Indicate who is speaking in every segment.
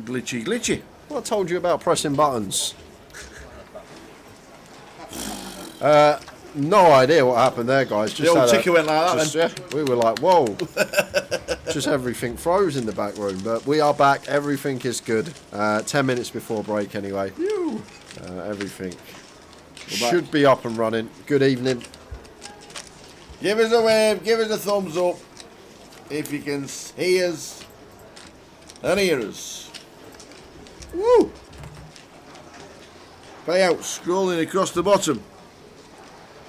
Speaker 1: Glitchy, glitchy.
Speaker 2: Well, I told you about pressing buttons. No idea what happened there, guys.
Speaker 1: The old ticker went like that then.
Speaker 2: Yeah, we were like, whoa. Just everything froze in the back room. But we are back. Everything is good. 10 minutes before break anyway. Everything should be up and running. Good evening.
Speaker 1: Give us a wave, give us a thumbs up if you can see us and hear us. Woo! Payout scrolling across the bottom.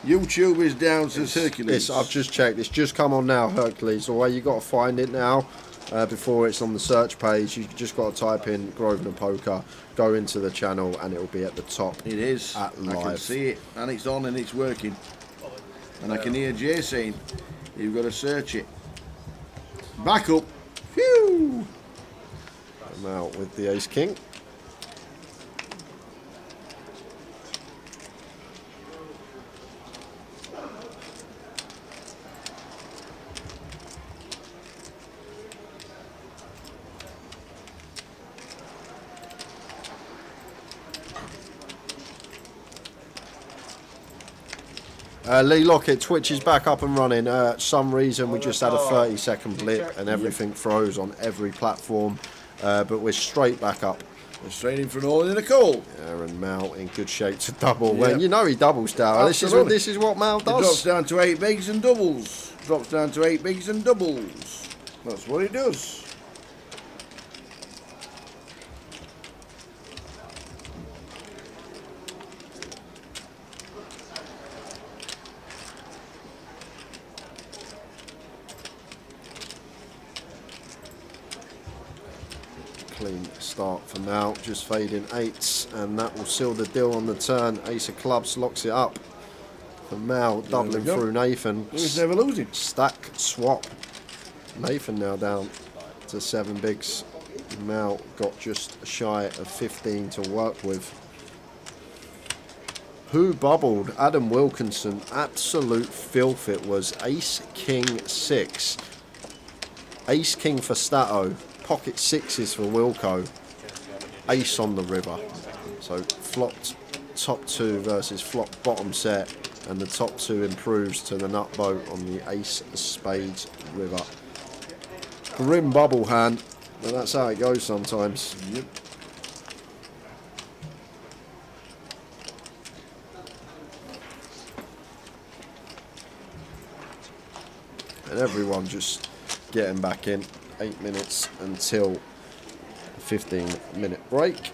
Speaker 1: YouTube is down to Hercules.
Speaker 2: I've just checked. It's just come on now, Hercules. The way you got to find it now, before it's on the search page, you just got to type in Grosvenor Poker, go into the channel, and it will be at the top.
Speaker 1: It is.
Speaker 2: At live.
Speaker 1: I can see it, and it's on, and it's working. And I can hear Jay saying, "You've got to search it." Back up. Phew!
Speaker 2: I'm out with the Ace King. Lee Lockett, Twitch is back up and running. Some reason we just had a 30-second blip and everything froze on every platform, but we're straight back up.
Speaker 1: We're straight in for an all in a call.
Speaker 2: Aaron Mal in good shape to double. When you know he doubles down. This is what Mal does.
Speaker 1: It drops down to 8 bigs and doubles. Drops down to 8 bigs and doubles. That's what it does.
Speaker 2: Clean start for Mal, just fading 8s, and that will seal the deal on the turn. Ace of clubs locks it up for Mal, doubling through Nathan.
Speaker 1: He's never losing.
Speaker 2: Stack swap. Nathan now down to 7 bigs. Mal got just shy of 15 to work with. Who bubbled? Adam Wilkinson. Absolute filth it was. Ace King 6. Ace King for Stato. Pocket 6s for Wilco. Ace on the river. So flopped top 2 versus flop bottom set, and the top 2 improves to the nut boat on the Ace of Spades river. Grim bubble hand, but that's how it goes sometimes.
Speaker 1: Yep.
Speaker 2: And everyone just getting back in. 8 minutes until 15-minute break.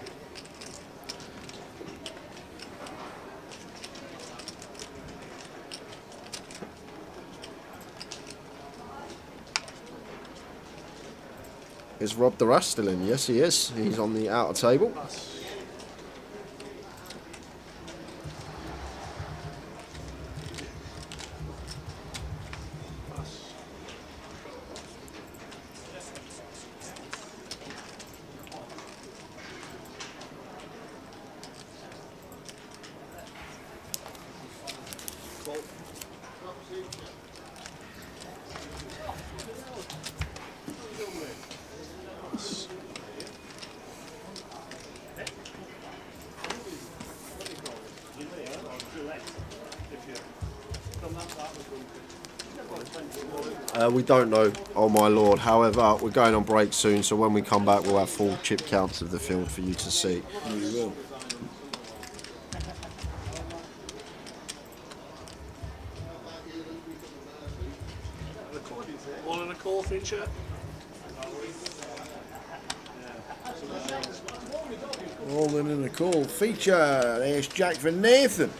Speaker 2: Is Rob Duras still in? Yes, he is. He's on the outer table. We don't know, oh my lord. However, we're going on break soon, so when we come back, we'll have full chip counts of the field for you to see.
Speaker 1: We will.
Speaker 3: All in a call feature.
Speaker 1: All in a call feature. Ace Jack for Nathan.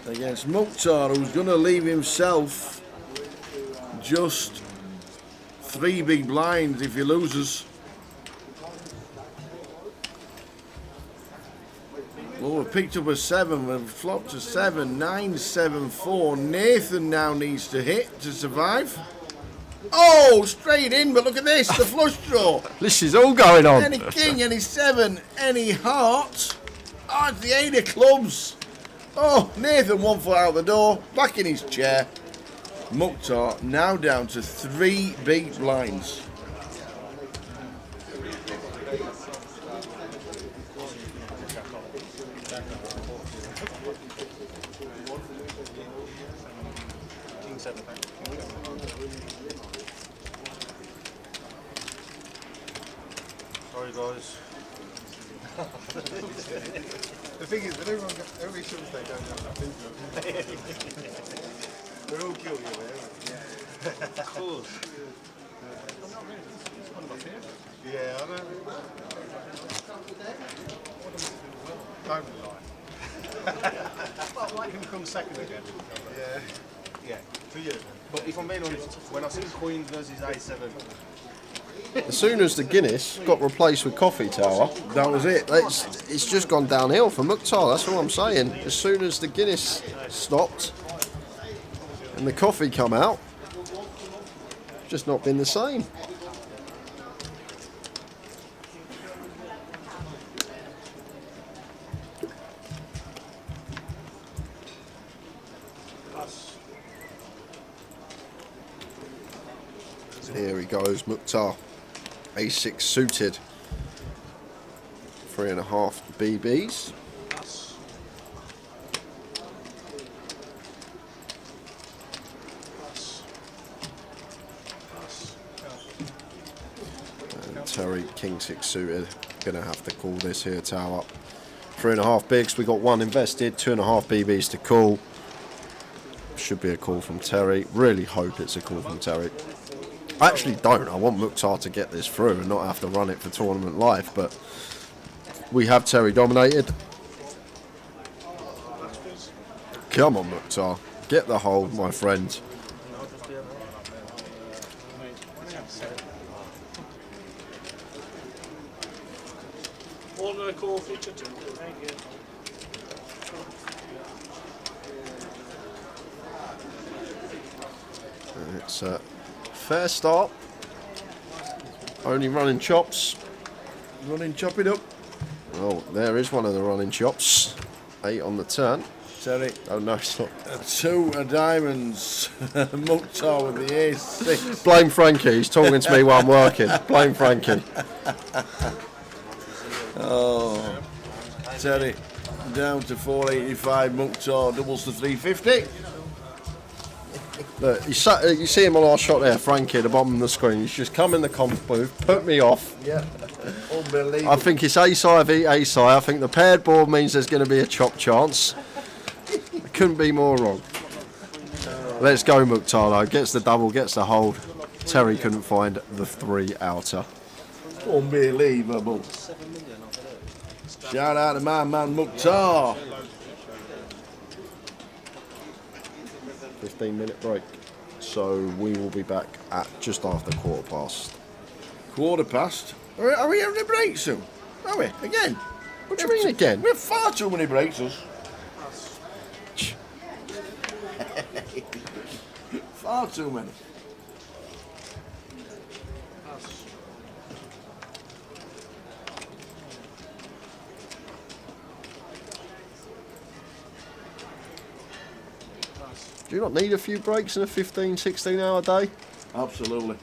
Speaker 1: Against Mukhtar, who's going to leave himself just 3 big blinds if he loses. Well, we've picked up a 7, we've flopped a 7, 9, 7, 4. Nathan now needs to hit to survive. Oh, straight in, but look at this, the flush draw.
Speaker 2: This is all going on.
Speaker 1: Any king, any seven, any heart. Oh, it's the 8 of clubs. Oh, Nathan 1 foot out the door, back in his chair. Mukhtar now down to 3 big blinds.
Speaker 3: Sorry guys. The thing is, when every shows they don't have that business. We're all guilty of it. Of course. Yeah, I know. Don't lie. Well, you can come second again. Yeah. Yeah, for you. But if I'm being honest, when I see Queen versus A7,
Speaker 2: As soon as the Guinness got replaced with Coffee Tower,
Speaker 1: That was it.
Speaker 2: it's just gone downhill for Mukhtar. That's all I'm saying. As soon as the Guinness stopped and the coffee come out, it's just not been the same. Here he goes, Mukhtar. A6 suited. 3.5 BBs. And Terry, King 6 suited. Gonna have to call this here, Tower. 3.5 bigs. We got 1 invested, 2.5 BBs to call. Should be a call from Terry. Really hope it's a call from Terry. I actually don't. I want Mukhtar to get this through and not have to run it for tournament life, but we have Terry dominated. Come on, Mukhtar. Get the hold, my friend.
Speaker 4: All going to call feature 2. Thank you.
Speaker 2: It's a fair start. Only running chops.
Speaker 1: Running, chop it up.
Speaker 2: Oh, there is one of the running chops. 8 on the turn.
Speaker 1: Terry.
Speaker 2: Oh, no, it's not.
Speaker 1: 2 of diamonds. Mukhtar with the ace-6.
Speaker 2: Blame Frankie. He's talking to me while I'm working. Blame Frankie.
Speaker 1: Oh, Terry down to 485. Mukhtar doubles to 350.
Speaker 2: Look, you see him on our shot there, Frankie, at the bottom of the screen. He's just come in the comp booth, put me off.
Speaker 1: Yeah, unbelievable.
Speaker 2: I think it's A-side v A-side. I think the paired board means there's going to be a chop chance. I couldn't be more wrong. Let's go, Mukhtar, though. Gets the double, gets the hold. Terry couldn't find the 3 outer.
Speaker 1: Unbelievable. Shout out to my man Mukhtar.
Speaker 2: 15-minute break. So we will be back at just after 15:15.
Speaker 1: 15:15. Are we having a break soon? Are we? Again?
Speaker 2: What do you mean again?
Speaker 1: We have far too many breaks, us. Far too many.
Speaker 2: Do you not need a few breaks in a 15, 16-hour day?
Speaker 1: Absolutely.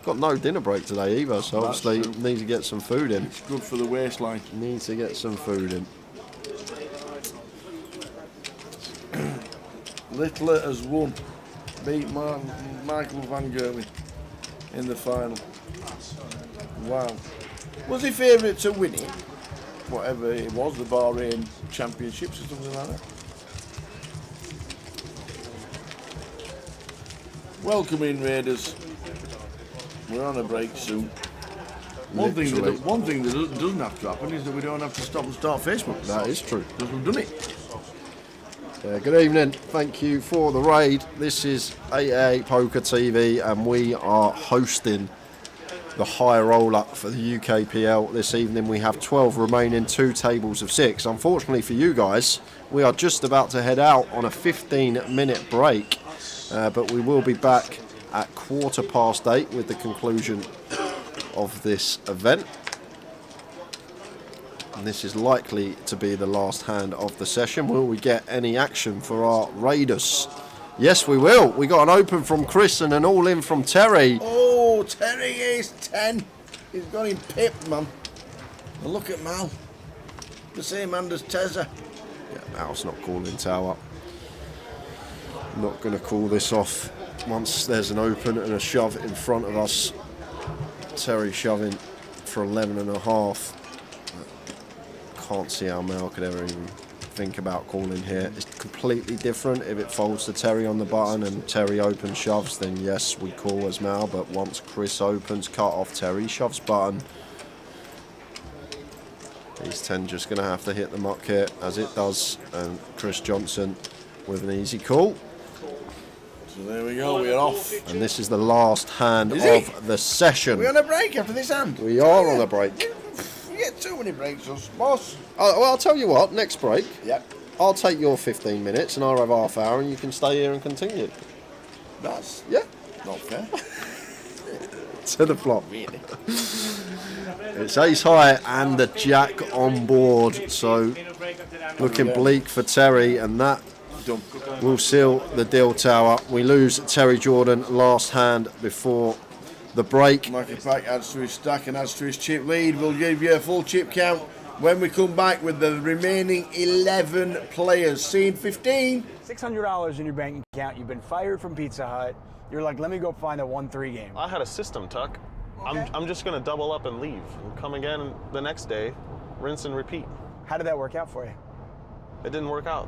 Speaker 2: Got no dinner break today either, so
Speaker 1: That's
Speaker 2: obviously
Speaker 1: true.
Speaker 2: need to get some food in.
Speaker 1: It's good for the waistline.
Speaker 2: Need to get some food in.
Speaker 1: Littler has won. Beat Michael van Gerwen in the final. Wow. Was he favourite to win it? Whatever it was, the Bahrain Championships or something like that. Welcome in, Raiders. We're on a break soon. One thing that doesn't have to happen is that we don't have to stop and start Facebook.
Speaker 2: That is true.
Speaker 1: Because we've done it.
Speaker 2: Good evening. Thank you for the raid. This is 88 Poker TV, and we are hosting the high roller for the UKPL this evening. We have 12 remaining, 2 tables of 6. Unfortunately for you guys, we are just about to head out on a 15-minute break. But we will be back at 8:15 with the conclusion of this event. And this is likely to be the last hand of the session. Will we get any action for our Raiders? Yes, we will. We got an open from Chris and an all-in from Terry.
Speaker 1: Oh, Terry is 10. He's got him pipped, man. And look at Mal. The same hand as Tezza.
Speaker 2: Yeah, Mal's not calling tower. Not going to call this off once there's an open and a shove in front of us. Terry shoving for 11.5. Can't see how Mal could ever even think about calling here. It's completely different if it folds to Terry on the button and Terry open shoves, then yes, we call as Mal. But once Chris opens, cut off Terry, shoves button. These 10 just going to have to hit the muck here, as it does. And Chris Johnson with an easy call.
Speaker 1: So there we go, we're off.
Speaker 2: And this is the last hand of the session.
Speaker 1: We're on a break after this hand.
Speaker 2: We are on a break.
Speaker 1: We get too many breaks, us, boss.
Speaker 2: Well, I'll tell you what, next break,
Speaker 1: Yep.
Speaker 2: I'll take your 15 minutes and I'll have half hour and you can stay here and continue.
Speaker 1: That's
Speaker 2: Yeah.
Speaker 1: not fair.
Speaker 2: To the flop.
Speaker 1: Really.
Speaker 2: It's ace high and the jack on board. So looking bleak for Terry, and that
Speaker 1: Done.
Speaker 2: will seal the deal tower. We lose Terry Jordan last hand before the break.
Speaker 1: Michael Pack adds to his stack and adds to his chip lead. We'll give you a full chip count when we come back with the remaining 11 players. Scene 15.
Speaker 5: $600 in your bank account. You've been fired from Pizza Hut. You're like, let me go find a 1-3 game.
Speaker 6: I had a system, Tuck.
Speaker 5: Okay.
Speaker 6: I'm just going to double up and leave and come again the next day, rinse and repeat.
Speaker 5: How did that work out for you?
Speaker 6: It didn't work out.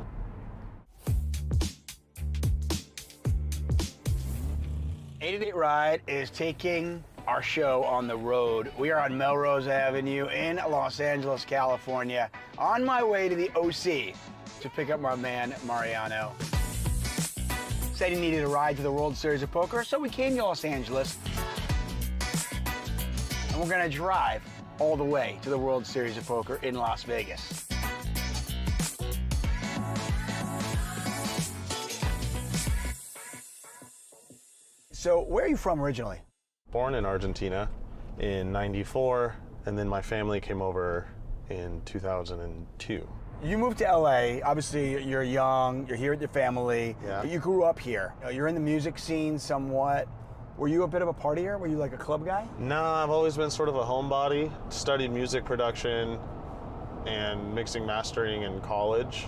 Speaker 5: '88 Ride is taking our show on the road. We are on Melrose Avenue in Los Angeles, California, on my way to the OC to pick up my man, Mariano. Said he needed a ride to the World Series of Poker, so we came to Los Angeles. And we're gonna drive all the way to the World Series of Poker in Las Vegas. So where are you from originally?
Speaker 6: Born in Argentina in '94, and then my family came over in 2002.
Speaker 5: You moved to LA, obviously you're young, you're here with your family,
Speaker 6: Yeah.
Speaker 5: but you grew up here. You're in the music scene somewhat. Were you a bit of a partier? Were you like a club guy?
Speaker 6: No, I've always been sort of a homebody. Studied music production and mixing mastering in college.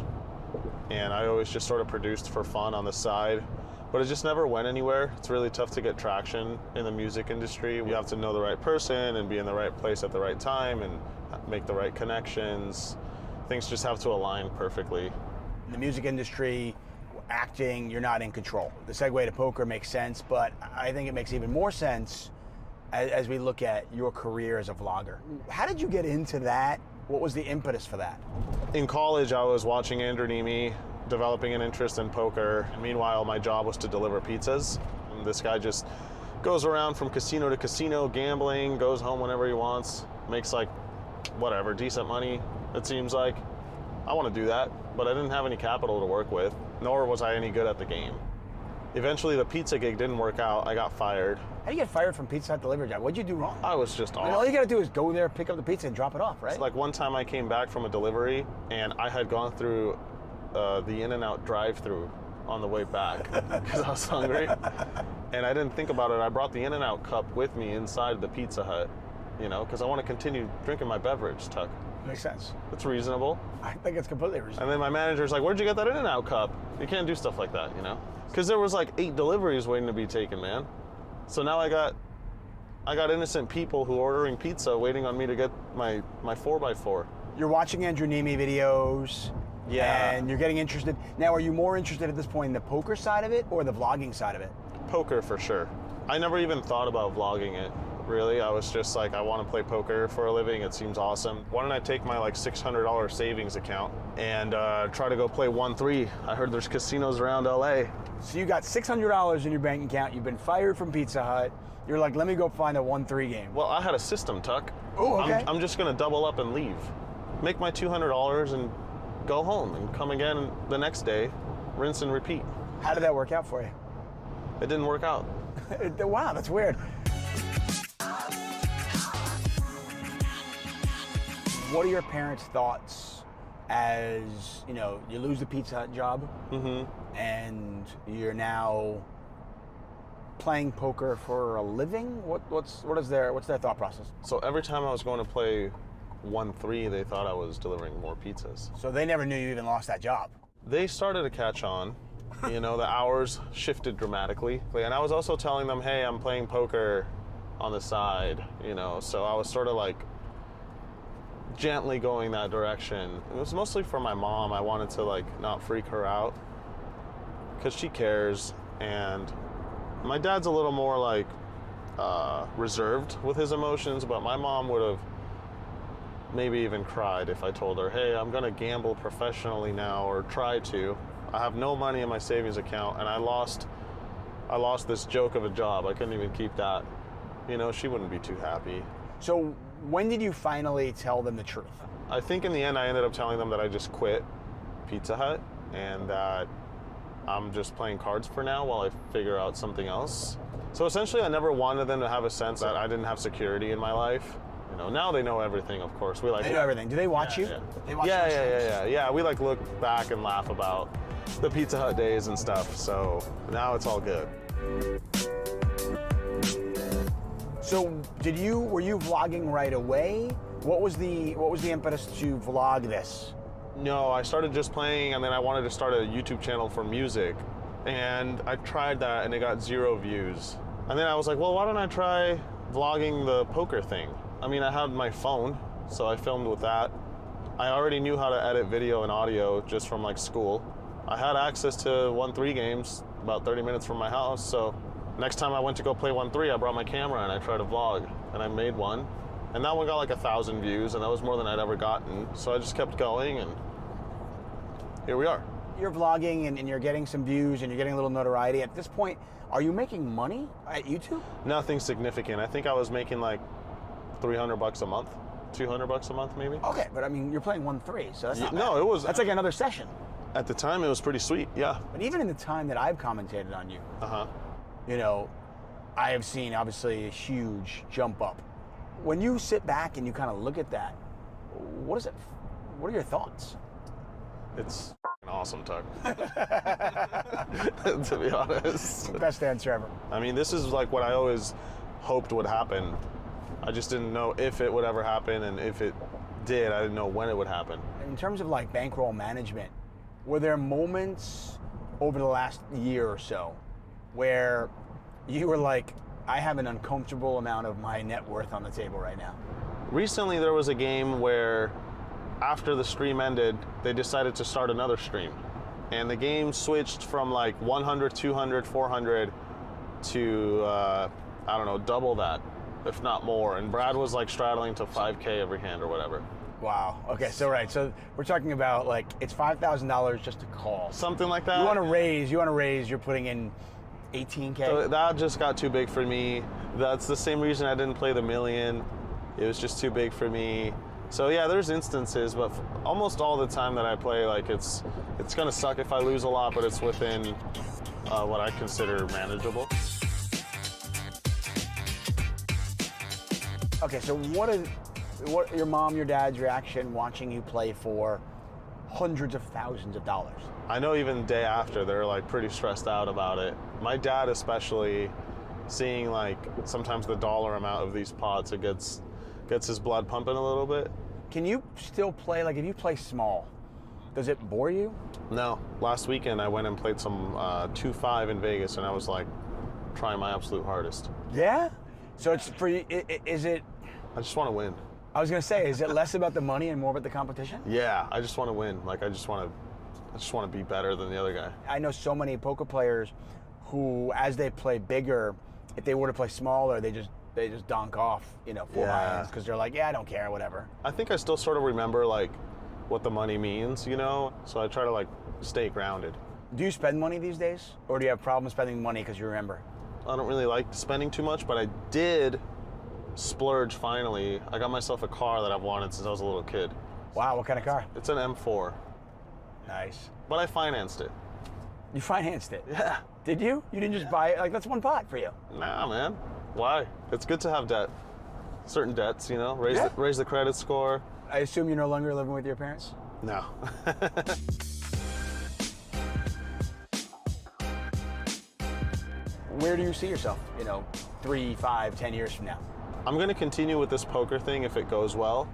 Speaker 6: And I always just sort of produced for fun on the side. But it just never went anywhere. It's really tough to get traction in the music industry. You have to know the right person and be in the right place at the right time and make the right connections. Things just have to align perfectly.
Speaker 5: In the music industry, acting, you're not in control. The segue to poker makes sense, but I think it makes even more sense as we look at your career as a vlogger. How did you get into that? What was the impetus for that?
Speaker 6: In college, I was watching Andrew Nemi, developing an interest in poker. Meanwhile, my job was to deliver pizzas. And this guy just goes around from casino to casino, gambling, goes home whenever he wants, makes like, whatever, decent money, it seems like. I want to do that, but I didn't have any capital to work with, nor was I any good at the game. Eventually, the pizza gig didn't work out. I got fired.
Speaker 5: How do you get fired from Pizza Hut delivery job? What'd you do wrong?
Speaker 6: I was just
Speaker 5: I mean, all
Speaker 6: off.
Speaker 5: you gotta do is go there, pick up the pizza, and drop it off, right?
Speaker 6: Like one time I came back from a delivery, and I had gone through the In-N-Out drive-thru on the way back because I was hungry. And I didn't think about it. I brought the In-N-Out cup with me inside the Pizza Hut, you know, because I want to continue drinking my beverage, Tuck.
Speaker 5: Makes sense.
Speaker 6: It's reasonable.
Speaker 5: I think it's completely reasonable.
Speaker 6: And then my manager's like, where'd you get that In-N-Out cup? You can't do stuff like that, you know? Because there was like 8 deliveries waiting to be taken, man. So now I got innocent people who are ordering pizza waiting on me to get my 4x4.
Speaker 5: You're watching Andrew Nemi videos.
Speaker 6: Yeah.
Speaker 5: And you're getting interested. Now, are you more interested at this point in the poker side of it or the vlogging side of it?
Speaker 6: Poker for sure. I never even thought about vlogging it, really. I was just like, I want to play poker for a living. It seems awesome. Why don't I take my like $600 savings account and try to go play 1-3? I heard there's casinos around LA.
Speaker 5: So you got $600 in your bank account. You've been fired from Pizza Hut. You're like, let me go find a 1-3 game.
Speaker 6: Well, I had a system, Tuck.
Speaker 5: Oh, okay.
Speaker 6: I'm just going to double up and leave. Make my $200 and go home and come again the next day, rinse and repeat.
Speaker 5: How did that work out for you?
Speaker 6: it didn't work out.
Speaker 5: Wow, that's weird. What are your parents' thoughts as, you know, you lose the Pizza Hut job and you're now playing poker for a living? What's their thought process?
Speaker 6: So every time I was going to play 1-3, they thought I was delivering more pizzas.
Speaker 5: So they never knew you even lost that job.
Speaker 6: They started to catch on. You know, the hours shifted dramatically. And I was also telling them, hey, I'm playing poker on the side, you know, so I was sort of like gently going that direction. It was mostly for my mom. I wanted to like not freak her out because she cares, and my dad's a little more like reserved with his emotions, but my mom would have maybe even cried if I told her, hey, I'm gonna gamble professionally now, or try to. I have no money in my savings account, and I lost this joke of a job. I couldn't even keep that. You know, she wouldn't be too happy.
Speaker 5: So when did you finally tell them the truth?
Speaker 6: I think in the end I ended up telling them that I just quit Pizza Hut and that I'm just playing cards for now while I figure out something else. So essentially I never wanted them to have a sense that I didn't have security in my life. You know, now they know everything, of course. They
Speaker 5: know everything. Do they watch you?
Speaker 6: Yeah.
Speaker 5: They watch
Speaker 6: Yeah. We like look back and laugh about the Pizza Hut days and stuff. So now it's all good.
Speaker 5: So were you vlogging right away? What was the impetus to vlog this?
Speaker 6: No, I started just playing, and then I wanted to start a YouTube channel for music. And I tried that, and it got 0 views. And then I was like, well, why don't I try vlogging the poker thing? I mean, I had my phone, so I filmed with that. I already knew how to edit video and audio just from like school. I had access to 1-3 games about 30 minutes from my house, so next time I went to go play 1-3, I brought my camera and I tried to vlog, and I made one. And that one got like 1,000 views, and that was more than I'd ever gotten. So I just kept going, and here we are.
Speaker 5: You're vlogging and you're getting some views and you're getting a little notoriety. At this point, are you making money at YouTube?
Speaker 6: Nothing significant. I think I was making like $300 a month, $200 a month maybe.
Speaker 5: Okay, but I mean, you're playing 1-3, so that's not bad.
Speaker 6: No, it was.
Speaker 5: That's like another session.
Speaker 6: At the time, it was pretty sweet, yeah.
Speaker 5: But even in the time that I've commentated on you, you know, I have seen obviously a huge jump up. When you sit back and you kind of look at that, what are your thoughts?
Speaker 6: It's awesome, Tuck. To be honest.
Speaker 5: Best answer ever.
Speaker 6: I mean, this is like what I always hoped would happen. I just didn't know if it would ever happen, and if it did, I didn't know when it would happen.
Speaker 5: In terms of like bankroll management, were there moments over the last year or so where you were like, I have an uncomfortable amount of my net worth on the table right now? Recently,
Speaker 6: there was a game where after the stream ended, they decided to start another stream. And the game switched from like 100, 200, 400 to, I don't know, double that, if not more. And Brad was like straddling to 5K every hand or whatever.
Speaker 5: Wow. Okay, so so we're talking about like, it's $5,000 just to call.
Speaker 6: Something like that.
Speaker 5: You want to raise, you're putting in 18K?
Speaker 6: So that just got too big for me. That's the same reason I didn't play the million. It was just too big for me. So yeah, there's instances, but almost all the time that I play, like it's gonna suck if I lose a lot, but it's within what I consider manageable.
Speaker 5: Okay, so what your mom, your dad's reaction watching you play for hundreds of thousands of dollars?
Speaker 6: I know even day after, they're like pretty stressed out about it. My dad especially, seeing like sometimes the dollar amount of these pots, it gets his blood pumping a little bit.
Speaker 5: Can you still play, like if you play small, does it bore you?
Speaker 6: No. Last weekend I went and played some 2-5 in Vegas, and I was like trying my absolute hardest.
Speaker 5: Yeah? So it's for you, is it?
Speaker 6: I just want to win.
Speaker 5: I was gonna say, is it less about the money and more about the competition?
Speaker 6: Yeah, I just want to win. Like I just want to be better than the other guy.
Speaker 5: I know so many poker players who, as they play bigger, if they were to play smaller, they just donk off, you know, 4 hands, because they're like, yeah, I don't care, whatever.
Speaker 6: I think I still sort of remember like what the money means, you know? So I try to like stay grounded.
Speaker 5: Do you spend money these days? Or do you have problems spending money because you remember?
Speaker 6: I don't really like spending too much, but I did splurge finally. I got myself a car that I've wanted since I was a little kid.
Speaker 5: Wow, what kind of car?
Speaker 6: It's an M4.
Speaker 5: Nice.
Speaker 6: But I financed it.
Speaker 5: You financed it?
Speaker 6: Yeah.
Speaker 5: Did you? You didn't just buy it? Like, that's one pot for you.
Speaker 6: Nah, man. Why? It's good to have debt. Certain debts, you know, raise the credit score.
Speaker 5: I assume you're no longer living with your parents?
Speaker 6: No.
Speaker 5: Where do you see yourself, 3, 5, 10 years from now?
Speaker 6: I'm gonna continue with this poker thing if it goes well,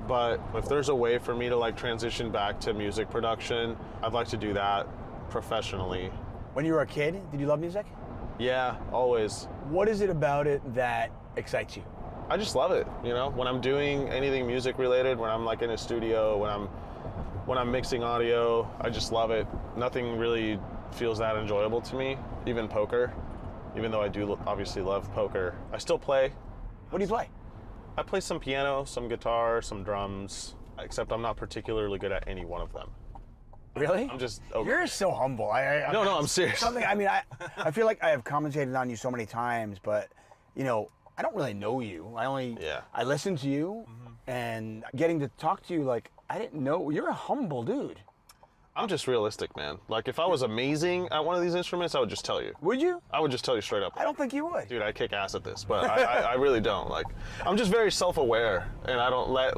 Speaker 6: but if there's a way for me to like transition back to music production, I'd like to do that professionally.
Speaker 5: When you were a kid, did you love music?
Speaker 6: Yeah, always.
Speaker 5: What is it about it that excites you?
Speaker 6: I just love it, when I'm doing anything music related, when I'm like in a studio, when I'm mixing audio, I just love it. Nothing really feels that enjoyable to me, even poker. Even though I do obviously love poker, I still play.
Speaker 5: What do you play?
Speaker 6: I play some piano, some guitar, some drums, except I'm not particularly good at any one of them.
Speaker 5: Really?
Speaker 6: I'm just okay.
Speaker 5: You're so humble.
Speaker 6: No, I'm serious.
Speaker 5: I feel like I have commentated on you so many times, but I don't really know you. I listen to you, and getting to talk to you, like, I didn't know. You're a humble dude.
Speaker 6: I'm just realistic, man. Like, if I was amazing at one of these instruments, I would just tell you.
Speaker 5: Would you?
Speaker 6: I would just tell you straight up.
Speaker 5: I don't think you would.
Speaker 6: Dude, I kick ass at this, but I really don't. Like, I'm just very self-aware, and I don't let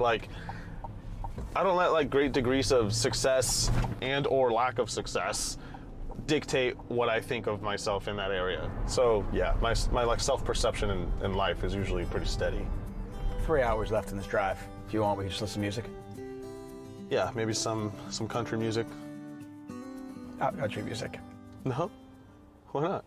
Speaker 6: great degrees of success and or lack of success dictate what I think of myself in that area. So yeah, my like self-perception in life is usually pretty steady.
Speaker 5: 3 hours left in this drive. If you want, we can just listen to music.
Speaker 6: Yeah, maybe some country music.
Speaker 5: Country music.
Speaker 6: No? Why not?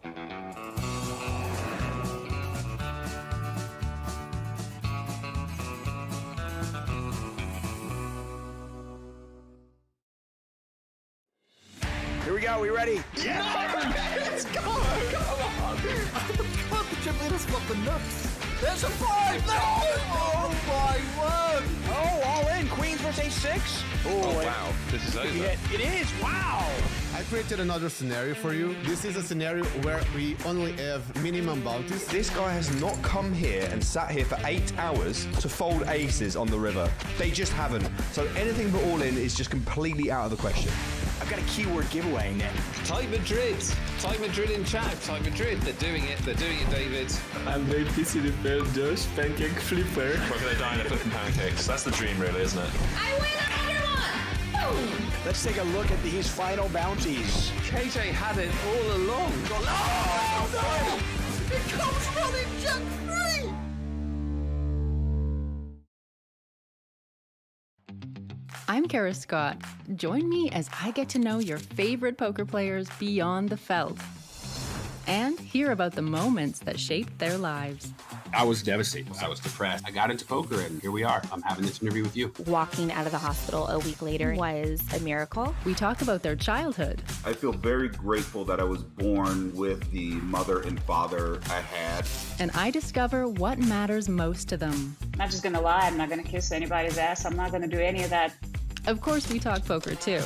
Speaker 5: Here we go, we ready?
Speaker 7: Let's go! Come on! Oh, the chip leaders want the nuts. There's a 5! No! Oh my word!
Speaker 5: Oh, all in. Queens versus ace-6.
Speaker 8: Oh, wow. This is over.
Speaker 5: It is. Wow.
Speaker 9: I created another scenario for you. This is a scenario where we only have minimum bounties.
Speaker 10: This guy has not come here and sat here for 8 hours to fold aces on the river. They just haven't. So anything but all in is just completely out of the question.
Speaker 5: I've got a keyword giveaway, Nick.
Speaker 8: Type Madrid. Type Madrid in chat. Type Madrid. They're doing it. They're doing it, David.
Speaker 11: I'm very PC repair Josh, pancake flipper.
Speaker 8: We're going to die in a flipping pancakes. That's the dream, really, isn't it?
Speaker 12: I win another one! Boom!
Speaker 5: Let's take a look at these final bounties.
Speaker 8: KJ had it all along.
Speaker 7: Oh no! It comes running Jack 3!
Speaker 13: I'm Kara Scott. Join me as I get to know your favorite poker players beyond the felt and hear about the moments that shaped their lives.
Speaker 11: I was devastated. I was depressed. I got into poker and here we are. I'm having this interview with you.
Speaker 14: Walking out of the hospital a week later was a miracle.
Speaker 13: We talk about their childhood.
Speaker 15: I feel very grateful that I was born with the mother and father I had.
Speaker 13: And I discover what matters most to them.
Speaker 16: I'm not just going to lie. I'm not going to kiss anybody's ass. I'm not going to do any of that.
Speaker 13: Of course, we talk poker too.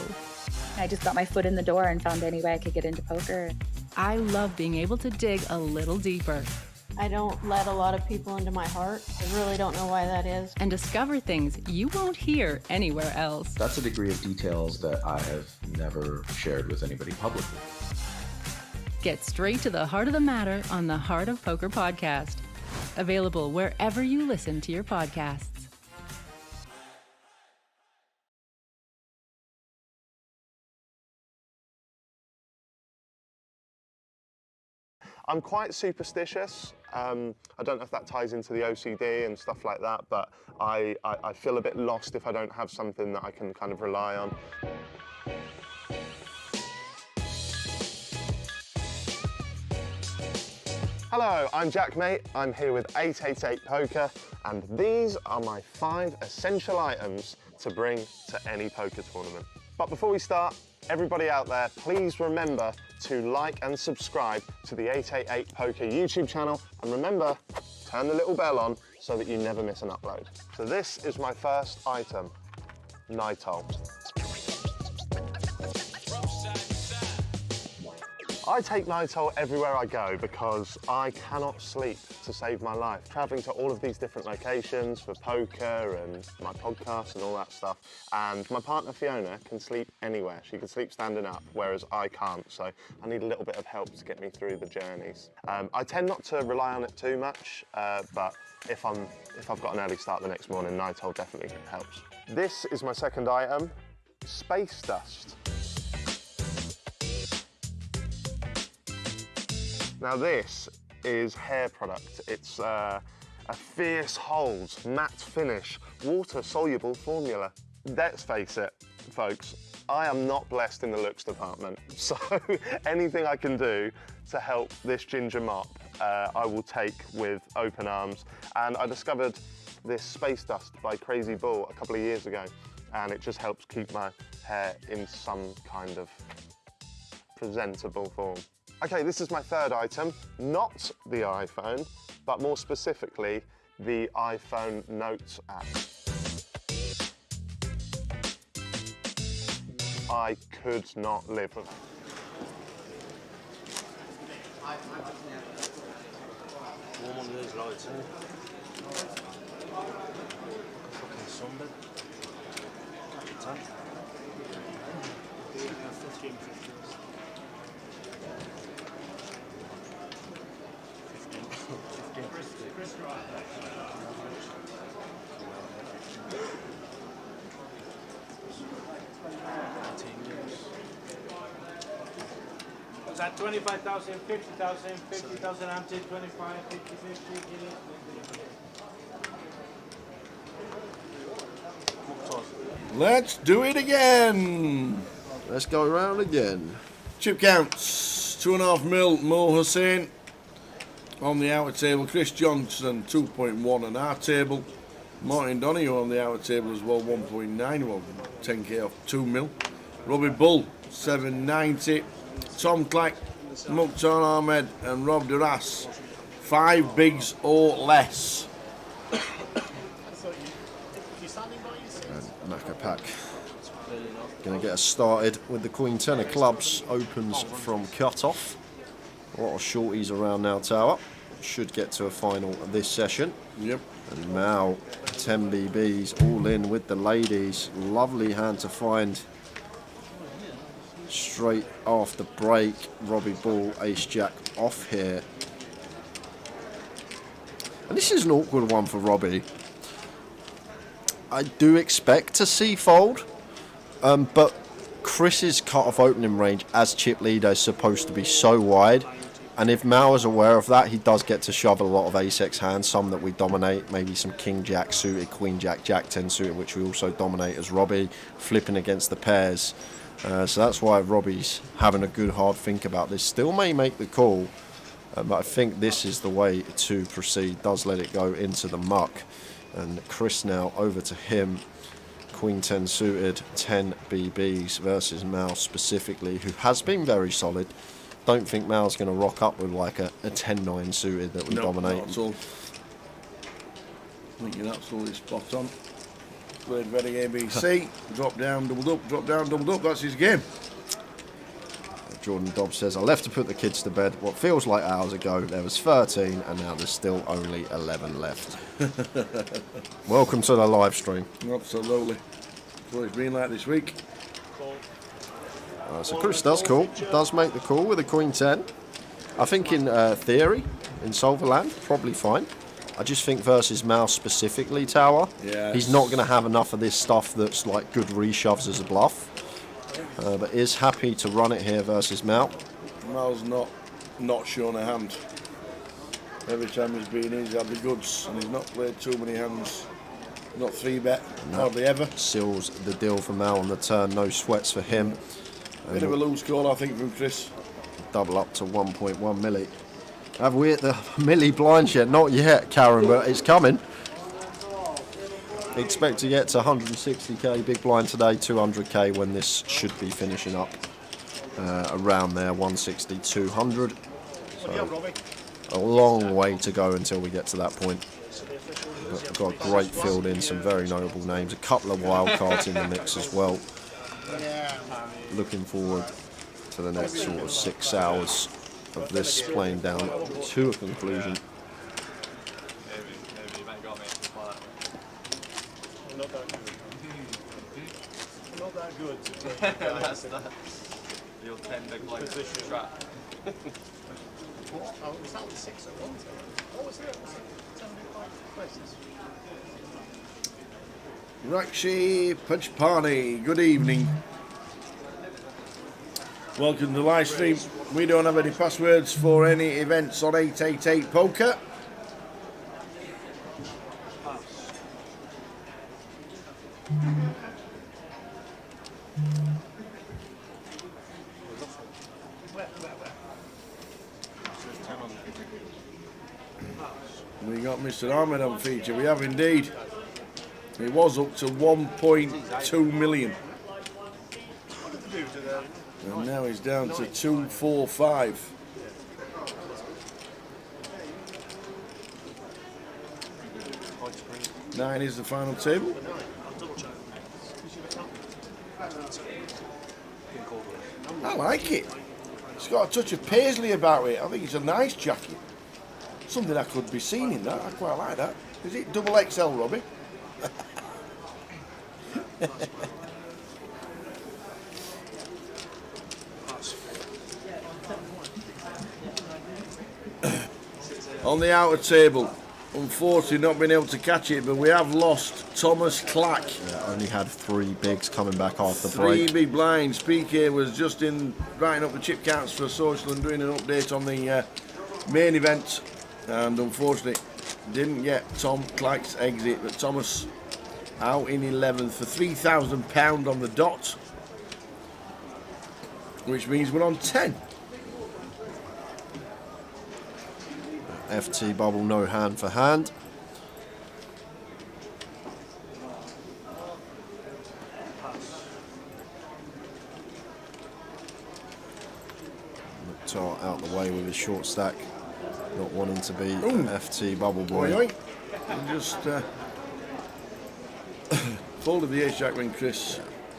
Speaker 14: I just got my foot in the door and found any way I could get into poker.
Speaker 13: I love being able to dig a little deeper.
Speaker 17: I don't let a lot of people into my heart. I really don't know why that is.
Speaker 13: And discover things you won't hear anywhere else.
Speaker 18: That's a degree of details that I have never shared with anybody publicly.
Speaker 13: Get straight to the heart of the matter on the Heart of Poker podcast. Available wherever you listen to your podcasts.
Speaker 6: I'm quite superstitious. I don't know if that ties into the OCD and stuff like that, but I feel a bit lost if I don't have something that I can kind of rely on. Hello, I'm Jackmate. I'm here with 888 Poker, and these are my 5 essential items to bring to any poker tournament. But before we start, everybody out there, please remember to like and subscribe to the 888 Poker YouTube channel, and remember, turn the little bell on so that you never miss an upload. So this is my first item, Nitol. I take Nitol everywhere I go because I cannot sleep to save my life. Traveling to all of these different locations for poker and my podcast and all that stuff. And my partner Fiona can sleep anywhere. She can sleep standing up, whereas I can't. So I need a little bit of help to get me through the journeys. I tend not to rely on it too much, but if I've got an early start the next morning, Nitol definitely helps. This is my second item, space dust. Now this is hair product. It's a fierce hold, matte finish, water-soluble formula. Let's face it, folks, I am not blessed in the looks department. So anything I can do to help this ginger mop, I will take with open arms. And I discovered this space dust by Crazy Bull a couple of years ago, and it just helps keep my hair in some kind of presentable form. Okay, this is my third item, not the iPhone, but more specifically, the iPhone Notes app. I could not live with it.
Speaker 4: One of those lights, isn't it? Fucking sunbed. Tan. 15. Was that 25,000, 50,000, 50,000, I'm 25, 50, 50,
Speaker 1: Let's do it again.
Speaker 2: Let's go around again.
Speaker 1: Chip counts, 2.5 mil, Mo Hussein. On the outer table, Chris Johnson, 2.1 on our table. Martin Donoghue on the outer table as well, 1.9, well, 10k off 2 mil. Robbie Bull, 790. Tom Clack, Mukhtar Ahmed and Rob Duras, 5 bigs or less.
Speaker 2: And Macca Pack going to get us started with the Queen 10 of clubs. Opens from cut-off. A lot of shorties around now, Tower. Should get to a final this session.
Speaker 1: Yep.
Speaker 2: And now 10 BBs all in with the ladies. Lovely hand to find. Straight after break, Robbie Bull, Ace Jack off here. And this is an awkward one for Robbie. I do expect to see fold, but Chris's cut-off opening range as chip leader is supposed to be so wide. And if Mao is aware of that, he does get to shove a lot of ace-x hands, some that we dominate, maybe some king-jack suited, queen-jack, jack-10 suited, which we also dominate as Robbie, flipping against the pairs. So that's why Robbie's having a good hard think about this. Still may make the call, but I think this is the way to proceed. Does let it go into the muck. And Chris now over to him. Queen 10 suited, 10 BBs versus Mao specifically, who has been very solid. Don't think Mao's going to rock up with like a 10-9 suited that we dominate.
Speaker 1: Not at all. I think you're absolutely spot on. Played ready ABC, drop down, doubled up, drop down, doubled up. That's his game.
Speaker 2: Jordan Dobbs says, I left to put the kids to bed. What feels like hours ago, there was 13, and now there's still only 11 left. Welcome to the live stream.
Speaker 1: Absolutely. That's what it's been like this week.
Speaker 2: So Chris does call, does make the call with a Queen 10. I think in theory, in Solverland, probably fine. I just think versus Mao specifically, Tower, he's not going to have enough of this stuff that's like good reshoves as a bluff. But is happy to run it here versus Mao.
Speaker 1: Mao's not shown a hand. Every time he's been in, he's had the goods, and he's not played too many hands. Not 3-bet, hardly ever.
Speaker 2: Seals the deal for Mao on the turn, no sweats for him.
Speaker 1: Bit of a loose call, I think, from Chris.
Speaker 2: Double up to 1.1 milli. Have we hit the milli blinds yet? Not yet, Karen, but it's coming. Expect to get to 160k big blind today, 200k when this should be finishing up around there, 160, 200. So a long way to go until we get to that point. But we've got a great field in, some very notable names, a couple of wild cards in the mix as well. Looking forward for the next sort of 6 hours of this playing down to a conclusion.
Speaker 3: Not that good.
Speaker 19: That's that. You'll tend to like
Speaker 3: position.
Speaker 19: trap.
Speaker 3: What? Oh, was that 6 at 1? What was it? Was it 75 places?
Speaker 1: Rakshi Pachpani, good evening. Welcome to the live stream. We don't have any passwords for any events on 888 Poker. We got Mr. Ahmed on feature. We have indeed. It was up to 1.2 million. And now he's down to 245. Nine is the final table. I like it. It's got a touch of paisley about it. I think it's a nice jacket. Something I could be seen in that. I quite like that. Is it double XL, Robbie? On the outer table, unfortunately not been able to catch it, but we have lost Thomas Clack.
Speaker 2: Yeah, only had 3 bigs coming back after
Speaker 1: Three
Speaker 2: break.
Speaker 1: big blinds. PK was just in writing up the chip counts for social and doing an update on the main event, and unfortunately didn't get Tom Clack's exit, but Thomas out in 11th for £3,000 on the dot, which means we're on 10.
Speaker 2: FT bubble, no hand for hand. Mukhtar out the way with his short stack, not wanting to be an FT bubble boy.
Speaker 1: Oi, oi. And just folded the ace jack when Chris.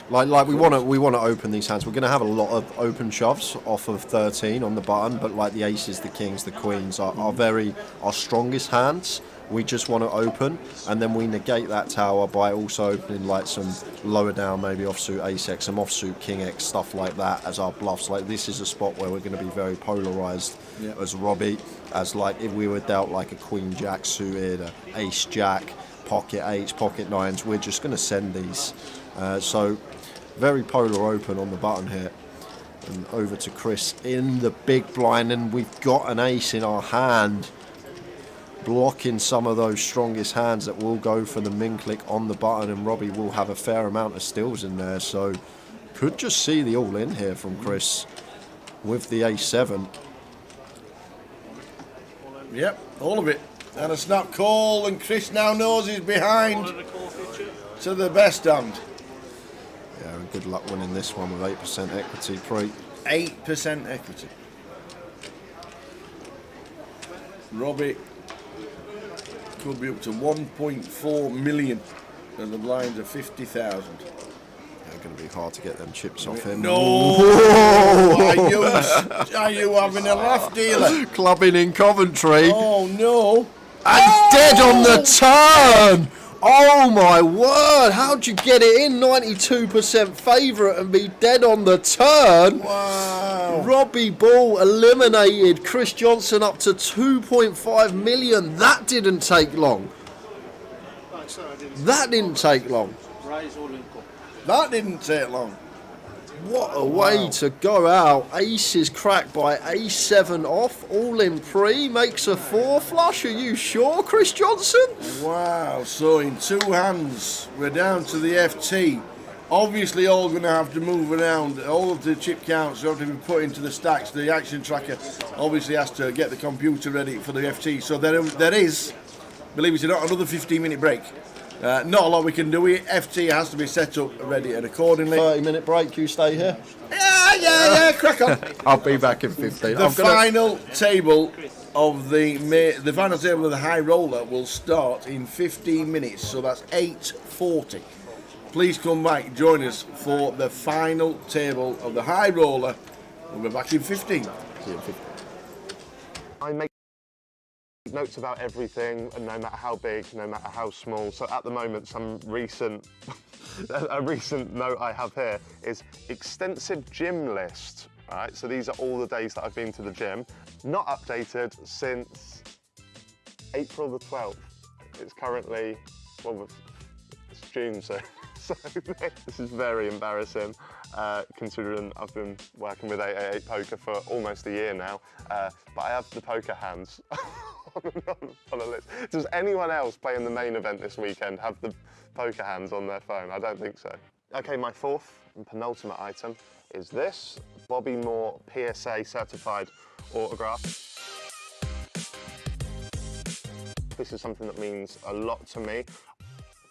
Speaker 2: Like we want to open these hands. We're going to have a lot of open shoves off of 13 on the button, but like the aces, the kings, the queens are our strongest hands. We just want to open, and then we negate that tower by also opening like some lower down, maybe offsuit ace x, some offsuit king x, stuff like that as our bluffs. Like this is a spot where we're going to be very polarized as Robbie, as like if we were dealt like a queen jack suited, a ace jack, pocket eights, pocket nines, we're just going to send these. So very polar open on the button here. And over to Chris in the big blind, and we've got an ace in our hand, blocking some of those strongest hands that will go for the min click on the button, and Robbie will have a fair amount of stills in there, so could just see the all in here from Chris with the ace-7.
Speaker 1: Yep, all of it. And a snap call, and Chris now knows he's behind to the best hand.
Speaker 2: Yeah, and good luck winning this one with 8% equity pre.
Speaker 1: 8% equity. Robbie could be up to 1.4 million, and the blinds are 50,000.
Speaker 2: Yeah, going to be hard to get them chips off him.
Speaker 1: No! Are you having a laugh, dealer?
Speaker 2: Clubbing in Coventry.
Speaker 1: Oh no!
Speaker 2: And dead on the turn! Oh my word, how'd you get it in? 92% favourite and be dead on the turn.
Speaker 1: Wow.
Speaker 2: Robbie Ball eliminated. Chris Johnson up to 2.5 million. That didn't take long. That didn't take long.
Speaker 1: That didn't take long.
Speaker 2: What a way to go out. Aces cracked by ace-7 off, all in pre, makes a 4 flush. Are you sure, Chris Johnson?
Speaker 1: Wow, so in 2 hands, we're down to the FT. Obviously all going to have to move around. All of the chip counts have to be put into the stacks. The action tracker obviously has to get the computer ready for the FT. So there is, believe it or not, another 15-minute break. Not a lot we can do. FT has to be set up, ready, and accordingly.
Speaker 2: 30-minute break, you stay here?
Speaker 1: Yeah, crack on.
Speaker 2: I'll be back in 15.
Speaker 1: The final table of the final table of the high roller will start in 15 minutes, so that's 8:40. Please come back, join us for the final table of the high roller We'll be back in 15.
Speaker 2: See you in 15.
Speaker 6: I make notes about everything, and no matter how big, no matter how small. So at the moment, some recent, a recent note I have here is extensive gym list. Right, so these are all the days that I've been to the gym. Not updated since April the 12th. It's currently, well, it's June, so this is very embarrassing, considering I've been working with 888 Poker for almost a year now, but I have the poker hands on a list. Does anyone else playing the main event this weekend have the poker hands on their phone? I don't think so. Okay, my fourth and penultimate item is this Bobby Moore PSA certified autograph. This is something that means a lot to me.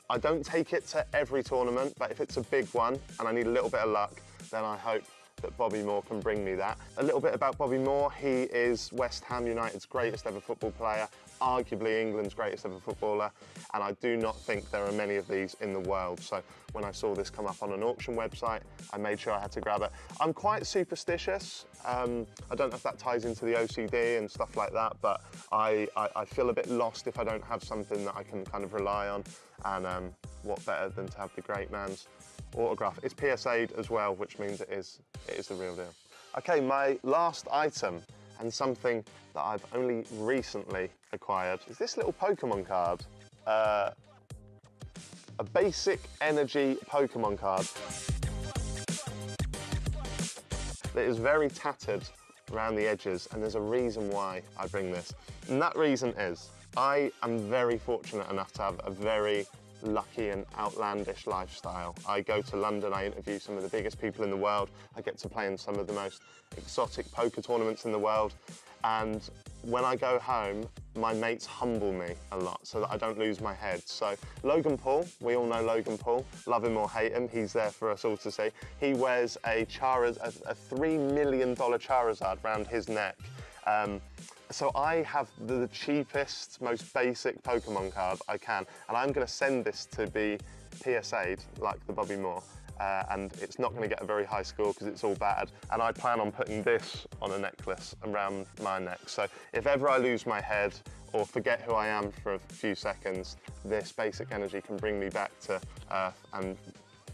Speaker 6: I don't take it to every tournament, but if it's a big one and I need a little bit of luck, then I hope that Bobby Moore can bring me that. A little bit about Bobby Moore. He is West Ham United's greatest ever football player, arguably England's greatest ever footballer, and I do not think there are many of these in the world. So when I saw this come up on an auction website, I made sure I had to grab it. I'm quite superstitious. I don't know if that ties into the OCD and stuff like that, but I feel a bit lost if I don't have something that I can kind of rely on, and what better than to have the great man's autograph. It's PSA'd as well, which means it is the real deal. Okay, my last item, and something that I've only recently acquired, is this little Pokemon card. A basic energy Pokemon card. It is very tattered around the edges, and there's a reason why I bring this. And that reason is, I am very fortunate enough to have a very lucky and outlandish lifestyle. I go to London, I interview some of the biggest people in the world, I get to play in some of the most exotic poker tournaments in the world, and when I go home, my mates humble me a lot so that I don't lose my head. So Logan Paul, we all know Logan Paul, love him or hate him, he's there for us all to see. He wears a $3 million Charizard around his neck. So I have the cheapest, most basic Pokemon card I can, and I'm going to send this to be PSA'd, like the Bobby Moore, and it's not going to get a very high score because it's all bad, and I plan on putting this on a necklace around my neck. So if ever I lose my head or forget who I am for a few seconds, this basic energy can bring me back to Earth and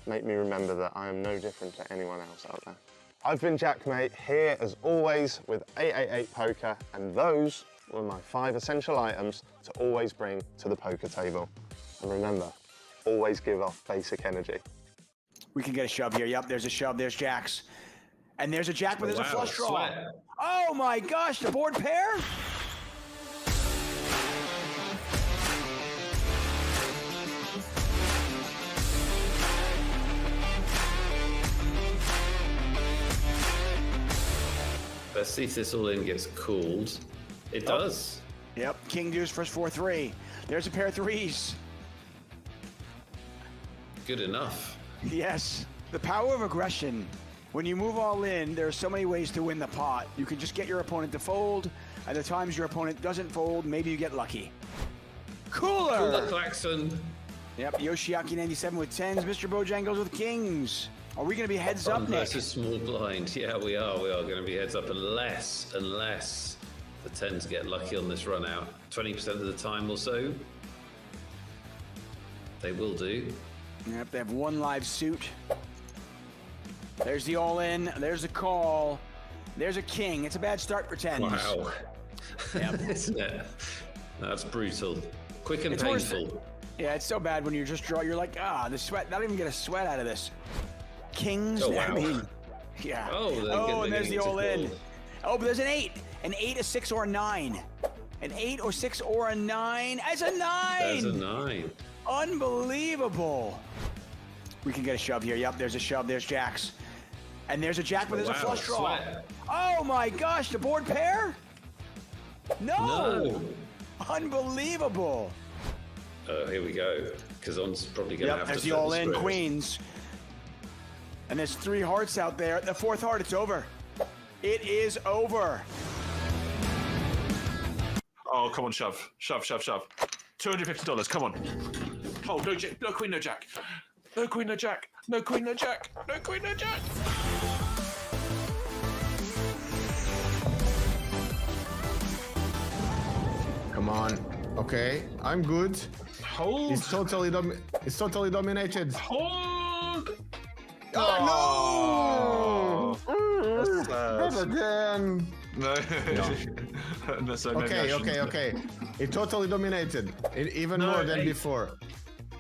Speaker 6: make me remember that I am no different to anyone else out there. I've been Jackmate, here as always with 888 Poker, and those were my 5 essential items to always bring to the poker table. And remember, always give off basic energy.
Speaker 5: We can get a shove here. Yep, there's a shove, there's jacks. And there's a jack, but there's a flush draw.
Speaker 8: Sweat.
Speaker 5: Oh my gosh, the board pair?
Speaker 8: Let's see if this all in gets called. It does.
Speaker 5: Yep, king deuce first 4-3. There's a pair of threes.
Speaker 8: Good enough.
Speaker 5: Yes, the power of aggression. When you move all in, there are so many ways to win the pot. You can just get your opponent to fold. At the times your opponent doesn't fold, maybe you get lucky. Cooler!
Speaker 8: Cooler klaxon.
Speaker 5: Yep, Yoshiaki 97 with 10s, Mr. Bojangles with kings. Are we going to be heads up, Nick?
Speaker 8: Versus small blind. Yeah, we are. We are going to be heads up unless the 10s get lucky on this run out. 20% of the time or so. They will do.
Speaker 5: Yep, they have one live suit. There's the all-in. There's a call. There's a king. It's a bad start for 10s.
Speaker 8: Wow.
Speaker 5: Yep.
Speaker 8: Isn't it? That's brutal. Quick and
Speaker 5: It's
Speaker 8: painful.
Speaker 5: Yeah, it's so bad when you just draw. You're like, the sweat. Not even get a sweat out of this. Kings.
Speaker 8: Oh, wow.
Speaker 5: I mean, yeah.
Speaker 8: Oh,
Speaker 5: and there's the all-in. Oh, but there's an 8. An 8, a 6, or a 9. An 8 or 6 or a 9. It's a 9.
Speaker 8: There's a 9.
Speaker 5: Unbelievable. We can get a shove here. Yep, there's a shove. There's jacks. And there's a jack, but there's a flush draw.
Speaker 8: Sweat.
Speaker 5: Oh my gosh, the board pair? No. Unbelievable.
Speaker 8: Here we go. Kazon's probably going to have to
Speaker 5: there's the
Speaker 8: flip
Speaker 5: all-in
Speaker 8: script.
Speaker 5: queens. And there's 3 hearts out there. The 4th heart, it's over. It is over.
Speaker 20: Oh, come on, shove. Shove, shove, shove. $250, come on. Oh, no, no queen, no jack. No queen, no jack. No queen, no jack. No queen, no jack.
Speaker 9: Come on. Okay, I'm good.
Speaker 20: Hold.
Speaker 9: It's totally dominated.
Speaker 20: Hold.
Speaker 9: Oh no! Not again.
Speaker 20: No. No, so maybe I shouldn't.
Speaker 9: Okay. It totally dominated. Even
Speaker 20: No,
Speaker 9: more than
Speaker 20: hey.
Speaker 9: before.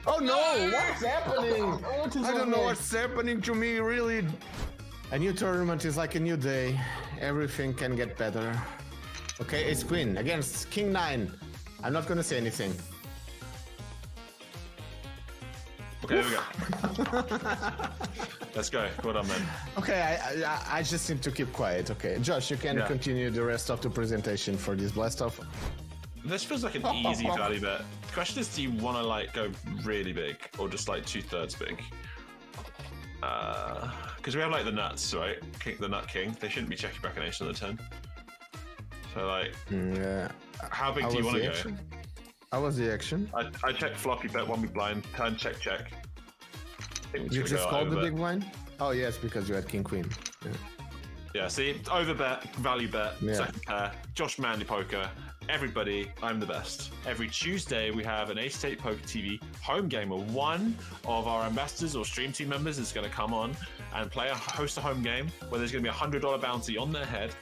Speaker 9: Oh no! What's happening? I don't know what's happening to me, really. A new tournament is like a new day. Everything can get better. Okay, it's Queen against King 9. I'm not gonna say anything.
Speaker 20: Okay, here we go. Let's go. Well done, man.
Speaker 9: Okay, I just need to keep quiet. Okay, Josh, you can continue the rest of the presentation for this blast off.
Speaker 20: This feels like an easy value bet. The question is, do you want to like go really big or just like 2/3 big? Because we have like the nuts, right? The nut king. They shouldn't be checking back an ace on the turn. So like, how big do you want to go?
Speaker 9: How was the action?
Speaker 20: I check floppy, bet 1 big blind, turn check. I think we're
Speaker 9: You
Speaker 20: just
Speaker 9: just
Speaker 20: gonna go
Speaker 9: called the
Speaker 20: over
Speaker 9: big blind? Oh yes, because you had King Queen.
Speaker 20: Yeah, see, over bet, value bet,
Speaker 9: Yeah.
Speaker 20: second pair, Josh Manley Poker, everybody, I'm the best. Every Tuesday we have an Ace State Poker TV home game where one of our ambassadors or stream team members is going to come on and host a home game where there's going to be a $100 bounty on their head.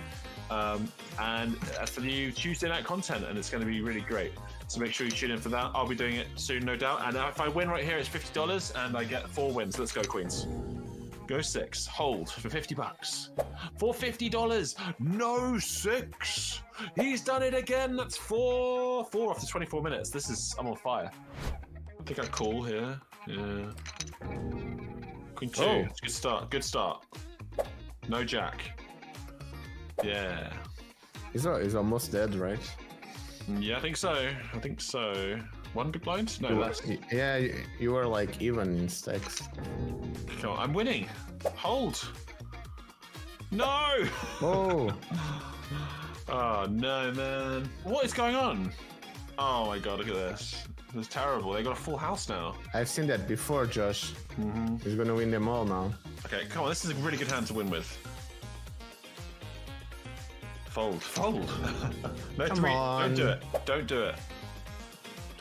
Speaker 20: And that's for the Tuesday night content, and it's going to be really great. So make sure you tune in for that. I'll be doing it soon, no doubt. And if I win right here, it's $50 and I get 4 wins. Let's go, Queens. Go 6. Hold for $50. For $50. No 6. He's done it again. That's 4 after 24 minutes. I'm on fire. I think I call here. Yeah. Queen 2.
Speaker 9: Oh.
Speaker 20: Good start. Good start. No jack. Yeah.
Speaker 9: He's almost dead, right?
Speaker 20: Yeah, I think so. 1 big blind? No, less.
Speaker 9: Yeah, you were like even in stacks.
Speaker 20: Come on, I'm winning. Hold. No!
Speaker 9: Oh.
Speaker 20: Oh, no, man. What is going on? Oh my god, look at this. This is terrible. They got a full house now.
Speaker 9: I've seen that before, Josh. He's gonna win them all now.
Speaker 20: Okay, come on. This is a really good hand to win with. Fold. No,
Speaker 9: Come
Speaker 20: 3.
Speaker 9: on.
Speaker 20: Don't do it.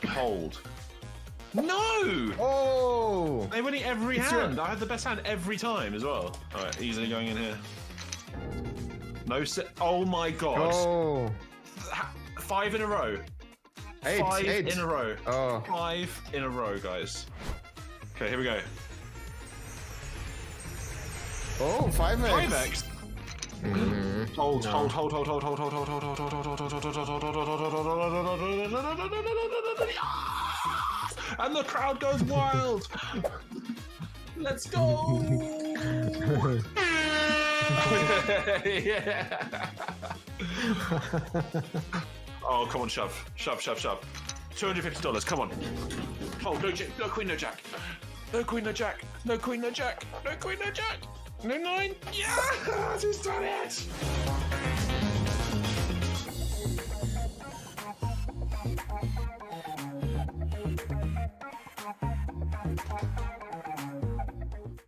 Speaker 20: Hold. No!
Speaker 9: Oh!
Speaker 20: They're winning every
Speaker 9: It's
Speaker 20: hand.
Speaker 9: your-
Speaker 20: I had the best hand every time as well. All right, easily going in here. No set. Oh my god.
Speaker 9: Oh!
Speaker 20: 5 in a row.
Speaker 9: 8.
Speaker 20: 5 in a row.
Speaker 9: Oh.
Speaker 20: 5 in a row, guys. Okay, here we go.
Speaker 9: Oh, 5x.
Speaker 20: 5x. Hold. And the crowd goes wild. Let's go. Yeah. Oh, come on, shove. $250. Come on. Hold. No queen, no jack. No queen, no jack. No queen, no jack. No queen, no jack. No 9. Yeah, he's done it.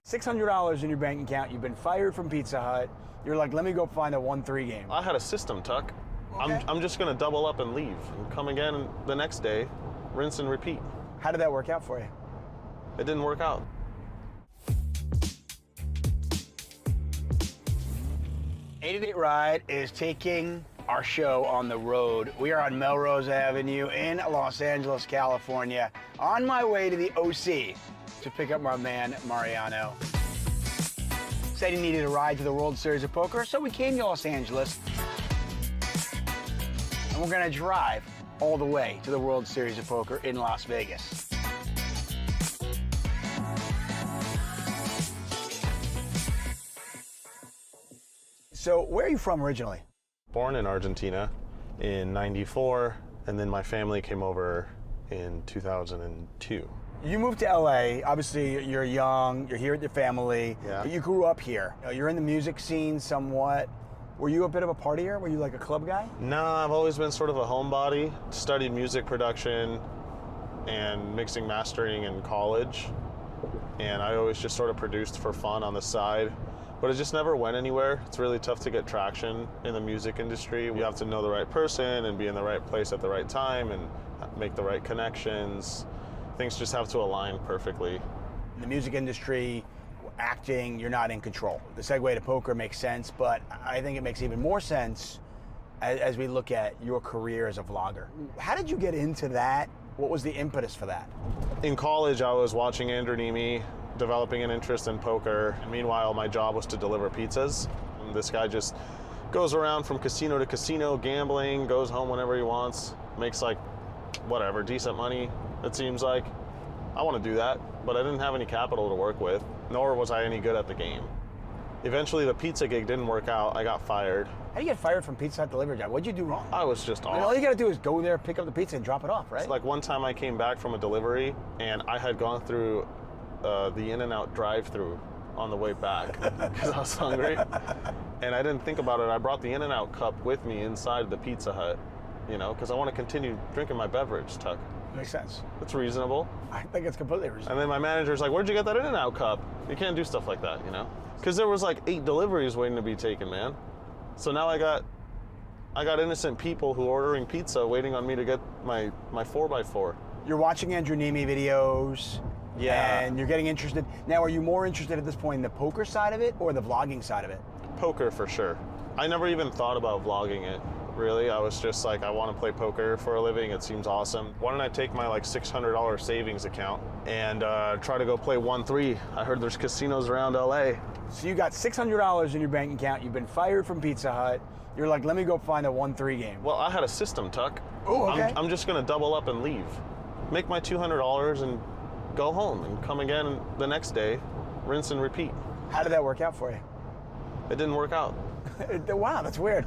Speaker 5: $600 in your bank account. You've been fired from Pizza Hut. You're like, let me go find a 1-3 game.
Speaker 6: I had a system, Tuck.
Speaker 5: Okay.
Speaker 6: I'm just gonna double up and leave and come again the next day, rinse and repeat.
Speaker 5: How did that work out for you?
Speaker 6: It didn't work out.
Speaker 5: '88 Ride is taking our show on the road. We are on Melrose Avenue in Los Angeles, California, on my way to the OC to pick up my man, Mariano. Said he needed a ride to the World Series of Poker, so we came to Los Angeles. And we're gonna drive all the way to the World Series of Poker in Las Vegas. So, where are you from originally?
Speaker 6: Born in Argentina in '94, and then my family came over in 2002.
Speaker 5: You moved to LA, obviously you're young, you're here with your family,
Speaker 6: Yeah.
Speaker 5: but you grew up here. You're in the music scene somewhat. Were you a bit of a partier? Were you like a club guy?
Speaker 6: No, I've always been sort of a homebody. Studied music production and mixing mastering in college. And I always just sort of produced for fun on the side. but it just never went anywhere. It's really tough to get traction in the music industry. You have to know the right person and be in the right place at the right time and make the right connections. Things just have to align perfectly.
Speaker 5: In the music industry, acting, you're not in control. The segue to poker makes sense, but I think it makes even more sense as we look at your career as a vlogger. How did you get into that? What was the impetus for that?
Speaker 6: In college, I was watching Andrew Nemi developing an interest in poker. And meanwhile, my job was to deliver pizzas. And this guy just goes around from casino to casino, gambling, goes home whenever he wants, makes like, whatever, decent money, it seems like. I want to do that, but I didn't have any capital to work with, nor was I any good at the game. Eventually, the pizza gig didn't work out. I got fired.
Speaker 5: How do you get fired from Pizza Hut delivery job? What'd you do wrong?
Speaker 6: I was just off.
Speaker 5: All you gotta do is go there, pick up the pizza, and drop it off, right?
Speaker 6: It's like one time I came back from a delivery, and I had gone through the In-N-Out drive-thru on the way back because I was hungry, and I didn't think about it. I brought the In-N-Out cup with me inside the Pizza Hut, you know, because I want to continue drinking my beverage, Tuck.
Speaker 5: Makes sense.
Speaker 6: It's reasonable.
Speaker 5: I think it's completely reasonable.
Speaker 6: And then my manager's like, where'd you get that In-N-Out cup? You can't do stuff like that, you know? Because there was like 8 deliveries waiting to be taken, man. So now I got innocent people who are ordering pizza waiting on me to get my 4x4.
Speaker 5: You're watching Andrew Nemi videos.
Speaker 6: Yeah.
Speaker 5: And you're getting interested. Now, are you more interested at this point in the poker side of it or the vlogging side of it?
Speaker 6: Poker for sure. I never even thought about vlogging it, really. I was just like, I want to play poker for a living. It seems awesome. Why don't I take my like $600 savings account and try to go play 1-3? I heard there's casinos around LA.
Speaker 5: So you got $600 in your bank account. You've been fired from Pizza Hut. You're like, let me go find a 1-3 game.
Speaker 6: Well, I had a system, Tuck.
Speaker 5: Oh, okay.
Speaker 6: I'm just going to double up and leave. Make my $200 and go home and come again the next day, rinse and repeat.
Speaker 5: How did that work out for you?
Speaker 6: It didn't work out.
Speaker 5: Wow, that's weird.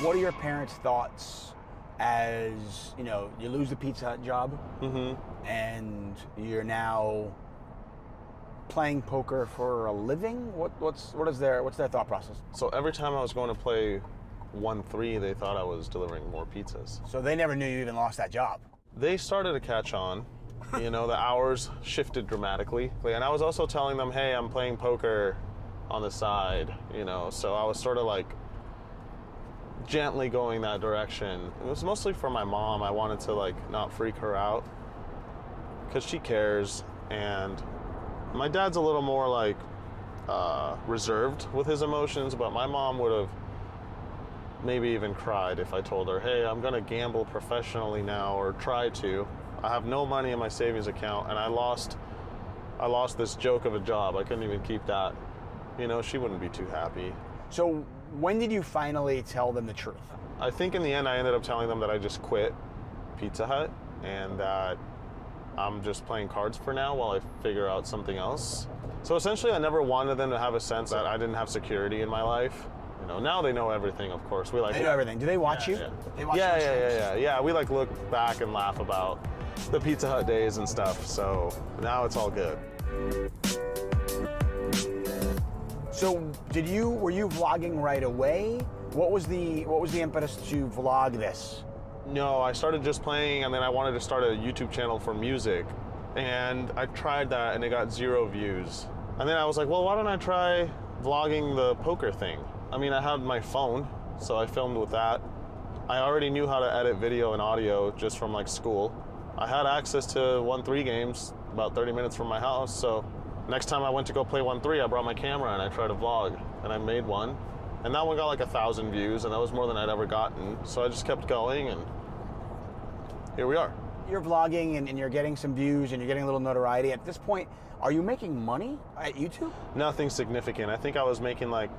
Speaker 5: What are your parents' thoughts as, you know, you lose the Pizza Hut job and you're now playing poker for a living? What's their thought process?
Speaker 6: So every time I was going to play 1-3, they thought I was delivering more pizzas.
Speaker 5: So they never knew you even lost that job?
Speaker 6: They started to catch on. You know, the hours shifted dramatically. And I was also telling them, hey, I'm playing poker on the side, you know, so I was sort of like gently going that direction. It was mostly for my mom. I wanted to like not freak her out because she cares, and my dad's a little more like reserved with his emotions, but my mom would have maybe even cried if I told her, hey, I'm gonna gamble professionally now, or try to. I have no money in my savings account, and I lost this joke of a job. I couldn't even keep that. You know, she wouldn't be too happy.
Speaker 5: So when did you finally tell them the truth?
Speaker 6: I think in the end I ended up telling them that I just quit Pizza Hut and that I'm just playing cards for now while I figure out something else. So essentially I never wanted them to have a sense that I didn't have security in my life. You know, now they know everything, of course. They
Speaker 5: know everything. Do they watch you?
Speaker 6: Yeah.
Speaker 5: They watch
Speaker 6: Yeah. We like look back and laugh about the Pizza Hut days and stuff. So now it's all good.
Speaker 5: So were you vlogging right away? What was the impetus to vlog this?
Speaker 6: No, I started just playing, and then I wanted to start a YouTube channel for music. And I tried that, and it got 0 views. And then I was like, well, why don't I try vlogging the poker thing? I mean, I had my phone, so I filmed with that. I already knew how to edit video and audio just from like school. I had access to 1-3 games about 30 minutes from my house, so next time I went to go play 1-3, I brought my camera and I tried to vlog, and I made one. And that one got like 1,000 views, and that was more than I'd ever gotten. So I just kept going, and here we are.
Speaker 5: You're vlogging and you're getting some views and you're getting a little notoriety. At this point, are you making money at YouTube?
Speaker 6: Nothing significant. I think I was making like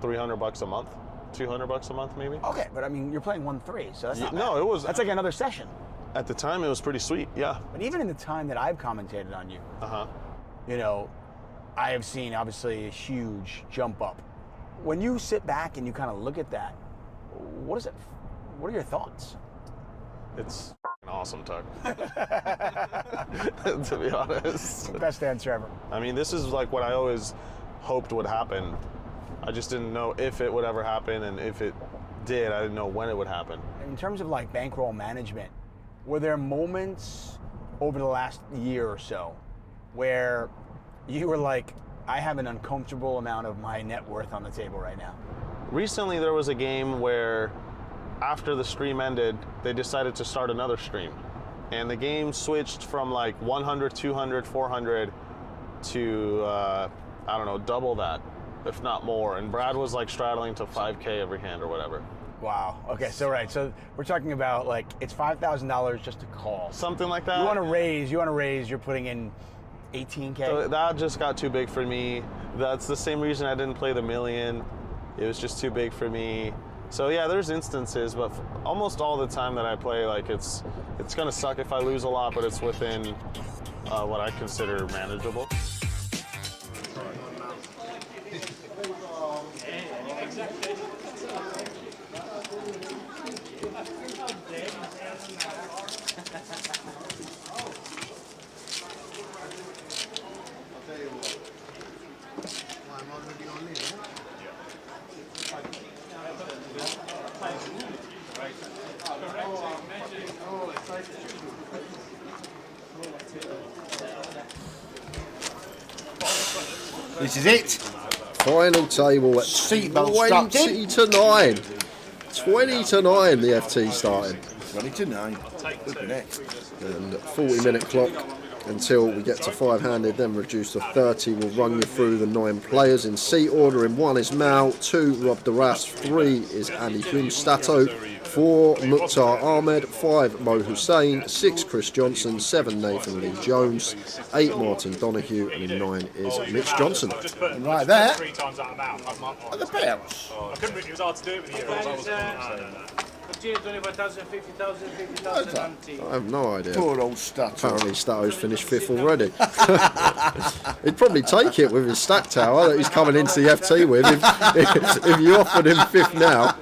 Speaker 6: $300 a month, $200 a month maybe.
Speaker 5: Okay, but I mean, you're playing 1-3, so that's not
Speaker 6: No,
Speaker 5: bad.
Speaker 6: it was.
Speaker 5: That's like another session.
Speaker 6: At the time, it was pretty sweet, yeah.
Speaker 5: But even in the time that I've commentated on you, you know, I have seen obviously a huge jump up. When you sit back and you kind of look at that, what are your thoughts?
Speaker 6: It's awesome, Tuck. To be honest.
Speaker 5: Best answer ever.
Speaker 6: I mean, this is like what I always hoped would happen. I just didn't know if it would ever happen, and if it did, I didn't know when it would happen.
Speaker 5: In terms of like bankroll management, were there moments over the last year or so where you were like, I have an uncomfortable amount of my net worth on the table right now?
Speaker 6: Recently, there was a game where after the stream ended, they decided to start another stream. And the game switched from like 100, 200, 400 to, I don't know, double that, if not more. And Brad was like straddling to 5K every hand or whatever.
Speaker 5: Wow. Okay, so so we're talking about like it's $5,000 just to call.
Speaker 6: Something like that.
Speaker 5: You want to raise, you're putting in 18K.
Speaker 6: So that just got too big for me. That's the same reason I didn't play the million. It was just too big for me. So yeah, there's instances, but almost all the time that I play, like it's gonna suck if I lose a lot, but it's within what I consider manageable.
Speaker 1: This is it.
Speaker 2: Final table at
Speaker 1: Seatbelt strapped
Speaker 2: 20 to 9. 20 to 9 the FT starting.
Speaker 1: 20 to 9. Look next.
Speaker 2: And 40-minute clock until we get to 5-handed, then reduced to 30. We'll run you through the 9 players in seat order. In 1 is Mal, 2 Rob Daras, 3 is Andy Stato, 4 Mukhtar Ahmed, 5 Mo Hussein, 6 Chris Johnson, 7 Nathan Lee Jones, 8 Martin Donahue, and in 9 is Mitch Johnson.
Speaker 1: And right there
Speaker 19: 3 times that amount.
Speaker 1: are the payouts.
Speaker 19: I couldn't really, it was hard to do it with the euros.
Speaker 4: 25,000, 50,000, 50,000,
Speaker 2: I have no idea.
Speaker 1: Poor old Stato.
Speaker 2: Apparently Stato's finished 5th already. He'd probably take it with his stack tower that he's coming into the FT with if you offered him 5th now.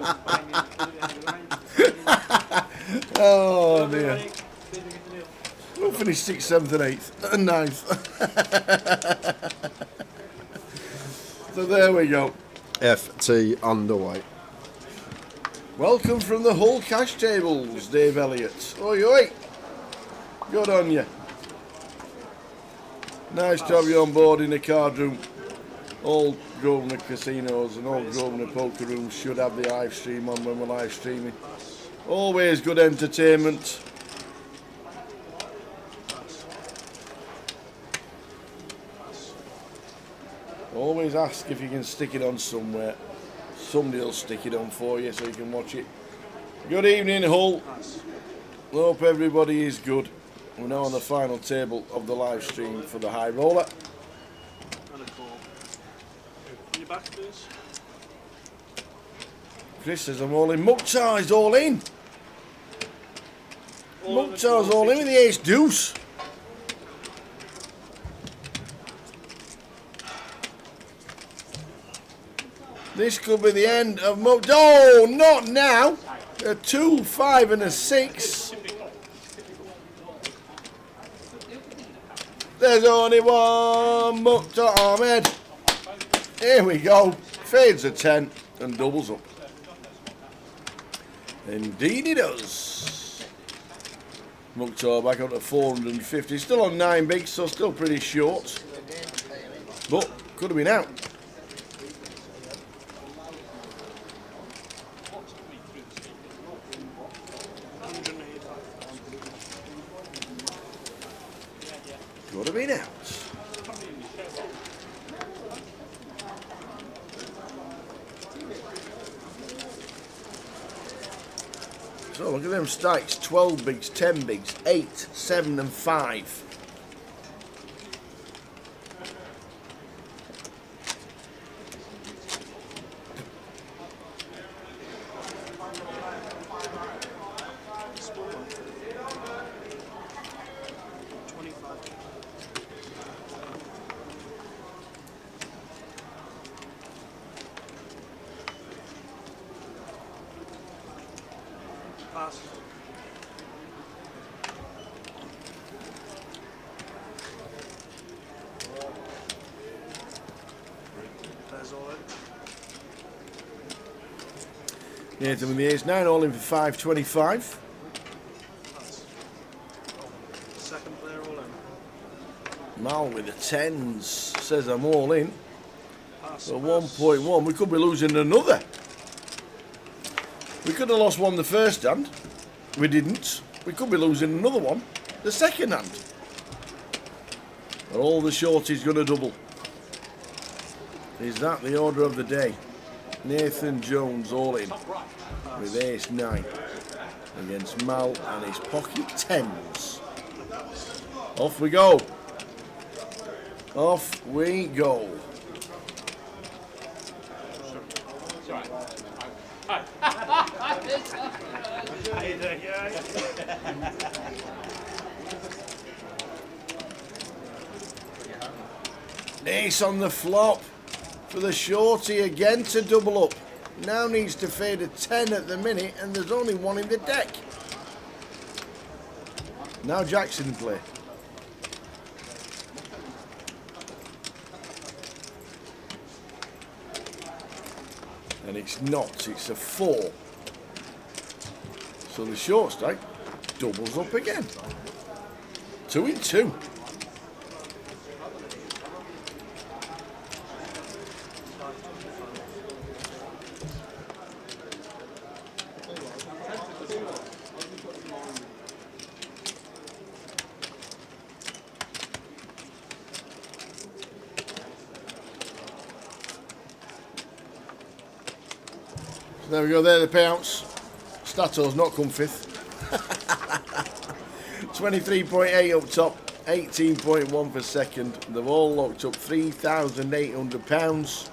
Speaker 1: Oh dear. We'll finish 6th, 7th and 8th and 9th. So there we go.
Speaker 2: FT underway.
Speaker 1: Welcome from the Hull cash tables, Dave Elliott. Oi, oi. Good on you. Nice to have you on board in the card room. All Grosvenor casinos and all Grosvenor poker rooms should have the live stream on when we're live streaming. Always good entertainment. Always ask if you can stick it on somewhere. Somebody will stick it on for you so you can watch it. Good evening, Hull. Hope everybody is good. We're now on the final table of the live stream for the high roller. Chris says I'm all in. Mukhtar's all in. Mukhtar's all in with the ace deuce. This could be the end of Mukhtar. Oh, not now. A 2, 5 and a 6. There's only one Mukhtar Ahmed. Here we go. Fades a 10 and doubles up. Indeed he does. Mukhtar back up to 450. Still on 9 bigs, so still pretty short. But could have been out. Could have been out. So look at them stakes, 12 bigs, 10 bigs, 8, 7 and 5. Nathan with the ace 9, all in for 525.
Speaker 3: Second player all in.
Speaker 1: Mal with the 10s says I'm all in. So 1.1, we could be losing another. We could have lost one the first hand. We didn't. We could be losing another one the second hand. All the shorties going to double. Is that the order of the day? Nathan Jones all in with ace 9 against Mal and his pocket 10s. Off we go. Off we go. Ace on the flop for the shorty again to double up. Now needs to fade a 10 at the minute and there's only one in the deck. Now Jackson in play. And it's not, it's a 4. So the short stack doubles up again. 2 in 2. There we go, there are the payouts. Stato's not come 5th. 23.8 up top, 18.1 for second. They've all locked up £3,800.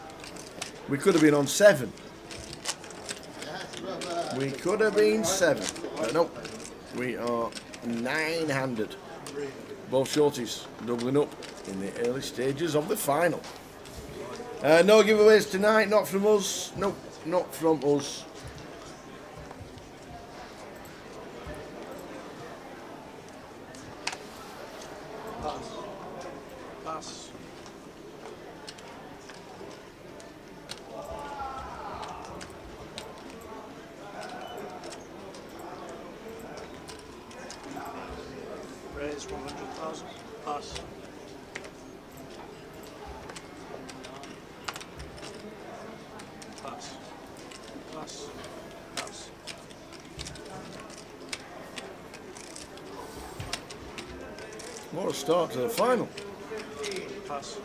Speaker 1: We could have been on 7. We could have been 7. But no, we are 9-handed. Both shorties doubling up in the early stages of the final. No giveaways tonight, not from us. Nope. Not from us.
Speaker 3: Pass. Raise 100,000. Pass. Pass. Pass. Pass.
Speaker 1: What a start to the final.
Speaker 3: Pass.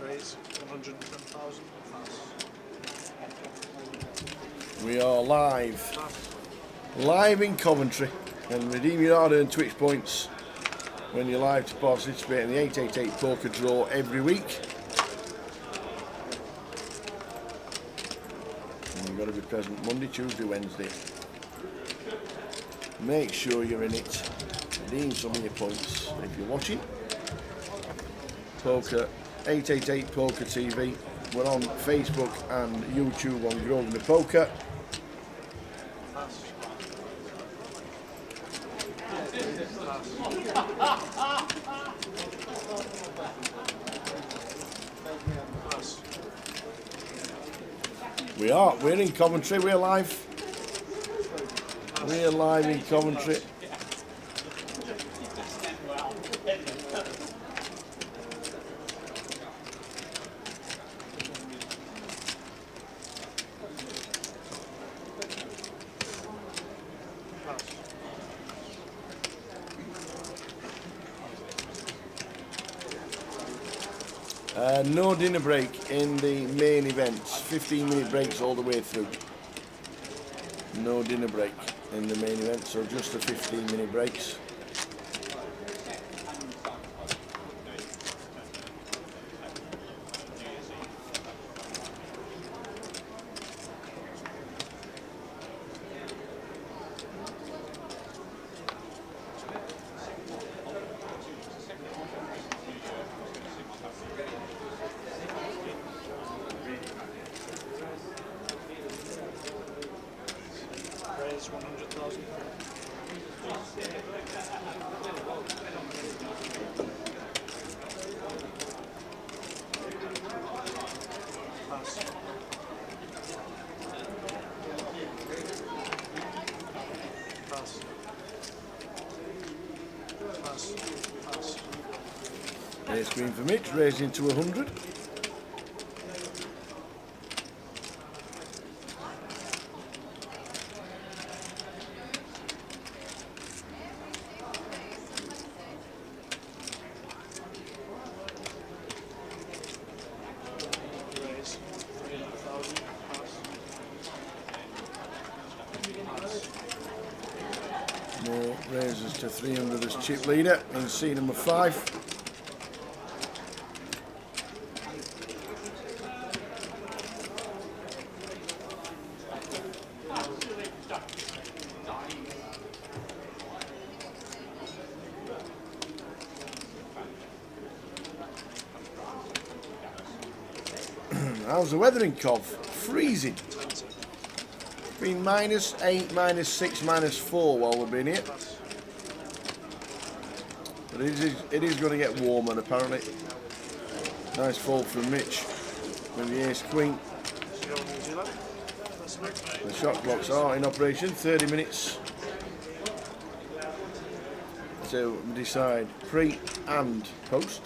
Speaker 3: Raise 110,000. Pass.
Speaker 1: We are live. Live in Coventry. And redeem your hard-earned Twitch points when you're live to participate in the 888 poker draw every week. And you've got to be present Monday, Tuesday, Wednesday. Make sure you're in it. Redeem some of your points if you're watching. Poker 888 Poker TV. We're on Facebook and YouTube on Grosvenor Poker. We're in Coventry, we're live. We're live in Coventry. No dinner break in the main events. 15-minute breaks all the way through. No dinner break in the main event, so just the 15-minute breaks.
Speaker 19: Plus 100,000. Pass. Pass. Pass. Pass.
Speaker 1: Ace queen for Mitch, raising to 100.
Speaker 19: Raise. 300,000. Pass.
Speaker 1: More raises to 300 as chip leader in C number 5. How's the weather in Cov? Freezing. It's been -8, -6, -4 while we've been here. But it is going to get warmer apparently. Nice fold from Mitch with the ace queen. The shot clocks are in operation. 30 minutes to decide pre and post.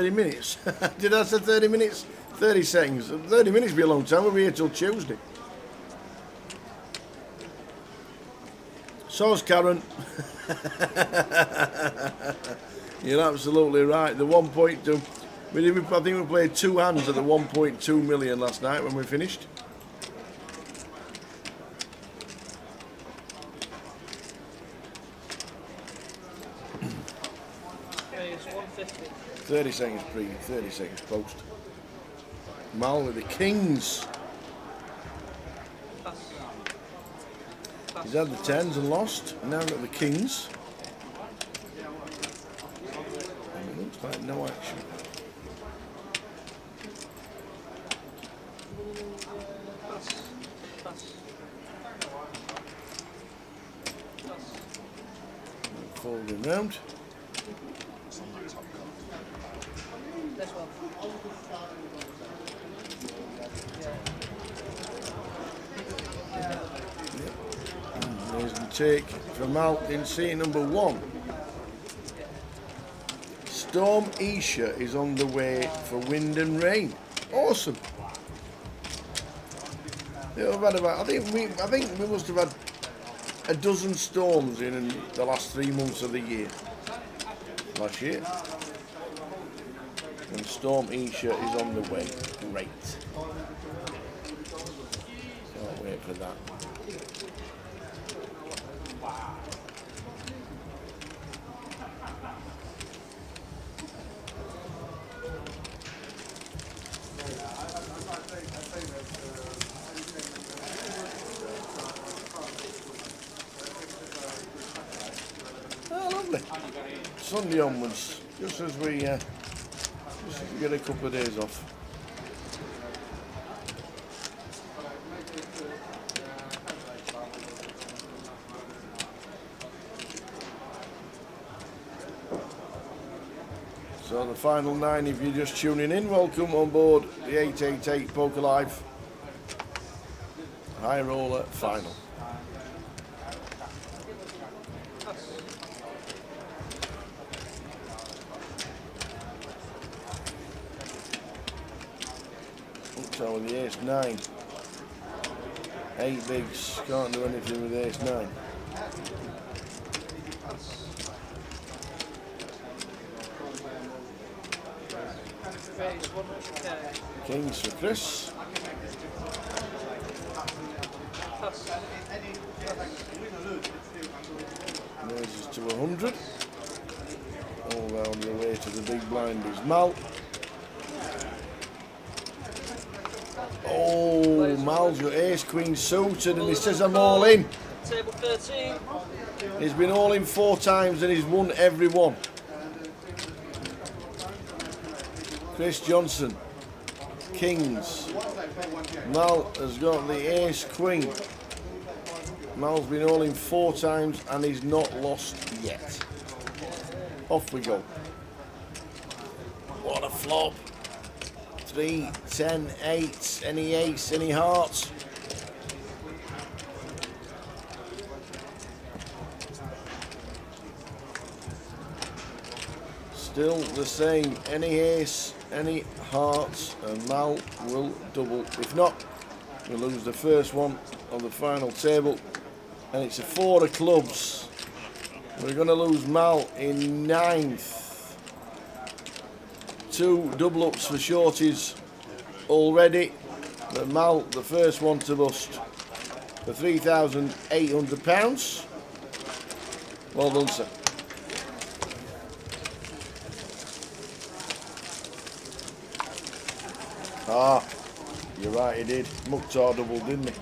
Speaker 1: Minutes. Did I say 30 minutes? 30 seconds. 30 minutes would be a long time. We'll be here till Tuesday. So's Karen. You're absolutely right. The 1.2. I think we played 2 hands at the 1.2 million last night when we finished.
Speaker 19: Raise 150.
Speaker 1: 30 seconds pre, 30 seconds post. Mal with the kings. He's had the 10s and lost. Now got the kings. And it looks like no action. Folding round. There's the take from out in C number 1. Storm Isha is on the way for wind and rain. Awesome. Yeah, we've had about, I think we must have had a dozen storms in the last 3 months of the year. Last year. And Storm Isha is on the way. Great. Can't wait for that. Oh, lovely. Sunday onwards, just as we get a couple of days off. So the final 9, if you're just tuning in, welcome on board the 888 Poker Live High Roller Final. So with the ace 9, 8 bigs, can't do anything with ace 9. Kings for Chris. Raises to 100. All round the way to the big blind is Mal. Mal's got ace queen suited and he says I'm all in.
Speaker 19: Table 13.
Speaker 1: He's been all in 4 times and he's won every one. Chris Johnson, kings. Mal has got the ace queen. Mal's been all in 4 times and he's not lost yet. Off we go. What a flop. 3, 10, 8, any ace, any hearts. Still the same, any ace, any hearts, and Mal will double. If not, we'll lose the first one on the final table, and it's a 4 of clubs. We're going to lose Mal in 9th. 2 double ups for shorties already, but Mal, the first one to bust for £3,800. Well done, sir. Ah, you're right, he did. Mukhtar double, didn't he?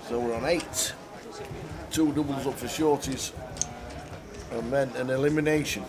Speaker 1: So we're on 8. 2 doubles up for shorties. And then an elimination.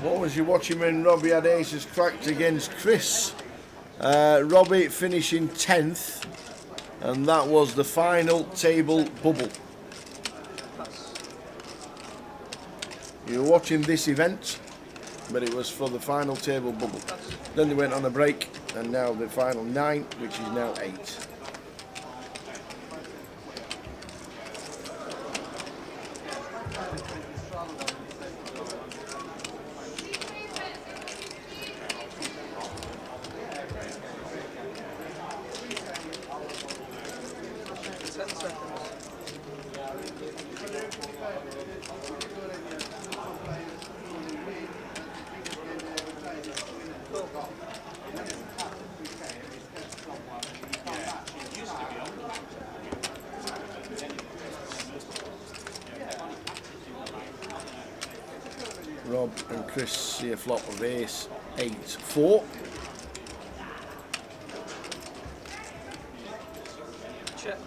Speaker 1: What was you watching when Robbie had aces cracked against Chris? Robbie finishing 10th, and that was the final table bubble. You were watching this event, but it was for the final table bubble. Then they went on a break, and now the final 9, which is now 8. Rob and Chris see a flop of ace 8-4.
Speaker 19: Check.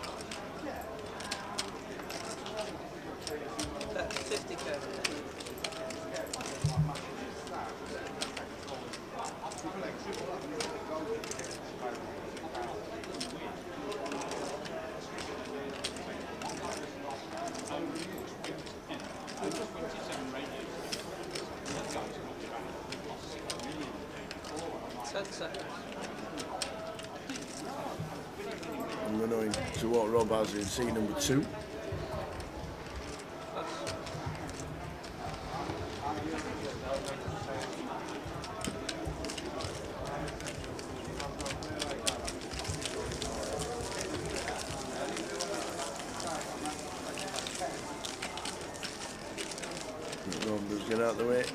Speaker 19: That's 50k.
Speaker 1: I'm going to what Rob has in C number 2. Rob does get out of the way.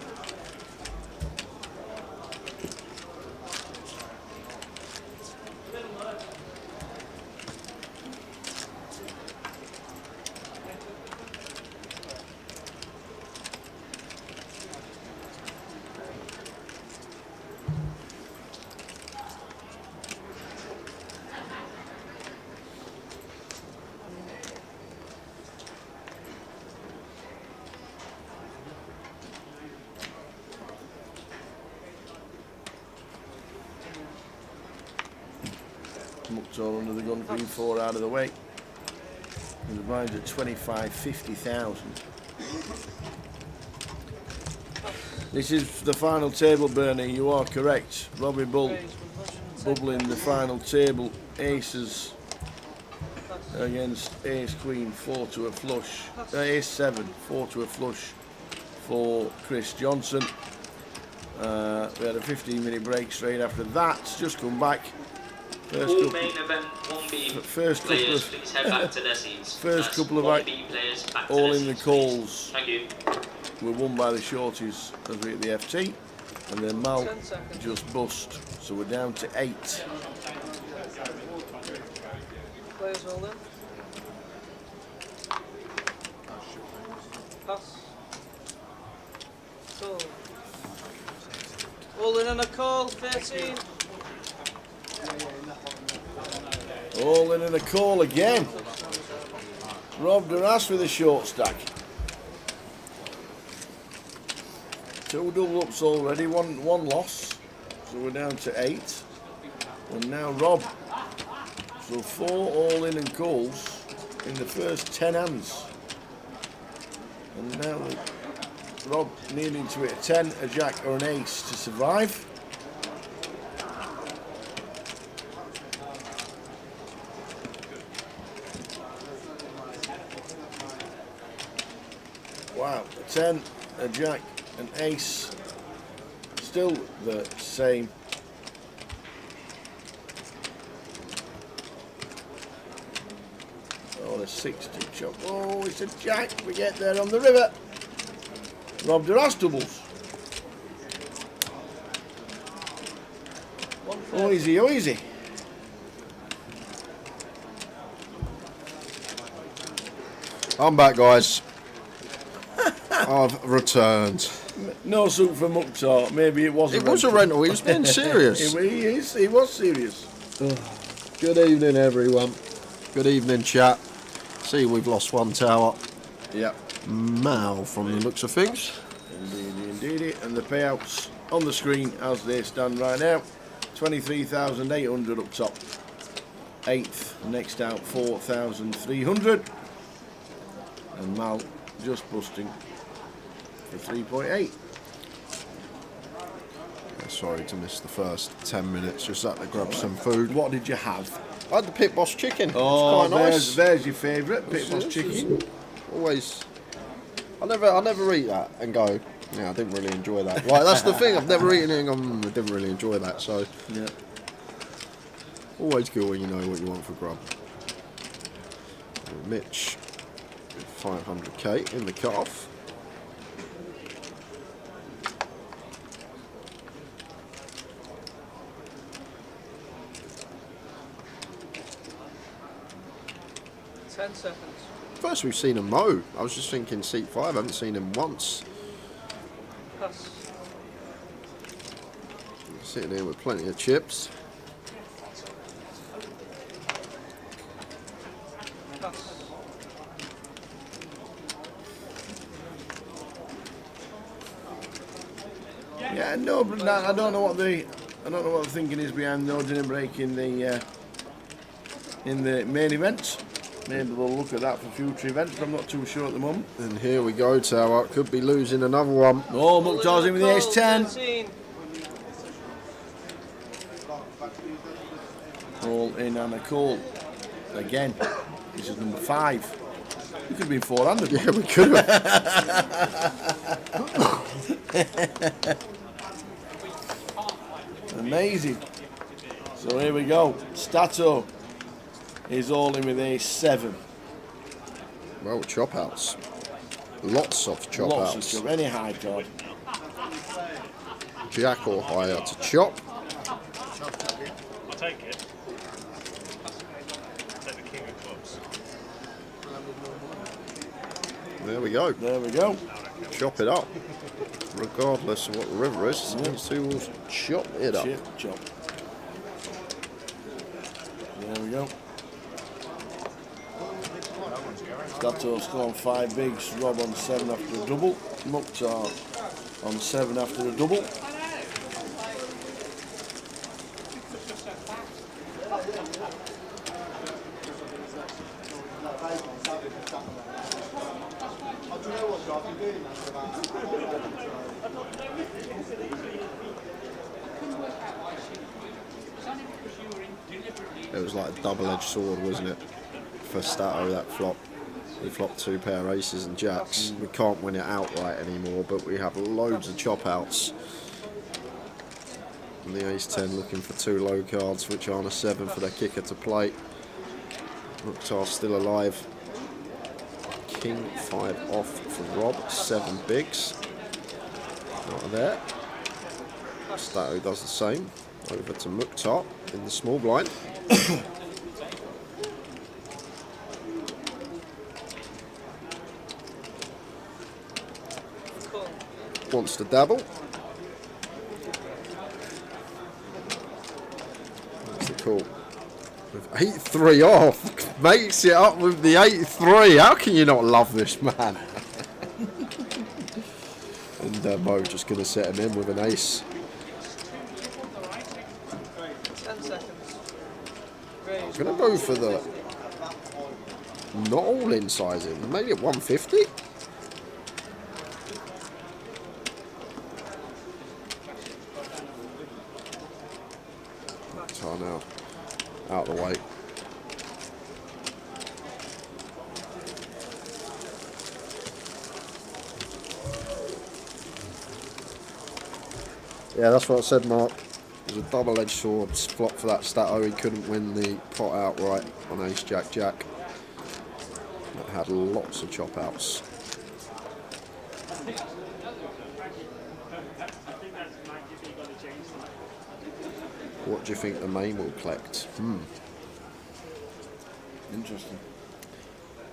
Speaker 1: Mukhtar under the gun, green 4 out of the way. And the blinds at 25, 50,000. This is the final table, Bernie. You are correct. Robbie Bull bubbling the final table. Aces against ace queen, 4 to a flush. Ace 7, 4 to a flush for Chris Johnson. We had a 15-minute break straight after that. Just come back.
Speaker 21: All main event 1B players, please head back to their seats.
Speaker 1: First couple of
Speaker 21: 1B players back to
Speaker 1: all
Speaker 21: their
Speaker 1: in the
Speaker 21: seats,
Speaker 1: calls.
Speaker 21: Thank you.
Speaker 1: Were won by the shorties as we hit the FT, and then Mal just bust. So we're down to 8.
Speaker 4: Players roll in. Pass. Call. All in on a call, 13.
Speaker 1: All in and a call again. Rob Duras with a short stack. 2 double ups already, one loss. So we're down to 8. And now Rob. So 4 all in and calls in the first 10 hands. And now Rob needing to hit a 10, a jack or an ace to survive. Wow, a 10, a jack, an ace, still the same. Oh, a 6 to chop. Oh, it's a jack. We get there on the river. Rob Duras doubles. Oh, easy, oh, easy.
Speaker 2: I'm back, guys. I've returned.
Speaker 1: No soup for Mukhtar. Maybe it wasn't.
Speaker 2: It was a rental. He was being serious.
Speaker 1: He was serious.
Speaker 2: Good evening, everyone. Good evening, chat. See, we've lost 1 tower.
Speaker 1: Yep.
Speaker 2: Mal, from the looks of things.
Speaker 1: Indeed. And the payouts on the screen as they stand right now. 23,800 up top. 8th, next out 4,300. And Mal just busting for 3.8.
Speaker 2: Sorry to miss the first 10 minutes. Just had to grab some food.
Speaker 1: What did you have?
Speaker 2: I had the pit boss chicken.
Speaker 1: Oh,
Speaker 2: it's quite nice.
Speaker 1: There's your favourite pit boss chicken.
Speaker 2: Always. I never eat that and go, yeah, I didn't really enjoy that. Like, that's the thing. I've never eaten it and gone, I didn't really enjoy that. So
Speaker 1: yeah.
Speaker 2: Always good when you know what you want for grub. Mitch, 500k in the cut-off.
Speaker 4: Seconds.
Speaker 2: First we've seen him mow. I was just thinking seat 5, I haven't seen him once.
Speaker 4: Pass.
Speaker 2: Sitting here with plenty of chips.
Speaker 4: Pass.
Speaker 1: Yeah, no, but I don't know what the thinking is behind no dinner break in the main event. Maybe we'll look at that for future events, but I'm not too sure at the moment.
Speaker 2: And here we go, Tower. Could be losing another one.
Speaker 1: Oh, Mukhtar's in with the ace-10. All in and a call. Again, this is number 5. We could have been 400.
Speaker 2: Yeah, we could have.
Speaker 1: Amazing. So here we go. Stato is all in with ace-7.
Speaker 2: Well, chop outs. Lots of chop outs.
Speaker 1: Lots of chop. Any high card.
Speaker 2: Jack or higher to chop.
Speaker 3: I'll take it. I'll take the king of clubs.
Speaker 2: There we go.
Speaker 1: There we go.
Speaker 2: Chop it up. Regardless of what the river is, these two will chop it up.
Speaker 1: Chop. There we go. Stato's still on 5 bigs, Rob on 7 after a double, Mukhtar on 7 after a double.
Speaker 2: It was like a double-edged sword, wasn't it? for Stato, that flop. We flopped 2 pair aces and jacks. We can't win it outright anymore, but we have loads of chop outs. And the ace 10 looking for 2 low cards, which aren't a 7 for their kicker to play. Mukhtar still alive. King 5 off for Rob, 7 bigs. Not there. Stato does the same. Over to Mukhtar in the small blind. Wants to dabble. That's the call. With 8-3 off, makes it up with the 8-3. How can you not love this man? And Mo just going to set him in with an ace.
Speaker 7: 10 seconds.
Speaker 2: I'm going to go for the not all in sizing, maybe at 150. Now out of the way. Yeah, that's what I said, Mark. It was a double-edged sword flop for that Stato. He couldn't win the pot outright on ace jack jack. That had lots of chop outs. What do you think the main will collect?
Speaker 1: Interesting.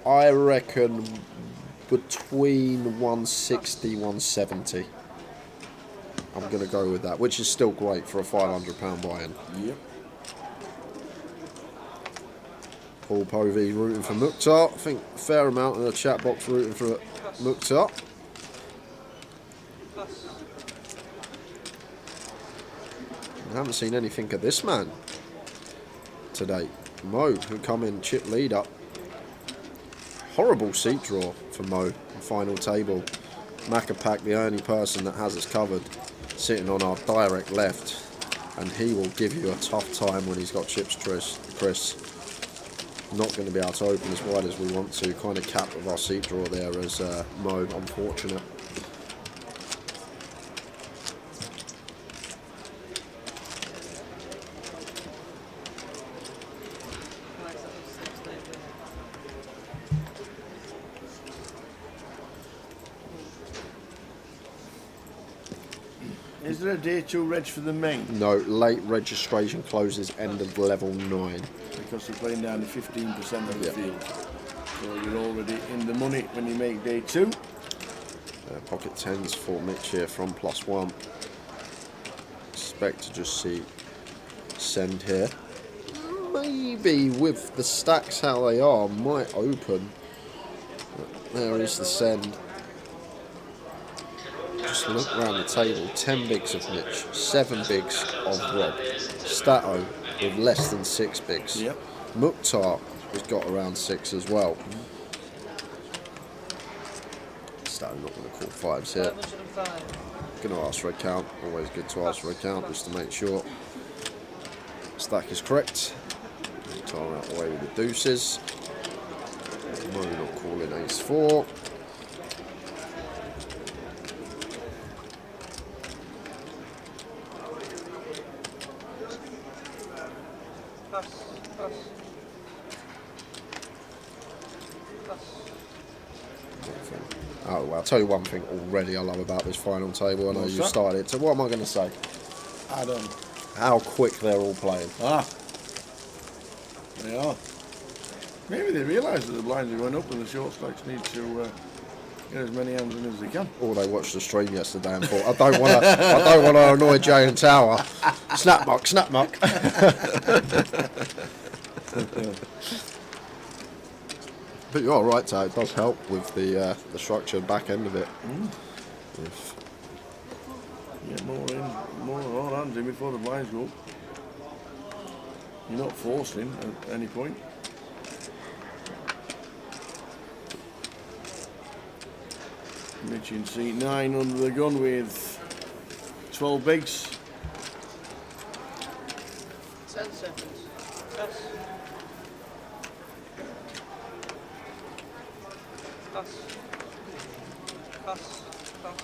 Speaker 2: I reckon between 160, 170. I'm going to go with that, which is still great for a £500 buy-in.
Speaker 1: Yep.
Speaker 2: Paul Povey rooting for Mukhtar. I think a fair amount in the chat box rooting for Mukhtar. I haven't seen anything of this man today. Mo, who come in chip lead up. Horrible seat draw for Mo. Final table. Macapac, the only person that has us covered, sitting on our direct left. And he will give you a tough time when he's got chips, Chris. Not going to be able to open as wide as we want to. Kind of capped with our seat draw there as Mo, unfortunate.
Speaker 1: Is there a day 2 reg for the main?
Speaker 2: No, late registration closes end of level 9.
Speaker 1: Because you're playing down to 15% of the field. So you're already in the money when you make day 2.
Speaker 2: Pocket 10s for Mitch here from +1. Expect to just see send here. Maybe with the stacks how they are, might open. There is the send. Just look around the table. 10 bigs of Mitch, 7 bigs of Rob. Stato with less than 6 bigs.
Speaker 1: Yep.
Speaker 2: Mukhtar has got around 6 as well. Stato not going to call 5s here. Going to ask for a count. Always good to ask for a count just to make sure stack is correct. Mukhtar out the way with the deuces. Mo not calling ace 4. Oh, well, I'll tell you one thing already I love about this final table. I know you started it. So what am I going to say?
Speaker 1: Adam.
Speaker 2: How quick they're all playing.
Speaker 1: They are. Maybe they realise that the blinds are going up and the short stacks need to get as many hands in as they can.
Speaker 2: Or they watched the stream yesterday and thought, I don't want to annoy Jay and Tower. Snap muck, snap muck. But you're right, Tay. It does help with the structured back end of it.
Speaker 1: Get more hands in before the blinds go up. You're not forcing at any point. Mitch in seat 9 under the gun with 12 bigs.
Speaker 7: 10 seconds. Yes.
Speaker 4: Pass. Pass. Pass.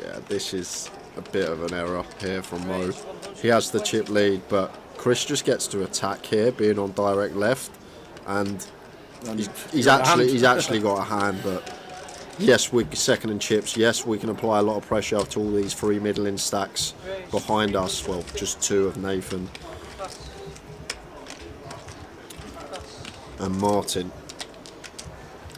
Speaker 2: Yeah, this is a bit of an error here from Mo. He has the chip lead, but Chris just gets to attack here, being on direct left, and he's actually got a hand. But yes, we're second in chips. Yes, we can apply a lot of pressure to all these three middling stacks behind us. Well, just two of Nathan and Martin.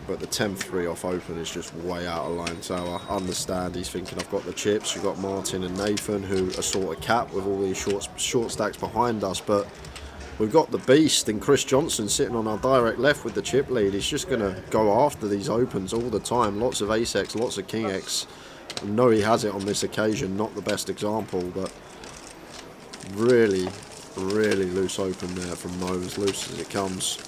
Speaker 2: But the 10-3 off open is just way out of line. So I understand he's thinking I've got the chips. You've got Martin and Nathan who are sort of capped with all these short stacks behind us. But we've got the beast and Chris Johnson sitting on our direct left with the chip lead. He's just going to go after these opens all the time. Lots of ace-x, lots of king-x. I know he has it on this occasion. Not the best example, but really, really loose open there from Mo, as loose as it comes.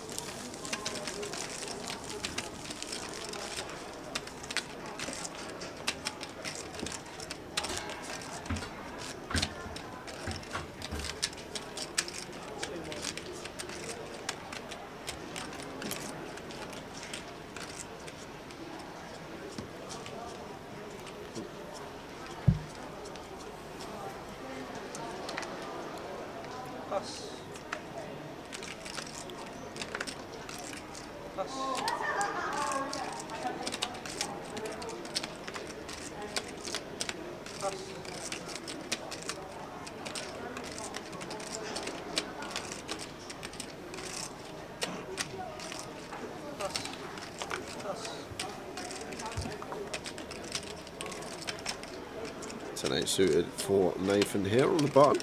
Speaker 2: Ten-8 suited for Nathan here on the button.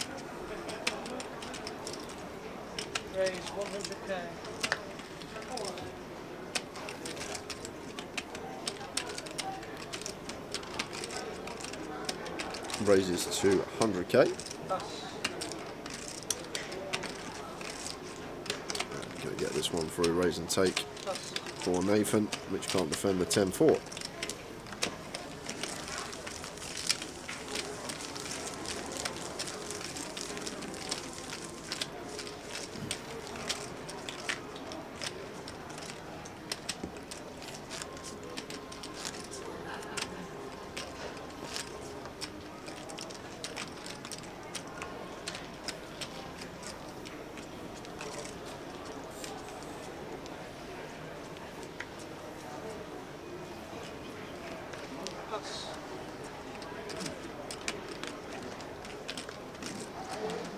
Speaker 4: Raise 100k.
Speaker 2: Raises to 100k. Gonna get this one through, raise and take for Nathan, which can't defend the 10-4.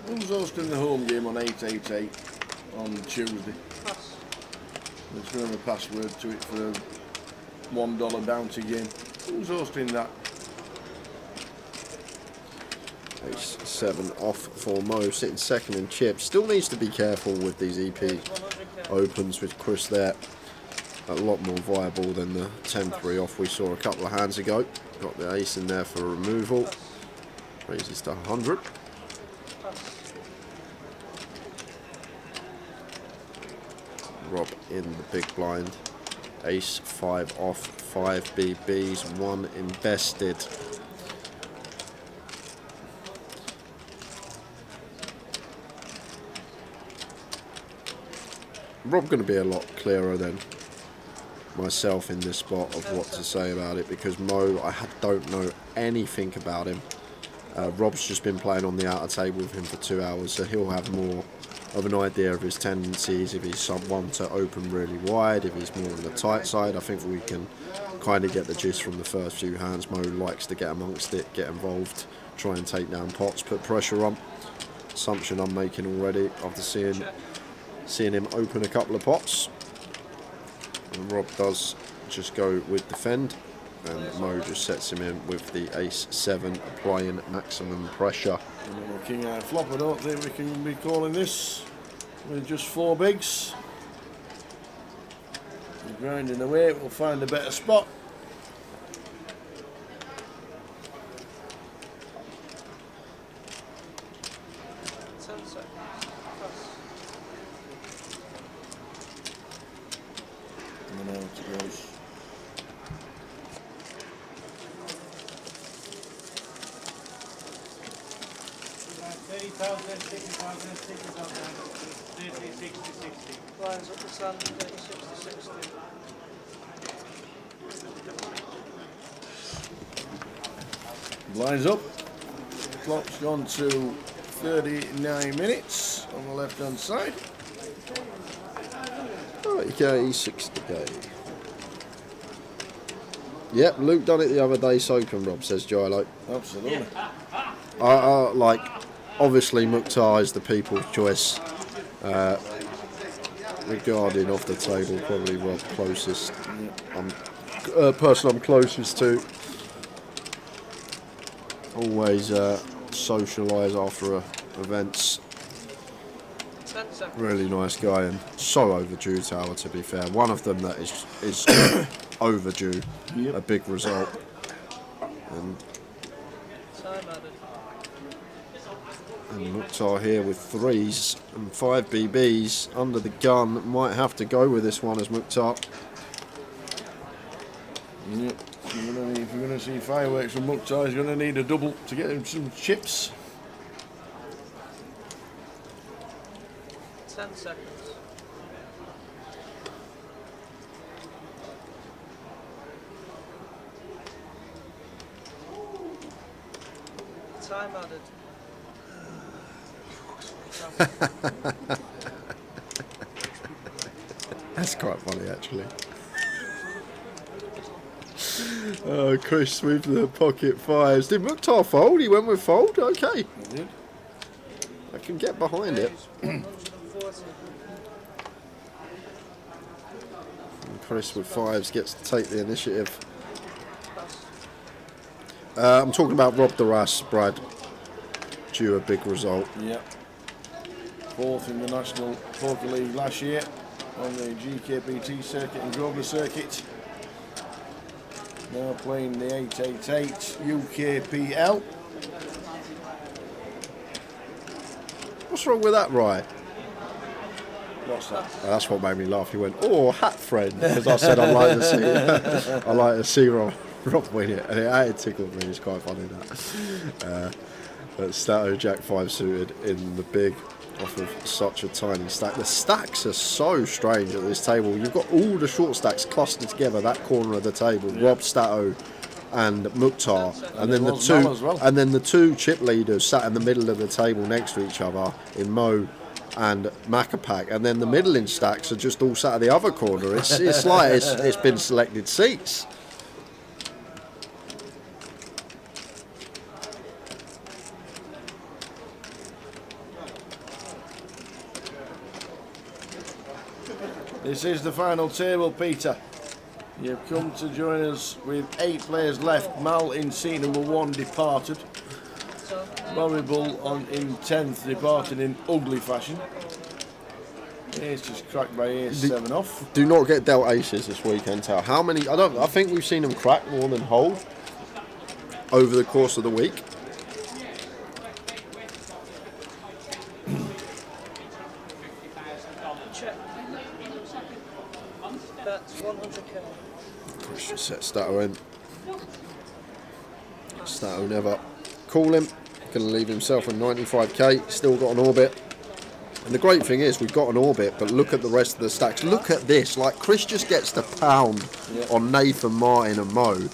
Speaker 1: Who's hosting the home game on 888 on Tuesday? There's going to have a password to it for a $1 bounty game. Who's hosting that?
Speaker 2: Ace-7 off for Mo, sitting second in chips. Still needs to be careful with these EP opens with Chris there. A lot more viable than the 10-3 off we saw a couple of hands ago. Got the ace in there for removal. Raises to 100. Rob in the big blind. Ace 5 off, 5 BBs, 1 invested. Rob going to be a lot clearer than myself in this spot of what to say about it, because Mo, I don't know anything about him. Rob's just been playing on the outer table with him for 2 hours, so he'll have more of an idea of his tendencies, if he's someone to open really wide, if he's more on the tight side. I think we can kind of get the gist from the first few hands. Mo likes to get amongst it, get involved, try and take down pots, put pressure on. Assumption I'm making already after seeing him open a couple of pots. And Rob does just go with defend, and Mo just sets him in with the ace-7, applying maximum pressure.
Speaker 1: King high flop, I don't think we can be calling this with just 4 bigs. We're grinding away, we'll find a better spot. And then out it goes.
Speaker 4: 50,000, 60,000, 60,000, 30, 60, 60.
Speaker 10: Lines up the sun, 30, 60, 60.
Speaker 1: Blinds up. Clock's gone to 39 minutes on the left hand side.
Speaker 2: 30k, 60k. Yep, Luke done it the other day soaking, Rob, says Gilo.
Speaker 1: Absolutely.
Speaker 2: Like, obviously Mukhtar is the people's choice. Regarding off the table, probably Rob closest. Person I'm closest to. Always socialise after events. Really nice guy and so overdue, Tower, to be fair. One of them that is overdue, a big result. And Mukhtar here with 3s and 5 BBs under the gun. Might have to go with this one as Mukhtar.
Speaker 1: Yep. If you're going to see fireworks from Mukhtar, he's going to need a double to get him some chips.
Speaker 10: 10 seconds. Time added.
Speaker 2: That's quite funny, actually. Oh, Chris with the pocket fires. Did Mukhtar fold? He went with fold? Okay.
Speaker 1: He did.
Speaker 2: I can get behind it. And Chris with 5s gets to take the initiative. I'm talking about Rob Duras, Brad. Due a big result.
Speaker 1: Yep. 4th in the National Poker League last year on the GKPT circuit and Grosvenor circuit. Now playing the 888 UKPL.
Speaker 2: What's wrong with that, Rye?
Speaker 1: What's that?
Speaker 2: That's what made me laugh. He went, "Oh, hat friend," because I said I like to see Rob win it, and it tickled me. It's quite funny that. But Stato Jack 5 suited in the big off of such a tiny stack. The stacks are so strange at this table. You've got all the short stacks clustered together, that corner of the table. Yeah. Rob, Stato and Mukhtar, and then the two chip leaders sat in the middle of the table next to each other in Mo and Macapac, and then the middling stacks are just all sat at the other corner. It's like it's been selected seats.
Speaker 1: This is the final table, Peter. You've come to join us with 8 players left. Mal in seat number 1 departed. Horrible in 10th, departed in ugly fashion. Ace just cracked by ace 7 off.
Speaker 2: Do not get dealt aces this weekend, Tal. How many? I think we've seen them crack more than hold over the course of the week.
Speaker 10: That's 100k.
Speaker 2: Christian set Stato in. Stato never call him. Going to leave himself with 95k. Still got an orbit. And the great thing is we've got an orbit, but look at the rest of the stacks. Look at this. Like, Chris just gets the pound on Nathan, Martin and Mo.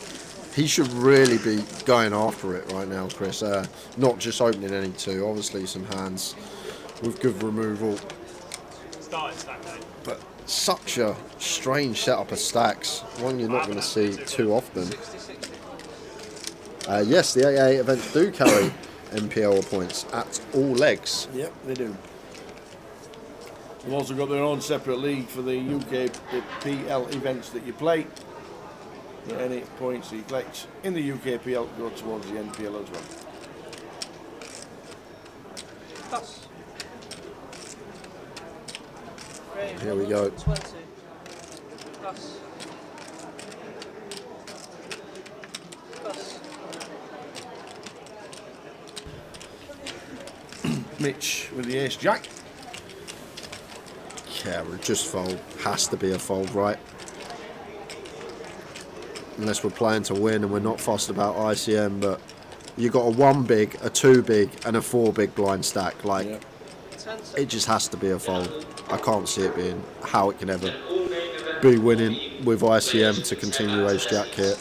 Speaker 2: He should really be going after it right now, Chris. Not just opening any 2. Obviously some hands with good removal. But such a strange setup of stacks. One you're not going to see too often. Yes, the 88 events do carry MPL points at all legs.
Speaker 1: Yep, they do. They've also got their own separate league for the UKPL events that you play. Any points that you collect in the UKPL go towards the NPL as well.
Speaker 10: Pass.
Speaker 2: Here we go.
Speaker 10: 20. Pass. Pass.
Speaker 1: Mitch with the ace jack.
Speaker 2: Yeah, we'll just fold. Has to be a fold, right? Unless we're playing to win and we're not fussed about ICM, but You got a 1 big, a 2 big, and a 4 big blind stack. Like, it just has to be a fold. I can't see it being how it can ever be winning with ICM to continue ace jack here,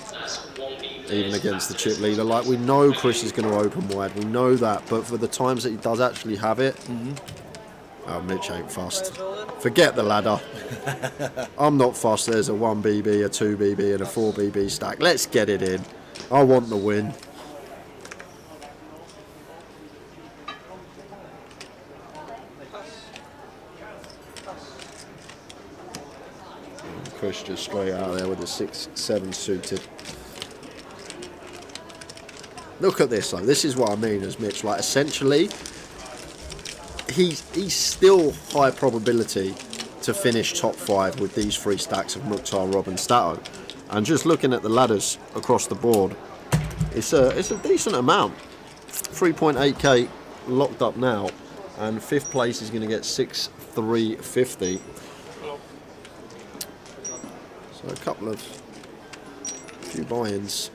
Speaker 2: even against the chip leader. Like, we know Chris is going to open wide, we know that, but for the times that he does actually have it, oh, Mitch ain't fussed. Forget the ladder. I'm not fussed. There's a 1 BB, a 2 BB, and a 4 BB stack. Let's get it in. I want the win. Chris just straight out there with a 6-7 suited. Look at this though. This is what I mean as Mitch. Like, essentially, he's still high probability to finish top 5 with these 3 stacks of Mukhtar, Rob, and Stato. And just looking at the ladders across the board, it's a decent amount. 3.8k locked up now, and 5th place is going to get 6,350. So a few buy-ins.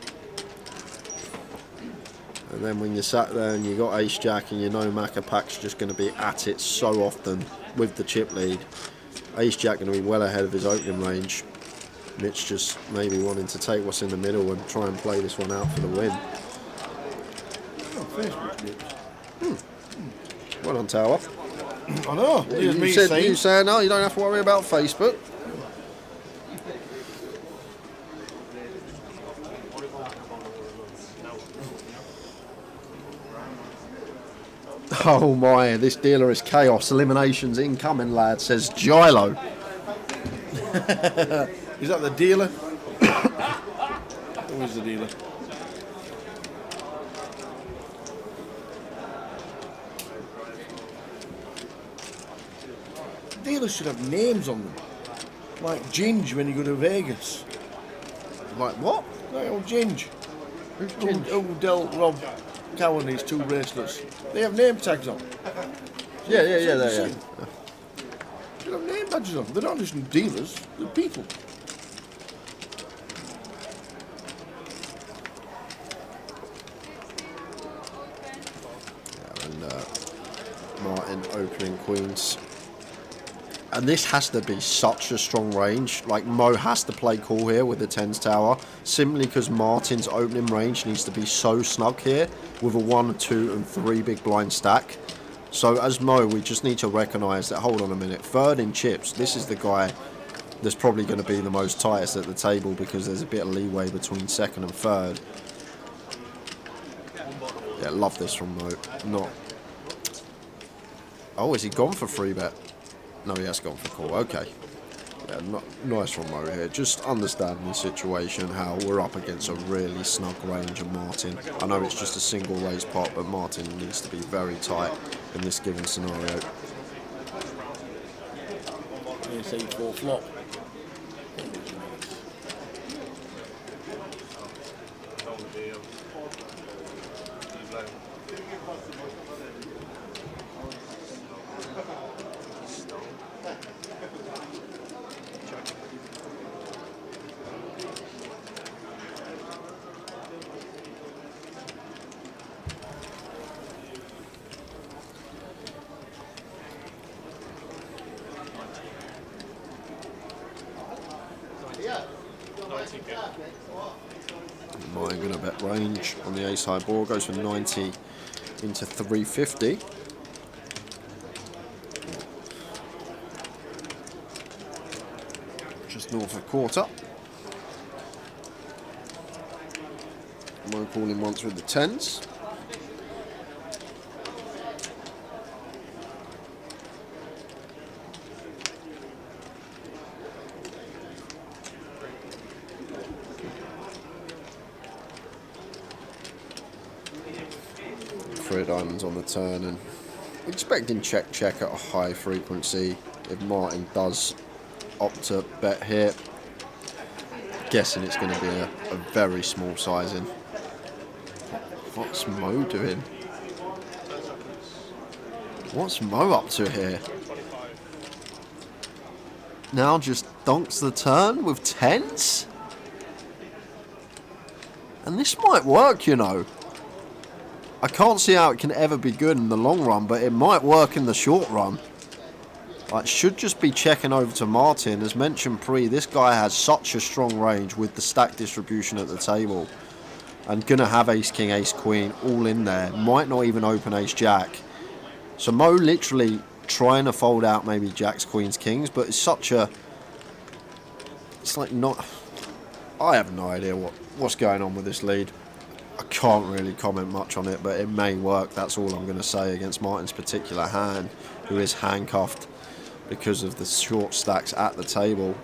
Speaker 2: And then when you sat there and you got ace jack and you know Macca Pack's just going to be at it so often with the chip lead, ace jack going to be well ahead of his opening range. Mitch just maybe wanting to take what's in the middle and try and play this one out for the win. Well done, Tower.
Speaker 1: I know.
Speaker 2: You said no, you don't have to worry about Facebook. Oh my, this dealer is chaos. Eliminations incoming, lad, says Gilo.
Speaker 1: Is that the dealer? Who is the dealer? Dealers should have names on them. Like Ginge when you go to Vegas.
Speaker 2: Like what?
Speaker 1: Like old Ginge. Who dealt Rob Cowan these 2 bracelets. They have name tags on.
Speaker 2: Yeah. They
Speaker 1: should have name badges on. They're not just dealers, they're people.
Speaker 2: Yeah, and Martin opening queens. And this has to be such a strong range. Like, Mo has to play cool here with the 10s tower, simply because Martin's opening range needs to be so snug here with a 1, 2, and 3 big blind stack. So as Mo, we just need to recognise that, hold on a minute, 3rd in chips, this is the guy that's probably going to be the most tightest at the table because there's a bit of leeway between 2nd and 3rd. Yeah, love this from Mo. Not. Oh, is he gone for 3-bet? No, he has gone for call. Okay. Yeah, nice from Mo here. Just understanding the situation, how we're up against a really snug range of Martin. I know it's just a single raise pot, but Martin needs to be very tight in this given scenario.
Speaker 1: Say 4 flop.
Speaker 2: Martin going to bet range on the ace high board, goes for 90 into 350. Just north of quarter. Mo calling once with the 10s. Three diamonds on the turn, and expecting check at a high frequency. If Martin does opt to bet here, guessing it's going to be a very small sizing. What's Mo doing? What's Mo up to here? Now just donks the turn with 10s? And this might work, you know. I can't see how it can ever be good in the long run, but it might work in the short run. Like, should just be checking over to Martin. As mentioned this guy has such a strong range with the stack distribution at the table. And gonna have ace king, ace queen all in there. Might not even open ace jack. So Mo literally trying to fold out maybe jacks, queens, kings, but it's such a... It's like not... I have no idea what's going on with this lead. I can't really comment much on it, but it may work. That's all I'm going to say against Martin's particular hand, who is handcuffed because of the short stacks at the table.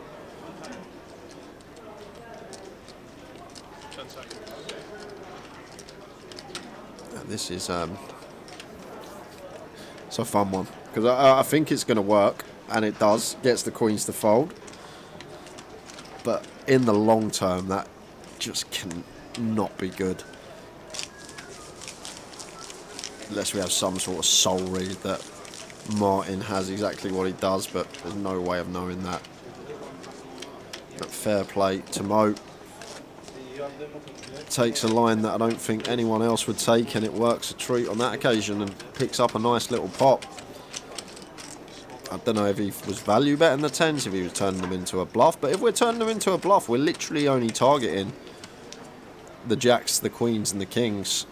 Speaker 2: This is it's a fun one because I think it's going to work, and it does. Gets the queens to fold, but in the long term, that just can not be good. Unless we have some sort of soul read that Martin has exactly what he does, but there's no way of knowing that. But fair play to Mo. Takes a line that I don't think anyone else would take, and it works a treat on that occasion and picks up a nice little pot. I don't know if he was value betting the tens, if he was turning them into a bluff, but if we're turning them into a bluff, we're literally only targeting the jacks, the queens and the kings.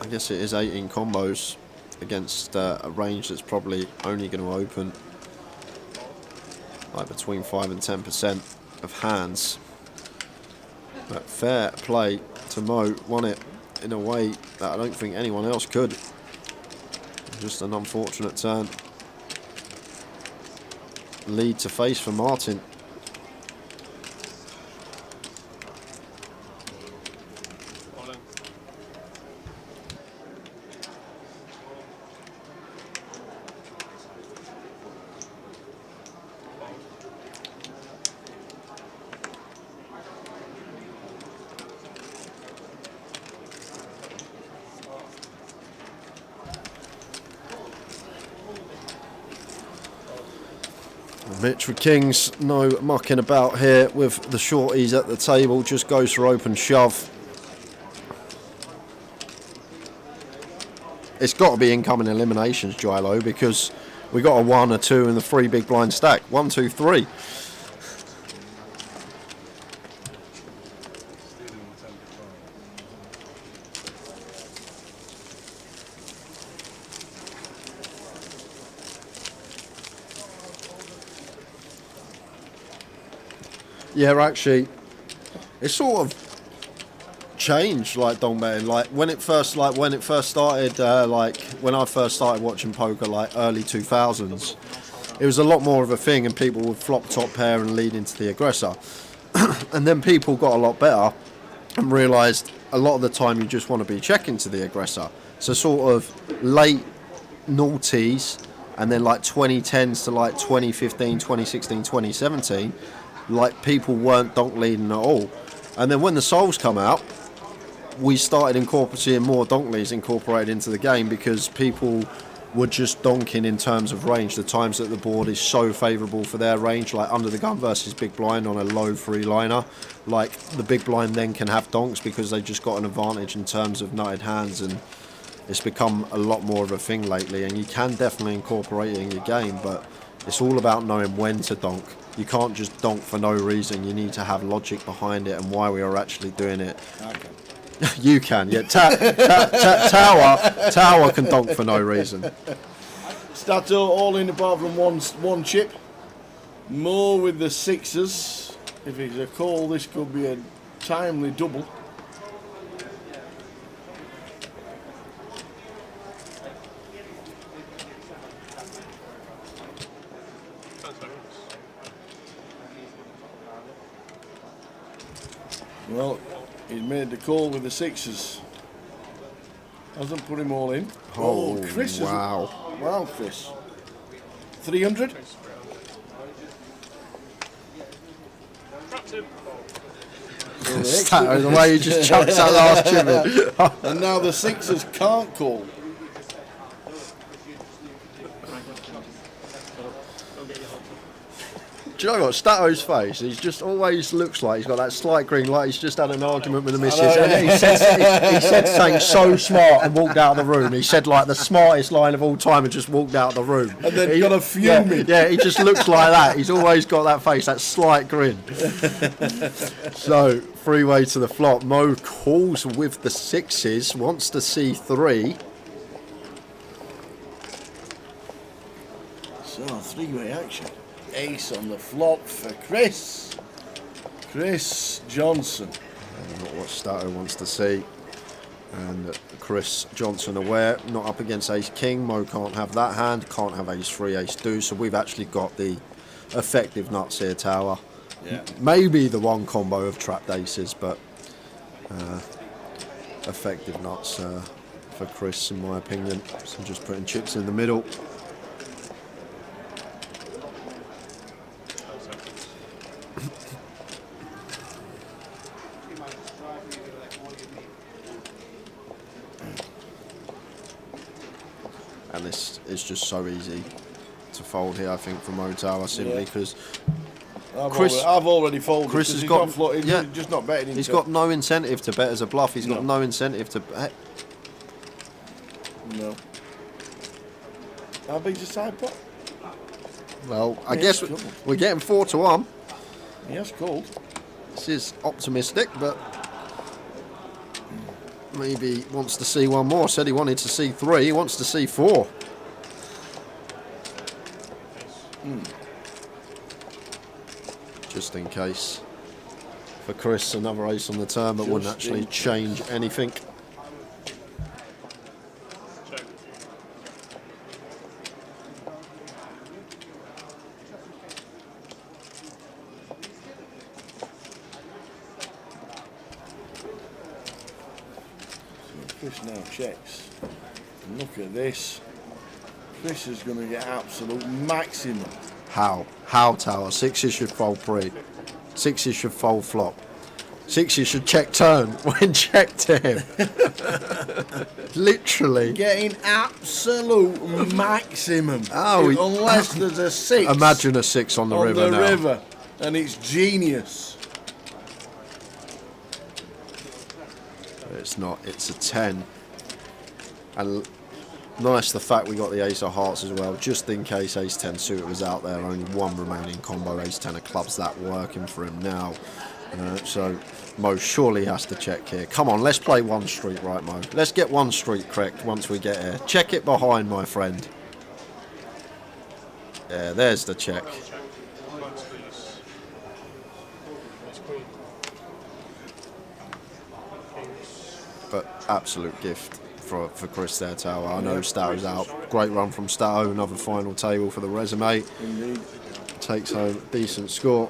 Speaker 2: I guess it is 18 combos against a range that's probably only going to open like between 5 and 10% of hands. But fair play to Mo, won it in a way that I don't think anyone else could. Just an unfortunate turn. Lead to face for Martin. Mitch with kings, no mucking about here with the shorties at the table, just goes for open shove. It's got to be incoming eliminations, Gilo, because we got a 1, a 2 and the 3 big blind stack. 1, 2, 3. Yeah, actually, it's sort of changed, like donk betting. Like when it first started, like when I first started watching poker, like early 2000s, it was a lot more of a thing, and people would flop top pair and lead into the aggressor. And then people got a lot better and realised a lot of the time you just want to be checking to the aggressor. So sort of late noughties, and then like 2010s to like 2015, 2016, 2017. Like people weren't donk leading at all, and then when the solves come out, we started incorporating more donk leads incorporated into the game because people were just donking in terms of range. The times that the board is so favourable for their range, like under the gun versus big blind on a low 3-liner, like the big blind then can have donks because they just got an advantage in terms of nutted hands, and it's become a lot more of a thing lately. And you can definitely incorporate it in your game, but it's all about knowing when to donk. You can't just donk for no reason. You need to have logic behind it and why we are actually doing it. Okay. You can, yeah. Tower can donk for no reason.
Speaker 1: Stato all in apart from one chip. More with the sixes. If it's a call, this could be a timely double. Well, he's made the call with the sixes. Hasn't put him all in.
Speaker 2: Oh,
Speaker 1: Chris!
Speaker 2: Wow.
Speaker 1: Wow, Chris. 300.
Speaker 2: The way he just chucks that last chip in.
Speaker 1: And now the sixes can't call.
Speaker 2: Do you know what? Stato's face, he's just always looks like he's got that slight grin, like he's just had an argument with the missus. And then he said something so smart and walked out of the room. He said like the smartest line of all time and just walked out of the room.
Speaker 1: And then he got a fuming.
Speaker 2: Yeah, he just looks like that. He's always got that face, that slight grin. So, three-way to the flop. Mo calls with the sixes, wants to see 3.
Speaker 1: So, three-way action. Ace on the flop for Chris. Chris Johnson.
Speaker 2: Not what Stato wants to see. And Chris Johnson aware, not up against ace king. Mo can't have that hand, can't have ace 3, ace 2. So we've actually got the effective nuts here, Tower.
Speaker 1: Yeah.
Speaker 2: Maybe the one combo of trapped aces, but effective nuts for Chris, in my opinion. So just putting chips in the middle. And this is just so easy to fold here, I think, for Mo Tower, simply because
Speaker 1: I've already folded.
Speaker 2: Chris has
Speaker 1: he's
Speaker 2: got,
Speaker 1: he's just not betting.
Speaker 2: He's got no incentive to bet as a bluff. He's got no incentive to bet.
Speaker 1: No. How big's the side pot?
Speaker 2: Well, I guess we're getting 4-1.
Speaker 1: Yes, called.
Speaker 2: This is optimistic, but maybe wants to see one more. Said he wanted to see 3. He wants to see 4. Just in case. For Chris, another ace on the turn, but wouldn't actually change anything.
Speaker 1: Chris now checks. And look at this. Chris is going to get absolute maximum.
Speaker 2: How? How, Tower? 6s should fold pre. 6s should fold flop. 6s should check turn when checked to him. Literally.
Speaker 1: Getting absolute maximum.
Speaker 2: Oh,
Speaker 1: unless there's a 6.
Speaker 2: Imagine a 6 on the river now.
Speaker 1: And it's genius.
Speaker 2: It's not. It's a 10. And nice the fact we got the ace of hearts as well, just in case ace 10 suited was out there. Only one remaining combo, ace 10 of clubs, that working for him now. So Mo surely has to check here. Come on, let's play one street right, Mo. Let's get one street correct once we get here. Check it behind, my friend. Yeah, there's the check. But absolute gift for Chris there, Tower. I know Stato's out. Great run from Stato. Another final table for the resume.
Speaker 1: Indeed.
Speaker 2: Takes home a decent score.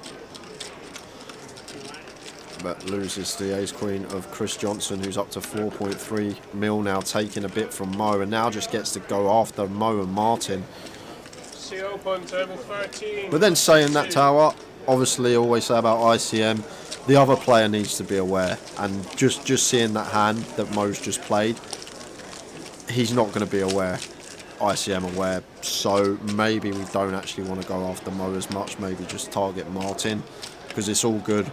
Speaker 2: But loses to the ace queen of Chris Johnson, who's up to 4.3 mil now, taking a bit from Mo, and now just gets to go after Mo and Martin.
Speaker 20: See open, table 13.
Speaker 2: But then saying that, Tower, obviously always say about ICM, the other player needs to be aware, and just seeing that hand that Mo's just played, he's not going to be aware, ICM aware, so maybe we don't actually want to go after Mo as much, maybe just target Martin, because it's all good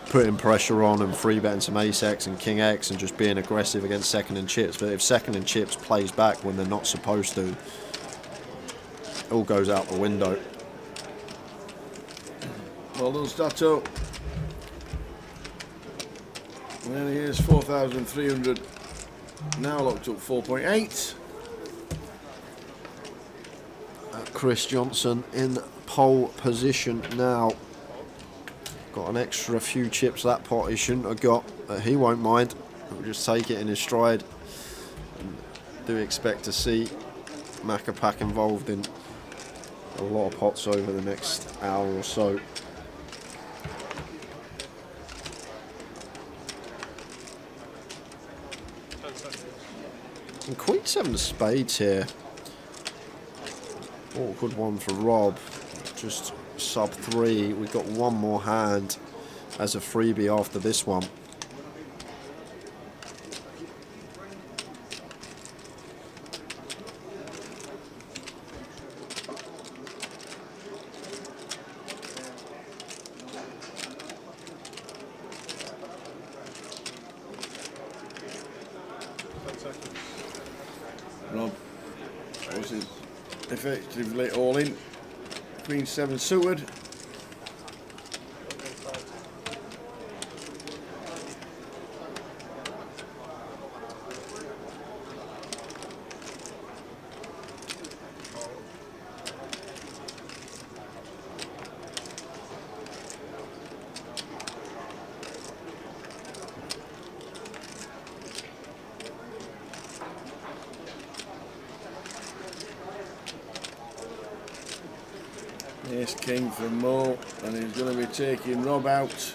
Speaker 2: putting pressure on and free betting some ace X and king X and just being aggressive against second and chips, but if second and chips plays back when they're not supposed to, it all goes out the window.
Speaker 1: Well done, Stato. And then here's 4,300. Now locked up 4.8.
Speaker 2: Chris Johnson in pole position now. Got an extra few chips that pot he shouldn't have got, but he won't mind. He'll just take it in his stride. And do expect to see Macapac involved in a lot of pots over the next hour or so. And Queen 7 of spades here. Awkward one for Rob. Just sub 3. We've got one more hand as a freebie after this one.
Speaker 1: effectively all in. Queen 7 suited. Ace King for Mo, and he's going to be taking Rob out.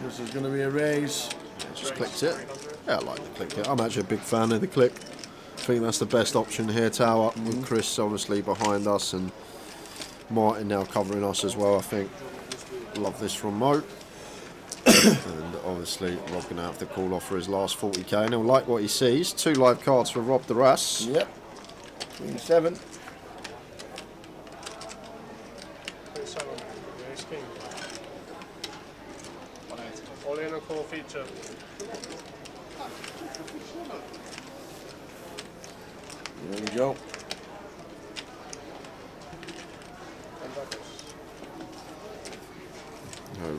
Speaker 1: This is going to be a raise.
Speaker 2: Just clicked it. Yeah, I like the click it. I'm actually a big fan of the click. I think that's the best option here, Tower. With Chris obviously behind us and Martin now covering us as well, I think. Love this from Mo. And obviously Rob going to have to call off for his last 40k, and he'll like what he sees. 2 live cards for Rob Duras.
Speaker 1: Yep. Queen 7.
Speaker 3: All in a core feature.
Speaker 1: There we go.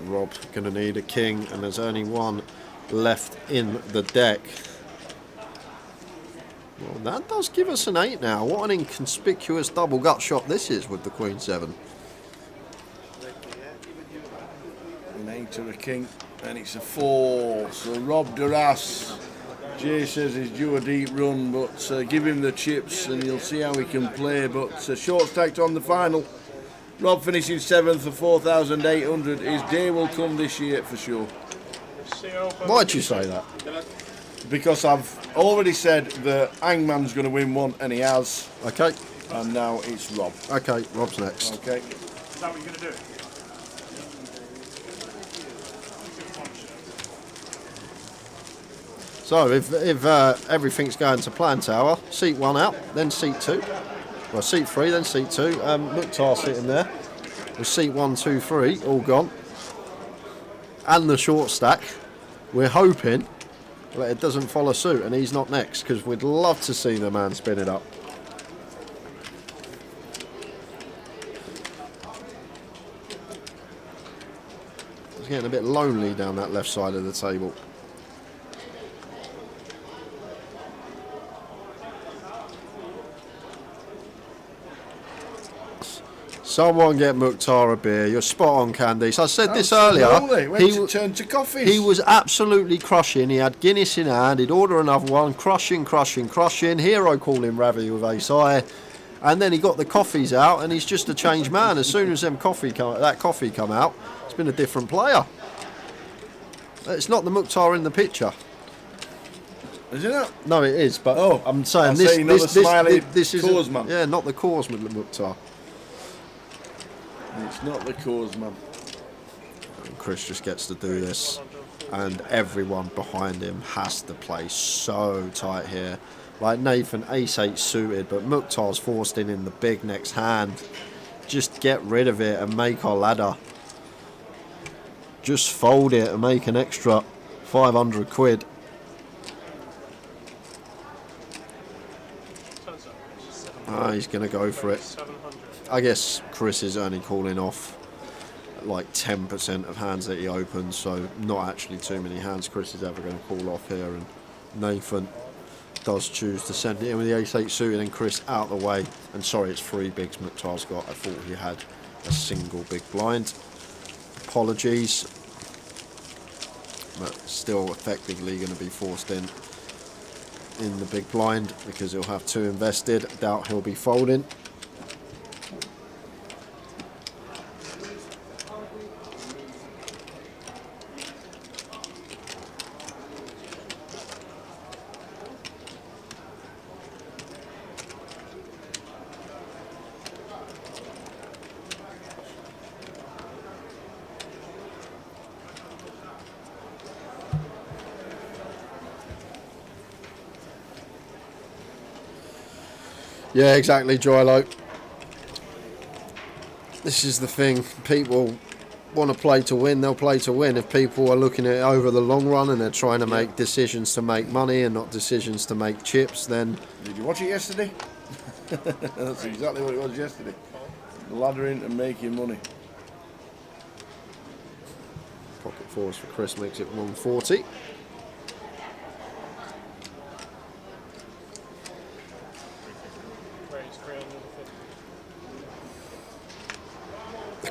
Speaker 2: Rob going to need a king, and there's only one left in the deck. Well, that does give us an 8 now. What an inconspicuous double gut shot this is with the Queen 7.
Speaker 1: An 8 to a king, and it's a 4. So Rob Duras, Jay says he's due a deep run, but give him the chips and you'll see how he can play. But short stacked on the final. Rob finishing 7th for 4,800. His day will come this year for sure.
Speaker 2: Why'd you say that?
Speaker 1: Because I've already said that Hangman's going to win one, and he has.
Speaker 2: Okay.
Speaker 1: And now it's Rob.
Speaker 2: Okay, Rob's next.
Speaker 1: Okay.
Speaker 3: Is that what you're going to do?
Speaker 2: So if everything's going to plan, Tower, seat 1 out, then seat 2. Well, seat 3, then seat 2. Mukhtar sitting there with seat 1, 2, 3 all gone, and the short stack. We're hoping that it doesn't follow suit and he's not next, because we'd love to see the man spin it up. It's getting a bit lonely down that left side of the table. Someone get Mukhtar a beer. You're spot on, Candice. I said this earlier.
Speaker 1: He turned to coffee.
Speaker 2: He was absolutely crushing. He had Guinness in hand. He'd order another one. Crushing. Hero calling Ravi with ace high. And then he got the coffees out, and he's just a changed man. As soon as that coffee come out, it's been a different player. It's not the Mukhtar in the picture.
Speaker 1: Is it not?
Speaker 2: No, it is. But I'm saying
Speaker 1: this is
Speaker 2: Korsman. Yeah, not the Korsman, the Mukhtar.
Speaker 1: It's not the cause, man.
Speaker 2: And Chris just gets to do this, and everyone behind him has to play so tight here. Like Nathan, ace-8 suited, but Mukhtar's forced in the big next hand. Just get rid of it and make our ladder. Just fold it and make an extra 500 quid. He's going to go for it. I guess Chris is only calling off like 10% of hands that he opens, so not actually too many hands Chris is ever going to call off here. And Nathan does choose to send it in with the ace-8 suited, and Chris out the way. And sorry, it's 3 bigs Mukhtar's got. I thought he had a single big blind. Apologies. But still effectively going to be forced in the big blind because he'll have 2 invested. Doubt he'll be folding. Yeah, exactly, Joylo. This is the thing. People want to play to win, they'll play to win. If people are looking at it over the long run and they're trying to make decisions to make money and not decisions to make chips, then...
Speaker 1: Did you watch it yesterday? That's exactly what it was yesterday. Laddering and making money.
Speaker 2: Pocket fours for Chris makes it 140.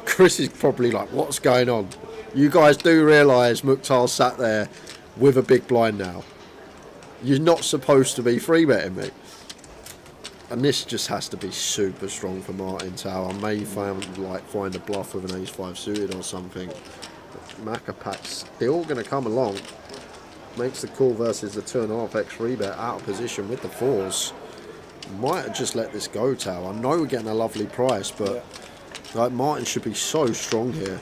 Speaker 2: Chris is probably like, what's going on? You guys do realise Mukhtar sat there with a big blind now. You're not supposed to be free betting me. And this just has to be super strong for Martin Tower. I may find a bluff with an ace-5 suited or something. Macapac's still going to come along. Makes the call versus the 2.5x free bet out of position with the fours. Might have just let this go, Tower. I know we're getting a lovely price, but like Martin should be so strong here.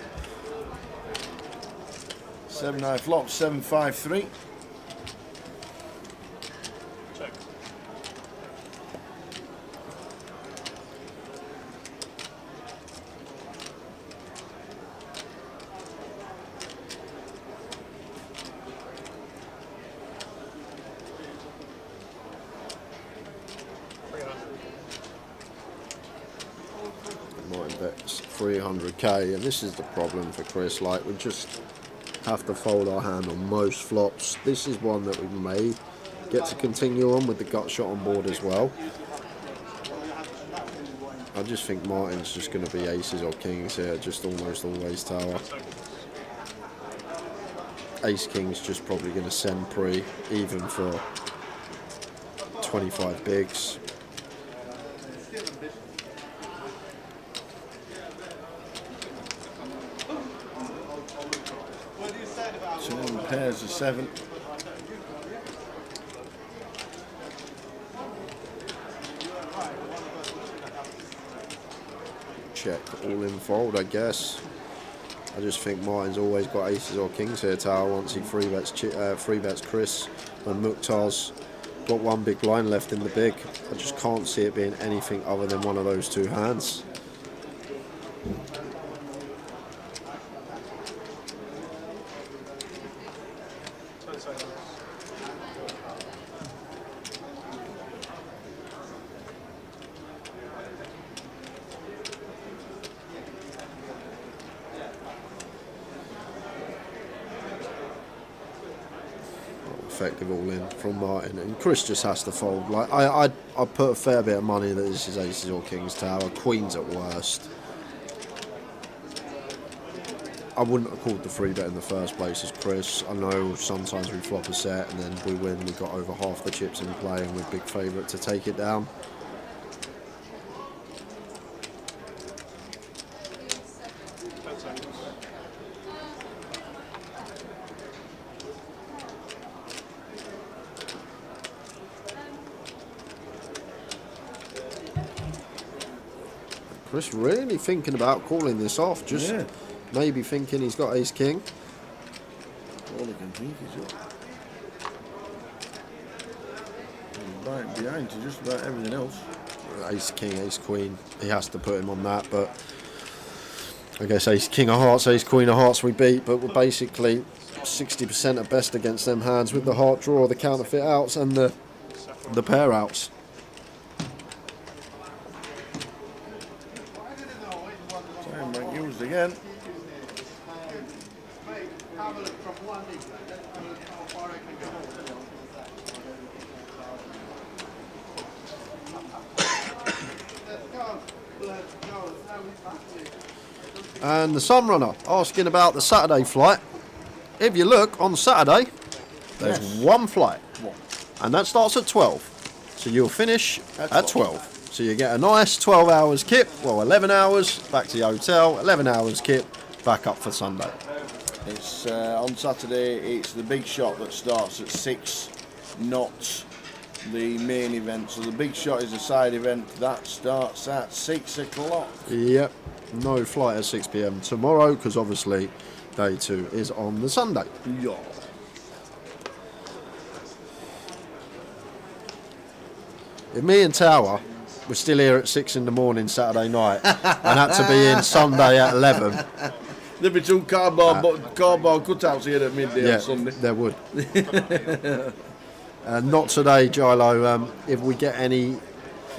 Speaker 1: 7-9 flop, 7-5-3.
Speaker 3: Check.
Speaker 2: Martin bets 300k, and this is the problem for Chris. Like, we just have to fold our hand on most flops. This is one that we may get to continue on with the gut shot on board as well. I just think Martin's just going to be aces or kings here, just almost always, Tower. Ace king's just probably going to send pre, even for 25 bigs.
Speaker 1: 2 pairs of 7.
Speaker 2: Check, all in fold, I guess. I just think Martin's always got aces or kings here, Tower, once he free bets Chris, and Mukhtar's got one big blind left in the big. I just can't see it being anything other than one of those two hands. Effective all in from Martin, and Chris just has to fold. Like I put a fair bit of money that this is aces or kings, Tower, queens at worst. I wouldn't have called the free bet in the first place as Chris. I know sometimes we flop a set and then we win. We got over half the chips in play and we're big favourite to take it down. Chris really thinking about calling this off, just maybe thinking he's got ace king.
Speaker 1: All I can think is right behind to just about everything else.
Speaker 2: Ace king, ace queen, he has to put him on that, but I guess ace king of hearts, ace queen of hearts we beat, but we're basically 60% at best against them hands with the heart draw, the counterfeit outs and the pair outs.
Speaker 1: Used again.
Speaker 2: And the Sunrunner asking about the Saturday flight. If you look on Saturday, there's one flight, and that starts at 12. So you'll finish at 12. So you get a nice 12 hours kip, well 11 hours, back to the hotel, 11 hours kip, back up for Sunday.
Speaker 1: It's on Saturday, it's the big shot that starts at 6, not the main event. So the big shot is a side event, that starts at 6 o'clock.
Speaker 2: Yep, no flight at 6 PM tomorrow, because obviously day 2 is on the Sunday.
Speaker 1: Yeah.
Speaker 2: If me and Tower were still here at 6 in the morning Saturday night and had to be in Sunday at 11.
Speaker 1: There'd be 2 cardboard cutouts here at midday on Sunday.
Speaker 2: There would. Not today, Gilo. If we get any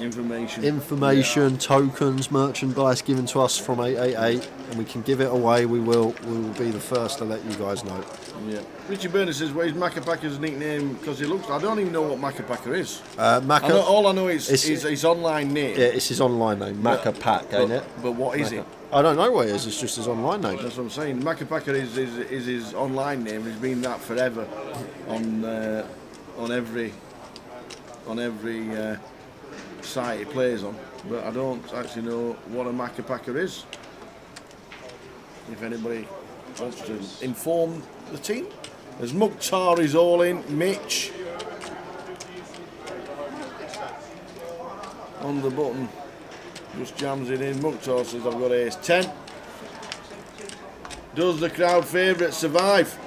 Speaker 2: information, tokens, merchandise given to us from 888, and we can give it away. We will be the first to let you guys know.
Speaker 1: Yeah. Richard Burner says, "Where's Macapacker's nickname?" Because he looks. I don't even know what Macapacker is. All I know is his online name.
Speaker 2: Yeah, it's his online name, Macapack, ain't it?
Speaker 1: But what is it?
Speaker 2: I don't know what it is. It's just his online name.
Speaker 1: That's what I'm saying. Macapacker is his online name. He's been that forever on every site he plays on. But I don't actually know what a Macapacker is. If anybody wants to inform the team. As Mukhtar is all in, Mitch on the button, just jams it in. Mukhtar says, "I've got ace 10. Does the crowd favourite survive?"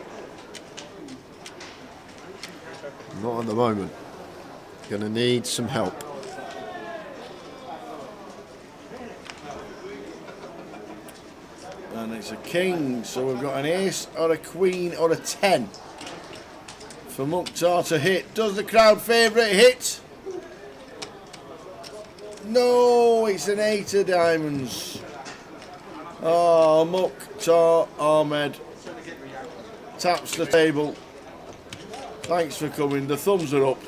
Speaker 2: Not at the moment. Gonna need some help.
Speaker 1: And it's a king, so we've got an ace or a queen or a 10 for Mukhtar to hit. Does the crowd favourite hit? No, it's an 8 of diamonds. Oh, Mukhtar Ahmed taps the table. Thanks for coming. The thumbs are up.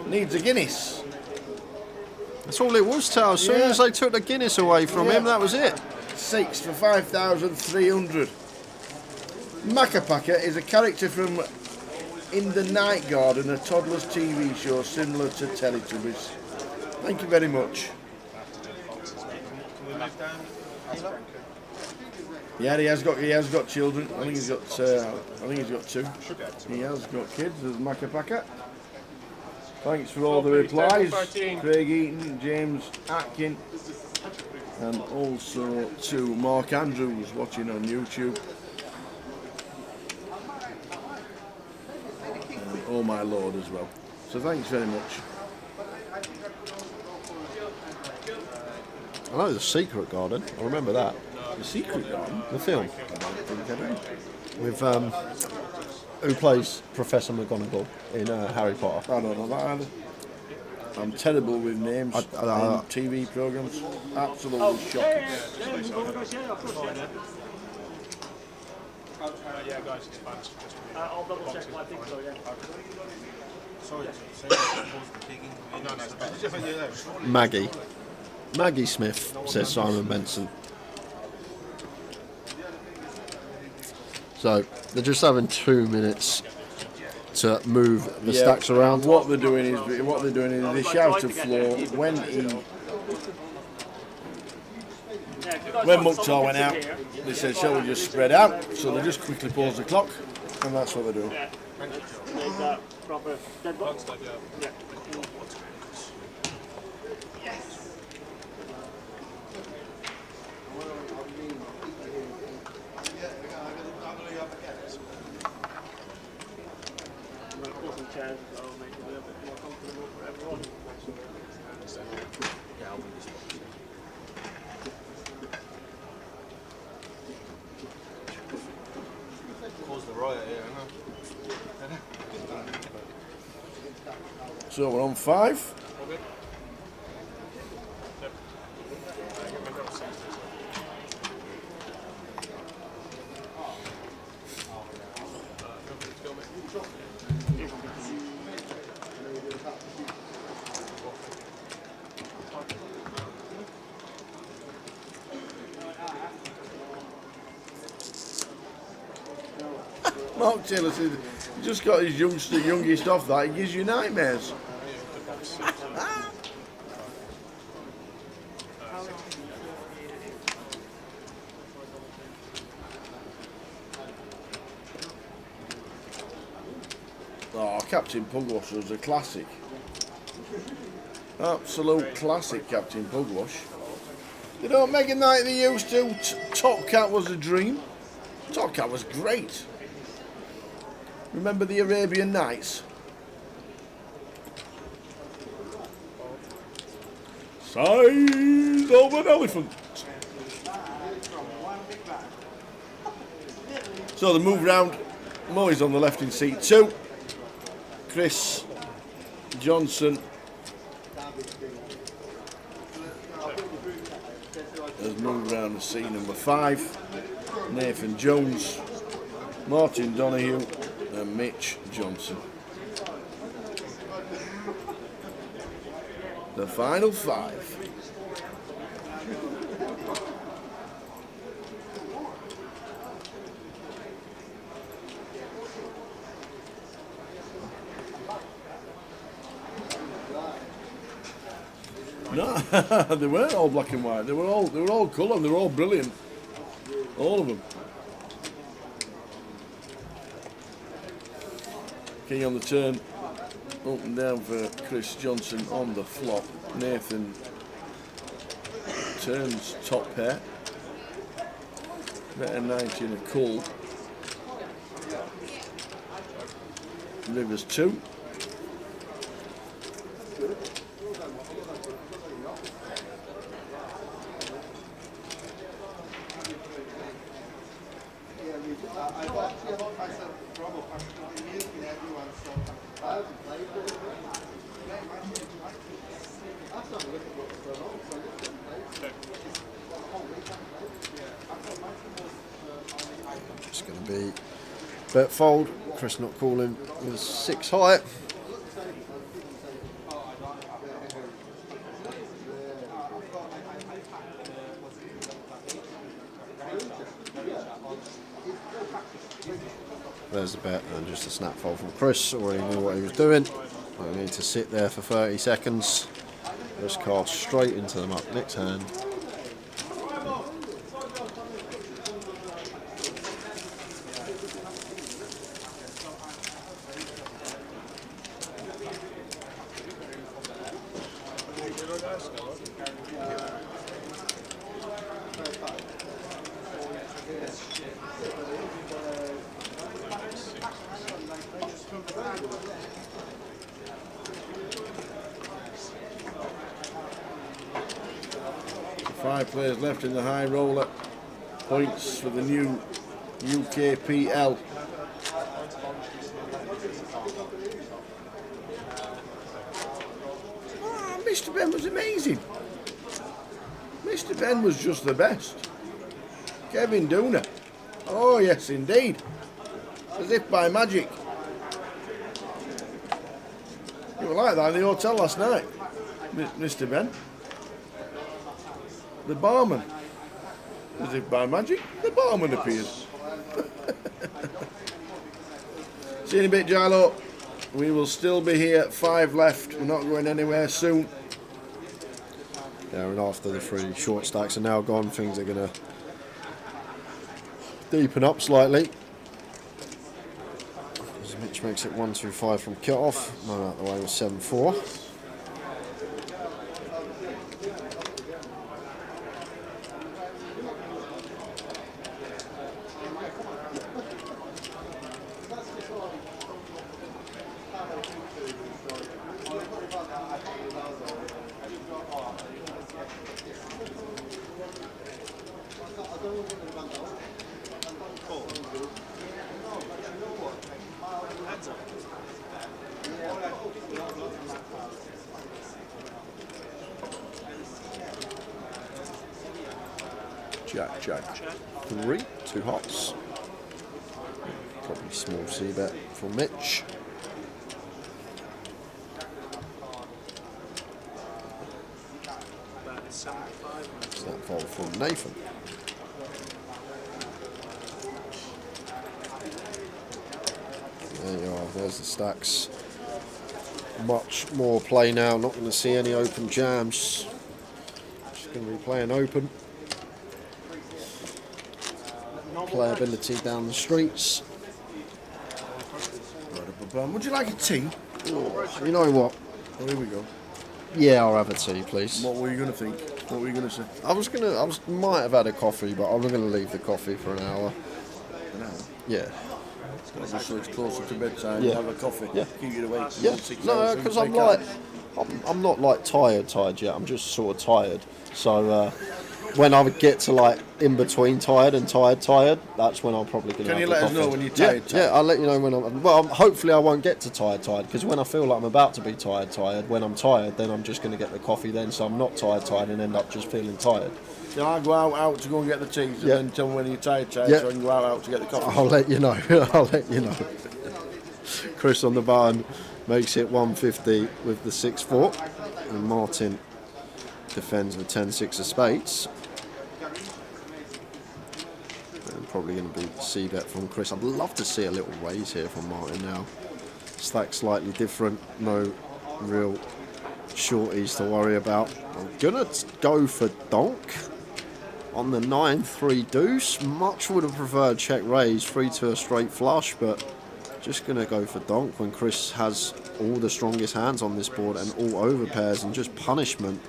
Speaker 1: Needs a Guinness.
Speaker 2: That's all it was, Tao. As soon as they took the Guinness away from him, that was it.
Speaker 1: 6 for 5,300. Macapacker is a character from In the Night Garden, a toddler's TV show similar to Teletubbies. Thank you very much. Yeah, he has got children. I think he's got 2. He has got kids. There's Macapacker. Thanks for all the replies. Craig Eaton, James Atkin, and also to Mark Andrews watching on YouTube. And oh my lord as well. So thanks very much.
Speaker 2: I know the Secret Garden. I remember that.
Speaker 1: The Secret Garden?
Speaker 2: The film. With who plays Professor McGonagall in Harry Potter?
Speaker 1: I don't know that either. I'm terrible with names on TV programmes. Absolutely shocking.
Speaker 3: Yeah, guys, it's fine.
Speaker 4: I'll double check, but I think so, yeah.
Speaker 2: Maggie. Maggie Smith, says Simon Benson. So they're just having 2 minutes to move the stacks around.
Speaker 1: What they're doing is they shout to floor when Mukhtar went out. They said, "Shall we just spread out?" So they just quickly pause the clock, and that's what they're doing. So we're on 5. Mark Taylor said, he just got his youngest off that, he gives you nightmares. Oh, Captain Pugwash was a classic. Absolute classic, Captain Pugwash. You know, Mega Knight they used to. Top Cat was a dream. Top Cat was great. Remember the Arabian Nights? Size of an elephant. So the move round. Moy's on the left in seat 2. Chris Johnson move round to seat number 5. Nathan Jones, Martin Donahue and Mitch Johnson. The final 5. No, they weren't all black and white. They were all colour. They were all brilliant. All of them. King on the turn. Up and down for Chris Johnson on the flop. Nathan turns top pair. Better 90 and a call. Rivers 2.
Speaker 2: Just going to be bet fold. Chris not calling with 6 high. There's the bet and just a snap fold from Chris. Already knew what he was doing. I need to sit there for 30 seconds. Just cast straight into them up next hand.
Speaker 1: Five players left in the high roller. Points for the new UKPL. Oh, Mr. Ben was amazing. Mr. Ben was just the best. Kevin Dooner. Oh yes indeed. As if by magic. You were like that in the hotel last night, Mr. Ben. The barman. As if by magic, the barman appears. See you in a bit, Gilo. We will still be here. 5 left. We're not going anywhere soon.
Speaker 2: Yeah, and after the 3 short stacks are now gone, things are going to deepen up slightly. As Mitch makes it 1-2-5 from cut-off. Not out the way with 7-4.
Speaker 1: Jack.
Speaker 2: 3, 2 hots. Probably small C bet for Mitch. Snap fold from Nathan. There you are, there's the stacks. Much more play now, not going to see any open jams. Just going to be playing open. Playability down the streets.
Speaker 1: Would you like a tea?
Speaker 2: Oh, you know what?
Speaker 1: Oh, here we go.
Speaker 2: Yeah, I'll have a tea, please.
Speaker 1: What were you going to think? What were you going to say?
Speaker 2: I might have had a coffee, but I'm going to leave the coffee for an hour.
Speaker 1: An hour?
Speaker 2: Yeah.
Speaker 1: Just so it's closer to bedtime.
Speaker 2: Yeah.
Speaker 1: Have a coffee.
Speaker 2: Yeah.
Speaker 1: Keep you awake.
Speaker 2: Yeah.
Speaker 1: 6
Speaker 2: No,
Speaker 1: hours,
Speaker 2: because
Speaker 1: so
Speaker 2: I'm
Speaker 1: you
Speaker 2: like,
Speaker 1: can't.
Speaker 2: I'm not like tired yet. I'm just sort of tired. So when I would get to like in between tired and tired, that's when I'm probably going to.
Speaker 1: Can you
Speaker 2: have
Speaker 1: let
Speaker 2: the
Speaker 1: us know
Speaker 2: coffee.
Speaker 1: when you're tired?
Speaker 2: Yeah, I'll let you know when I'm. Well, hopefully I won't get to tired because when I feel like I'm about to be tired, when I'm tired, then I'm just going to get the coffee then, so I'm not tired and end up just feeling tired.
Speaker 1: So I go out to go and get the teas, and then tell me when you're tired, so I can go out to get the coffee.
Speaker 2: I'll let you know. I'll let you know. Chris on the barn makes it 150 with the 6-4, and Martin defends the 10-6 of spades. And probably going to be C-bet from Chris. I'd love to see a little raise here from Martin now. Stack slightly different, no real shorties to worry about. I'm going to go for donk on the 9-3 deuce. Much would have preferred check raise, 3-2 a straight flush, but just going to go for donk when Chris has all the strongest hands on this board and all over pairs, and just punishment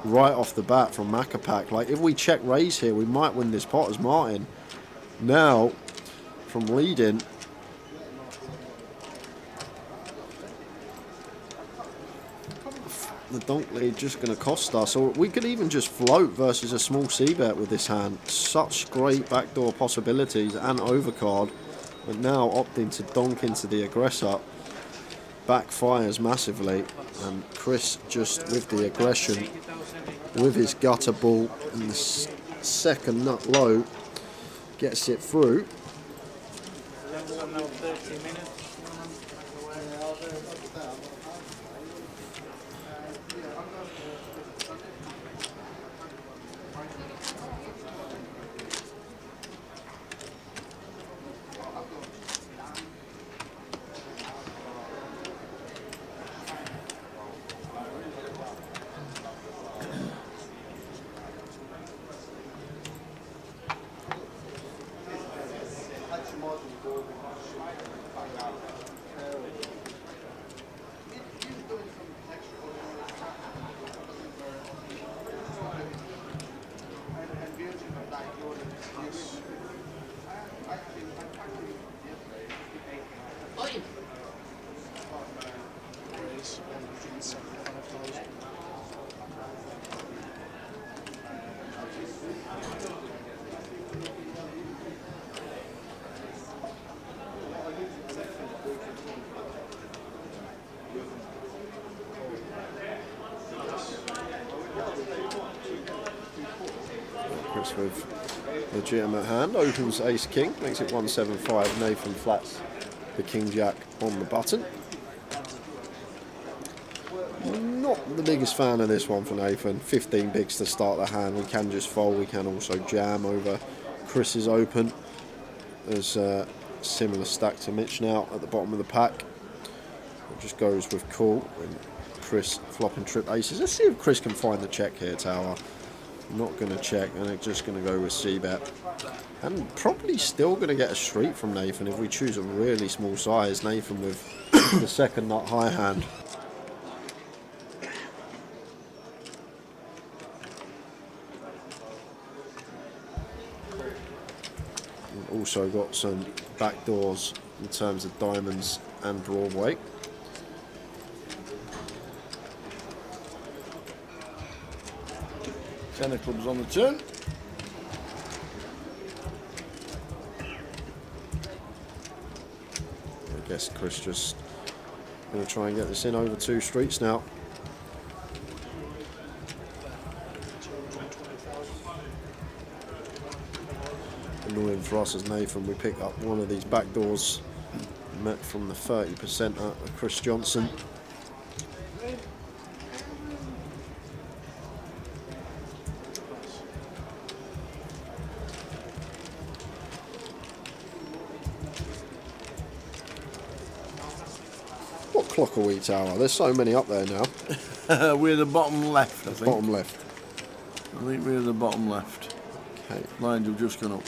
Speaker 2: right off the bat from Macapac. Like, if we check raise here, we might win this pot as Martin. Now, from leading, the donk lead just going to cost us. Or we could even just float versus a small c-bet with this hand. Such great backdoor possibilities and overcard. But now opting to donk into the aggressor backfires massively. And Chris, just with the aggression, with his gutter ball and the second nut low, gets it through. Chris with legitimate hand, opens ace king, makes it 175. Nathan flats the king jack on the button. Not the biggest fan of this one for Nathan. 15 bigs to start the hand. We can just fold, we can also jam over Chris's open. There's a similar stack to Mitch now at the bottom of the pack. It just goes with call and Chris flopping trip aces. Let's see if Chris can find the check here, Tower. Not going to check, and it's just going to go with c-bet. And probably still going to get a street from Nathan if we choose a really small size. Nathan with the second nut high hand. We've also got some backdoors in terms of diamonds and Broadway.
Speaker 1: Ten of clubs on the turn.
Speaker 2: I guess Chris just going to try and get this in over 2 streets now. Annoying for us as Nathan, we pick up one of these back doors met from the 30% of Chris Johnson. What clock are we, Tower? There's so many up there now.
Speaker 1: We're the bottom left, I think.
Speaker 2: Bottom left.
Speaker 1: I think we're the bottom left.
Speaker 2: Okay.
Speaker 1: Lines have just gone up.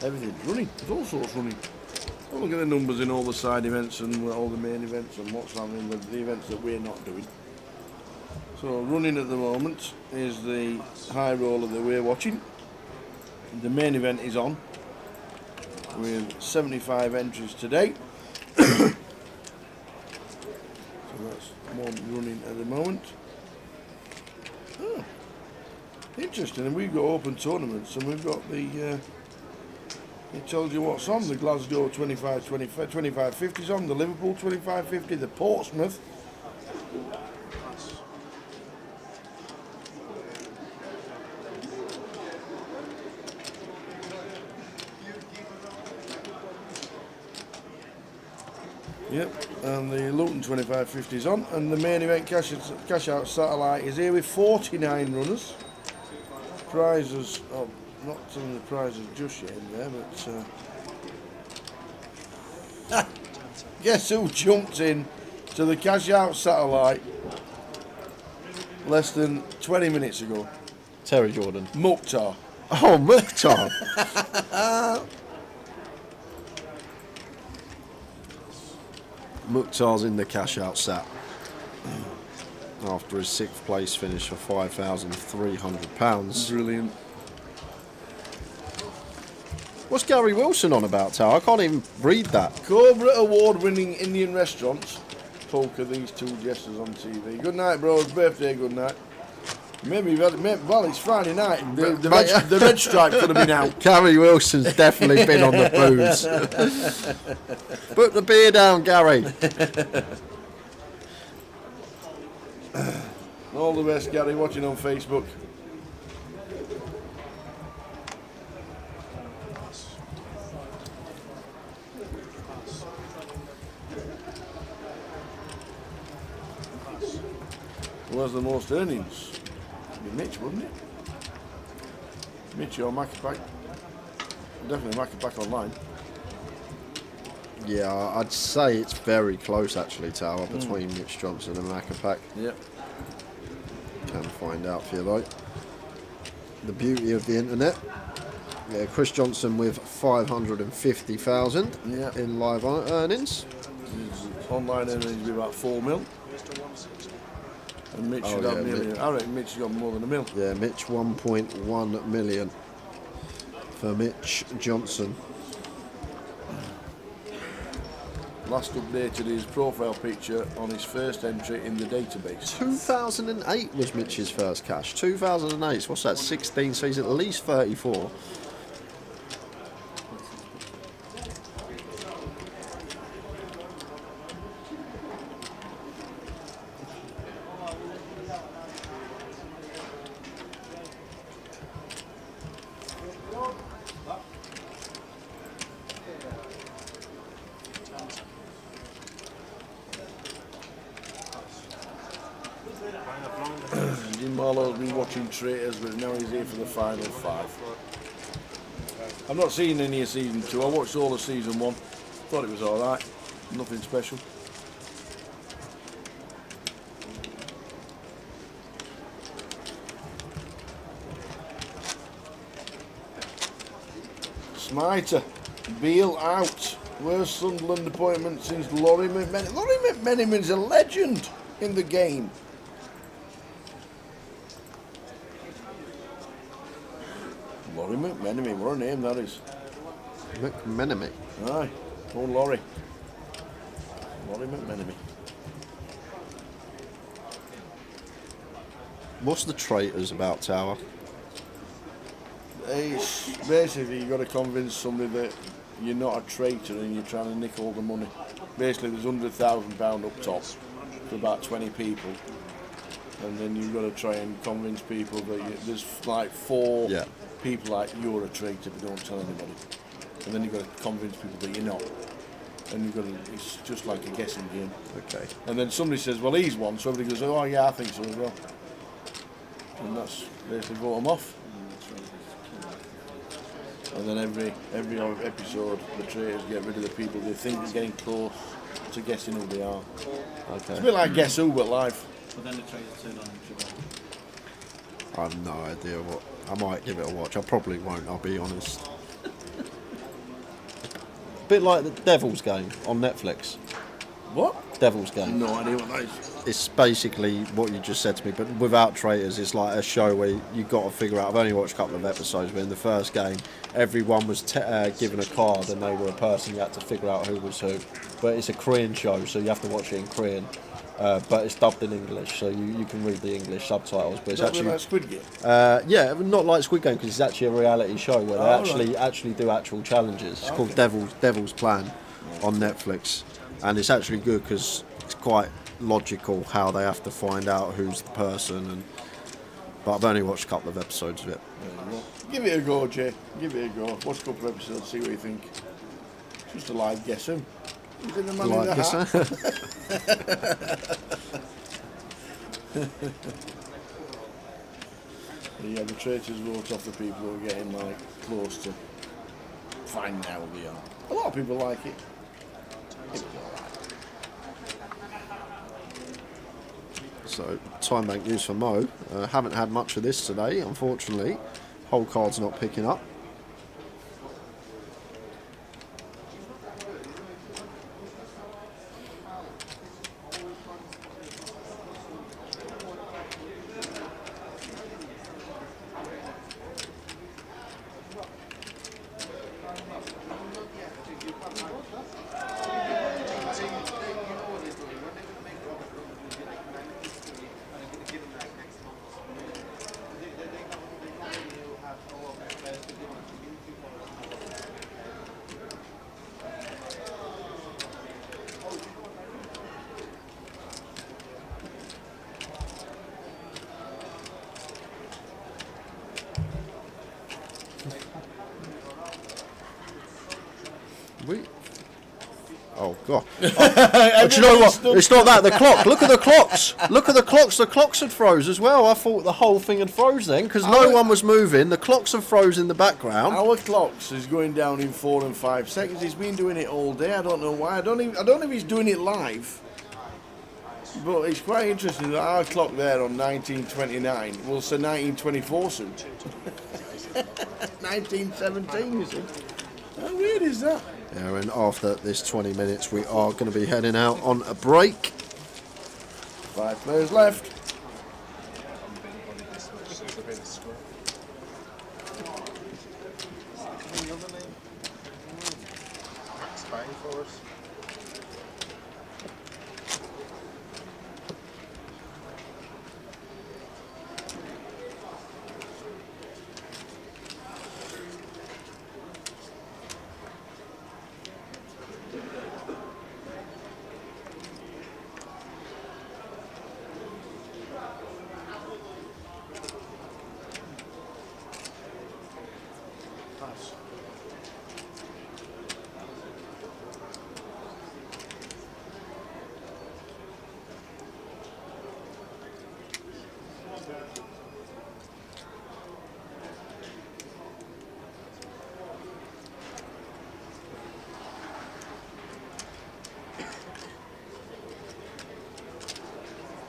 Speaker 1: Everything's running. There's all sorts running. Have a look at the numbers in all the side events and all the main events and what's happening, the events that we're not doing. So running at the moment is the high roller that we're watching. The main event is on with 75 entries today. So that's one running at the moment. Oh, interesting. And we've got open tournaments and we've got the It tells you what's on. The Glasgow 2550 is on, the Liverpool 2550, the Portsmouth. Yep, and the Luton 2550 is on, and the main event cash out satellite is here with 49 runners. Prizes, oh, not telling the prizes just yet in there, but guess who jumped in to the cash out satellite less than 20 minutes ago?
Speaker 2: Terry Jordan.
Speaker 1: Mukhtar.
Speaker 2: Oh, Mukhtar. Mukhtar's in the cash out sat after his 6th place finish for £5,300.
Speaker 1: Brilliant.
Speaker 2: What's Gary Wilson on about, Tower? I can't even read that.
Speaker 1: Cobra award-winning Indian restaurants poker these two jesters on TV. Good night, bros. Birthday, good night. Maybe, well, it's Friday night. The red stripe could have been out.
Speaker 2: Gary Wilson's definitely been on the booze. Put the beer down, Gary.
Speaker 1: All the best, Gary, watching on Facebook. Who has the most earnings? It'd be Mitch, wouldn't it? Mitch or Macapac? Definitely Macapac online.
Speaker 2: Yeah, I'd say it's very close actually, Tower, between Mitch Johnson and Macapac.
Speaker 1: Yep.
Speaker 2: Can find out for you though. The beauty of the internet. Yeah, Chris Johnson with 550,000 in live earnings.
Speaker 1: His online earnings would be about 4 mil. And Mitch should have nearly. I reckon Mitch has got more than a mil.
Speaker 2: Yeah, Mitch 1.1 million for Mitch Johnson.
Speaker 1: Last updated his profile picture on his first entry in the database.
Speaker 2: 2008 was Mitch's first cash. 2008, so what's that, 16, so he's at least 34.
Speaker 1: Jim Marlowe's been watching Traitors, but now he's here for the final 5. I've not seen any of season 2. I watched all of season 1. Thought it was alright. Nothing special. Smiter. Beale out. Worst Sunderland appointment since Laurie McMenamin. Laurie McMenamin's a legend in the game. Laurie McMenamin, what a name that is.
Speaker 2: McMenamin.
Speaker 1: Aye. Oh, Laurie. Laurie McMenamin.
Speaker 2: What's the Traitors about, Tower?
Speaker 1: It's basically you've got to convince somebody that you're not a traitor and you're trying to nick all the money. Basically there's £100,000 up top for about 20 people. And then you've got to try and convince people that there's like 4 people like you're a traitor but don't tell anybody. And then you've got to convince people that you're not. And you've got to, it's just like a guessing game.
Speaker 2: Okay.
Speaker 1: And then somebody says, well, he's one, so everybody goes, oh yeah, I think so as well. And that's basically vote them off. And then every episode, the traitors get rid of the people they think are getting close to guessing who they are.
Speaker 2: Okay.
Speaker 1: It's a bit like Guess Who, but live.
Speaker 19: But then the traitors turn on
Speaker 2: I have no idea what. I might give it a watch. I probably won't, I'll be honest. A bit like the Devil's Game on Netflix.
Speaker 1: What?
Speaker 2: Devil's Game.
Speaker 1: No idea what that is.
Speaker 2: It's basically what you just said to me, but without traitors. It's like a show where you've got to figure out. I've only watched a couple of episodes, but in the first game, everyone was given a card and they were a person. You had to figure out who was who. But it's a Korean show, so you have to watch it in Korean. but it's dubbed in English, so you can read the English subtitles. But it's
Speaker 1: Not
Speaker 2: actually
Speaker 1: like Squid Game.
Speaker 2: yeah, not like Squid Game because it's actually a reality show where they
Speaker 1: Oh,
Speaker 2: actually do actual challenges. It's called
Speaker 1: Okay.
Speaker 2: Devil's Plan on Netflix, and it's actually good because it's quite logical how they have to find out who's the person. But I've only watched a couple of episodes of it.
Speaker 1: Give it a go, Jay. Give it a go. Watch a couple of episodes, see what you think. Just a live guess him. Is it the man in the
Speaker 2: Live
Speaker 1: hat? Yeah, the traitors vote off the people who are getting like close to finding out who they are. A lot of people like it. It was alright.
Speaker 2: So, time bank news for Mo. Haven't had much of this today, unfortunately. Whole card's not picking up. Oh god! Oh, do you know what? It's not that. The clock. Look at the clocks. Look at the clocks. The clocks had froze as well. I thought the whole thing had froze then because no one was moving. The clocks have froze in the background.
Speaker 1: Our clocks is going down in 4 and 5 seconds. He's been doing it all day. I don't know why. I don't know if he's doing it live. But it's quite interesting that our clock there on 1929 will say 1924 soon. 1917, you see. How weird is that?
Speaker 2: Yeah, and after this 20 minutes, we are going to be heading out on a break.
Speaker 1: 5 players left.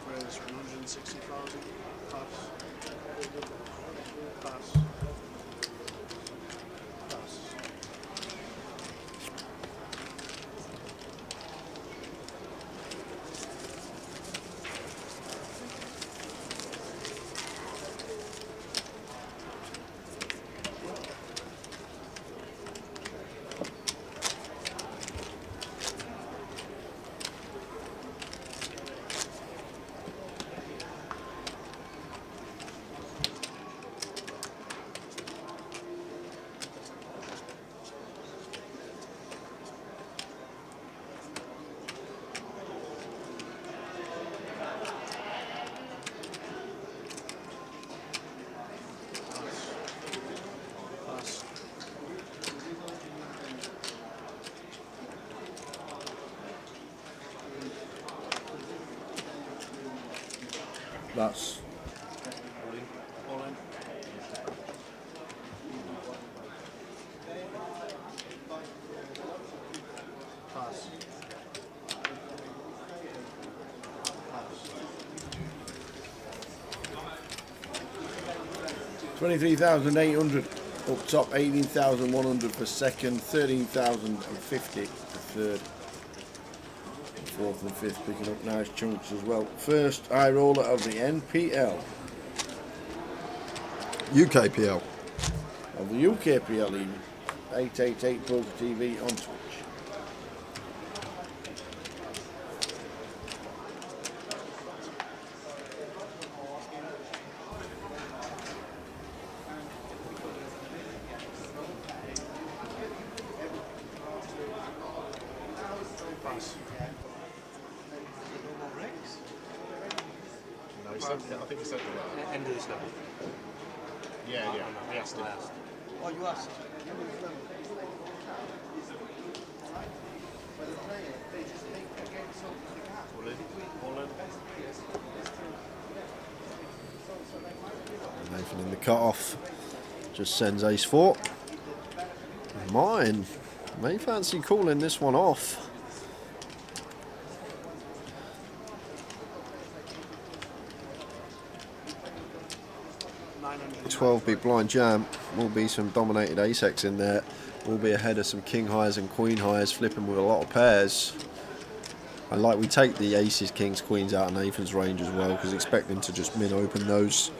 Speaker 3: Where's 160,000? Pass. Pass. Pass.
Speaker 1: That's
Speaker 3: All in. Pass.
Speaker 1: 23,800 up top, 18,100 for second, 13,050 for third. Fourth and fifth picking up nice chunks as well. First eye roller of the NPL.
Speaker 2: UKPL.
Speaker 1: Of the UKPL even. 888 Poker TV on Twitch.
Speaker 3: I think you said that.
Speaker 4: End of this level.
Speaker 3: Yeah, I asked him.
Speaker 4: Oh, you asked?
Speaker 2: Nathan in the cut-off. Just sends ace 4. Mine. May fancy calling this one off. 12 big blind jam. Will be some dominated ace-x in there. Will be ahead of some king highs and queen highs, flipping with a lot of pairs. And like we take the aces, kings, queens out of Nathan's range as well, because expect him to just min open those.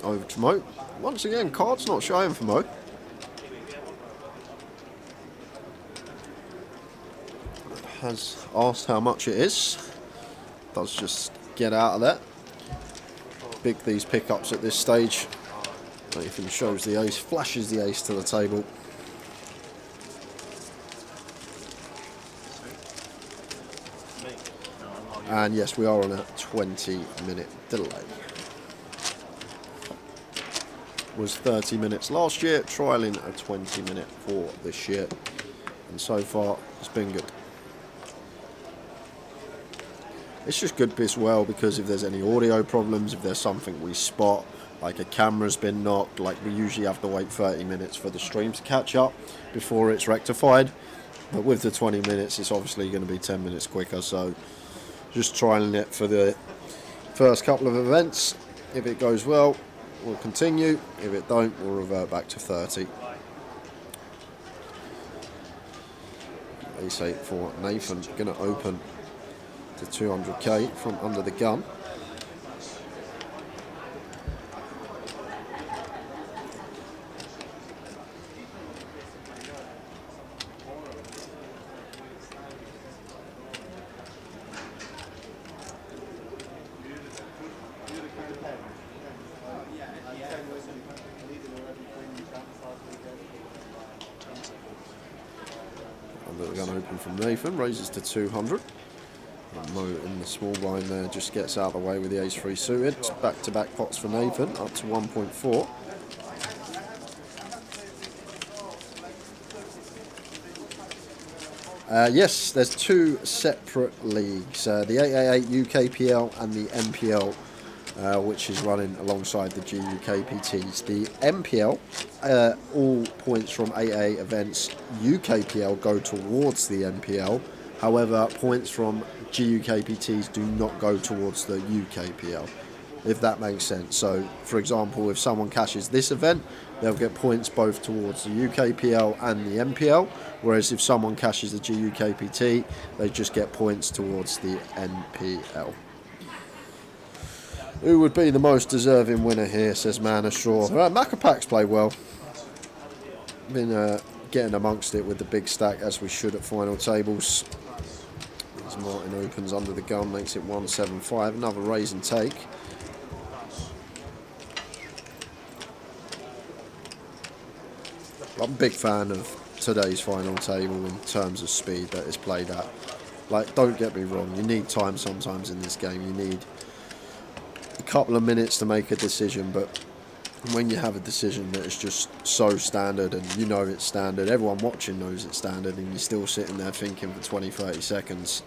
Speaker 2: Over to Mo. Once again, cards not showing for Mo. Has asked how much it is. Does just get out of that. Big these pickups at this stage. Nathan shows the ace, flashes the ace to the table. And yes, we are on a 20-minute delay. Was 30 minutes last year, trialing a 20-minute for this year. And so far, it's been good. It's just good as well, because if there's any audio problems, if there's something we spot, like a camera's been knocked, like we usually have to wait 30 minutes for the stream to catch up before it's rectified. But with the 20 minutes, it's obviously going to be 10 minutes quicker. So just trialing it for the first couple of events. If it goes well, we'll continue. If it don't, we'll revert back to 30. Ace 8 for Nathan, going to open to 200k from under the gun. Under the gun open from Nathan, raises to 200. And Mo in the small blind there just gets out of the way with the ace-3 suited. Back-to-back pots for Nathan, up to 1.4. Yes, there's two separate leagues. The 888 UKPL and the MPL, which is running alongside the GUKPTs. The MPL, all points from 888 events UKPL go towards the MPL. However, points from GUKPTs do not go towards the UKPL, if that makes sense. So, for example, if someone cashes this event, they'll get points both towards the UKPL and the MPL, whereas if someone cashes the GUKPT, they just get points towards the NPL. Who would be the most deserving winner here, says Manastraw. Macapac's played well. Been getting amongst it with the big stack, as we should at final tables. As Martin opens under the gun, makes it 175. Another raise and take. I'm a big fan of today's final table in terms of speed that it's played at. Like, don't get me wrong, you need time sometimes in this game. You need a couple of minutes to make a decision, but when you have a decision that is just so standard, and you know it's standard, everyone watching knows it's standard, and you're still sitting there thinking for 20-30 seconds,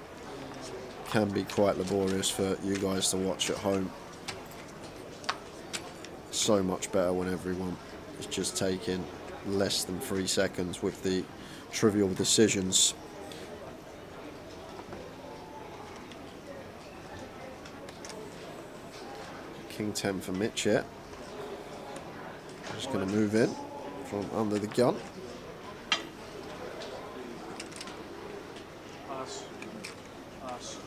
Speaker 2: can be quite laborious for you guys to watch at home. So much better when everyone is just taking less than 3 seconds with the trivial decisions. King 10 for Mitch here. Just going to move in from under the gun.
Speaker 4: Pass. Pass.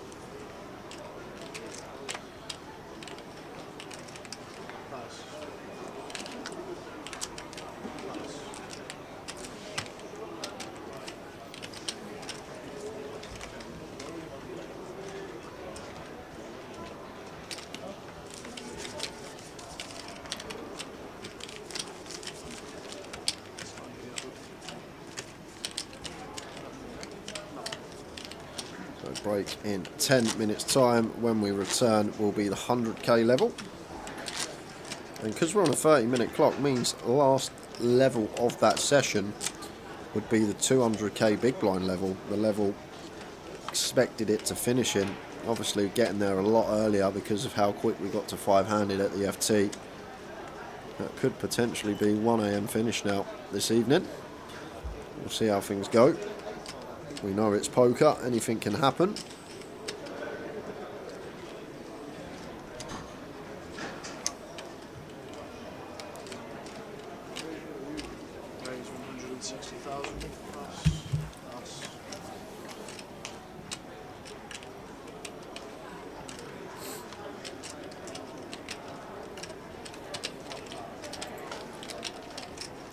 Speaker 4: Pass.
Speaker 2: break in 10 minutes time. When we return, will be the 100k level. And because we're on a 30-minute clock, means the last level of that session would be the 200k big blind level. The level expected it to finish in. Obviously getting there a lot earlier because of how quick we got to 5-handed at the FT. That could potentially be 1 AM finish now this evening. We'll see how things go. We know it's poker, anything can happen.
Speaker 3: Raise 160,000.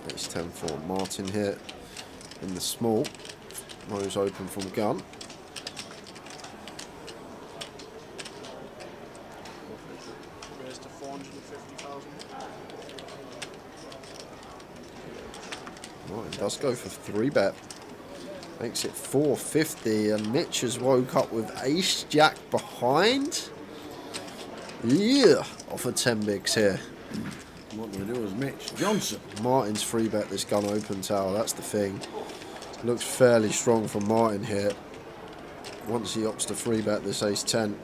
Speaker 2: It's 10 for Martin here in the small. Mo's open from gun.
Speaker 3: Raise to 450,000.
Speaker 2: Martin does go for 3-bet. Makes it 450, and Mitch has woke up with ace jack behind. Yeah, offer 10 bigs here.
Speaker 1: What do we do as Mitch Johnson?
Speaker 2: Martin's 3-bet this gun open tower, that's the thing. Looks fairly strong from Martin here. Once he opts to 3-bet this ace-10.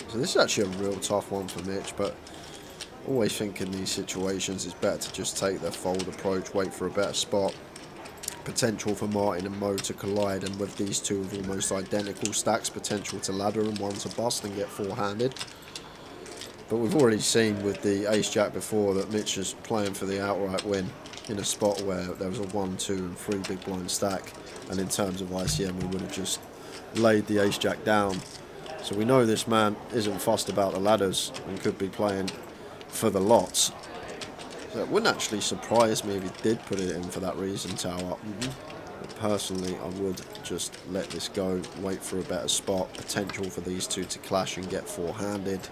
Speaker 2: So this is actually a real tough one for Mitch, but always think in these situations it's better to just take the fold approach, wait for a better spot. Potential for Martin and Mo to collide, and with these two with almost identical stacks, potential to ladder and one to bust and get 4-handed. But we've already seen with the ace-jack before that Mitch is playing for the outright win in a spot where there was a 1, 2 and 3 big blind stack, and in terms of ICM we would have just laid the ace-jack down. So we know this man isn't fussed about the ladders and could be playing for the lots. So it wouldn't actually surprise me if he did put it in for that reason, tower. But personally, I would just let this go, wait for a better spot, potential for these two to clash and get 4-handed.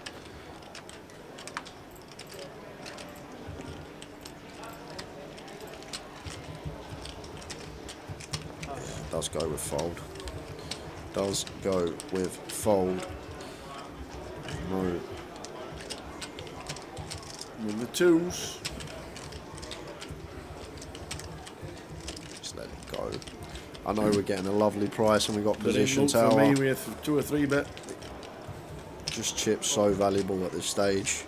Speaker 2: Does go with fold. Does go with fold. No.
Speaker 1: With the twos.
Speaker 2: Just let it go. I know we're getting a lovely price and we got
Speaker 1: But
Speaker 2: position
Speaker 1: it
Speaker 2: tower.
Speaker 1: for me with 2 or 3-bet.
Speaker 2: Just chips so valuable at this stage.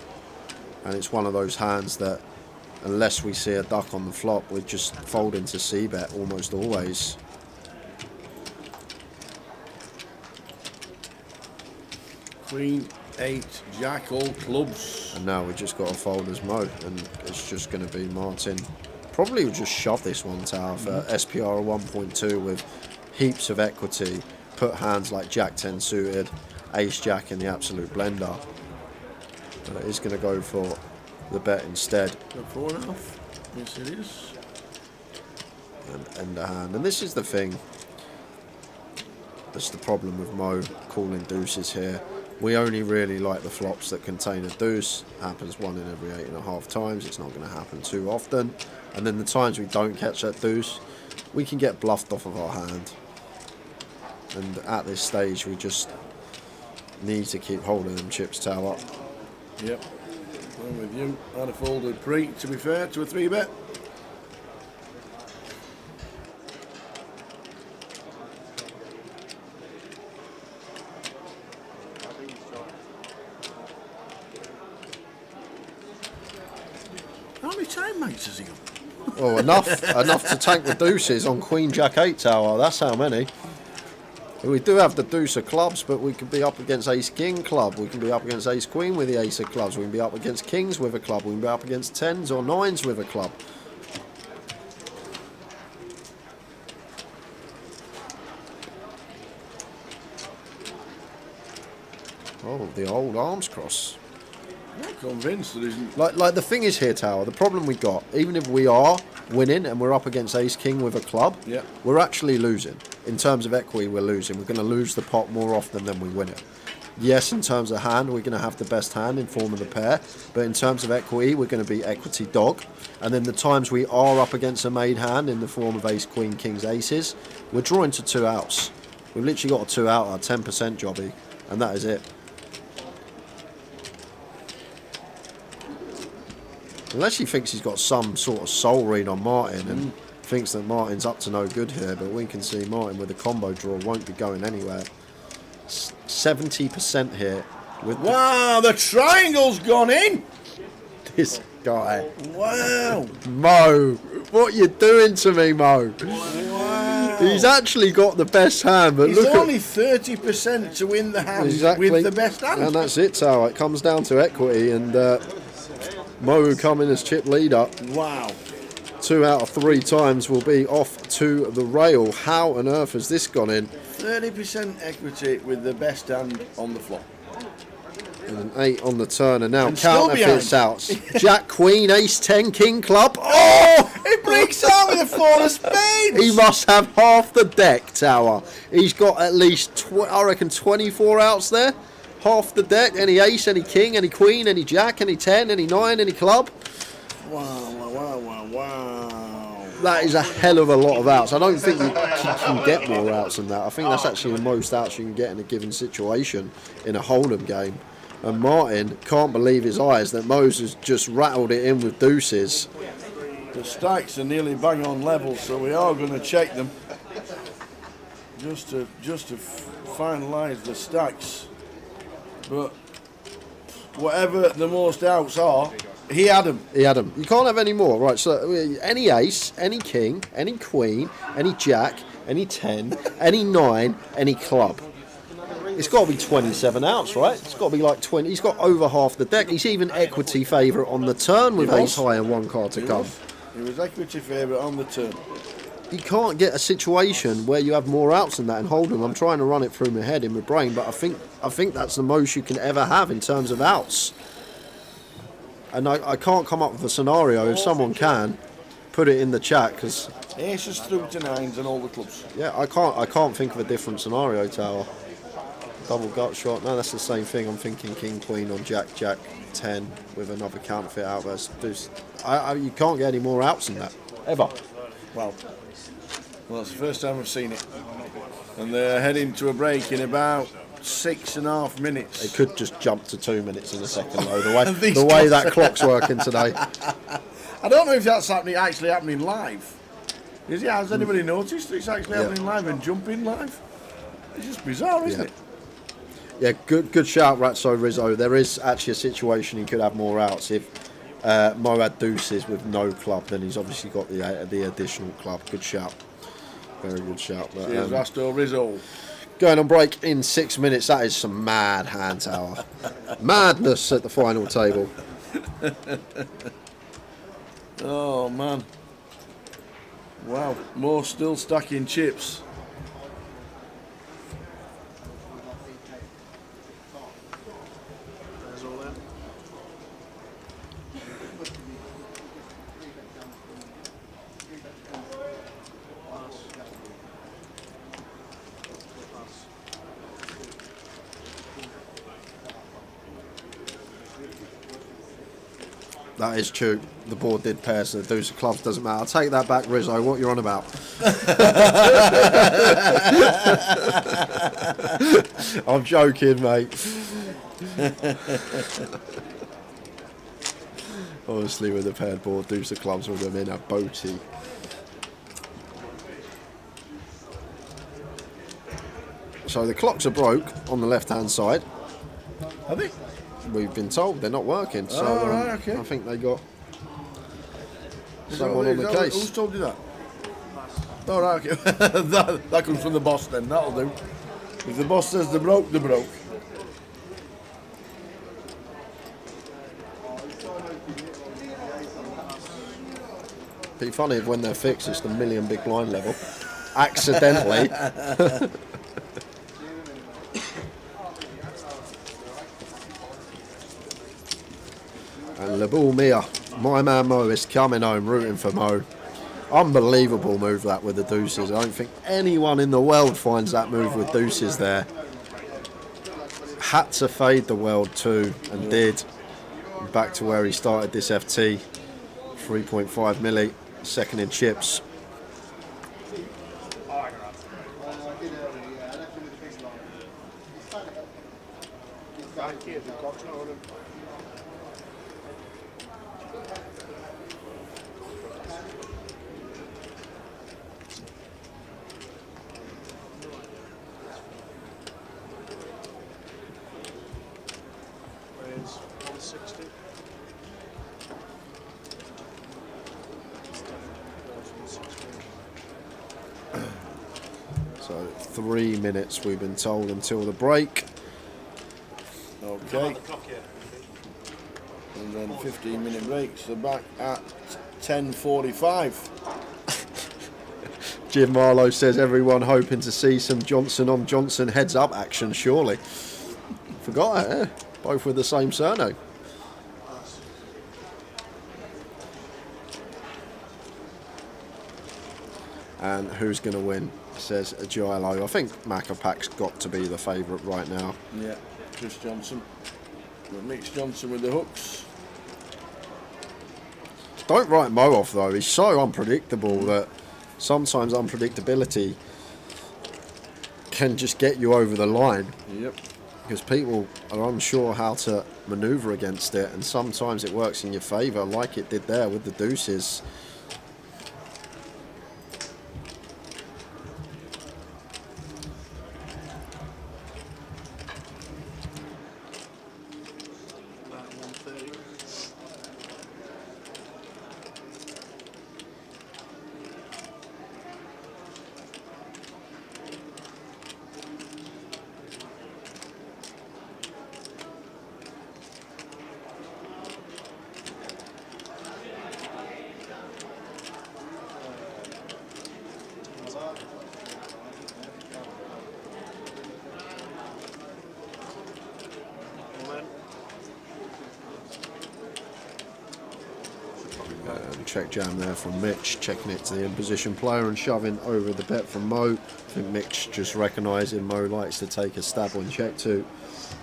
Speaker 2: And it's one of those hands that unless we see a duck on the flop, we just fold into c-bet almost always.
Speaker 1: Queen, 8, Jack, all clubs.
Speaker 2: And now we just got to fold as Mo, and it's just going to be Martin. Probably will just shove this one tower for SPR 1.2 with heaps of equity. Put hands like Jack 10 suited, Ace Jack in the absolute blender. But it is going to go for the bet instead.
Speaker 1: Got 4.5. Yes, it is.
Speaker 2: And end a hand. And this is the thing. That's the problem with Mo calling deuces here. We only really like the flops that contain a deuce. Happens 1 in every 8.5 times. It's not going to happen too often. And then the times we don't catch that deuce, we can get bluffed off of our hand. And at this stage, we just need to keep holding them chips tower.
Speaker 1: Yep. I'm with you. I'd have folded pre, to be fair, to a 3-bet. How many time mates has he got?
Speaker 2: Oh, enough to tank the deuces on Queen Jack 8 tower. That's how many. We do have the deuce of clubs, but we can be up against ace king club. We can be up against ace queen with the ace of clubs. We can be up against kings with a club. We can be up against 10s or 9s with a club. Oh, the old arms cross.
Speaker 1: I'm not convinced there isn't.
Speaker 2: Like the thing is here, Tower, the problem we got, even if we are winning and we're up against ace king with a club,
Speaker 1: yeah,
Speaker 2: we're actually losing. In terms of equity, we're losing. We're going to lose the pot more often than we win it. Yes, in terms of hand, we're going to have the best hand in form of the pair, but in terms of equity, we're going to be equity dog. And then the times we are up against a made hand in the form of ace, queen, kings, aces, we're drawing to 2 outs. We've literally got a 2 out, a 10% jobby, and that is it. Unless he thinks he's got some sort of soul read on Martin and thinks that Martin's up to no good here, but we can see Martin with a combo draw won't be going anywhere. 70% here.
Speaker 1: Wow, the triangle's gone in!
Speaker 2: This guy.
Speaker 1: Wow.
Speaker 2: Mo, what you doing to me, Mo?
Speaker 1: Wow.
Speaker 2: He's actually got the best hand, but
Speaker 1: He's
Speaker 2: look
Speaker 1: only 30% to win the hand with the best hand.
Speaker 2: And that's it, Tower. It comes down to equity, and Mo come in as chip leader.
Speaker 1: Wow.
Speaker 2: 2 out of 3 times will be off to the rail. How on earth has this gone in?
Speaker 1: 30% equity with the best hand on the flop.
Speaker 2: And an 8 on the turn, and now
Speaker 1: And still
Speaker 2: counterfeits
Speaker 1: behind.
Speaker 2: outs. Jack, Queen, Ace, 10, King, Club. Oh!
Speaker 1: It breaks out with a 4 of spades!
Speaker 2: He must have half the deck, Tower. He's got at least, I reckon, 24 outs there. Half the deck. Any Ace, any King, any Queen, any Jack, any 10, any 9, any Club.
Speaker 1: Wow, wow, wow, wow.
Speaker 2: That is a hell of a lot of outs. I don't think you can get more outs than that. I think that's actually the most outs you can get in a given situation in a Hold'em game. And Martin can't believe his eyes that Moses just rattled it in with deuces.
Speaker 1: The stacks are nearly bang on level, so we are going to check them just to finalise the stacks. But whatever the most outs are, he had them.
Speaker 2: He had them. You can't have any more. Right, so any Ace, any King, any Queen, any Jack, any 10, any 9, any Club. It's got to be 27 outs, right? It's got to be like 20. He's got over half the deck. He's even equity favourite on the turn with Ace High and 1 card to come.
Speaker 1: He was equity favourite on the turn.
Speaker 2: You can't get a situation where you have more outs than that and Hold'em. I'm trying to run it through my head, in my brain, but I think that's the most you can ever have in terms of outs. And I can't come up with a scenario. If someone can, put it in the chat, because
Speaker 1: Aces through to 9s and all the clubs.
Speaker 2: yeah, I can't think of a different scenario, Tower. Double gut shot. No, that's the same thing. I'm thinking King Queen on Jack 10 with another counterfeit out. You can't get any more outs than that ever.
Speaker 1: Well, it's the first time I've seen it, and they're heading to a break in about 6.5 minutes.
Speaker 2: It could just jump to 2 minutes in a second, though. The way that clock's working today.
Speaker 1: I don't know if that's actually happening live. Has anybody noticed it's actually happening live and jumping live? It's just bizarre, isn't it?
Speaker 2: Yeah, good shout, Ratso Rizzo. There is actually a situation he could have more outs. If Mo had deuces with no club, then he's obviously got the additional club. Good shout. Very good shout. But,
Speaker 1: Cheers, Rasto Rizzo.
Speaker 2: Going on break in 6 minutes. That is some mad hand tower. Madness at the final table.
Speaker 1: Oh, man. Wow, Mo still stacking chips.
Speaker 2: That is true. The board did pair, so the deuce of clubs doesn't matter. I'll take that back, Rizzo. What you're on about? I'm joking, mate. Obviously, with the paired board, deuce of clubs with them in a boaty. So the clocks are broke on the left-hand side.
Speaker 1: Are they?
Speaker 2: We've been told they're not working, so
Speaker 1: right, okay.
Speaker 2: I think they got someone on the case.
Speaker 1: Who's told you that? All right, okay. that comes from the boss then, that'll do. If the boss says they're broke, they're broke.
Speaker 2: Be funny if when they're fixed, it's the million big blind level. Accidentally. And Labul Mia, my man Mo is coming home, rooting for Mo. Unbelievable move that with the deuces. I don't think anyone in the world finds that move with deuces there. Had to fade the world too, and did. Back to where he started this FT. 3.5 milli, second in chips.
Speaker 3: indicate the clock's not running. Where's 160?
Speaker 2: So 3 minutes we've been told until the break.
Speaker 1: Okay. And then 15-minute break. So back at 10:45.
Speaker 2: Jim Marlowe says everyone hoping to see some Johnson on Johnson heads up action, surely. Forgot it, eh? Both with the same surname. And who's going to win? Says Gilo. I think Macapac's got to be the favourite right now.
Speaker 1: Yeah, Chris Johnson. But Mitch Johnson with the hooks.
Speaker 2: Don't write Mo off though. He's so unpredictable that sometimes unpredictability can just get you over the line.
Speaker 1: Yep.
Speaker 2: Because people are unsure how to manoeuvre against it, and sometimes it works in your favour, like it did there with the deuces. Check jam there from Mitch, checking it to the in position player and shoving over the bet from Mo. I think Mitch just recognising Mo likes to take a stab on check two,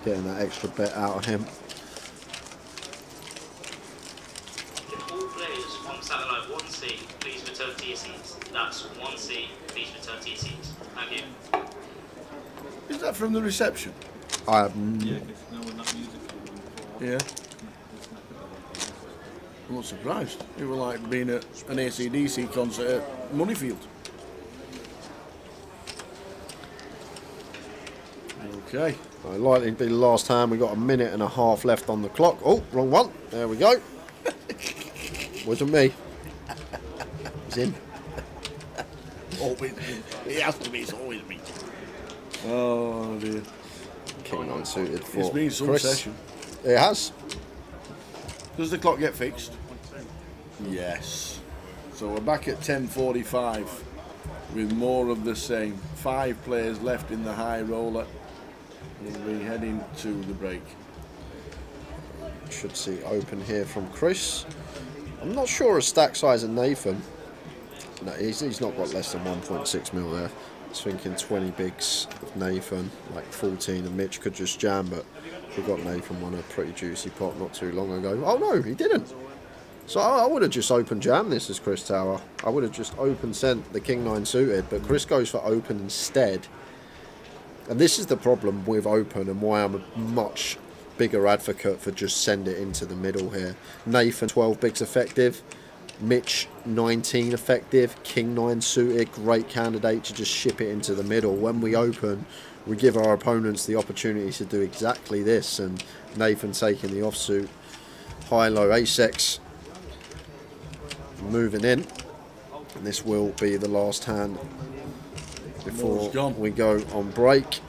Speaker 2: getting that extra bet out of him.
Speaker 21: If all players on satellite 1C, please return to your seats. That's 1C, please return to your seats. Thank you.
Speaker 1: Is that from the reception?
Speaker 2: I have
Speaker 1: Yeah. I'm not surprised. It was like being at an AC/DC concert at Moneyfield. Okay.
Speaker 2: Likely to be the last time. We've got a minute and a half left on the clock. Oh, wrong one. There we go. Wasn't me. He's in.
Speaker 1: Always me. It has to be. It's always me. Oh dear.
Speaker 2: King unsuited for
Speaker 1: It's been some
Speaker 2: Chris.
Speaker 1: session.
Speaker 2: It has.
Speaker 1: Does the clock get fixed? Yes. So we're back at 10:45 with more of the same. 5 players left in the high roller. We'll be heading to the break.
Speaker 2: Should see open here from Chris. I'm not sure of stack size of Nathan. No, he's not got less than 1.6 mil there. I was thinking 20 bigs of Nathan, like 14 and Mitch could just jam, but we got Nathan won a pretty juicy pot not too long ago. Oh no, he didn't. So I would have just open jammed this as Chris Tower. I would have just open sent the King 9 suited, but Chris goes for open instead. And this is the problem with open and why I'm a much bigger advocate for just send it into the middle here. Nathan 12 bigs effective. Mitch 19 effective. King 9 suited, great candidate to just ship it into the middle. When we open, we give our opponents the opportunity to do exactly this, and Nathan taking the offsuit. High-low ace-x moving in, and this will be the last hand before we go on break.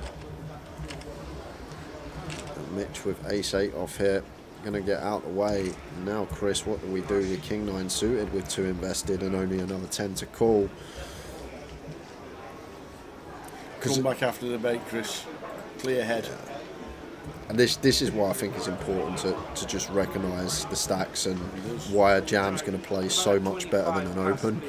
Speaker 2: And Mitch with ace-8 off here, going to get out the way. Now Chris, what do we do with King 9 suited with 2 invested and only another 10 to call?
Speaker 1: Come back after the break, Chris. Clear head.
Speaker 2: And this is why I think it's important to just recognise the stacks and why a jam's going to play so much better than an open.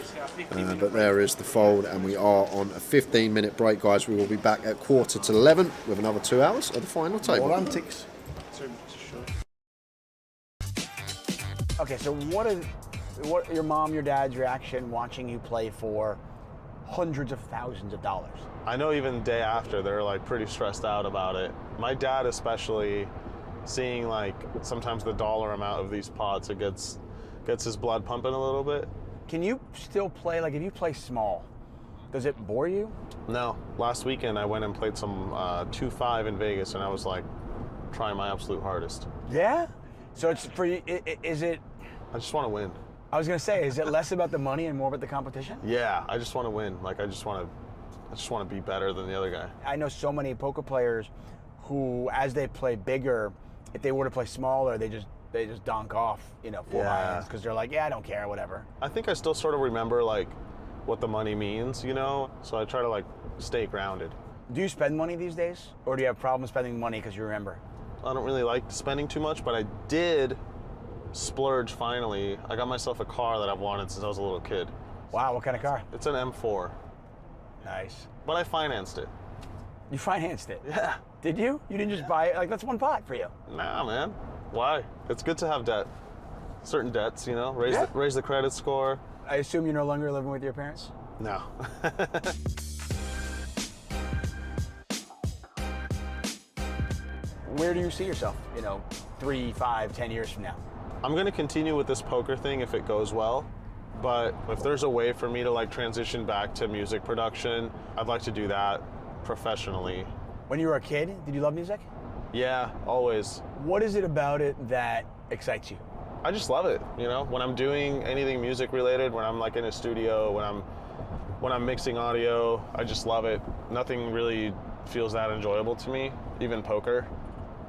Speaker 2: But there is the fold, and we are on a 15-minute break, guys. We will be back at 11:15 with another 2 hours at the final table.
Speaker 1: More antics.
Speaker 5: Okay, so what your mom, your dad's reaction watching you play for hundreds of thousands of dollars?
Speaker 6: I know even the day after, they're like pretty stressed out about it. My dad especially seeing like sometimes the dollar amount of these pots, it gets his blood pumping a little bit.
Speaker 5: Can you still play, like if you play small, does it bore you?
Speaker 6: No. Last weekend I went and played some 2-5 in Vegas, and I was like trying my absolute hardest.
Speaker 5: Yeah? So it's for you, is it?
Speaker 6: I just want to win.
Speaker 5: I was gonna say, is it less about the money and more about the competition?
Speaker 6: Yeah, I just want to win. Like I just want to be better than the other guy.
Speaker 5: I know so many poker players who, as they play bigger, if they were to play smaller, they just donk off, you know, 4 hands because they're like, yeah, I don't care, whatever.
Speaker 6: I think I still sort of remember like what the money means, you know? So I try to like stay grounded.
Speaker 5: Do you spend money these days? Or do you have problems spending money because you remember?
Speaker 6: I don't really like spending too much, but I did splurge finally. I got myself a car that I've wanted since I was a little kid.
Speaker 5: Wow, what kind of car?
Speaker 6: It's an M4.
Speaker 5: Nice.
Speaker 6: But I financed it.
Speaker 5: You financed it?
Speaker 6: Yeah.
Speaker 5: Did you? You didn't just buy it? Like, that's one pot for you.
Speaker 6: Nah, man. Why? It's good to have debt. Certain debts, you know, raise the credit score.
Speaker 5: I assume you're no longer living with your parents?
Speaker 6: No.
Speaker 5: Where do you see yourself, you know, 3, 5, 10 years from now?
Speaker 6: I'm gonna continue with this poker thing if it goes well, but if there's a way for me to like transition back to music production, I'd like to do that professionally.
Speaker 5: When you were a kid, did you love music?
Speaker 6: Yeah, always.
Speaker 5: What is it about it that excites you?
Speaker 6: I just love it, you know? When I'm doing anything music related, when I'm like in a studio, when I'm mixing audio, I just love it. Nothing really feels that enjoyable to me, even poker.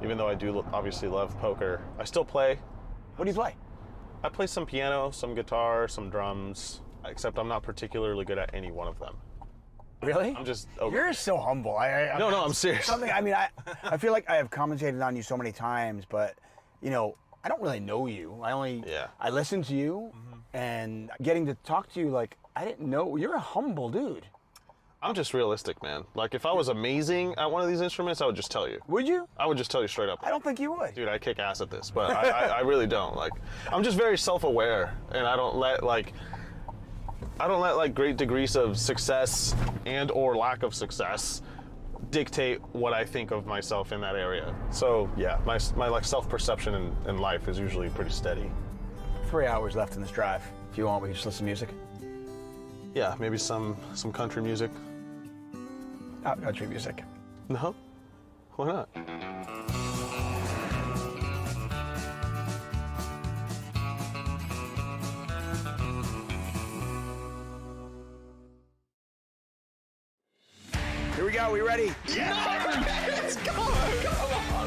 Speaker 6: Even though I do obviously love poker, I still play.
Speaker 5: What do you play?
Speaker 6: I play some piano, some guitar, some drums, except I'm not particularly good at any one of them.
Speaker 5: Really?
Speaker 6: I'm just okay.
Speaker 5: You're so humble.
Speaker 6: No, I'm serious.
Speaker 5: I mean, I feel like I have commentated on you so many times, but you know, I don't really know you. I listen to you, and getting to talk to you, like I didn't know you're a humble dude.
Speaker 6: I'm just realistic, man. Like if I was amazing at one of these instruments, I would just tell you.
Speaker 5: Would you?
Speaker 6: I would just tell you straight up.
Speaker 5: I don't think you would.
Speaker 6: Dude, I kick ass at this, but I really don't. Like, I'm just very self-aware, and I don't let like great degrees of success and or lack of success dictate what I think of myself in that area. So yeah, my like self-perception in life is usually pretty steady.
Speaker 5: 3 hours left in this drive. If you want, we can just listen to music.
Speaker 6: Yeah, maybe some country music.
Speaker 5: Not country music.
Speaker 6: No? Why not?
Speaker 5: Here we go, we ready?
Speaker 7: Yeah! Let's go! Come on! Oh my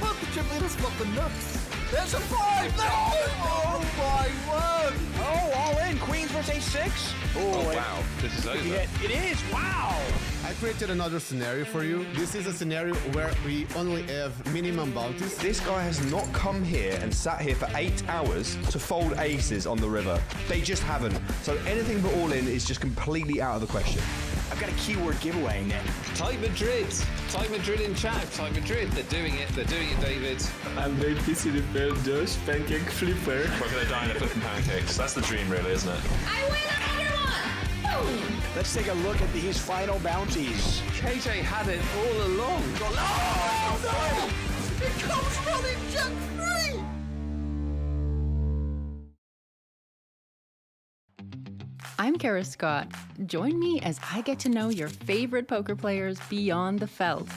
Speaker 7: god, the chip leaders want the nuts! There's a 5! No! Oh my word!
Speaker 5: Oh, all in. Queens versus Ace-6?
Speaker 20: Oh, wow. This is over.
Speaker 5: It is. Wow.
Speaker 9: I created another scenario for you. This is a scenario where we only have minimum bounties.
Speaker 12: This guy has not come here and sat here for 8 hours to fold aces on the river. They just haven't. So anything but all in is just completely out of the question.
Speaker 5: I've got a keyword giveaway, Nick.
Speaker 8: Type Madrid. Type Madrid in chat. Type Madrid. They're doing it. They're doing it, David.
Speaker 22: I'm very PC repair Josh Pancake Flipper.
Speaker 20: We're gonna die in a flipping pancakes. That's the dream, really, isn't it?
Speaker 7: I win another one! Boom!
Speaker 5: Let's take a look at these final bounties.
Speaker 8: KJ had it all along.
Speaker 7: Oh no! It comes running Jack 3!
Speaker 13: I'm Kara Scott. Join me as I get to know your favorite poker players beyond the felt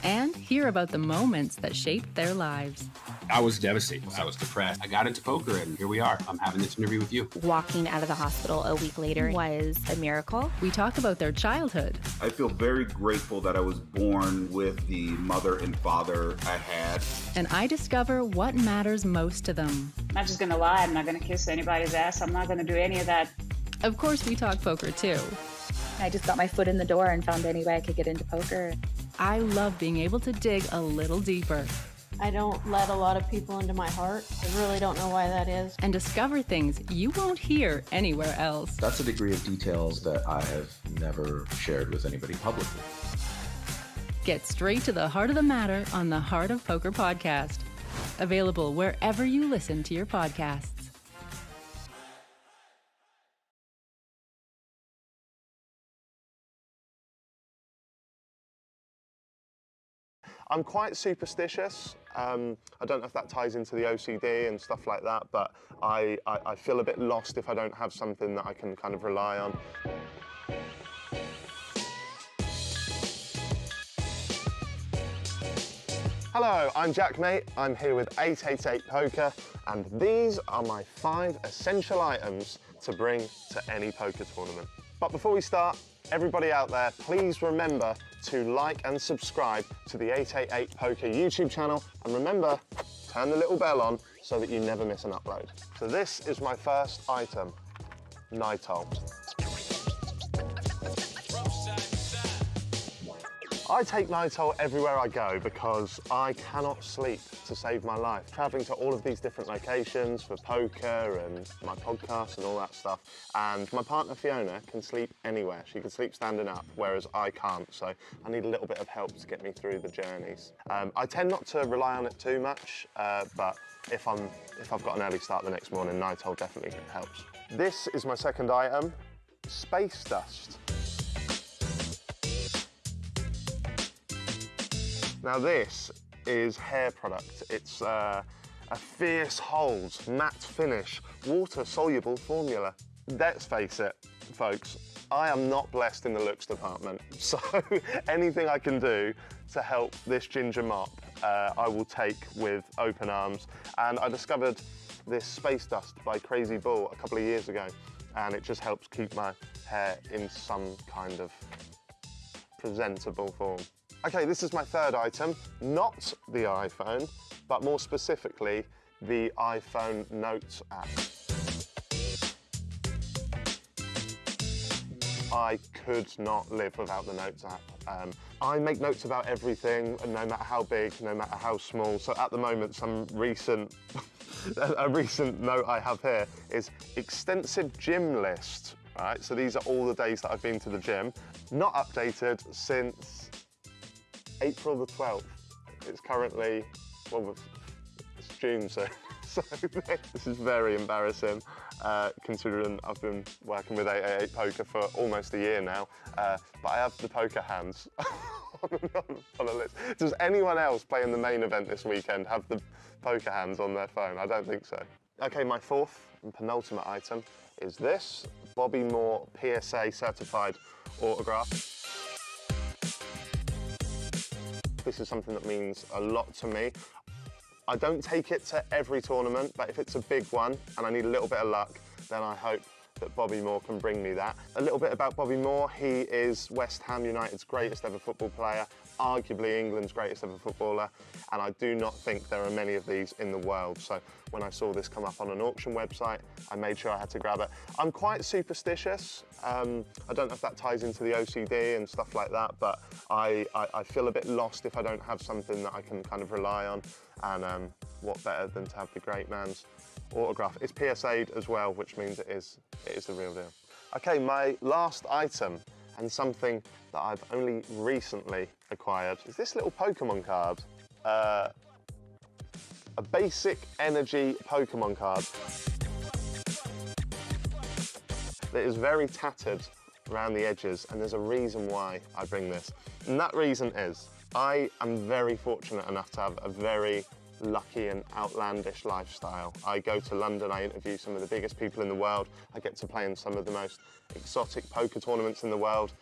Speaker 13: and hear about the moments that shaped their lives.
Speaker 11: I was devastated. I was depressed. I got into poker, and here we are. I'm having this interview with you.
Speaker 23: Walking out of the hospital a week later was a miracle.
Speaker 13: We talk about their childhood.
Speaker 15: I feel very grateful that I was born with the mother and father I had.
Speaker 13: And I discover what matters most to them.
Speaker 16: I'm not just gonna lie, I'm not gonna kiss anybody's ass, I'm not gonna do any of that.
Speaker 13: Of course, we talk poker too.
Speaker 14: I just got my foot in the door and found any way I could get into poker.
Speaker 13: I love being able to dig a little deeper.
Speaker 17: I don't let a lot of people into my heart. I really don't know why that is.
Speaker 13: And discover things you won't hear anywhere else.
Speaker 18: That's a degree of details that I have never shared with anybody publicly.
Speaker 13: Get straight to the heart of the matter on the Heart of Poker podcast. Available wherever you listen to your podcasts.
Speaker 6: I'm quite superstitious. I don't know if that ties into the OCD and stuff like that, but I feel a bit lost if I don't have something that I can kind of rely on. Hello, I'm Jackmate. I'm here with 888 Poker, and these are my 5 essential items to bring to any poker tournament. But before we start, everybody out there, please remember to like and subscribe to the 888 Poker YouTube channel, and remember, turn the little bell on so that you never miss an upload. So this is my first item, Nitol. I take Nitol everywhere I go because I cannot sleep to save my life. Traveling to all of these different locations for poker and my podcast and all that stuff. And my partner Fiona can sleep anywhere. She can sleep standing up, whereas I can't. So I need a little bit of help to get me through the journeys. I tend not to rely on it too much, but if I've got an early start the next morning, Nitol definitely helps. This is my second item, space dust. Now this is hair product. It's a fierce hold, matte finish, water-soluble formula. Let's face it, folks, I am not blessed in the looks department, so anything I can do to help this ginger mop, I will take with open arms. And I discovered this space dust by Crazy Bull a couple of years ago, and it just helps keep my hair in some kind of presentable form. Okay, this is my third item, not the iPhone, but more specifically, the iPhone Notes app. I could not live without the Notes app. I make notes about everything, no matter how big, no matter how small. So at the moment, a recent note I have here is extensive gym list. All right, so these are all the days that I've been to the gym. Not updated since April the 12th. It's currently, well, it's June, so this is very embarrassing, considering I've been working with 888 Poker for almost a year now, but I have the poker hands on a list. Does anyone else playing the main event this weekend have the poker hands on their phone? I don't think so. Okay, my fourth and penultimate item is this Bobby Moore PSA certified autograph. This is something that means a lot to me. I don't take it to every tournament, but if it's a big one and I need a little bit of luck, then I hope that Bobby Moore can bring me that. A little bit about Bobby Moore, he is West Ham United's greatest ever football player, arguably England's greatest ever footballer, and I do not think there are many of these in the world. So when I saw this come up on an auction website, I made sure I had to grab it. I'm quite superstitious. I don't know if that ties into the OCD and stuff like that, but I feel a bit lost if I don't have something that I can kind of rely on, and what better than to have the great man's autograph. It's PSA'd as well, which means it is the real deal. Okay, my last item, and something that I've only recently acquired, is this little Pokemon card. A basic energy Pokemon card. It is very tattered around the edges, and there's a reason why I bring this. And that reason is, I am very fortunate enough to have a very lucky and outlandish lifestyle. I go to London, I interview some of the biggest people in the world, I get to play in some of the most exotic poker tournaments in the world,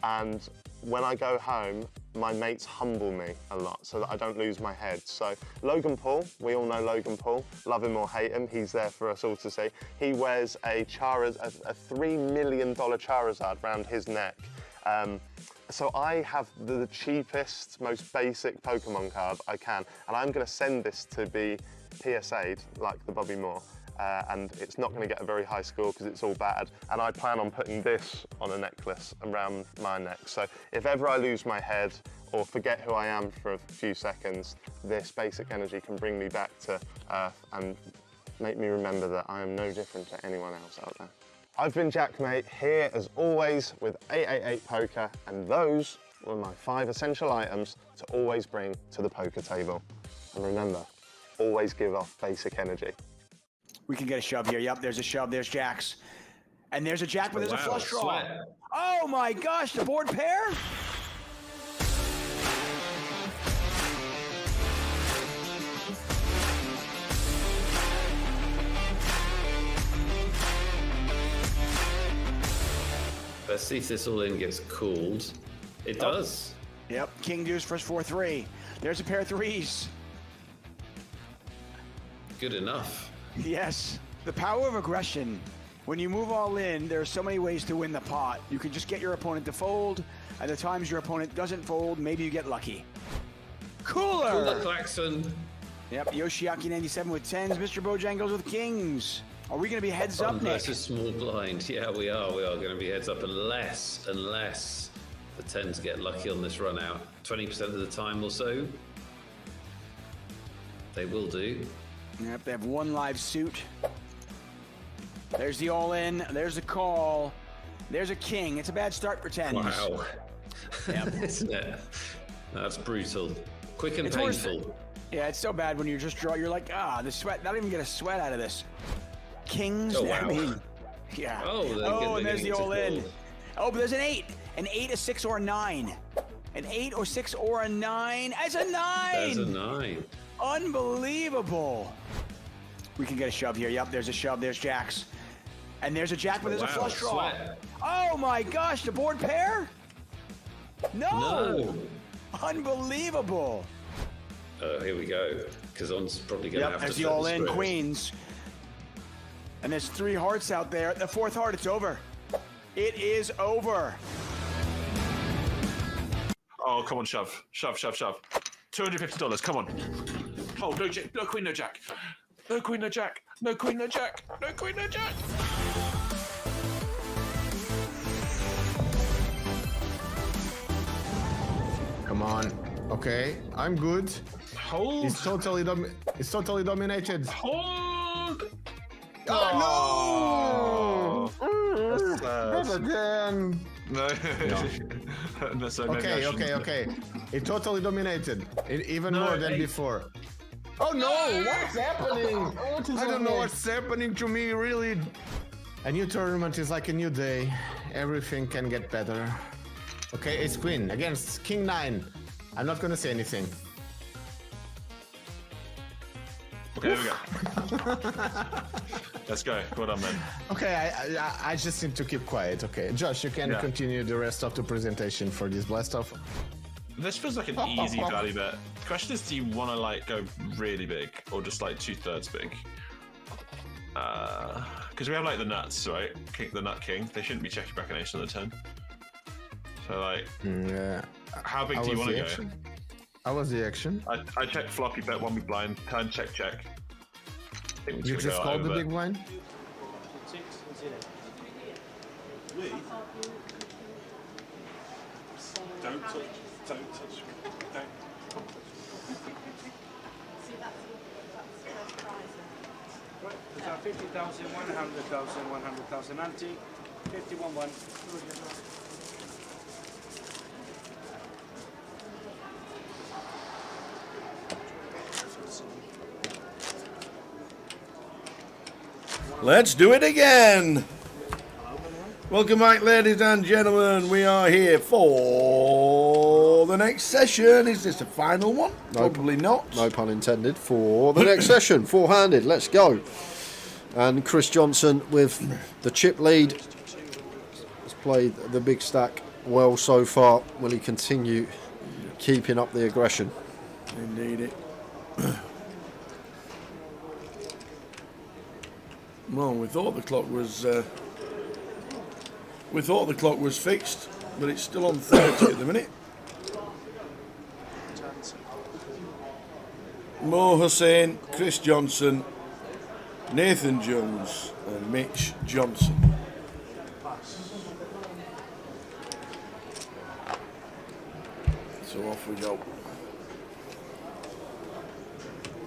Speaker 6: and when I go home, my mates humble me a lot so that I don't lose my head. So Logan Paul, we all know Logan Paul, love him or hate him, he's there for us all to see. He wears a $3 million Charizard around his neck. So I have the cheapest, most basic Pokemon card I can, and I'm going to send this to be PSA'd, like the Bobby Moore, and it's not going to get a very high score because it's all bad, and I plan on putting this on a necklace around my neck. So if ever I lose my head or forget who I am for a few seconds, this basic energy can bring me back to Earth and make me remember that I am no different to anyone else out there. I've been Jackmate, here as always with 888 Poker, and those were my 5 essential items to always bring to the poker table. And remember, always give off basic energy.
Speaker 5: We can get a shove here. Yep, there's a shove. There's jacks. And there's a jack, but there's a flush draw. Oh my gosh, the board pair?
Speaker 8: Let's see if this all in gets called. It does.
Speaker 5: Yep, king deuce first 4-3. There's a pair of threes.
Speaker 8: Good enough.
Speaker 5: Yes. The power of aggression. When you move all in, there are so many ways to win the pot. You can just get your opponent to fold. At the times your opponent doesn't fold, maybe you get lucky. Cooler!
Speaker 8: Cooler klaxon.
Speaker 5: Yep, Yoshiaki 97 with 10s. Mr. Bojangles with kings. Are we going to be heads up, Nick?
Speaker 8: Versus small blind. Yeah, we are. We are going to be heads up unless the 10s get lucky on this run out. 20% of the time or so. They will do.
Speaker 5: Yep, they have one live suit. There's the all-in. There's a call. There's a king. It's a bad start for 10s.
Speaker 8: Wow.
Speaker 5: Yep.
Speaker 8: Isn't it? That's brutal. Quick and
Speaker 5: It's
Speaker 8: painful.
Speaker 5: worse. Yeah, it's so bad when you just draw. You're like, the sweat. Not even get a sweat out of this. Kings.
Speaker 8: Oh, wow.
Speaker 5: I mean, yeah.
Speaker 8: Oh,
Speaker 5: and there's the
Speaker 8: getting
Speaker 5: all-in.
Speaker 8: called.
Speaker 5: Oh, but there's an 8. An 8, a 6, or a 9. An 8 or 6 or a 9. As a 9.
Speaker 8: There's a 9.
Speaker 5: Unbelievable. We can get a shove here. Yep, there's a shove. There's jacks. And there's a jack, but there's a flush draw.
Speaker 8: Sweat.
Speaker 5: Oh my gosh, the board pair? No. Unbelievable.
Speaker 8: Here we go. Kazon's probably going to have to
Speaker 5: there's the
Speaker 8: flip
Speaker 5: all-in
Speaker 8: square.
Speaker 5: queens. And there's 3 hearts out there. The 4th heart, it's over. It is over.
Speaker 20: Oh, come on, shove. Shove. $250, come on. Oh, no jack, no queen, no jack. No queen, no jack. No queen, no jack. No queen, no jack.
Speaker 9: Come on. Okay, I'm good.
Speaker 20: Hold.
Speaker 9: It's totally dominated.
Speaker 20: Hold.
Speaker 9: Oh, no!
Speaker 20: That's
Speaker 9: Not again.
Speaker 20: No. No, so no
Speaker 9: Okay. It totally dominated. Even more than before. Oh no! What's happening? I don't know what's happening to me, really. A new tournament is like a new day. Everything can get better. Okay, it's queen against king 9. I'm not gonna say anything.
Speaker 20: Okay, there we go. Let's go. Well done, man.
Speaker 9: Okay, I just need to keep quiet. Okay, Josh, you can continue the rest of the presentation for this blast off.
Speaker 20: This feels like an easy value bet. The question is, do you want to like go really big or just like 2/3 big? Because we have like the nuts, right? The nut king. They shouldn't be checking back an ace on the 10. So like,
Speaker 9: yeah.
Speaker 20: How big do you want to go?
Speaker 9: How was the action?
Speaker 20: I check floppy bet 1 big blind, turn check.
Speaker 9: You just called the big blind?
Speaker 20: Don't touch. Don't.
Speaker 4: Right, there's our 50,000, 100,000, 100,000 anti, 51-1.
Speaker 1: Let's do it again. Welcome back, ladies and gentlemen. We are here for the next session. Is this the final one? Probably not.
Speaker 2: No pun intended. For the next session, 4-handed. Let's go. And Chris Johnson with the chip lead has played the big stack well so far. Will he continue keeping up the aggression?
Speaker 1: Indeed it. Well, we thought the clock was fixed, but it's still on 30 at the minute. Mo Hussein, Chris Johnson, Nathan Jones, and Mitch Johnson. So off we go.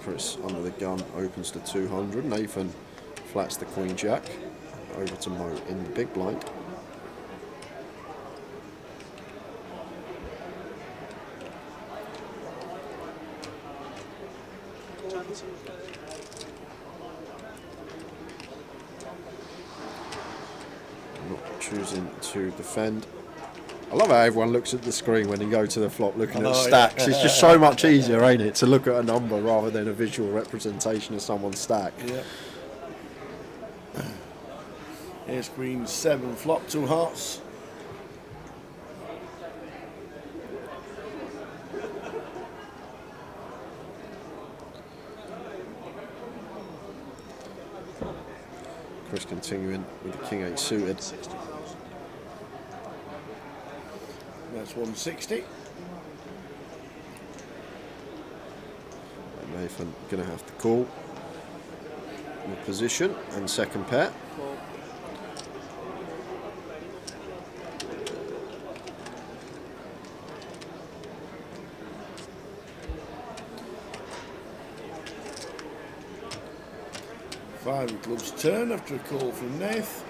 Speaker 2: Chris under the gun opens to 200. Nathan flats the queen jack. Over to Mo in the big blind. Not choosing to defend. I love how everyone looks at the screen when you go to the flop looking at stacks. It's just so much easier, ain't it, to look at a number rather than a visual representation of someone's stack.
Speaker 1: Yeah. Here's queen 7 flop, 2 hearts.
Speaker 2: Chris continuing with the King 8 suited.
Speaker 1: That's 160.
Speaker 2: And Nathan going to have to call the position and second pair.
Speaker 1: Five of clubs turn after a call from Nath.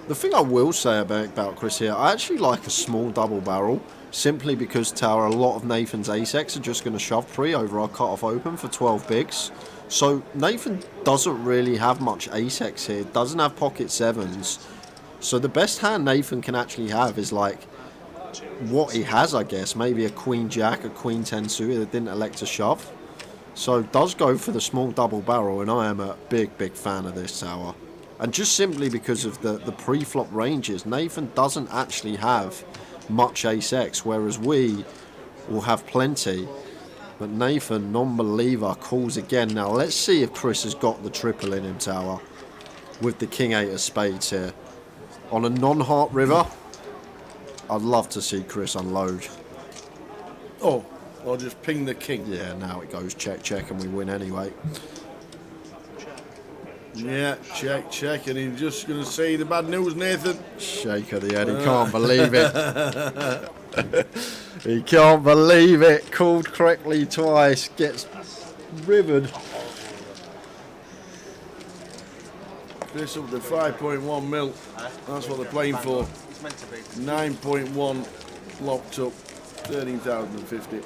Speaker 2: The thing I will say about Chris here, I actually like a small double barrel, simply because Tower, a lot of Nathan's ace-X are just going to shove pre over our cut-off open for 12 bigs. So Nathan doesn't really have much ace-X here, doesn't have pocket sevens. So the best hand Nathan can actually have is like what he has, I guess. Maybe a queen-jack, a queen-10 suited that didn't elect to shove. So does go for the small double barrel, and I am a big fan of this Tower. And just simply because of the pre-flop ranges, Nathan doesn't actually have much ace-X, whereas we will have plenty. But Nathan, non-believer, calls again. Now let's see if Chris has got the triple in him, Tower, with the King 8 of spades here. On a non-heart river, I'd love to see Chris unload.
Speaker 1: Oh, or just ping the king.
Speaker 2: Yeah, now it goes check, and we win anyway.
Speaker 1: Yeah, check, and he's just going to say the bad news, Nathan.
Speaker 2: Shake of the head, he can't believe it. He can't believe it. Called correctly twice, gets rivered.
Speaker 1: Chris up to 5.1 mil. That's what they're playing for. 9.1 locked up, 13,050.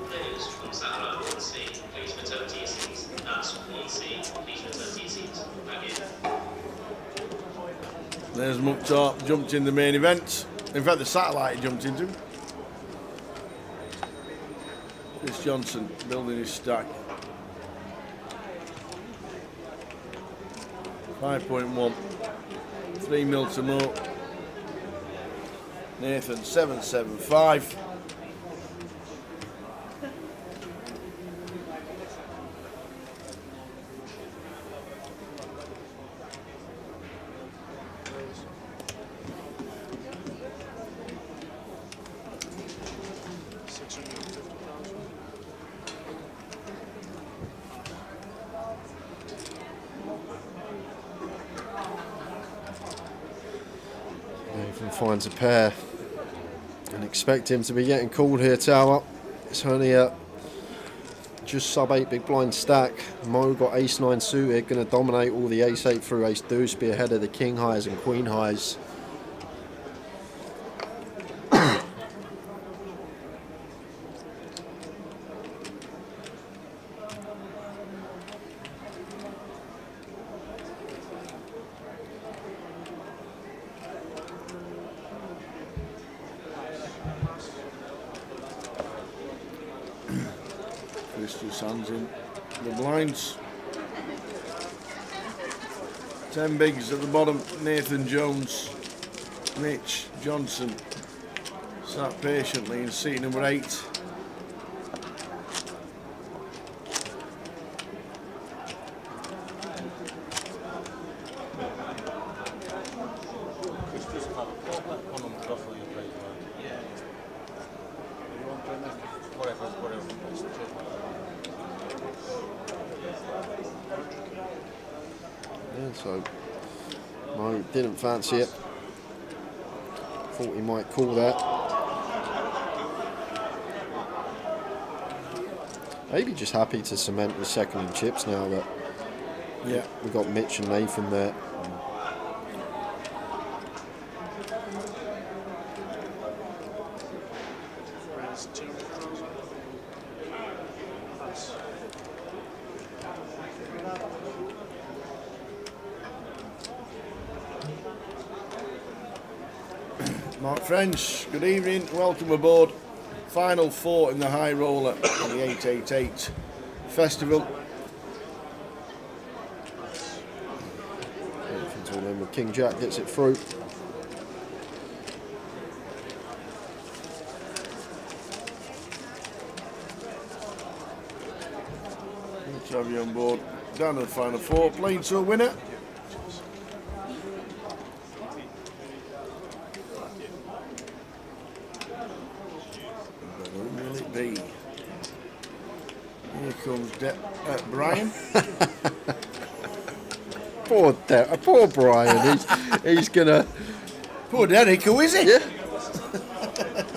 Speaker 21: Players from satellite 1C, please return to your seats. That's 1C, please return to your seats. Thank you.
Speaker 1: There's Mukhtar, jumped in the main event. In fact, the satellite he jumped into. Chris Johnson building his stack. 5.1. 3 mil to more. Nathan 775.
Speaker 2: Nathan finds a pair and expect him to be getting called here, Tower. It's only a just sub 8 big blind stack. Mo got ace 9 suited, going to dominate all the ace 8 through ace deuce, be ahead of the king highs and queen highs.
Speaker 1: Chris just hands in the blinds. 10 bigs at the bottom. Nathan Jones, Mitch Johnson sat patiently in seat number 8. Yeah, so Mo didn't fancy it. Thought he might call that. Maybe just happy to cement the second in chips now that we got Mitch and Nathan there. Mark French, good evening, welcome aboard. Final 4 in the high roller in the 888 festival.
Speaker 2: Nathan's all in with King Jack, gets it through.
Speaker 1: to have you on board. Down to the final four, playing to a winner. But who will it be? Here comes Brian.
Speaker 2: Poor Brian. He's gonna.
Speaker 1: Poor Derek. Who is he?
Speaker 2: Yeah.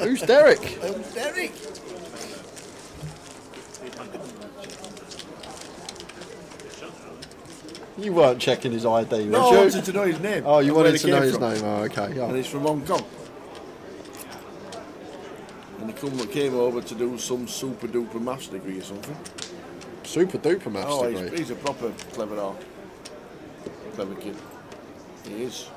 Speaker 2: Who's Derek?
Speaker 1: Who's Derek?
Speaker 2: You weren't checking his ID,
Speaker 1: No,
Speaker 2: was
Speaker 1: I
Speaker 2: you?
Speaker 1: wanted to know his name.
Speaker 2: Oh, you
Speaker 1: and where
Speaker 2: wanted
Speaker 1: he
Speaker 2: to know
Speaker 1: came
Speaker 2: his
Speaker 1: from.
Speaker 2: name. Oh, okay. Yeah.
Speaker 1: And he's from Hong Kong. And he came over to do some super duper maths degree or something.
Speaker 2: Super duper maths
Speaker 1: Oh,
Speaker 2: degree.
Speaker 1: he's a proper clever kid. He is.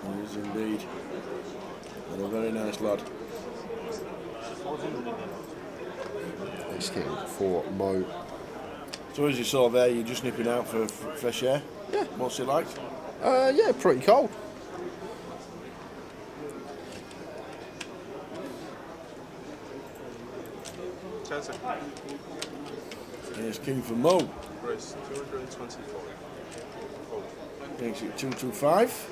Speaker 1: He is indeed. And a very nice lad.
Speaker 2: Ace King for Mo.
Speaker 1: So as you saw there, you're just nipping out for fresh air?
Speaker 2: Yeah.
Speaker 1: What's it like?
Speaker 2: Yeah, pretty cold.
Speaker 1: Here's King for Mo.
Speaker 20: Race 224.
Speaker 1: Makes it 225.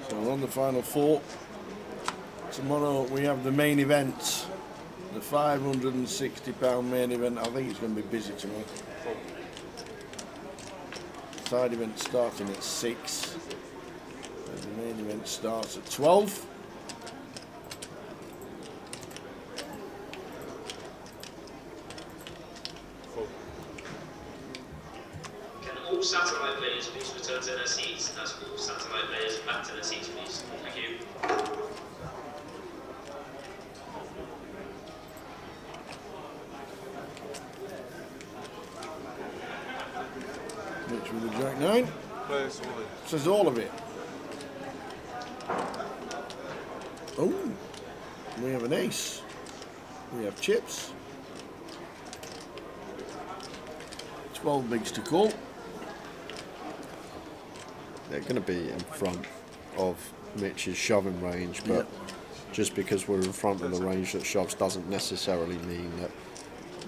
Speaker 1: So on the final four. Tomorrow we have the main event. The £560 main event. I think it's going to be busy tomorrow. Side event starting at 6. And the main event starts at 12.
Speaker 21: Can all satellite players please return to their seats? That's all satellite players back to their seats, please. Thank you.
Speaker 1: Mitch with the Jack 9.
Speaker 20: Players all in.
Speaker 1: Says all of it. Oh, we have an ace. We have chips. 12 bigs to call.
Speaker 2: They're going to be in front of Mitch's shoving range, but just because we're in front of the range that shoves doesn't necessarily mean that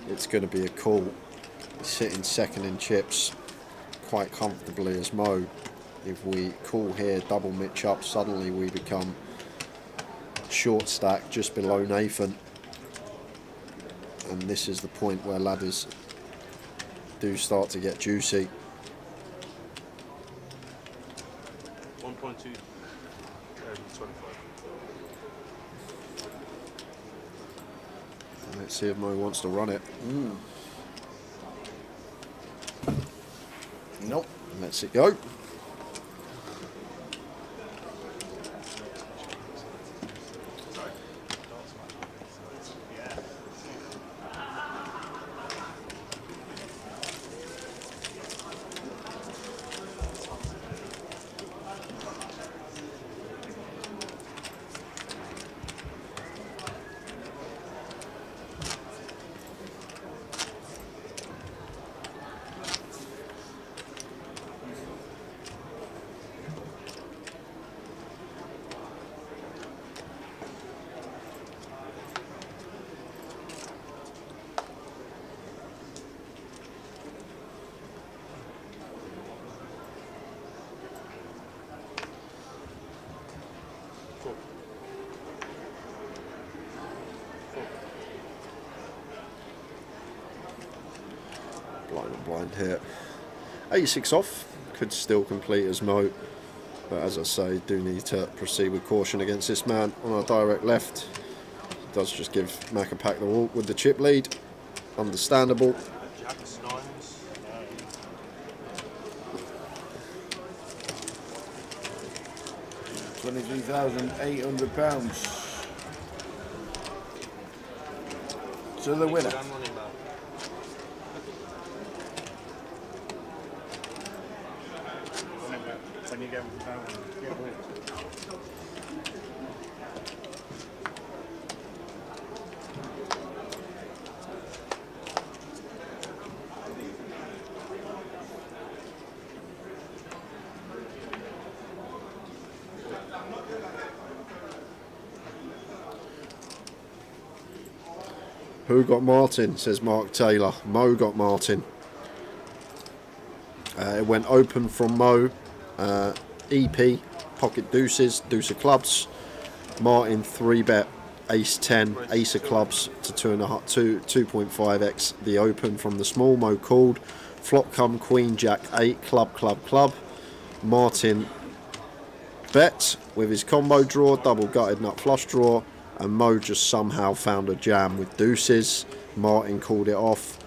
Speaker 2: it's going to be a call. Sitting second in chips quite comfortably as Mo. If we call here, double Mitch up, suddenly we become short stack just below Nathan. And this is the point where ladders do start to get juicy.
Speaker 20: 1.2. 25.
Speaker 2: Let's see if Mo wants to run it.
Speaker 1: Nope.
Speaker 2: Let's it go. Blind here. 86 off, could still complete as Mo, but as I say, do need to proceed with caution against this man on our direct left. Does just give Mac a pack the walk with the chip lead, understandable.
Speaker 1: £23,800. So the winner.
Speaker 4: When you get down, get away.
Speaker 2: Who got Martin, says Mark Taylor. Mo got Martin. It went open from Mo. EP, pocket deuces, deuce of clubs. Martin 3-bet, ace 10, ace of clubs to 2.5x the open from the small. Mo called. Flop come queen, jack 8, club, club, club. Martin bet with his combo draw, double gutted nut flush draw. And Mo just somehow found a jam with deuces. Martin called it off.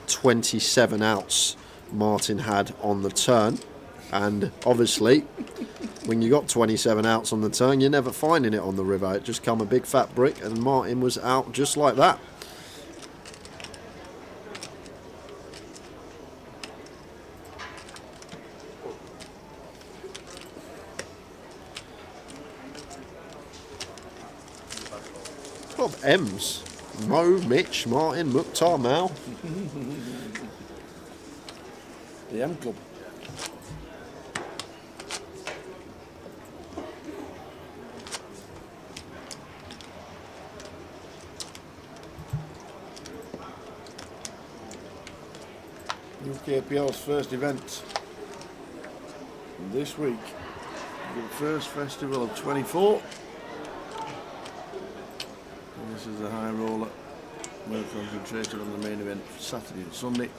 Speaker 2: 27 outs Martin had on the turn. And obviously, when you got 27 outs on the turn, you're never finding it on the river. It just come a big fat brick, and Martin was out just like that. Top M's. Mo, Mitch, Martin, Mukhtar, Mal.
Speaker 1: The M Club. UKPL's first event this week. The first festival of 24. And this is the high roller. We're concentrated on the main event for Saturday and Sunday.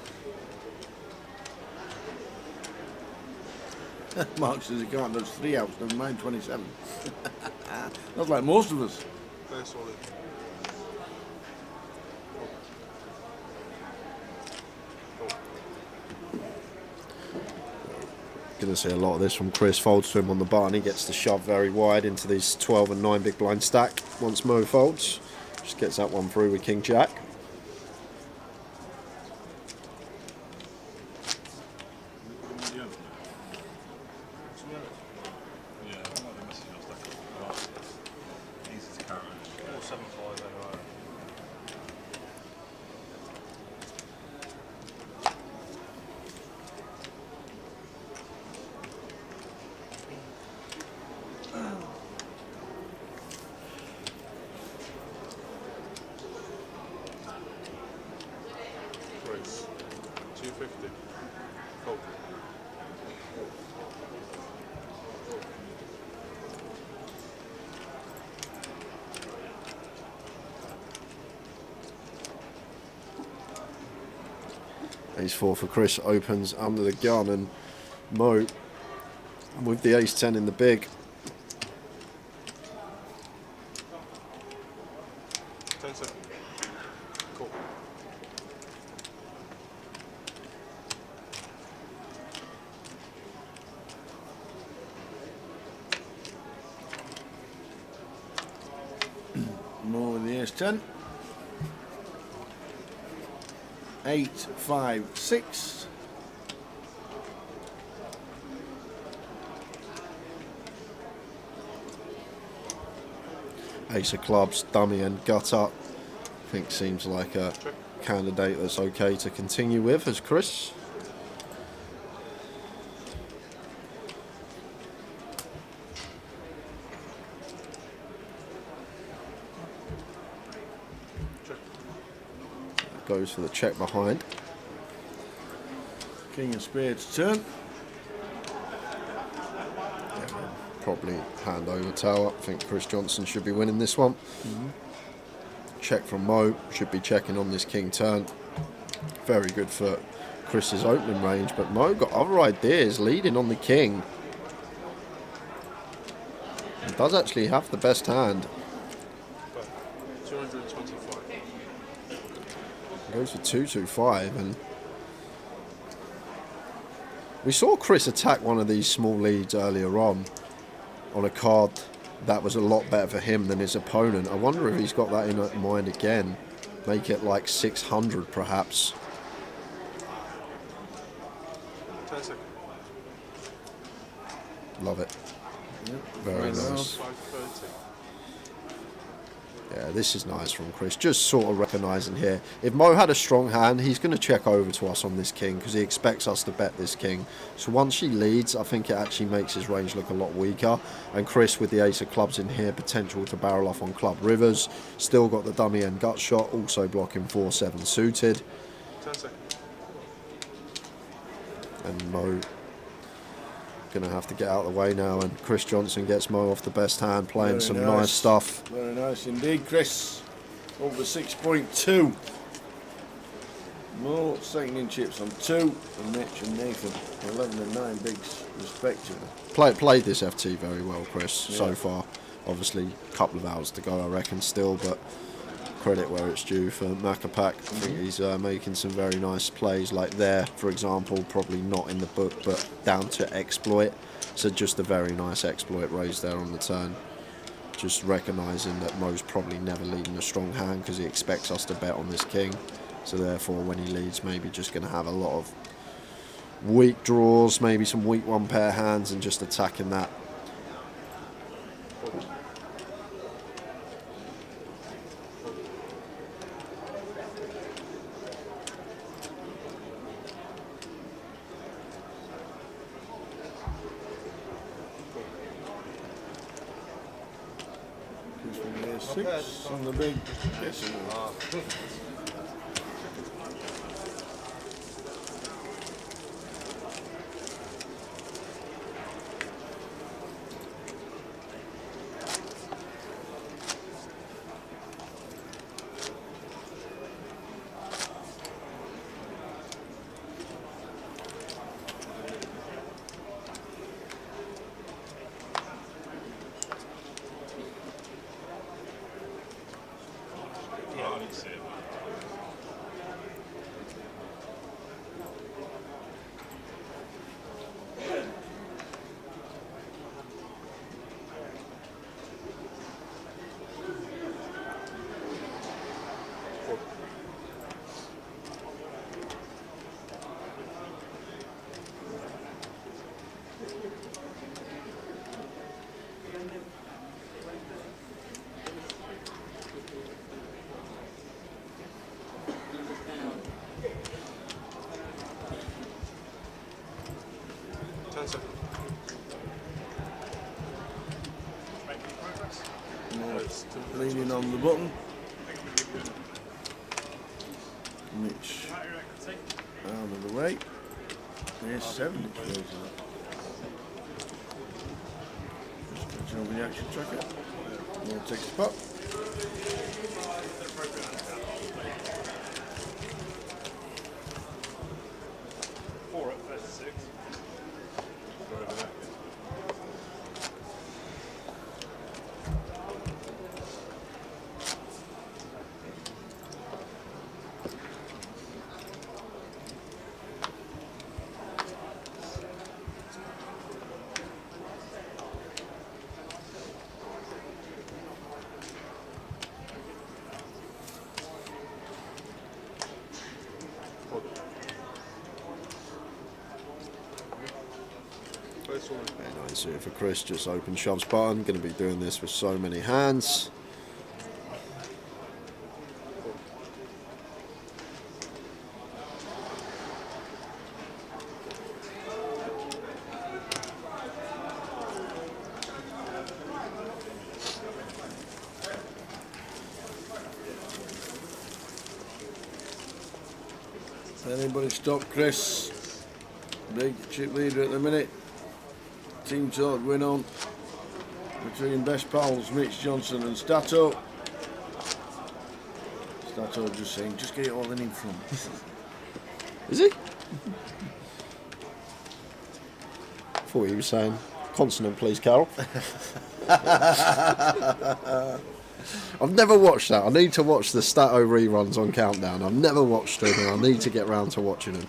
Speaker 1: Mark says he can't dodge 3 outs, never mind 27. That's like most of us.
Speaker 6: Very solid.
Speaker 2: Going to see a lot of this from Chris. Folds to him on the bar and he gets the shove very wide into these 12 and 9 big blind stack. Once Mo folds, just gets that one through with King Jack.
Speaker 6: Race. 250. Fold.
Speaker 2: Ace 4 for Chris opens under the gun, and Mo with the ace 10 in the big.
Speaker 6: 10 seconds. Cool.
Speaker 1: More with the ace 10. 8, 5, 6.
Speaker 2: Ace of clubs, dummy and gut up. I think seems like a candidate that's okay to continue with as Chris. Goes for the check behind.
Speaker 1: King of spades turn.
Speaker 2: Probably hand over tail up. I think Chris Johnson should be winning this one. Check from Mo. Should be checking on this king turn. Very good for Chris's opening range, but Mo got other ideas, leading on the king. He does actually have the best hand.
Speaker 6: 225.
Speaker 2: Goes for 225, and we saw Chris attack one of these small leads earlier on. on a card that was a lot better for him than his opponent. I wonder if he's got that in mind again. Make it like 600 perhaps.
Speaker 6: 10 seconds.
Speaker 2: Love it. Very nice. Yeah, this is nice from Chris. Just sort of recognising here. If Mo had a strong hand, he's going to check over to us on this king because he expects us to bet this king. So once she leads, I think it actually makes his range look a lot weaker. And Chris with the ace of clubs in here, potential to barrel off on club rivers. Still got the dummy and gut shot, also blocking 4-7 suited.
Speaker 6: 10 seconds.
Speaker 2: And Mo going to have to get out of the way now, and Chris Johnson gets Mo off the best hand, playing
Speaker 1: Very
Speaker 2: some nice stuff.
Speaker 1: Very nice indeed, Chris. Over 6.2. Mo second in chips on 2, and Mitch and Nathan 11 and 9 bigs respectively.
Speaker 2: Played this FT very well, Chris, so far. Obviously, a couple of hours to go, I reckon, still, but credit where it's due for Macapac. I think he's making some very nice plays, like there, for example, probably not in the book, but down to exploit. So just a very nice exploit raised there on the turn. Just recognising that Mo's probably never leading a strong hand because he expects us to bet on this king. So therefore, when he leads, maybe just going to have a lot of weak draws, maybe some weak one pair hands, and just attacking that.
Speaker 1: Six on the big guessing. Leaning on the button. Mitch out of the way. There's 7 it feels like. Just switch over the action tracker. We'll take the spot.
Speaker 2: Very nice here for Chris, just open shoves button. Going to be doing this with so many hands.
Speaker 1: Anybody stop Chris? Big chip leader at the minute. Team talk win on between best pals Mitch Johnson and Stato. Stato just saying, just get it all in front.
Speaker 2: Is he? Thought he was saying, consonant please, Carol. I've never watched that. I need to watch the Stato reruns on Countdown. I've never watched them and I need to get round to watching them.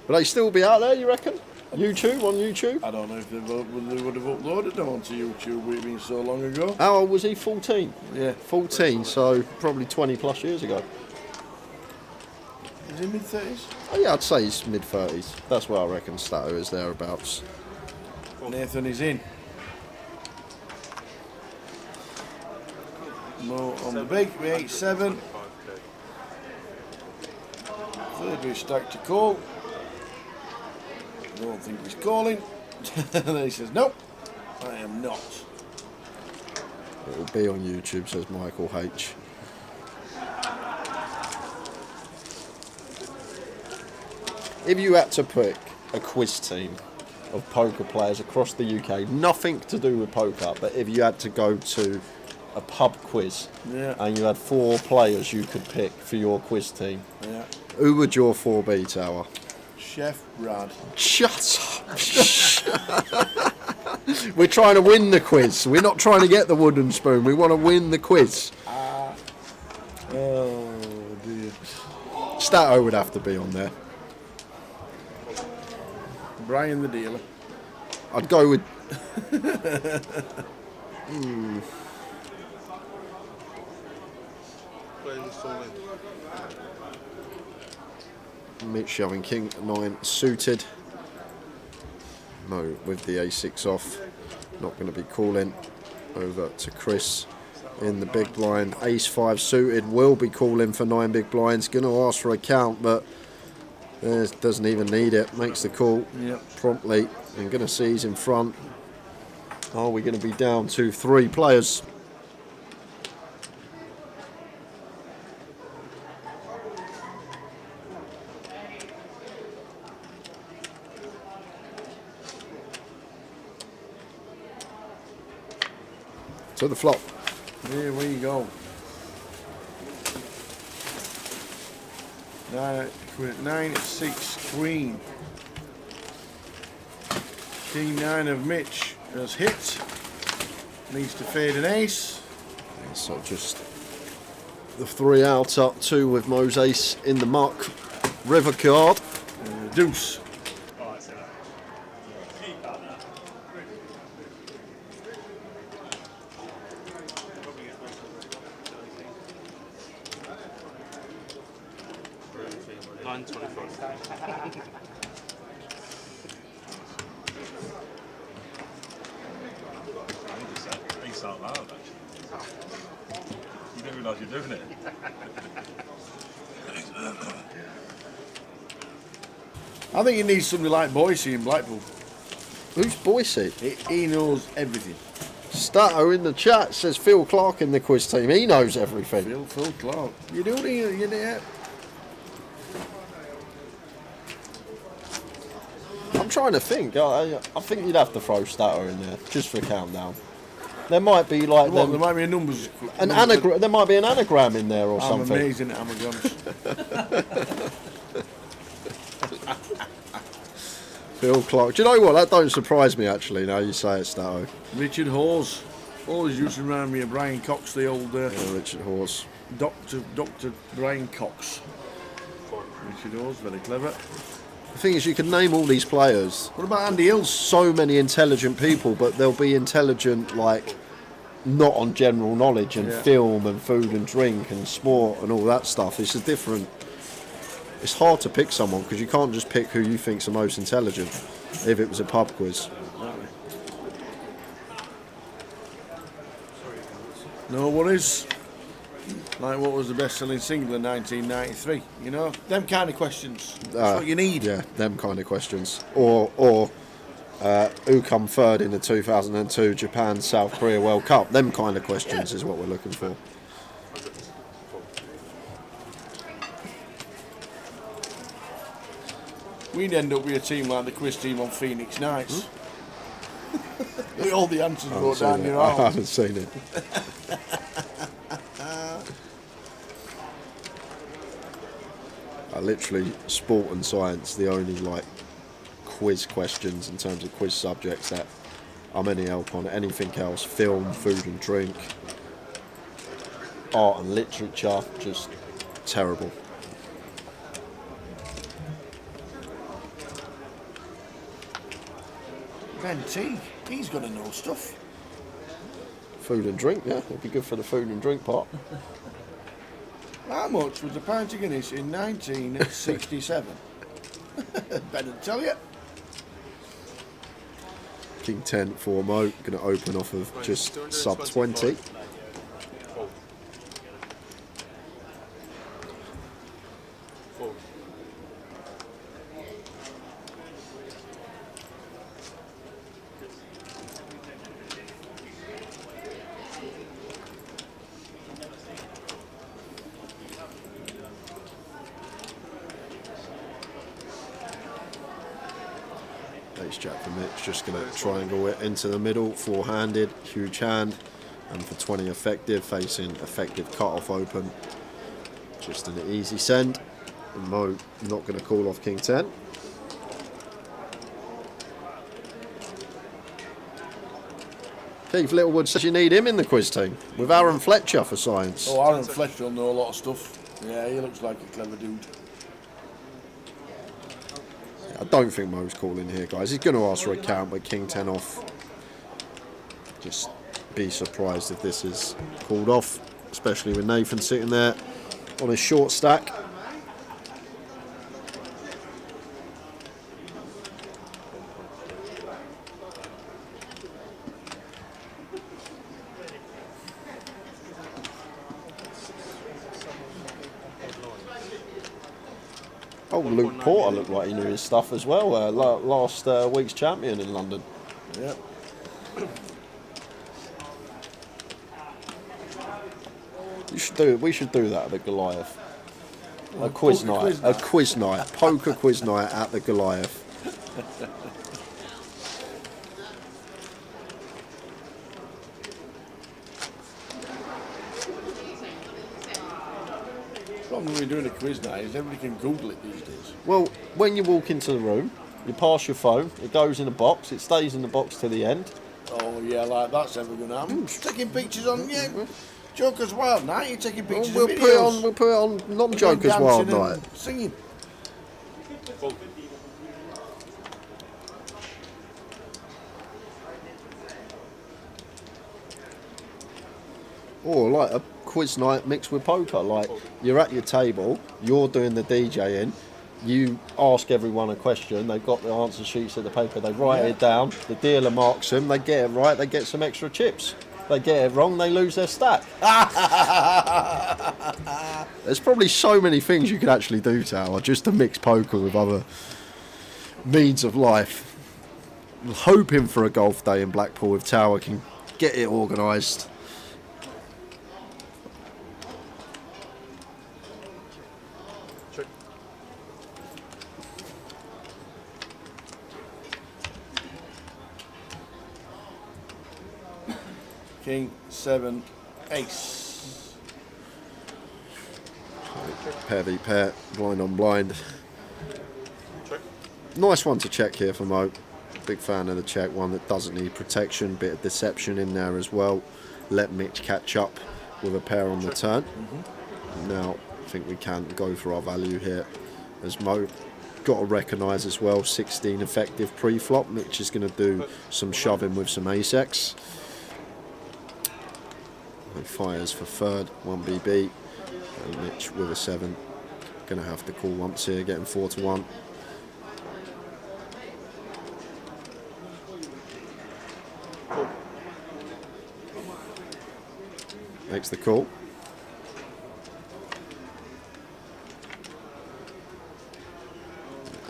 Speaker 2: Will they still be out there, you reckon? YouTube, on YouTube?
Speaker 1: I don't know if they would have uploaded them onto YouTube, with it being so long ago.
Speaker 2: How old was he? 14?
Speaker 1: Yeah.
Speaker 2: 14, so probably 20 plus years ago.
Speaker 1: Is he mid-30s?
Speaker 2: Oh, yeah, I'd say he's mid-30s. That's where I reckon Stato is, thereabouts.
Speaker 1: Nathan is in. Mo on the big, we 8-7. Third we stacked to call. Don't think he's calling. Then he says, nope, I am not.
Speaker 2: It'll be on YouTube, says Michael H. If you had to pick a quiz team of poker players across the UK, nothing to do with poker, but if you had to go to a pub quiz and you had 4 players you could pick for your quiz team, who would your 4 be, Tower?
Speaker 1: Chef Brad.
Speaker 2: Shut up. We're trying to win the quiz. We're not trying to get the wooden spoon. We want to win the quiz.
Speaker 1: Oh dear.
Speaker 2: Stato would have to be on there.
Speaker 1: Brian the dealer.
Speaker 2: I'd go with... Mitch showing King 9 suited. No, with the A6 off. Not going to be calling. Over to Chris in the big blind. Ace 5 suited. Will be calling for 9 big blinds. Going to ask for a count, but doesn't even need it. Makes the call promptly. And going to see he's in front. Are we going to be down to 3 players? To the flop.
Speaker 1: Here we go. 9-6 queen. King 9 of Mitch has hit. Needs to fade an ace.
Speaker 2: So just the 3 out, up 2 with Mo's ace in the muck. River card.
Speaker 1: Deuce.
Speaker 3: Out loud, actually. You don't realise you're doing it.
Speaker 1: I think he needs somebody like Boise in Blackpool.
Speaker 2: Who's Boise?
Speaker 1: He knows everything.
Speaker 2: Stato in the chat says Phil Clark in the quiz team. He knows everything.
Speaker 1: Phil Clark. You do it, you know.
Speaker 2: I'm trying to think. I think you'd have to throw Stato in there just for a countdown. There might be like
Speaker 1: there might be a numbers.
Speaker 2: There might be an anagram in there or something.
Speaker 1: I'm amazing at anagrams.
Speaker 2: Phil Clark. Do you know what? That don't surprise me actually. Now you say it, Stato.
Speaker 1: Richard Hawes. Always used to remind me of Brian Cox, the old.
Speaker 2: Richard Hawes.
Speaker 1: Doctor Brian Cox. Richard Hawes, very clever.
Speaker 2: The thing is, you can name all these players.
Speaker 1: What about Andy Hill?
Speaker 2: So many intelligent people, but they'll be intelligent like not on general knowledge and film and food and drink and sport and all that stuff. It's a different. It's hard to pick someone because you can't just pick who you think's the most intelligent. If it was a pub quiz.
Speaker 1: No worries. Like what was the best-selling single in 1993? You know, them kind of questions. That's what you need.
Speaker 2: Yeah, them kind of questions. Or who come third in the 2002 Japan South Korea World Cup? Them kind of questions is what we're looking for.
Speaker 1: We'd end up with a team like the quiz team on Phoenix Nights. With all the answers wrote down your arm.
Speaker 2: I haven't seen it. Literally, sport and science, the only like quiz questions in terms of quiz subjects that I'm any help on. Anything else, film, food and drink, art and literature, just terrible.
Speaker 1: Ben T, he's going to know stuff.
Speaker 2: Food and drink, yeah. It'd be good for the food and drink part.
Speaker 1: How much was a pint of Guinness in 1967? Better tell you.
Speaker 2: King 10 for Mo. Going to open off of just sub 20. Ace Jack for Mitch, just going to triangle it into the middle, four-handed, huge hand, and for 20 effective, facing effective cut-off open. Just an easy send. And Mo not going to call off King 10. Keith Littlewood says you need him in the quiz team, with Aaron Fletcher for science.
Speaker 1: Oh, Aaron Fletcher will know a lot of stuff. Yeah, he looks like a clever dude.
Speaker 2: I don't think Mo's calling here, guys. He's going to ask for a count, but King 10 off. Just be surprised if this is called off, especially with Nathan sitting there on his short stack. Oh, Luke Porter looked like he knew his stuff as well. Last week's champion in London.
Speaker 1: Yep.
Speaker 2: We should do that at the Goliath. A quiz night. A quiz night. Poker quiz night at the Goliath.
Speaker 1: The problem when we're doing a quiz night is everybody can Google it these days.
Speaker 2: Well, when you walk into the room, you pass your phone, it goes in a box, it stays in the box to the end.
Speaker 1: Oh yeah, like that's ever going to happen. Taking pictures on, yeah, Joker's Wild Night, you're taking pictures
Speaker 2: We'll
Speaker 1: of
Speaker 2: put it
Speaker 1: videos.
Speaker 2: on. We'll put it on non-Joker's Wild Night.
Speaker 1: Singing.
Speaker 2: Or like a quiz night mixed with poker. Like you're at your table, you're doing the DJing, you ask everyone a question, they've got the answer sheets of the paper, they write it down, the dealer marks them, they get it right, they get some extra chips. They get it wrong, they lose their stack. There's probably so many things you could actually do, Tower, just to mix poker with other means of life. I'm hoping for a golf day in Blackpool if Tower can get it organised.
Speaker 1: King 7 Ace.
Speaker 2: Pair v pair, blind on blind. Nice one to check here for Mo. Big fan of the check, one that doesn't need protection, bit of deception in there as well. Let Mitch catch up with a pair on the turn. Now I think we can go for our value here as Mo. Got to recognise as well 16 effective pre-flop. Mitch is going to do some shoving with some ace-x. He fires for third, 1BB. And Mitch with a 7. Going to have to call once here, getting 4-1. Makes the call.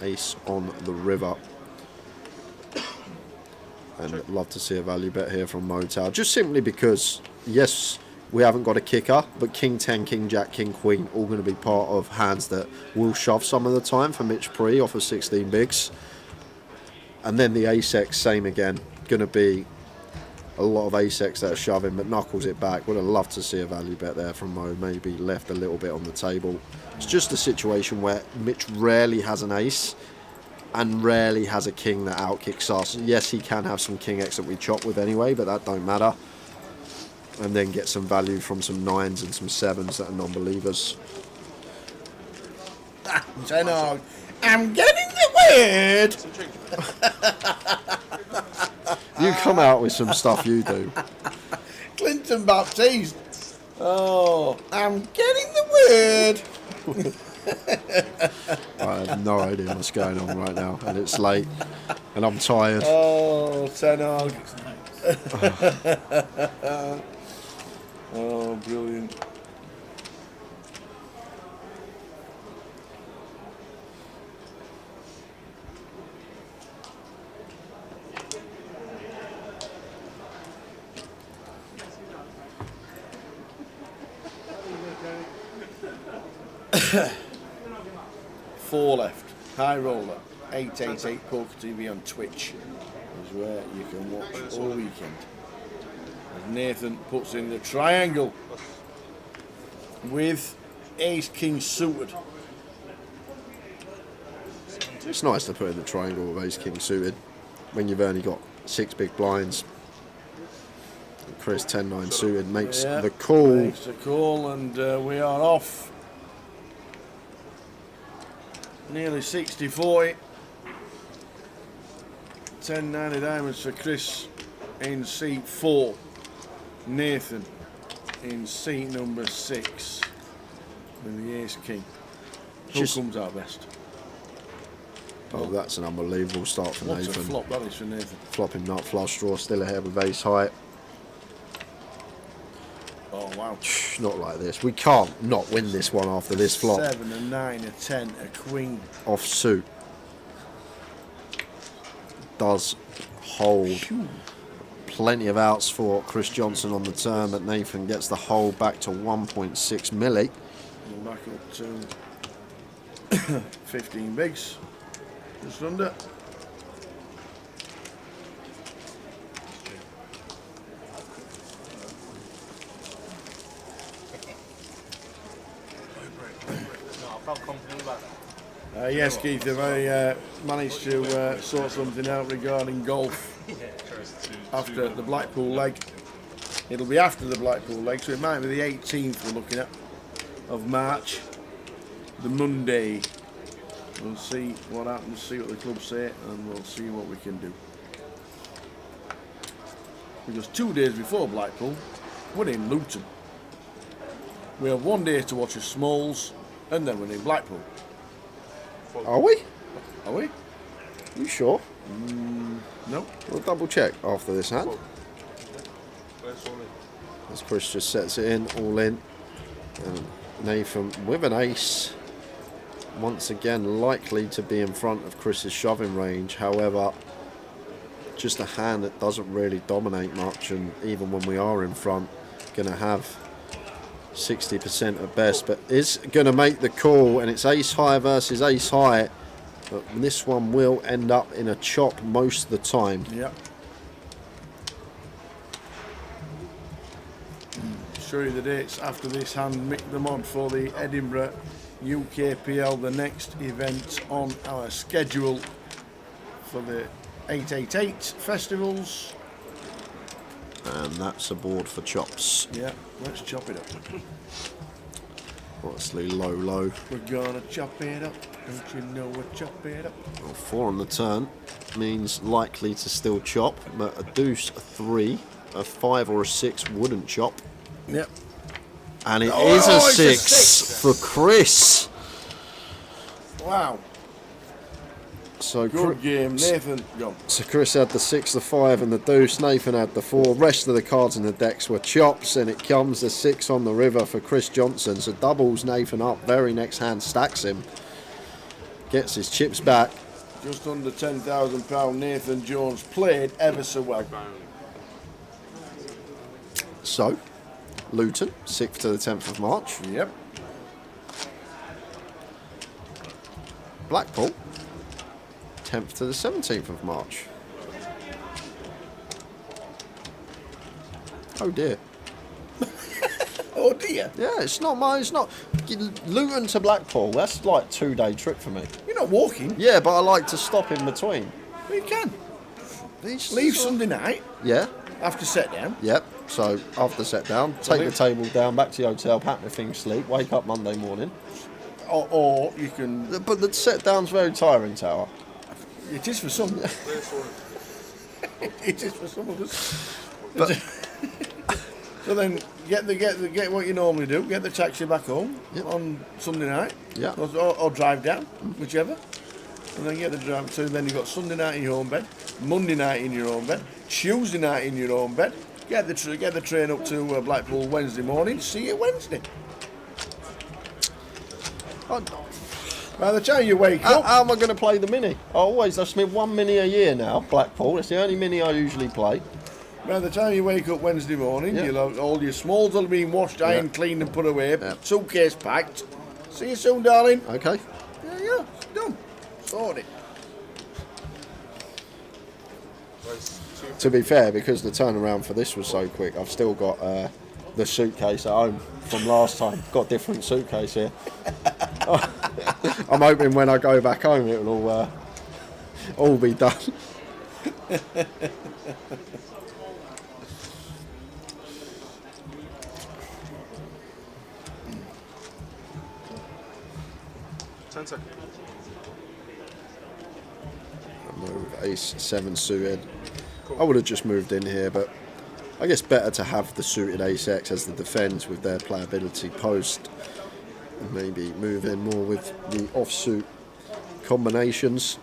Speaker 2: Ace on the river. And love to see a value bet here from Motown. Just simply because, yes, we haven't got a kicker, but King 10, King Jack, King Queen, all going to be part of hands that will shove some of the time for Mitch Pre off of 16 bigs. And then the ace-x, same again. Going to be a lot of ace-x that are shoving, but knuckles it back. Would have loved to see a value bet there from Mo. Maybe left a little bit on the table. It's just a situation where Mitch rarely has an ace and rarely has a king that outkicks us. Yes, he can have some king x that we chop with anyway, but that don't matter. And then get some value from some 9s and some 7s that are non-believers.
Speaker 1: I'm getting the word.
Speaker 2: You come out with some stuff you do.
Speaker 1: Clinton Baptiste. Oh, I'm getting the word.
Speaker 2: I have no idea what's going on right now, and it's late, and I'm tired.
Speaker 1: Oh, Ten Hag. Oh, brilliant. Four left. High roller. 888 Poker TV on Twitch is where you can watch all weekend. As Nathan puts in the triangle with Ace King suited.
Speaker 2: It's nice to put in the triangle with Ace King suited when you've only got 6 big blinds. And Chris 10-9 suited makes the call.
Speaker 1: Makes the call, and we are off. Nearly 60-40. 10-9 diamonds for Chris in seat 4. Nathan in seat number 6 with the Ace King. Who comes out best?
Speaker 2: Oh, that's an unbelievable start for
Speaker 1: What's
Speaker 2: Nathan.
Speaker 1: a flop that is for Nathan?
Speaker 2: Flopping nut, flush draw, still ahead with ace high.
Speaker 1: Oh, wow.
Speaker 2: Not like this. We can't not win this one after this flop.
Speaker 1: 7, a 9, a 10, a queen.
Speaker 2: Off suit. Does hold. Plenty of outs for Chris Johnson on the turn, but Nathan gets the hold back to 1.6 milli.
Speaker 1: We're back up to 15 bigs. Just under. Yes, Keith, if I managed to sort something out regarding golf after the Blackpool leg. It'll be after the Blackpool leg, so it might be the 18th we're looking at of March, the Monday. We'll see what happens, see what the club say, and we'll see what we can do. Because 2 days before Blackpool, we're in Luton. We have 1 day to watch a Smalls, and then we're in Blackpool.
Speaker 2: Are we?
Speaker 1: Are we?
Speaker 2: You sure?
Speaker 1: No.
Speaker 2: We'll double check after this hand. As Chris just sets it in, all in. And Nathan with an ace. Once again, likely to be in front of Chris's shoving range. However, just a hand that doesn't really dominate much. And even when we are in front, going to have 60% at best, but is going to make the call, and it's ace high versus ace high, but this one will end up in a chop most of the time.
Speaker 1: Yep. Show you the dates after this hand. Mick them on for the Edinburgh UKPL, the next event on our schedule for the 888 festivals.
Speaker 2: And that's a board for chops.
Speaker 1: Yeah, let's chop it up.
Speaker 2: Obviously low.
Speaker 1: We're gonna chop it up. Don't you know we'll chop it up?
Speaker 2: Well, 4 on the turn means likely to still chop, but a deuce, a 3, a 5 or a 6 wouldn't chop.
Speaker 1: Yep.
Speaker 2: And it is a 6 for Chris.
Speaker 1: Wow.
Speaker 2: So
Speaker 1: good game, Nathan. Go.
Speaker 2: So Chris had the 6, the 5 and the deuce. Nathan had the 4. Rest of the cards in the decks were chops, and it comes the 6 on the river for Chris Johnson. So doubles Nathan up. Very next hand stacks him. Gets his chips back.
Speaker 1: Just under £10,000. Nathan Jones played ever so well.
Speaker 2: So Luton, 6th to the 10th of March.
Speaker 1: Yep.
Speaker 2: Blackpool, 10th to the 17th of March. Oh dear.
Speaker 1: Oh dear.
Speaker 2: Yeah, it's not mine. It's not. Luton to Blackpool, that's like 2-day trip for me.
Speaker 1: You're not walking.
Speaker 2: Yeah, but I like to stop in between.
Speaker 1: Well, you can. Leave Sunday night.
Speaker 2: Yeah.
Speaker 1: After set down.
Speaker 2: Yep. So after set down, take the table down, back to the hotel, pack my things, sleep, wake up Monday morning.
Speaker 1: Or you can.
Speaker 2: But the set down's very tiring, Tower.
Speaker 1: It is for some. It is for some of us. So then get what you normally do. Get the taxi back home on Sunday night.
Speaker 2: Yeah.
Speaker 1: Or drive down, whichever. And then get the drive. So then you've got Sunday night in your own bed, Monday night in your own bed, Tuesday night in your own bed. Get the train up to Blackpool Wednesday morning. See you Wednesday. By the time you wake up,
Speaker 2: how am I going to play the mini? I submit 1 mini a year now. Blackpool. It's the only mini I usually play.
Speaker 1: By the time you wake up Wednesday morning, you'll have all your smalls will have been washed, ironed, cleaned and put away, suitcase packed. See you soon, darling.
Speaker 2: Okay.
Speaker 1: Yeah, it's done. Sorted.
Speaker 2: To be fair, because the turnaround for this was so quick, I've still got the suitcase at home from last time. Got a different suitcase here. I'm hoping when I go back home it will all be done.
Speaker 6: 10 seconds.
Speaker 2: Move ace 7 suited. I would have just moved in here, but I guess better to have the suited ace X as the defence with their playability post. And maybe move in more with the offsuit combinations.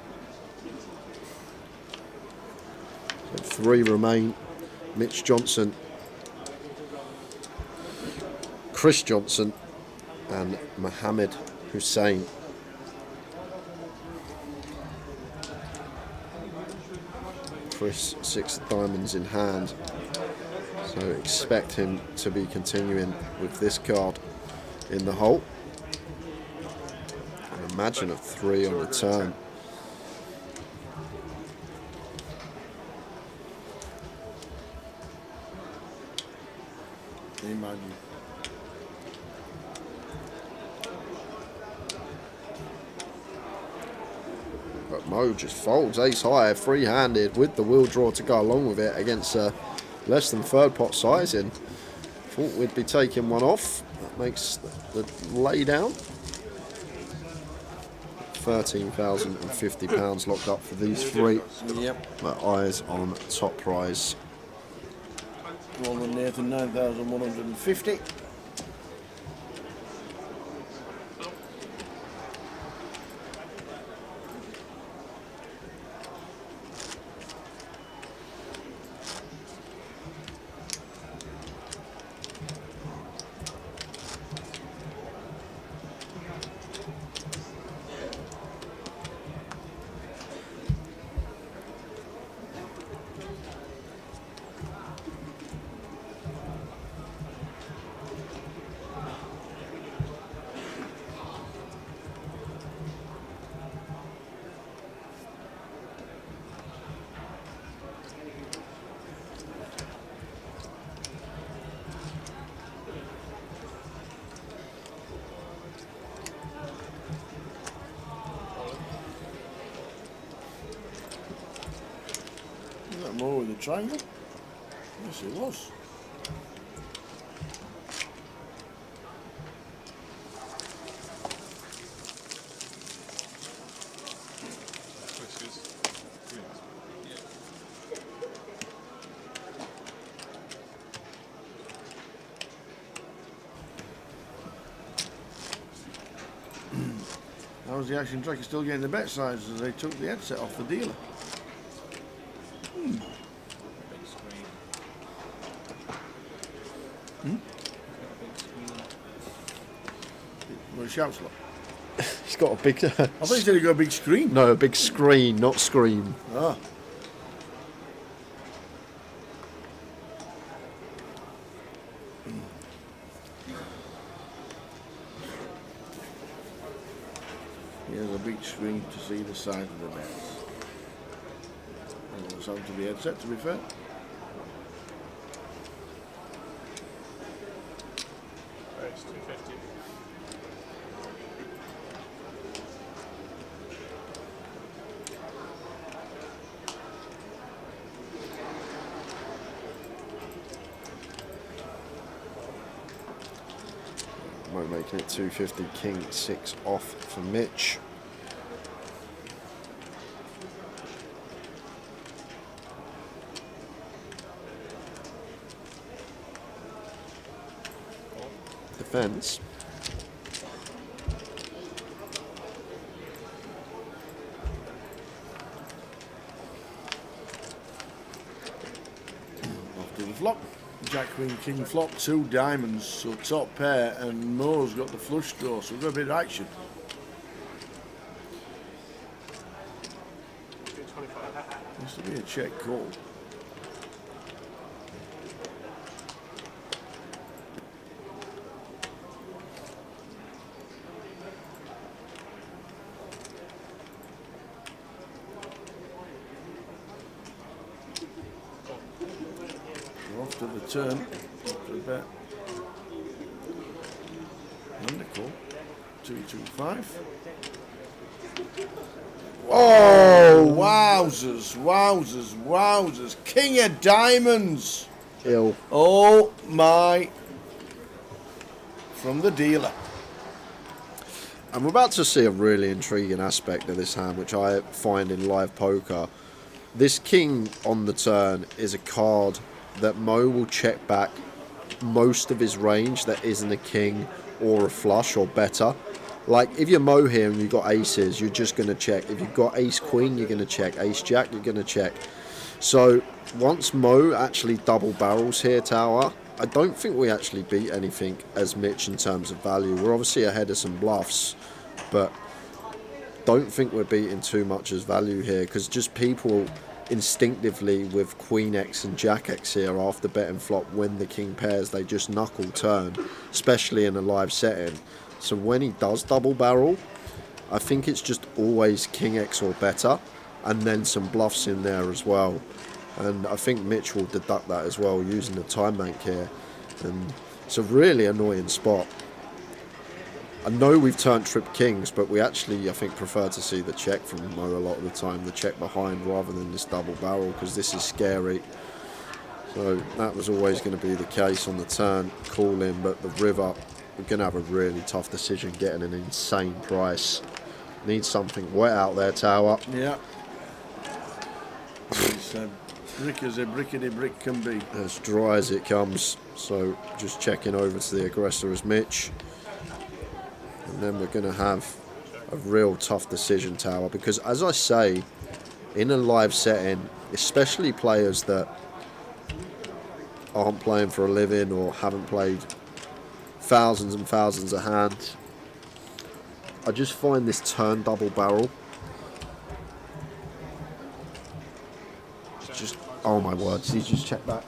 Speaker 2: So 3 remain. Mitch Johnson, Chris Johnson and Mohammed Hussein. Chris 6 diamonds in hand, so expect him to be continuing with this card in the hole. And imagine a 3 on the turn.
Speaker 1: Imagine.
Speaker 2: But Mo just folds ace high, free-handed with the wheel draw to go along with it against less than third pot sizing. Thought we'd be taking one off. That makes the lay down. £13,050 locked up for these 3.
Speaker 1: Yep.
Speaker 2: But eyes on top prize.
Speaker 1: One on Nathan, 9,150. More with the triangle? Yes, it was. How's the action tracker still getting the bet sizes as they took the headset off the dealer? Shout slot.
Speaker 2: He's got a big.
Speaker 1: I thought he said he got a big screen.
Speaker 2: No, a big screen, not scream.
Speaker 1: Ah. He has a big screen to see the side of the bets. And it sounds to the headset, to be fair.
Speaker 20: It's 250.
Speaker 2: Mo making it 250, king 6 off for Mitch. defence.
Speaker 1: Off to the flop. Jack, Queen, King flop, 2 diamonds, so top pair, and Mo's got the flush draw, so we've got a bit of action. Has to be a check call. Off to the turn, after a bet. Wonderful. 225. Oh, wowzers, wowzers, wowzers. King of diamonds.
Speaker 2: Ill.
Speaker 1: Oh, my. From the dealer.
Speaker 2: And we're about to see a really intriguing aspect of this hand, which I find in live poker. This king on the turn is a card that Mo will check back most of his range that isn't a king or a flush or better. Like, if you're Mo here and you've got aces, you're just going to check. If you've got ace-queen, you're going to check. Ace-jack, you're going to check. So, once Mo actually double barrels here, Tower, I don't think we actually beat anything as Mitch in terms of value. We're obviously ahead of some bluffs, but don't think we're beating too much as value here, because just people instinctively with Queen X and Jack X here after betting flop when the king pairs, they just knuckle turn, especially in a live setting. So when he does double barrel, I think it's just always King X or better, and then some bluffs in there as well. And I think Mitch will deduct that as well using the time bank here. And it's a really annoying spot. I know we've turned trip kings, but we actually, I think, prefer to see the check from Mo a lot of the time, the check behind rather than this double barrel, because this is scary. So that was always going to be the case on the turn, call in, but the river, we're going to have a really tough decision getting an insane price. Need something wet out there, Tower.
Speaker 1: Yeah. It's brick as a brickety brick can be.
Speaker 2: As dry as it comes. So just checking over to the aggressor as Mitch. And then we're going to have a real tough decision, Tower, because as I say, in a live setting, especially players that aren't playing for a living or haven't played thousands and thousands of hands, I just find this turn double barrel just, oh my word, did you just check back?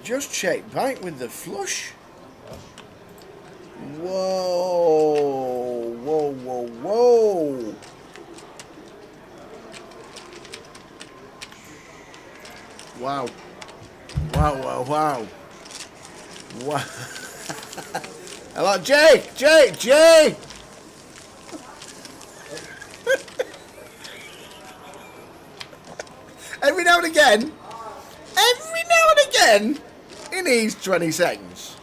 Speaker 1: Just check back with the flush. Whoa, whoa, whoa, whoa. Wow. Wow, wow, wow. Wow. Hello, Jay! Every now and again, he needs 20 seconds.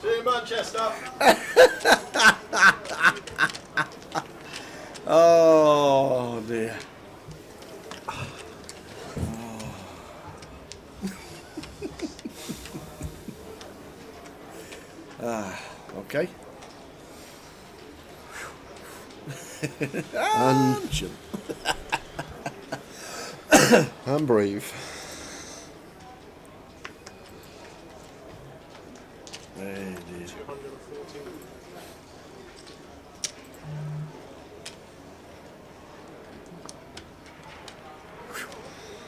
Speaker 2: See you, Manchester.
Speaker 1: Oh dear. Okay.
Speaker 2: And and breathe.
Speaker 1: There it is.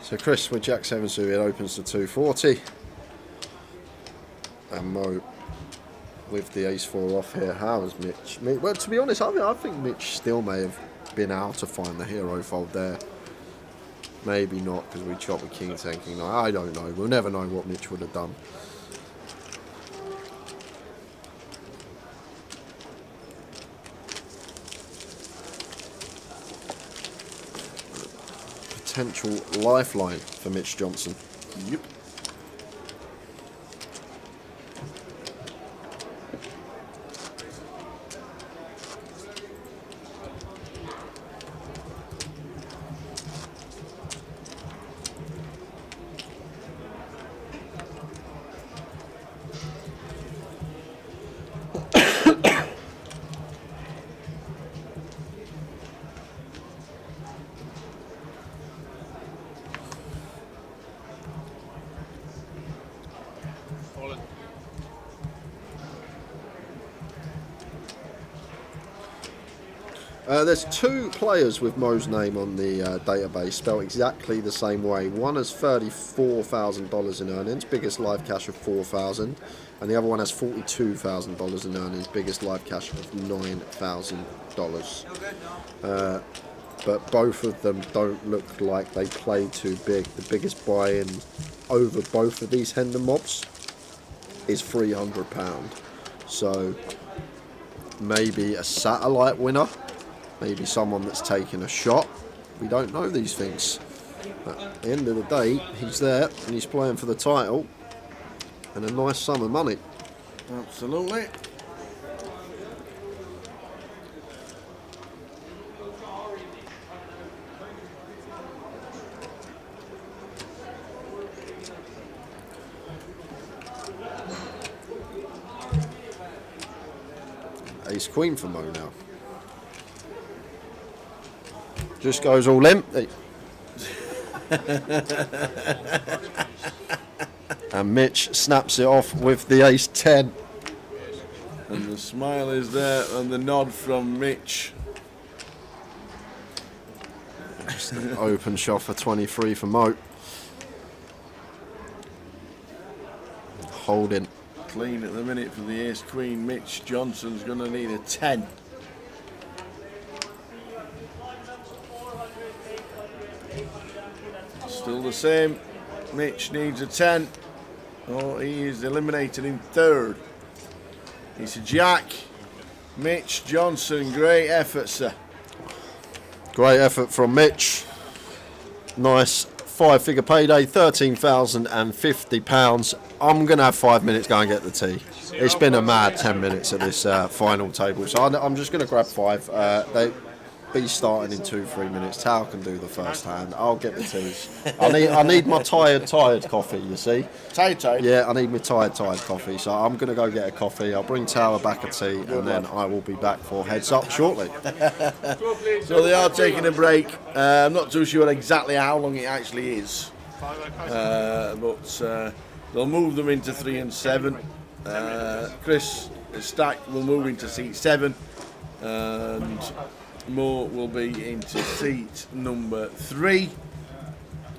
Speaker 2: So Chris with Jack 7 suited opens to 240. And Mo with the ace-4 off here. How is Mitch? Well, to be honest, I think Mitch still may have been able to find the hero fold there. Maybe not, because we chopped with king 10, king 9. I don't know. We'll never know what Mitch would have done. Potential lifeline for Mitch Johnson.
Speaker 1: Yep.
Speaker 2: There's 2 players with Mo's name on the database, spelled exactly the same way. One has $34,000 in earnings, biggest live cash of $4,000, and the other one has $42,000 in earnings, biggest live cash of $9,000. But both of them don't look like they play too big. The biggest buy-in over both of these Hendon mobs is £300. So maybe a satellite winner. Maybe someone that's taking a shot. We don't know these things. But at the end of the day, he's there and he's playing for the title and a nice sum of money.
Speaker 1: Absolutely.
Speaker 2: Ace Queen for Mo now. Just goes all empty. And Mitch snaps it off with the Ace 10.
Speaker 1: And the smile is there and the nod from Mitch.
Speaker 2: Just an open shot for 23 for Mo. Holding.
Speaker 1: Clean at the minute for the Ace Queen. Mitch Johnson's going to need a 10. Still the same. Mitch needs a 10. Oh, he is eliminated in third. It's a jack. Mitch Johnson, great effort, sir.
Speaker 2: Great effort from Mitch. Nice 5-figure payday, £13,050. I'm going to have 5 minutes, go and get the tea. It's been a mad 10 minutes at this final table, so I'm just going to grab 5. They be starting in 2-3 minutes. Tao can do the first hand. I'll get the teas. I need my tired coffee, you see.
Speaker 1: Tired?
Speaker 2: Yeah, I need my tired coffee, so I'm going to go get a coffee. I'll bring Tao back a tea, and then I will be back for Heads Up shortly.
Speaker 1: So they are taking a break. I'm not too sure exactly how long it actually is, but they'll move them into 3 and 7. Chris Stack will move into seat 7, and Mo will be into seat number 3.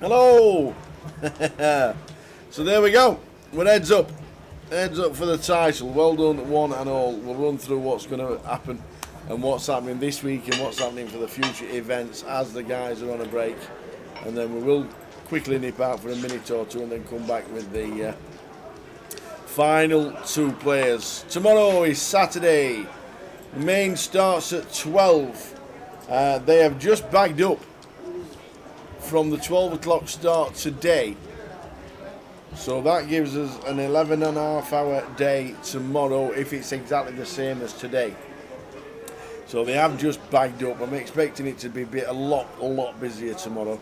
Speaker 1: Hello! So there we go. We're heads up. Heads up for the title. Well done, one and all. We'll run through what's going to happen and what's happening this week and what's happening for the future events as the guys are on a break. And then we will quickly nip out for a minute or two and then come back with the final 2 players. Tomorrow is Saturday. The main starts at 12. They have just bagged up from the 12 o'clock start today. So that gives us an 11.5-hour day tomorrow if it's exactly the same as today. So they have just bagged up. I'm expecting it to be a lot busier tomorrow.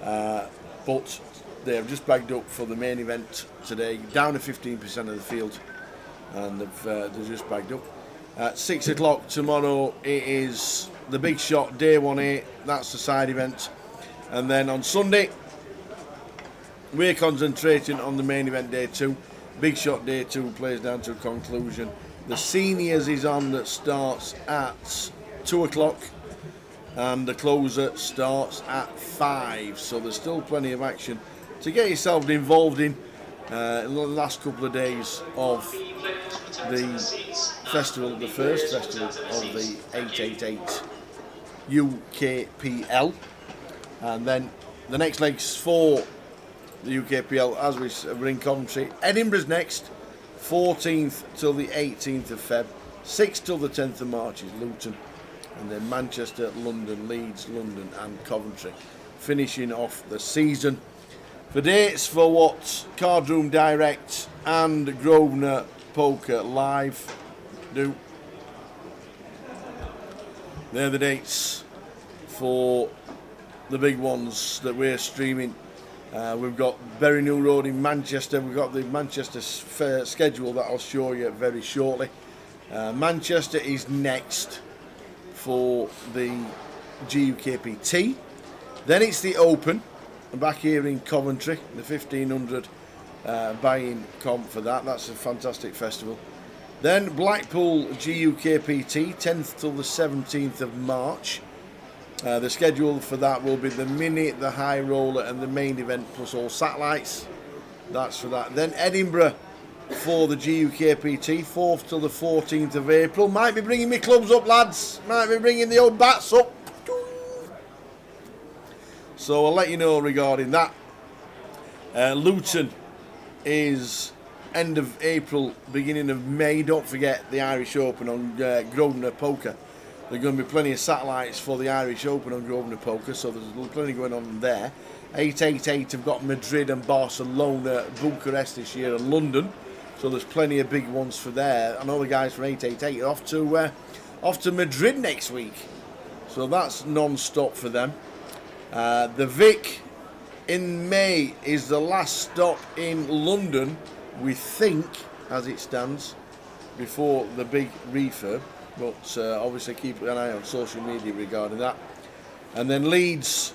Speaker 1: But they have just bagged up for the main event today, down to 15% of the field. And they've just bagged up. At 6 o'clock tomorrow, it is the Big Shot Day 1A. That's the side event. And then on Sunday, we're concentrating on the main event Day 2. Big Shot Day 2 plays down to a conclusion. The Seniors is on, that starts at 2 o'clock. And the closer starts at 5. So there's still plenty of action to get yourself involved in the last couple of days of the festival, the first festival of the 888 UKPL. And then the next legs for the UKPL, as we're in Coventry. Edinburgh's next, 14th till the 18th of Feb. 6th till the 10th of March is Luton. And then Manchester, London, Leeds, London and Coventry, finishing off the season. The dates for what Card Room Direct and Grosvenor Poker Live do. They're the dates for the big ones that we're streaming. We've got Bury New Road in Manchester. We've got the Manchester schedule that I'll show you very shortly. Manchester is next for the GUKPT. Then it's the Open back here in Coventry, the 1500 buy-in comp for that. That's a fantastic festival. Then Blackpool GUKPT, 10th till the 17th of March. The schedule for that will be the mini, the high roller, and the main event plus all satellites. That's for that. Then Edinburgh for the GUKPT, 4th till the 14th of April. Might be bringing me clubs up, lads. Might be bringing the old bats up. So I'll let you know regarding that. Luton is end of April, beginning of May. Don't forget the Irish Open on Grosvenor Poker. There are going to be plenty of satellites for the Irish Open on Grosvenor Poker, so there's plenty going on there. 888 have got Madrid and Barcelona, Bucharest this year, and London, so there's plenty of big ones for there. I know the guys from 888 are off to Madrid next week, so that's non-stop for them. The Vic in May is the last stop in London, we think, as it stands, before the big refurb. But obviously keep an eye on social media regarding that. And then Leeds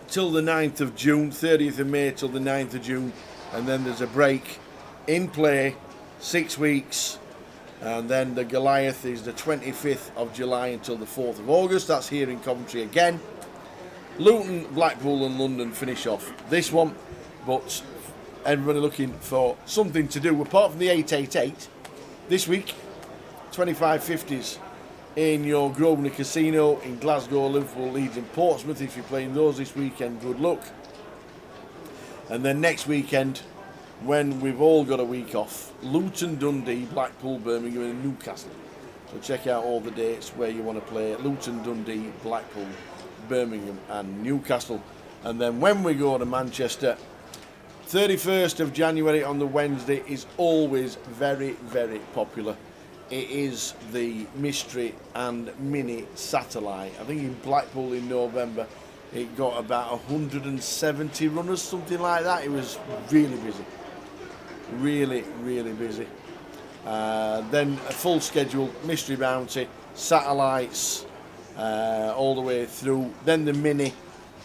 Speaker 1: till the 9th of June, 30th of May till the 9th of June. And then there's a break in play, 6 weeks. And then the Goliath is the 25th of July until the 4th of August. That's here in Coventry again. Luton, Blackpool and London finish off this one. But everybody looking for something to do apart from the 888 this week. 2550s in your Grosvenor Casino in Glasgow, Liverpool, Leeds and Portsmouth. If you're playing those this weekend, good luck. And then next weekend, when we've all got a week off, Luton, Dundee, Blackpool, Birmingham and Newcastle. So check out all the dates where you want to play Luton, Dundee, Blackpool, Birmingham and Newcastle. And then when we go to Manchester, 31st of January on the Wednesday is always very, very popular. It is the mystery and mini satellite. I think in Blackpool in November it got about 170 runners, something like that. It was really busy. Really, really busy. Then a full schedule, mystery bounty, satellites, all the way through. Then the mini,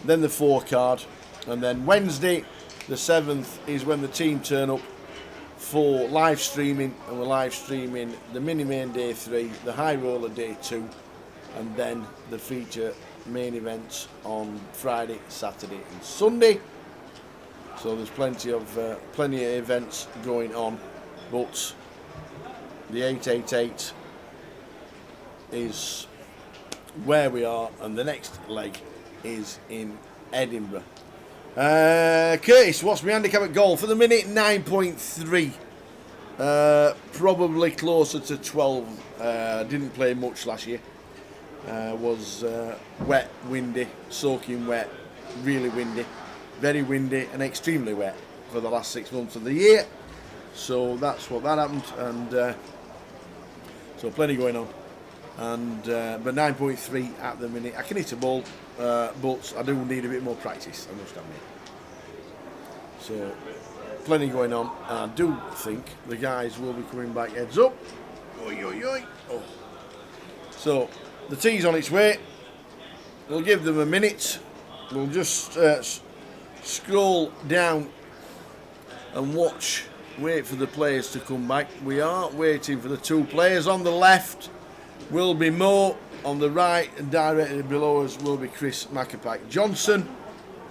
Speaker 1: then the 4 card. And then Wednesday, the 7th, is when the team turn up for live streaming, and we're live streaming the mini main day 3, the high roller day 2, and then the feature main events on Friday, Saturday and Sunday. So there's plenty of events going on, but the 888 is where we are, and the next leg is in Edinburgh. Curtis, what's my handicap at golf? For the minute, 9.3. Probably closer to 12. Didn't play much last year. Was wet, windy, soaking wet, really windy, very windy and extremely wet for the last 6 months of the year. So that's what that happened, and so plenty going on. And but 9.3 at the minute. I can hit a ball, but I do need a bit more practice, I must admit. So plenty going on, and I do think the guys will be coming back heads up. Oi, oi, oi. Oh. So the tea's on its way. We'll give them a minute. We'll just scroll down and wait for the players to come back. We are waiting for the 2 players. On the left will be Mo, on the right and directly below us will be Chris Macapac Johnson.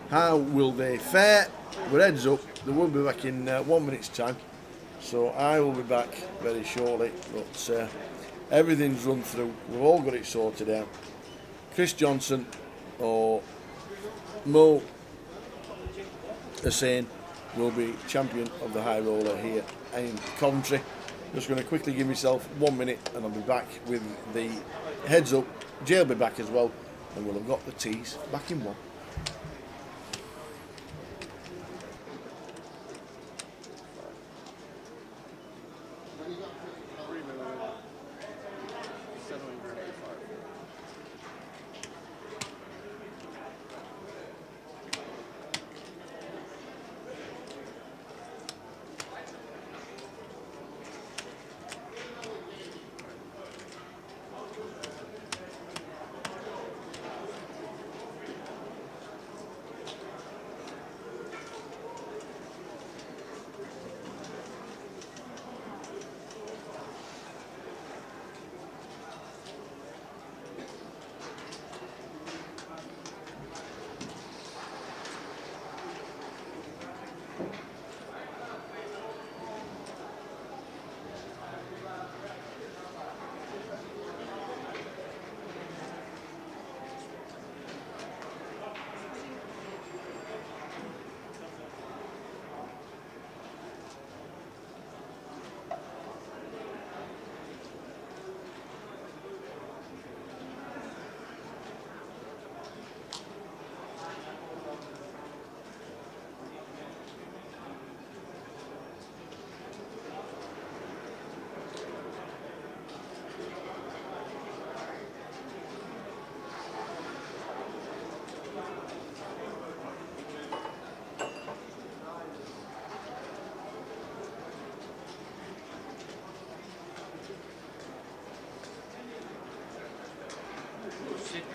Speaker 1: How will they fare? We're heads up. They will be back in 1 minute's time, so I will be back very shortly, but everything's run through. We've all got it sorted out. Chris Johnson or Mo Hussain will be champion of the high roller here in Coventry. Just going to quickly give myself 1 minute and I'll be back with the heads up. Jay will be back as well, and we'll have got the tees back in one.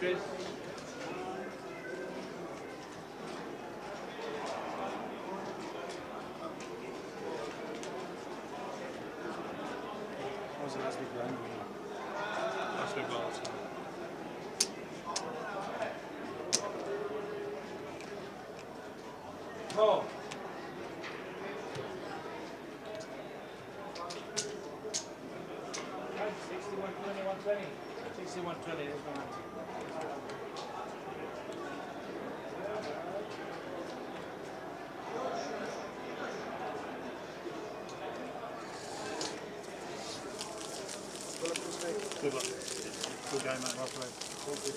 Speaker 4: Chris. What was it last week, Ryan?
Speaker 20: Last week, last week.
Speaker 4: Oh.
Speaker 20: Good luck. Good game, mate. Well played. All good.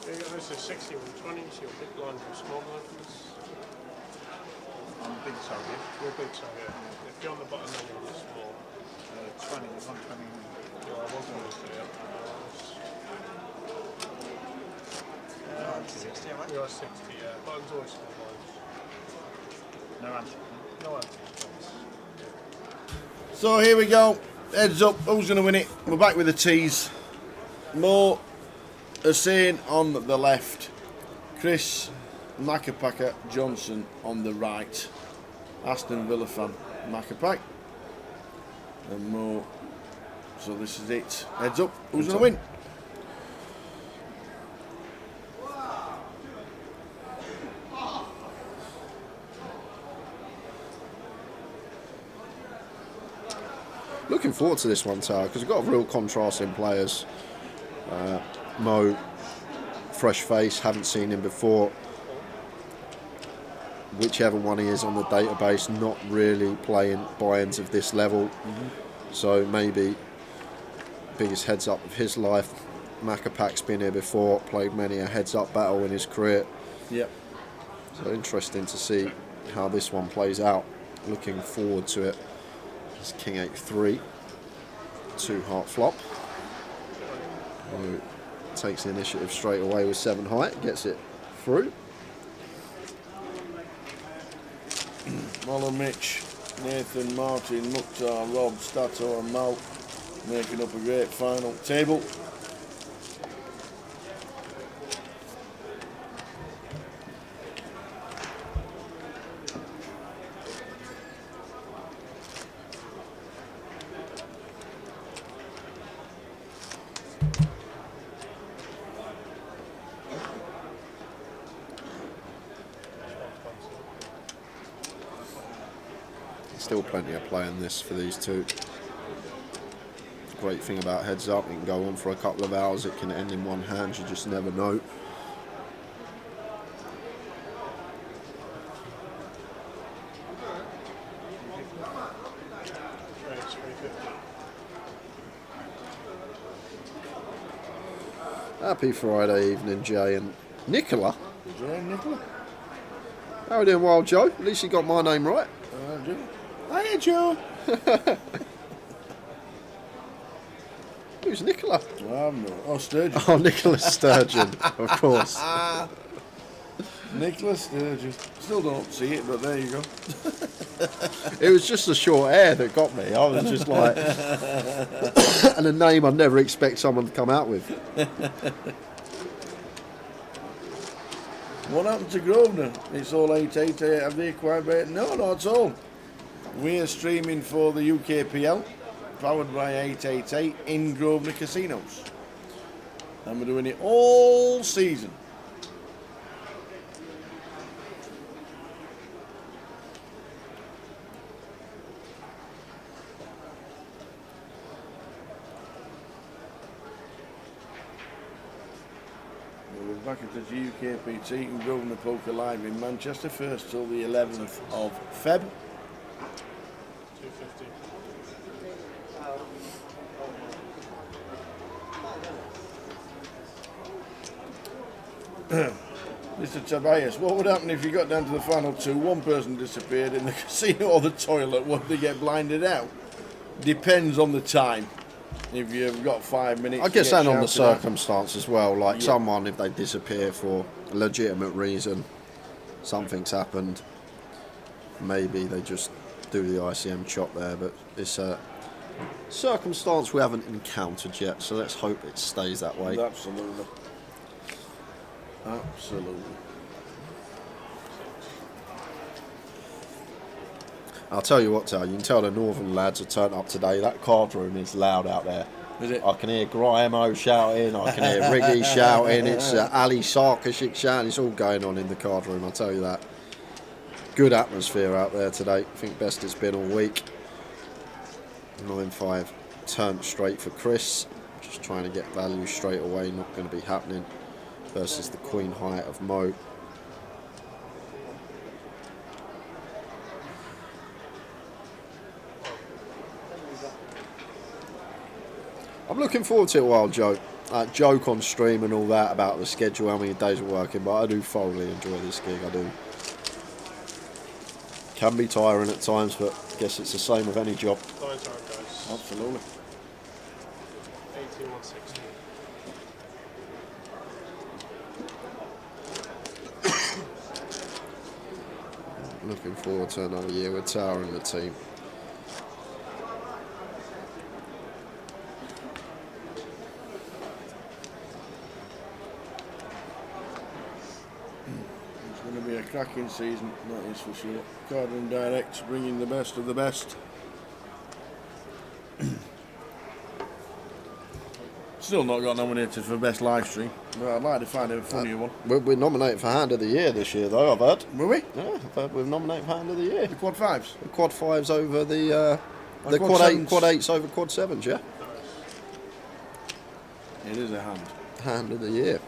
Speaker 10: There you go, this is 60 120, so your big blind from small blind from this.
Speaker 3: I'm a big sorry.
Speaker 10: You're big, so yeah. If you're on the bottom, then you're on the small.
Speaker 3: 20, 120.
Speaker 10: Yeah, I was going to say it.
Speaker 3: 60, am I?
Speaker 10: You're 60, yeah. Bottom's always small blind.
Speaker 3: No answer.
Speaker 10: No answer.
Speaker 1: So here we go. Heads up. Who's going to win it? We're back with the tees. Mo Hussein on the left. Chris Macapaka Johnson on the right. Aston Villa fan Macapac. And Mo. So this is it. Heads up. Who's going to win?
Speaker 2: Looking forward to this one, Tara, because we've got a real contrast in players. Mo, fresh face, haven't seen him before. Whichever one he is on the database, not really playing buy-ins of this level. So maybe biggest heads-up of his life. Macapac's been here before, played many a heads-up battle in his career.
Speaker 1: Yep.
Speaker 2: So interesting to see how this one plays out. Looking forward to it. It's King 8-3, 2-heart flop. Who takes the initiative straight away with 7 height, gets it through.
Speaker 1: Molo, Mitch, Nathan, Martin, Mukhtar, Rob, Stato and Mal making up a great final table.
Speaker 2: Still plenty of play in this for these two. Great thing about heads up, it can go on for a couple of hours, it can end in one hand, you just never know. Happy Friday evening, Jay and Nicola.
Speaker 1: Jay and Nicola.
Speaker 2: How are we doing, Wild Joe? At least you got my name right.
Speaker 1: Hiya, Joe.
Speaker 2: Who's Nicola?
Speaker 1: Oh, Sturgeon.
Speaker 2: Oh, Nicholas Sturgeon, of course.
Speaker 1: Nicholas Sturgeon. Still don't see it, but there you go.
Speaker 2: It was just the short hair that got me. I was just like... and a name I'd never expect someone to come out with.
Speaker 1: What happened to Grosvenor? It's all 888. Have they acquired by it? No, not at all. We're streaming for the UKPL, powered by 888 in Grosvenor casinos. And we're doing it all season. We're back at the UKPT and Grosvenor Poker Live in Manchester, first till the 11th of Feb. 250. Mr. Tobias, what would happen if you got down to the final two, one person disappeared in the casino or the toilet? Would they get blinded out? Depends on the time. If you've got 5 minutes,
Speaker 2: I guess that on the
Speaker 1: shouted at.
Speaker 2: circumstance as well. Like
Speaker 1: Yeah.
Speaker 2: someone, if they disappear for a legitimate reason, something's happened. Maybe they just do the ICM chop there, but it's circumstance we haven't encountered yet, so let's hope it stays that way.
Speaker 1: Absolutely. Absolutely.
Speaker 2: I'll tell you what, Tal, you can tell the Northern lads are turned up today. That card room is loud out there.
Speaker 1: Is it?
Speaker 2: I can hear Grimo shouting, I can hear Riggy shouting, it's Ali Sarkisic shouting, it's all going on in the card room, I'll tell you that. Good atmosphere out there today. I think best it's been all week. 9-5 turned straight for Chris. Just trying to get value straight away, not going to be happening. Versus the Queen High of Mo. I'm looking forward to it a while, Joe. Joke on stream and all that about the schedule, how many days we're working, but I do thoroughly enjoy this gig, I do. Can be tiring at times, but I guess it's the same with any job.
Speaker 1: Absolutely.
Speaker 10: 18160.
Speaker 2: Looking forward to another year with Tower and the team.
Speaker 1: It's going to be a cracking season, that is for sure. Cardroom Direct bringing the best of the best. Still not got nominated for best live stream, but I'd like to find a funnier one.
Speaker 2: We're nominated for Hand of the Year this year, though, I've heard.
Speaker 1: Were we?
Speaker 2: Yeah, I've heard we're nominated for Hand of the Year.
Speaker 1: The quad fives?
Speaker 2: The quad fives over the quad eights over quad sevens, yeah?
Speaker 1: It is a hand.
Speaker 2: Hand of the Year.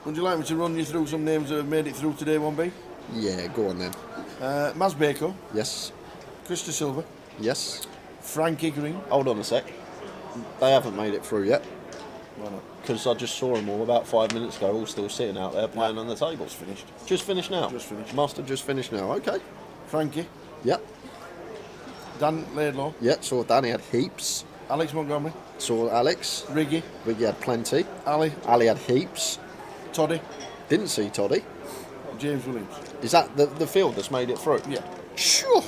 Speaker 1: Would you like me to run you through some names that have made it through today, 1B?
Speaker 2: Yeah, go on then.
Speaker 1: Maz Bako.
Speaker 2: Yes.
Speaker 1: Krista Silva.
Speaker 2: Yes.
Speaker 1: Frankie Green.
Speaker 2: Hold on a sec. They haven't made it through yet.
Speaker 1: Why not?
Speaker 2: Because I just saw them all about 5 minutes ago, all still sitting out there playing on the table.
Speaker 1: Just finished.
Speaker 2: Just finished now?
Speaker 1: Just finished.
Speaker 2: Must have just finished now. Okay.
Speaker 1: Frankie.
Speaker 2: Yep.
Speaker 1: Dan Laidlaw.
Speaker 2: Yep, saw Danny had heaps.
Speaker 1: Alex Montgomery.
Speaker 2: Saw Alex.
Speaker 1: Riggy.
Speaker 2: Riggy had plenty.
Speaker 1: Ali.
Speaker 2: Ali had heaps.
Speaker 1: Toddy.
Speaker 2: Didn't see Toddy.
Speaker 1: James Williams.
Speaker 2: Is that the field that's made it through?
Speaker 1: Yeah.
Speaker 2: Sure.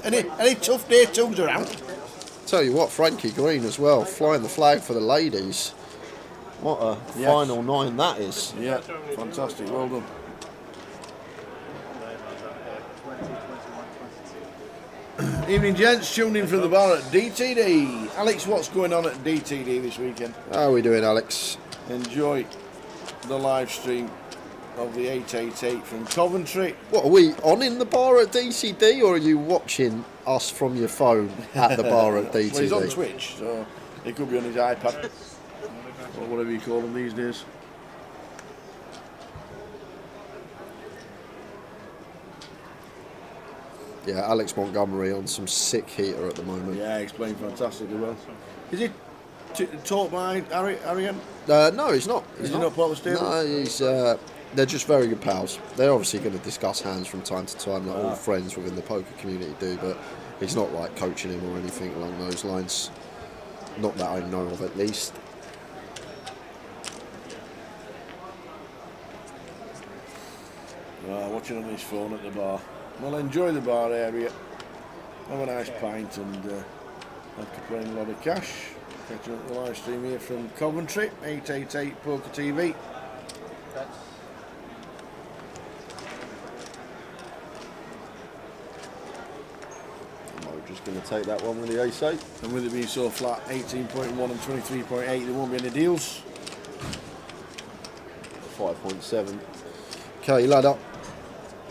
Speaker 1: any tough day twos around?
Speaker 2: Tell you what, Frankie Green as well, flying the flag for the ladies. What a final 9 that is.
Speaker 1: Yeah, fantastic. Well done. Evening, gents. Tuned in from the bar at DTD. Alex, what's going on at DTD this weekend?
Speaker 2: How are we doing, Alex?
Speaker 1: Enjoy the live stream of the 888 from Coventry.
Speaker 2: What, are we on in the bar at DTD, or are you watching us from your phone at the bar at DTD?
Speaker 1: Well, he's on Twitch, so he could be on his iPad or whatever you call them these days.
Speaker 2: Yeah, Alex Montgomery on some sick heater at the moment.
Speaker 1: Yeah, he's playing fantastically well. Is he taught by Arian?
Speaker 2: No, he's not.
Speaker 1: Is he not part of the stable?
Speaker 2: No, he's. They're just very good pals. They're obviously going to discuss hands from time to time, like all friends within the poker community do, but he's not like coaching him or anything along those lines. Not that I know of, at least.
Speaker 1: Watching on his phone at the bar. Well, enjoy the bar area. Have a nice pint and after playing a lot of cash. Catching up the live stream here from Coventry, 888 Poker TV.
Speaker 2: Just going to take that one with the ace-8.
Speaker 1: And with it being so flat, 18.1 and 23.8, there won't be any deals.
Speaker 2: 5.7. Okay, ladder.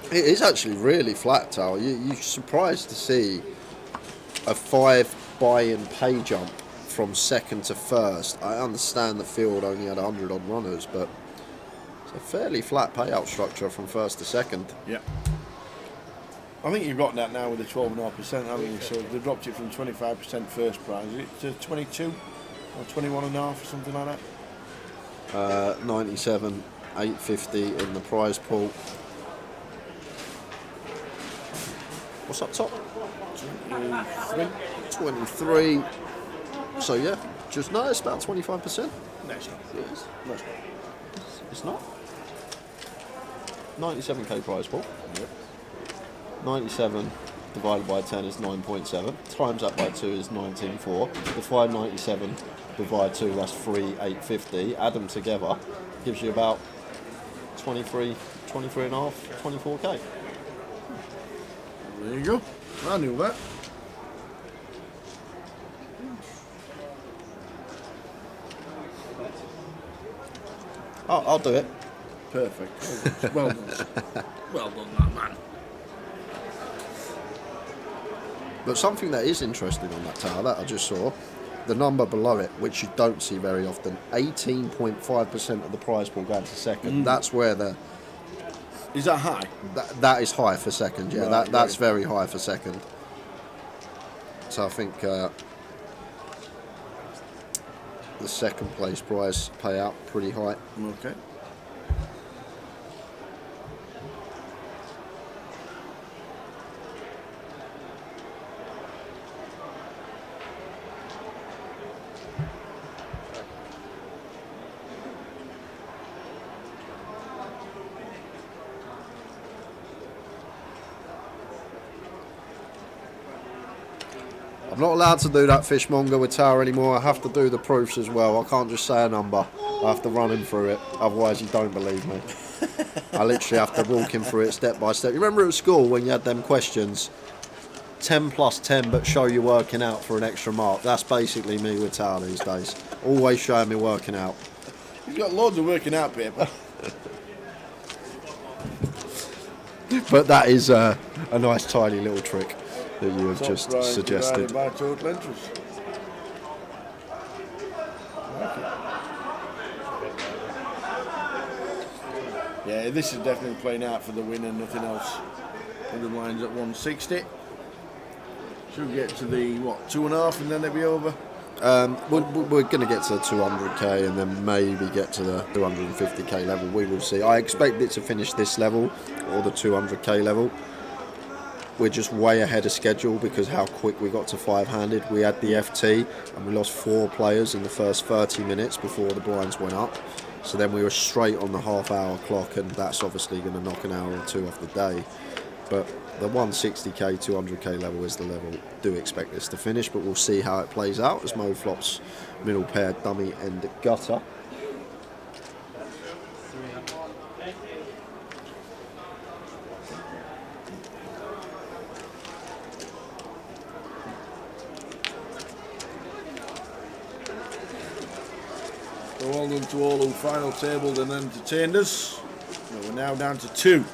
Speaker 2: It is actually really flat, Tal. You're surprised to see a 5 buy-in pay jump from second to first. I understand the field only had 100 odd runners, but it's a fairly flat payout structure from first to second.
Speaker 1: Yeah. I think you've got that now with the 12.5%, haven't you? So they dropped it from 25% first prize, is it to 22 or 21.5 or something like that?
Speaker 2: 97, 850 in the prize pool. What's up top? 23. So yeah, just no, it's about 25%.
Speaker 1: No, it's not.
Speaker 2: It is.
Speaker 1: No, it's not.
Speaker 2: It's not. 97k prize pool.
Speaker 1: Yep.
Speaker 2: 97 divided by 10 is 9.7. Times that by 2 is 19.4. The 597 divided 2, that's 3,850. Add them together, gives you about 23 and a half, 24k.
Speaker 1: There you go. I knew that.
Speaker 2: I'll do it.
Speaker 1: Perfect. Well done. Well done, that man.
Speaker 2: But something that is interesting on that tower that I just saw, the number below it, which you don't see very often, 18.5% of the prize pool going to second. That's where the...
Speaker 1: Is that high?
Speaker 2: That is high for second, yeah.
Speaker 1: Right,
Speaker 2: That's very high for second. So I think the second place prize payout pretty high.
Speaker 1: Okay.
Speaker 2: I'm not allowed to do that fishmonger with tower anymore. I have to do the proofs as well. I can't just say a number. I have to run him through it. Otherwise, you don't believe me. I literally have to walk him through it step by step. You remember at school when you had them questions? 10 plus 10, but show you working out for an extra mark. That's basically me with tower these days. Always showing me working out.
Speaker 1: You've got loads of working out paper.
Speaker 2: But that is a nice tiny little trick that you have
Speaker 1: Top
Speaker 2: just
Speaker 1: prize
Speaker 2: suggested.
Speaker 1: divided by total entries. Yeah, this is definitely playing out for the win and nothing else. The line's at 160. Should get to the, what, 2.5 and then it'll be over?
Speaker 2: We're going to get to the 200k and then maybe get to the 250k level. We will see. I expect it to finish this level or the 200k level. We're just way ahead of schedule because how quick we got to five-handed. We had the FT and we lost 4 players in the first 30 minutes before the blinds went up. So then we were straight on the half-hour clock, and that's obviously going to knock an hour or two off the day. But the 160k, 200k level is the level. Do expect this to finish, but we'll see how it plays out as Mo flops middle pair, dummy and gutter.
Speaker 1: So well done to all who final tabled and entertained us. So we're now down to 2.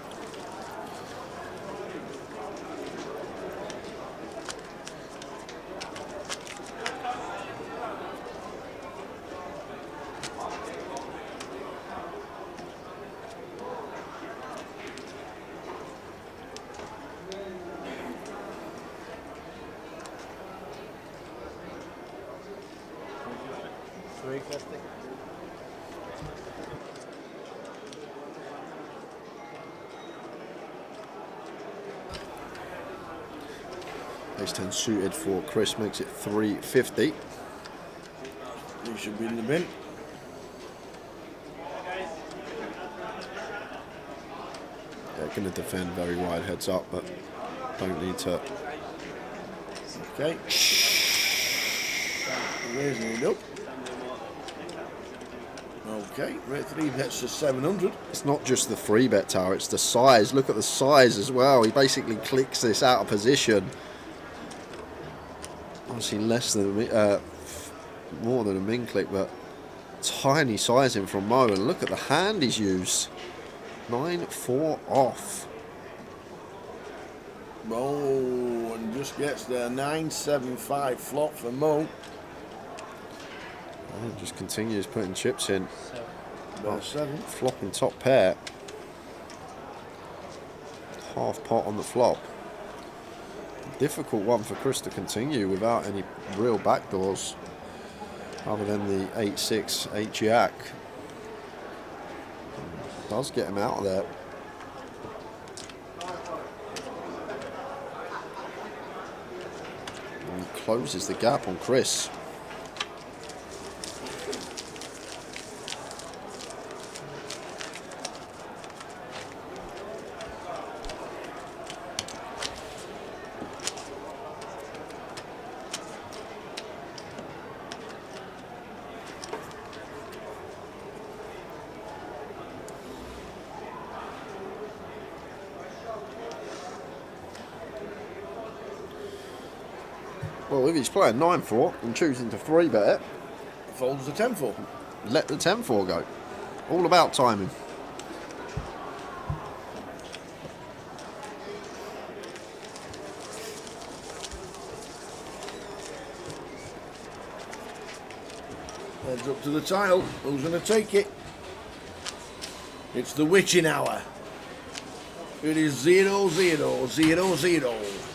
Speaker 2: Ace 10 suited for Chris makes it 350.
Speaker 1: You should be in the bin.
Speaker 2: Yeah, going to defend very wide heads up, but don't need to.
Speaker 1: Okay. Raising it up. Okay, rate 3 bets to 700.
Speaker 2: It's not just the 3-bet tower, it's the size. Look at the size as well. He basically clicks this out of position. Obviously less than more than a min click, but tiny sizing from Mo. And look at the hand he's used. 9-4 off.
Speaker 1: Oh, and just gets there. 9-7-5 flop for Mo.
Speaker 2: And just continues putting chips in.
Speaker 1: About 7.
Speaker 2: Flopping top pair. Half pot on the flop. Difficult one for Chris to continue without any real backdoors other than the 8-6, 8-jack. Does get him out of there. And he closes the gap on Chris. Well, if he's playing 9-4 and choosing to 3-bet it,
Speaker 1: folds the 10-4.
Speaker 2: Let the 10-4 go. All about timing.
Speaker 1: Heads up to the tile. Who's going to take it? It's the witching hour. It is 0-0-0-0.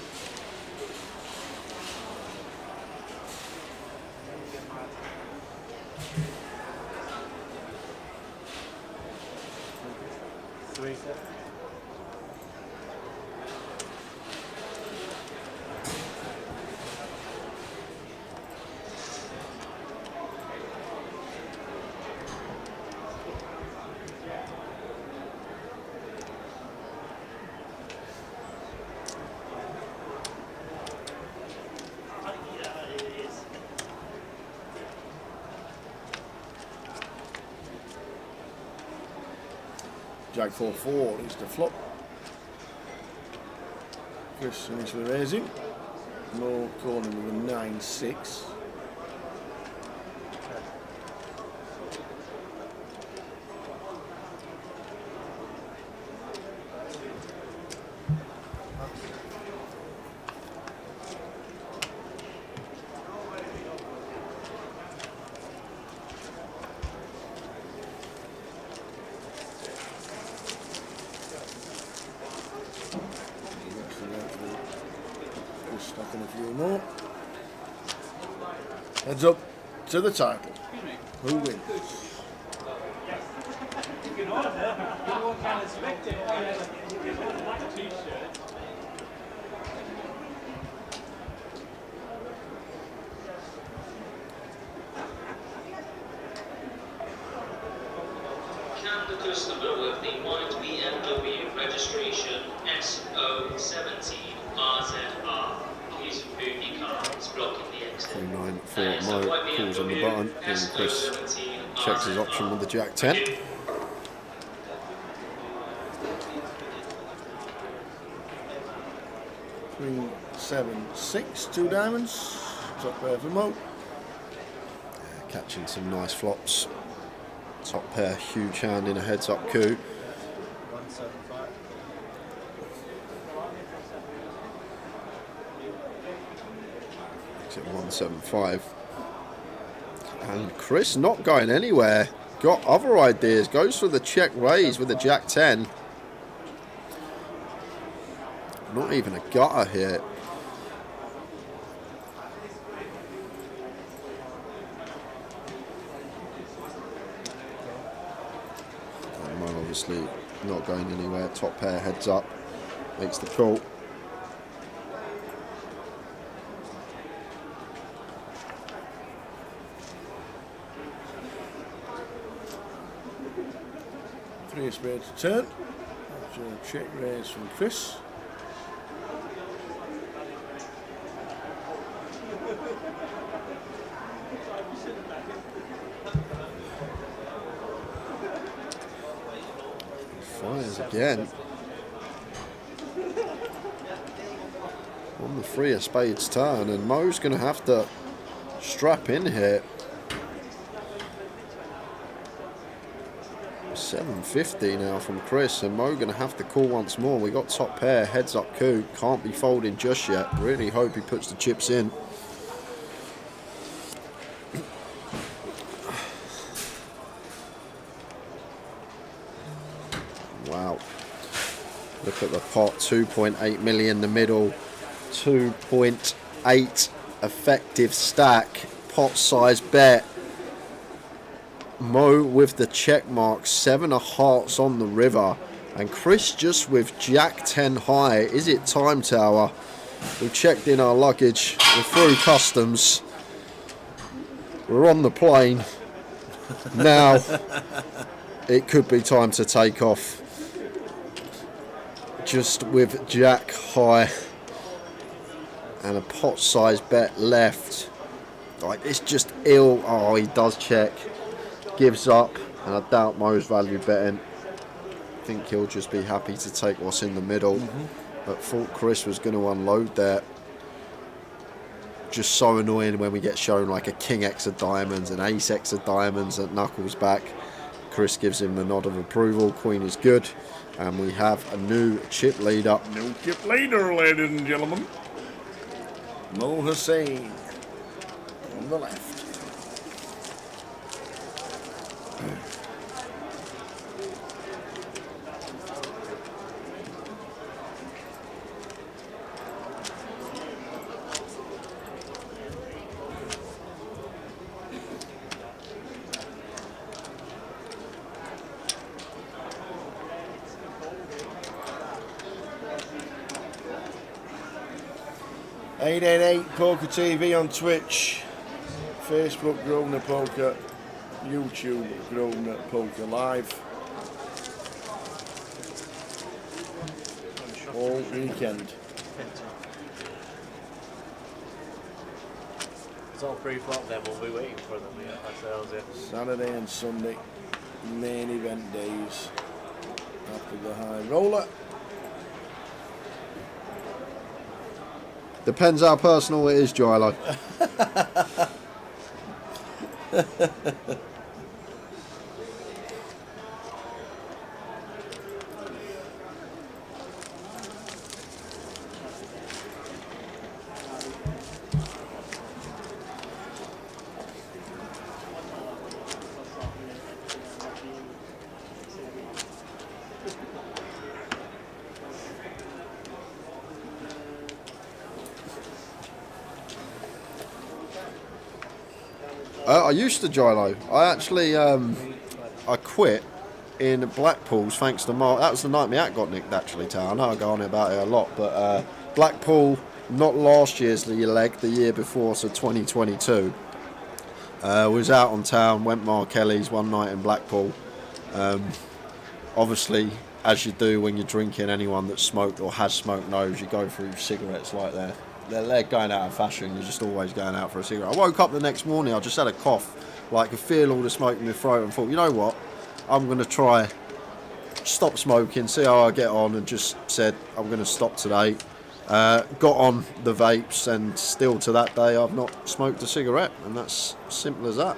Speaker 1: Jack 4-4 is the flop. Chris initially raising. Mo calling with a 9-6. Stacking a few more. Heads up to the title. Who wins?
Speaker 21: Can the customer with the white BMW registration SO17RZR please remove your car? It's blocking the exit.
Speaker 2: 3-9-4 Mo calls on the button, and Chris checks his option with the Jack 10.
Speaker 1: Queen 7-6, 2 diamonds. Top pair for Mo.
Speaker 2: Catching some nice flops. Top pair, huge hand in a heads-up coup.
Speaker 9: 175.
Speaker 2: Makes it 175. And Chris not going anywhere. Got other ideas. Goes for the check raise with the Jack 10. Not even a gutter here. Obviously not going anywhere. Top pair heads up, makes the call.
Speaker 1: Three of spades to turn. That's a check raise from Chris.
Speaker 2: Fires again. On the three of spades turn, and Mo's going to have to strap in here. 750 now from Chris, and Mo going to have to call once more. We got top pair, heads up coup. Can't be folding just yet. Really hope he puts the chips in. Wow. Look at the pot, 2.8 million in the middle, 2.8 effective stack, pot size bet. Mo with the check mark, 7 of hearts on the river, and Chris just with Jack 10 high. Is it time, Tower? We've checked in our luggage, we're through customs, we're on the plane. Now it could be time to take off. Just with Jack high and a pot size bet left. Like, it's just ill. Oh, he does check. Gives up, and I doubt Mo's value betting. I think he'll just be happy to take what's in the middle. But thought Chris was going to unload there. just so annoying when we get shown like a king X of diamonds, an ace X of diamonds at Knuckles back. Chris gives him the nod of approval. Queen is good. And we have a new chip leader.
Speaker 1: New chip leader, ladies and gentlemen. Mo Hussein on the left. Poker TV on Twitch, Facebook Grosvenor Poker, YouTube Grosvenor Poker Live. All weekend.
Speaker 12: It's all pre-flop then, we'll be waiting for them, yeah, ourselves, yeah.
Speaker 1: Saturday and Sunday, main event days after the high roller.
Speaker 2: Depends how personal it is, Gilo. I used to Gilo. I actually I quit in Blackpool's thanks to Mark. That was the night my hat got nicked, actually, Tal. I know I go on about it a lot, but Blackpool, not last year's leg, the year before, so 2022. Was out on town, went Mark Kelly's one night in Blackpool. Obviously, as you do when you're drinking, anyone that's smoked or has smoked knows you go through cigarettes like that. They're going out of fashion. You're just always going out for a cigarette. I woke up the next morning, I just had a cough, like could feel all the smoke in my throat, and thought, you know what, I'm going to try stop smoking, see how I get on, and just said I'm going to stop today. Got on the vapes, and still to that day I've not smoked a cigarette, and that's simple as that.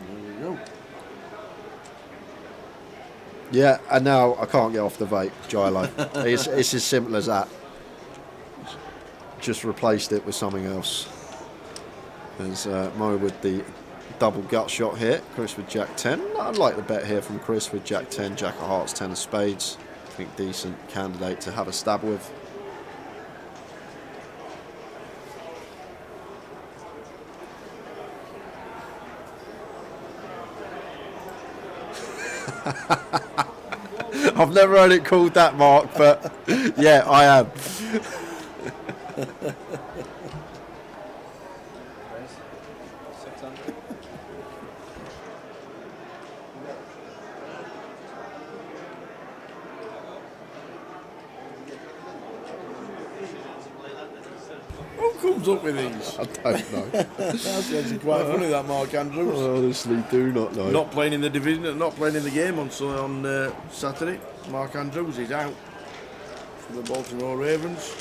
Speaker 1: There we go.
Speaker 2: Yeah, and now I can't get off the vape, Gilo. It's as simple as that. Just replaced it with something else. There's Mo with the double gut shot here. Chris with Jack 10. I like the bet here from Chris with Jack 10, Jack of Hearts, 10 of Spades. I think decent candidate to have a stab with. I've never heard it called that, Mark, but yeah, I am.
Speaker 1: Who comes up with these?
Speaker 2: I don't know.
Speaker 1: That's actually quite funny, that Mark Andrews.
Speaker 2: I honestly do not know.
Speaker 1: Not playing in the division, not playing in the game on Saturday. Mark Andrews is out for the Baltimore Ravens.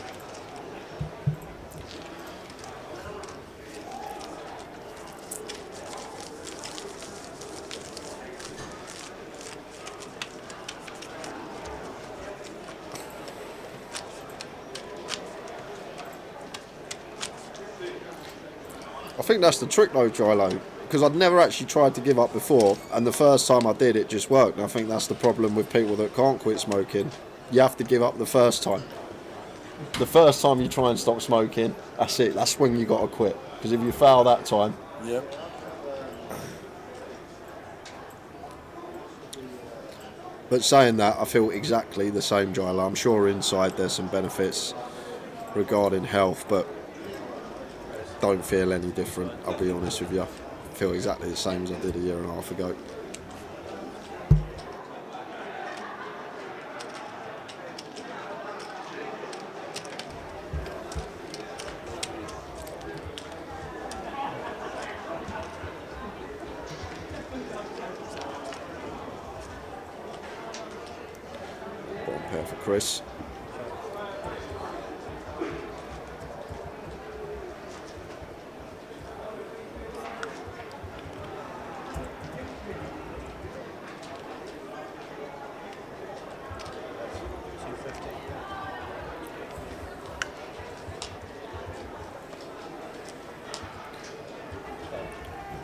Speaker 2: I think that's the trick though, Gilo, because I'd never actually tried to give up before, and the first time I did, it just worked. And I think that's the problem with people that can't quit smoking. You have to give up the first time. The first time you try and stop smoking, that's it. That's when you got to quit. Because if you fail that time,
Speaker 1: yep.
Speaker 2: But saying that, I feel exactly the same, Gilo. I'm sure inside there's some benefits regarding health, but don't feel any different, I'll be honest with you. I feel exactly the same as I did a year and a half ago. Bottom pair for Chris.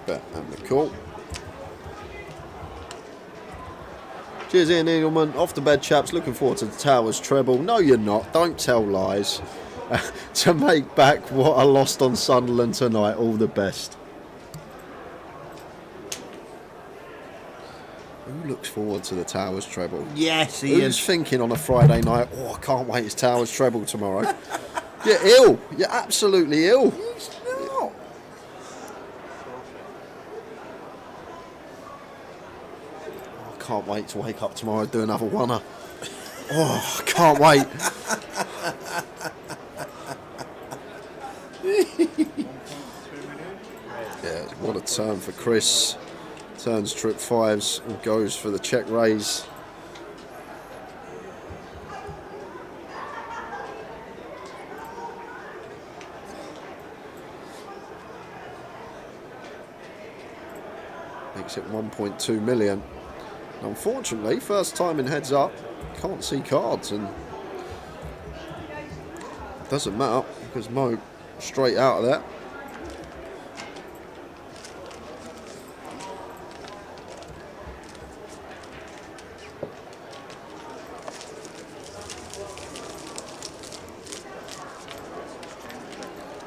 Speaker 2: Bet and the call. Cheers, Ian Eagleman. Off the bed, chaps. Looking forward to the Towers treble. No, you're not. Don't tell lies. To make back what I lost on Sunderland tonight. All the best. Who looks forward to the Towers treble?
Speaker 1: Yes, he
Speaker 2: Who's
Speaker 1: is.
Speaker 2: thinking on a Friday night, oh, I can't wait, it's Towers treble tomorrow? You're ill. You're absolutely ill.
Speaker 1: He's not.
Speaker 2: I can't wait to wake up tomorrow and do another oneer. Oh, I can't wait. Yeah, what a turn for Chris. Turns trip fives and goes for the check raise. Makes it 1.2 million. Unfortunately, first time in heads up, can't see cards, and doesn't matter because Mo straight out of that.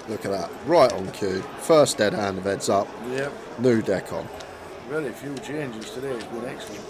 Speaker 2: Look at that, right on cue. First dead hand of heads up.
Speaker 1: Yep.
Speaker 2: New deck on.
Speaker 1: Very few changes today. It's been excellent.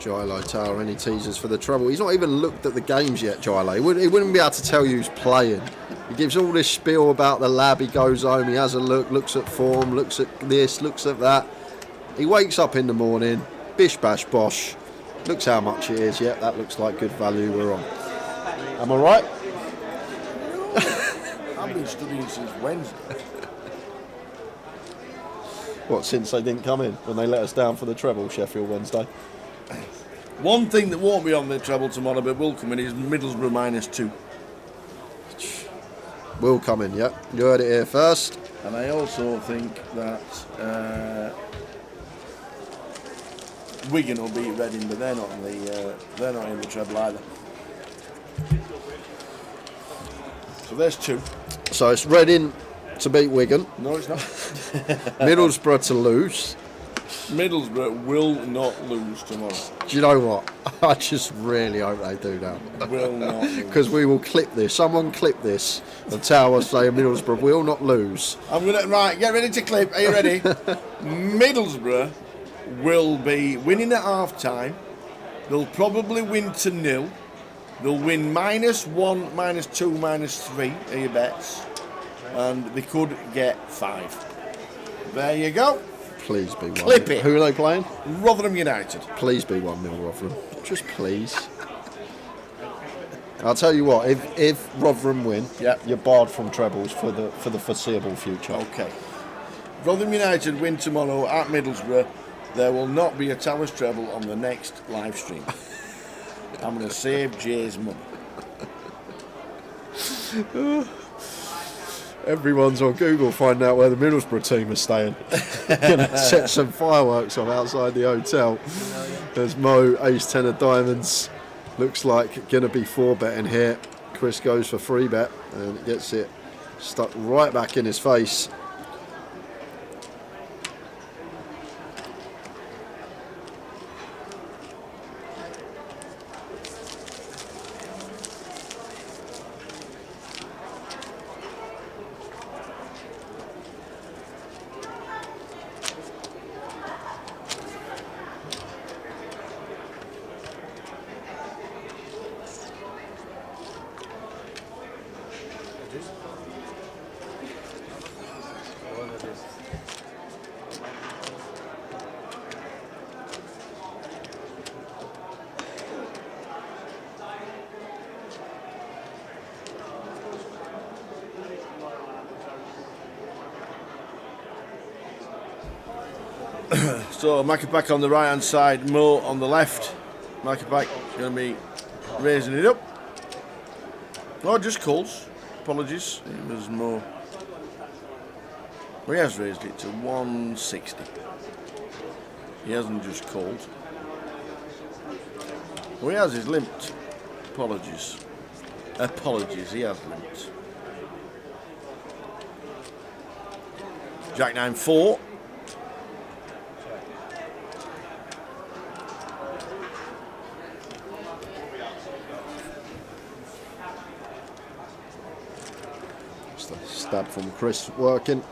Speaker 2: Gilo Tower, any teasers for the treble? He's not even looked at the games yet, Gilo. He wouldn't be able to tell you who's playing. He gives all this spiel about the lab, he goes home, he has a look, looks at form, looks at this, looks at that. He wakes up in the morning, bish bash bosh, looks how much it is, yep, that looks like good value, we're on. Am I right?
Speaker 1: I've been studying since Wednesday.
Speaker 2: What, since they didn't come in, when they let us down for the treble, Sheffield Wednesday?
Speaker 1: One thing that won't be on the treble tomorrow but will come in is Middlesbrough -2.
Speaker 2: Will come in, yep. You heard it here first.
Speaker 1: And I also think that Wigan will beat Reading, but they're not in the treble either. So there's 2.
Speaker 2: So it's Reading to beat Wigan.
Speaker 1: No, it's not.
Speaker 2: Middlesbrough to lose.
Speaker 1: Middlesbrough will not lose tomorrow.
Speaker 2: Do you know what? I just really hope they do that.
Speaker 1: Will not lose.
Speaker 2: Because we will clip this. Someone clip this. The Tower saying Middlesbrough will not lose.
Speaker 1: I'm gonna get ready to clip. Are you ready? Middlesbrough will be winning at half time. They'll probably win to 0. They'll win -1, -2, -3 are your bets. And they could get 5. There you go.
Speaker 2: Please be 1.
Speaker 1: Clip it.
Speaker 2: Who are they playing?
Speaker 1: Rotherham United.
Speaker 2: Please be 1-0 Rotherham. Just please. I'll tell you what, if Rotherham win, you're barred from trebles for the foreseeable future.
Speaker 1: Okay. Rotherham United win tomorrow at Middlesbrough. There will not be a Towers treble on the next live stream. I'm going to save Jay's money.
Speaker 2: Everyone's on Google finding out where the Middlesbrough team is staying. Gonna set some fireworks off outside the hotel. There's Mo, ace 10 of diamonds. Looks like gonna be 4-betting here. Chris goes for 3-bet and gets it stuck right back in his face.
Speaker 1: So Macapac on the right hand side, Mo on the left. Macapac going to be raising it up. Oh, just calls. Apologies. It was Mo. Well, he has raised it to 160. He hasn't just called. Well, he has his limped. Apologies. Apologies, he has limped. Jack 9-4.
Speaker 2: Stab from Chris working.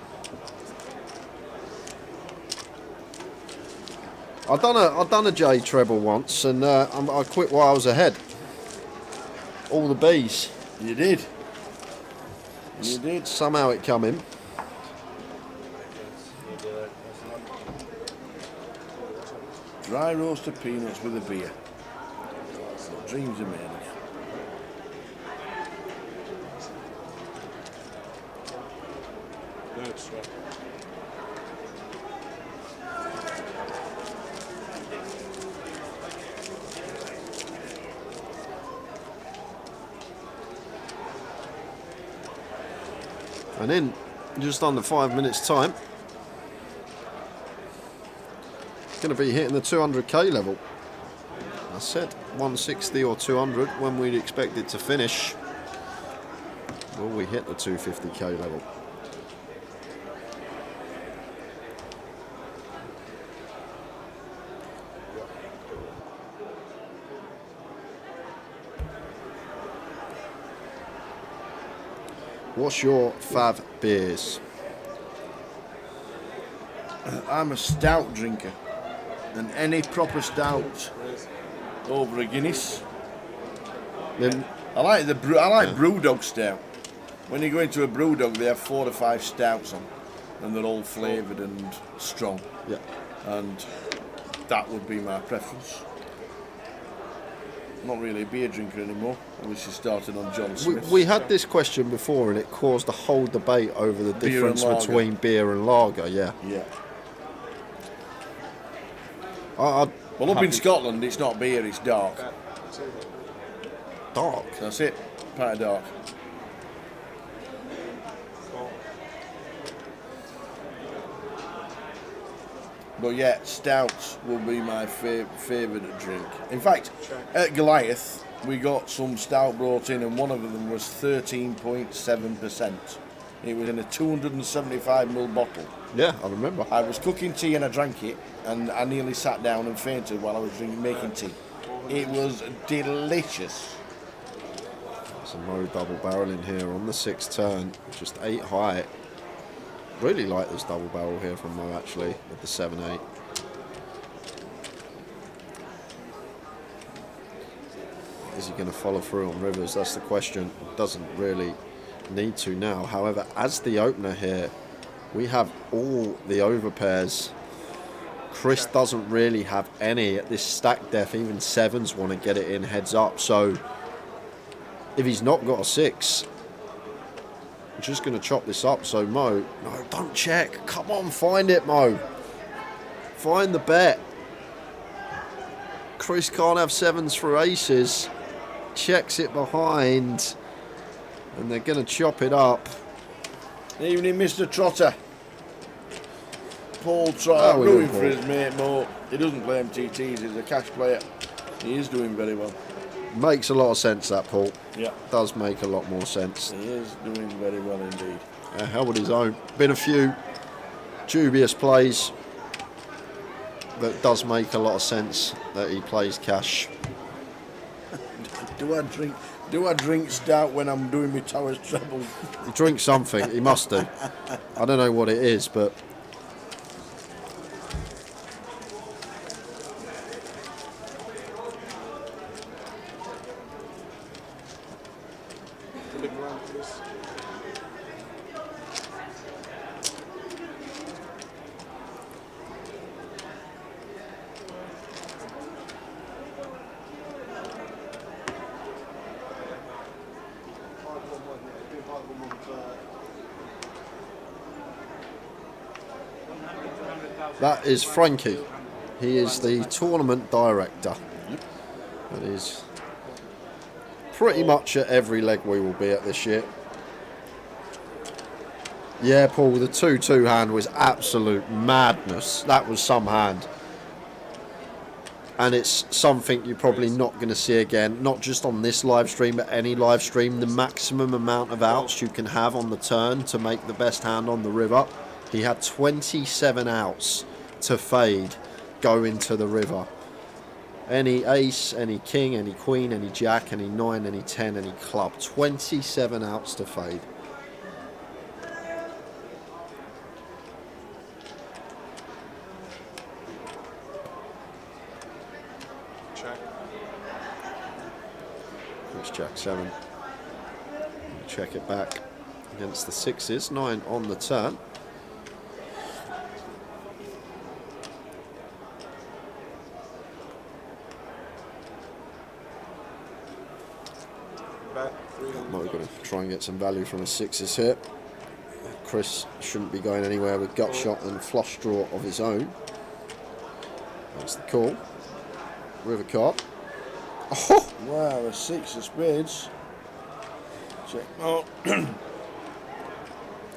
Speaker 2: I've done a J treble once, and I quit while I was ahead. All the B's.
Speaker 1: You did. You did.
Speaker 2: Somehow it come in.
Speaker 1: Dry roasted peanuts with a beer. That's what dreams are made of.
Speaker 2: And in just under 5 minutes time, it's going to be hitting the 200k level. I said 160 or 200 when we'd expect it to finish. Will we hit the 250k level? What's your fav beers?
Speaker 1: I'm a stout drinker, and any proper stout over a Guinness. I like Brewdog stout. When you go into a Brewdog, they have 4 to 5 stouts on, and they're all flavoured and strong.
Speaker 2: Yeah,
Speaker 1: and that would be my preference. Not really a beer drinker anymore. Obviously started on John Smith.
Speaker 2: We had this question before, and it caused a whole debate over the
Speaker 1: Beer and
Speaker 2: difference
Speaker 1: lager.
Speaker 2: between beer and lager. Yeah.
Speaker 1: Yeah.
Speaker 2: Well,
Speaker 1: up in Scotland, it's not beer; it's dark.
Speaker 2: Dark.
Speaker 1: That's it. Pint of dark. But yeah, stouts will be my favourite drink. In fact, at Goliath, we got some stout brought in, and one of them was 13.7%. It was in a 275ml bottle.
Speaker 2: Yeah, I remember.
Speaker 1: I was cooking tea and I drank it, and I nearly sat down and fainted while I was making tea. It was delicious.
Speaker 2: There's a Mo double barrel in here on the 6th turn, just 8 high. Really like this double barrel here from Mo actually, with the 7-8. Is he going to follow through on rivers? That's the question. Doesn't really need to now. However, as the opener here, we have all the overpairs. Chris doesn't really have any at this stack depth. Even 7s want to get it in heads up. So if he's not got a 6, I'm just going to chop this up. So Mo, no, don't check. Come on, find it, Mo. Find the bet. Chris can't have 7s for aces. Checks it behind. And they're going to chop it up.
Speaker 1: Evening, Mr. Trotter. Paul Trotter, rooting for his mate Mo. He doesn't play MTTs, he's a cash player. He is doing very well.
Speaker 2: Makes a lot of sense, that, Paul.
Speaker 1: Yeah.
Speaker 2: Does make a lot more sense.
Speaker 1: He is doing very well indeed.
Speaker 2: Held his own. Been a few dubious plays. That does make a lot of sense that he plays cash.
Speaker 1: Do I drink stout when I'm doing my Towers treble?
Speaker 2: He drinks something, he must do. I don't know what it is, but That is Frankie. He is the tournament director. That is pretty much at every leg we will be at this year. Yeah, Paul, the 2-2 hand was absolute madness. That was some hand. And it's something you're probably not going to see again, not just on this live stream, but any live stream. The maximum amount of outs you can have on the turn to make the best hand on the river. He had 27 outs to fade go into the river. Any ace, any king, any queen, any jack, any 9, any 10, any club. 27 outs to fade.
Speaker 6: Check.
Speaker 2: It's jack 7. Check it back against the 6s. 9 on the turn. We're going to try and get some value from the 6s here. Chris shouldn't be going anywhere with gut shot and flush draw of his own. That's the call. River card. Oh!
Speaker 1: Wow, a 6 of spades. Check. Oh.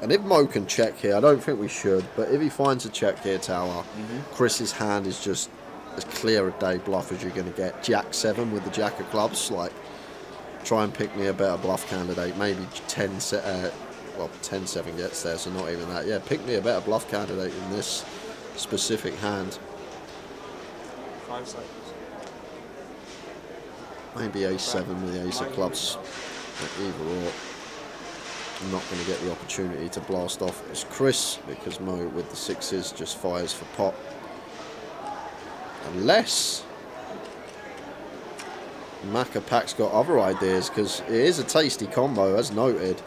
Speaker 2: And if Mo can check here, I don't think we should, but if he finds a check here, Tower, Chris's hand is just as clear a day bluff as you're going to get. Jack 7 with the jack of clubs, like, try and pick me a better bluff candidate. Maybe 10-7 gets there, so not even that. Yeah, pick me a better bluff candidate in this specific hand.
Speaker 6: 5 seconds.
Speaker 2: Maybe ace-7 with the ace of clubs. But either or, I'm not going to get the opportunity to blast off as Chris, because Mo with the 6s just fires for pot. Unless Macca Pack's got other ideas, because it is a tasty combo, as noted.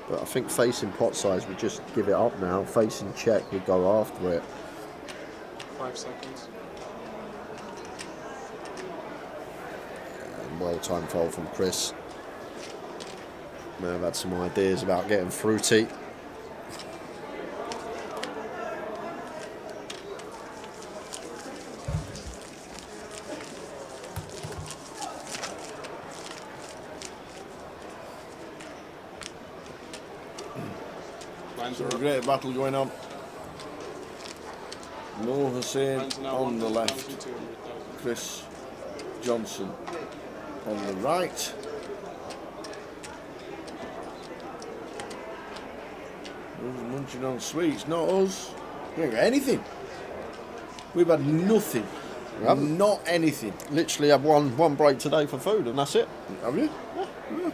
Speaker 2: But I think facing pot size would just give it up now. Facing check would go after it.
Speaker 6: 5 seconds.
Speaker 2: And well-timed fold from Chris. May have had some ideas about getting fruity.
Speaker 1: So a great battle going on. Mo Hussein on the left, Chris Johnson on the right. Who's munching on sweets? Not us. We ain't got anything. We've had nothing. Not anything.
Speaker 2: Literally had one break today for food, and that's it.
Speaker 1: Have you? Yeah.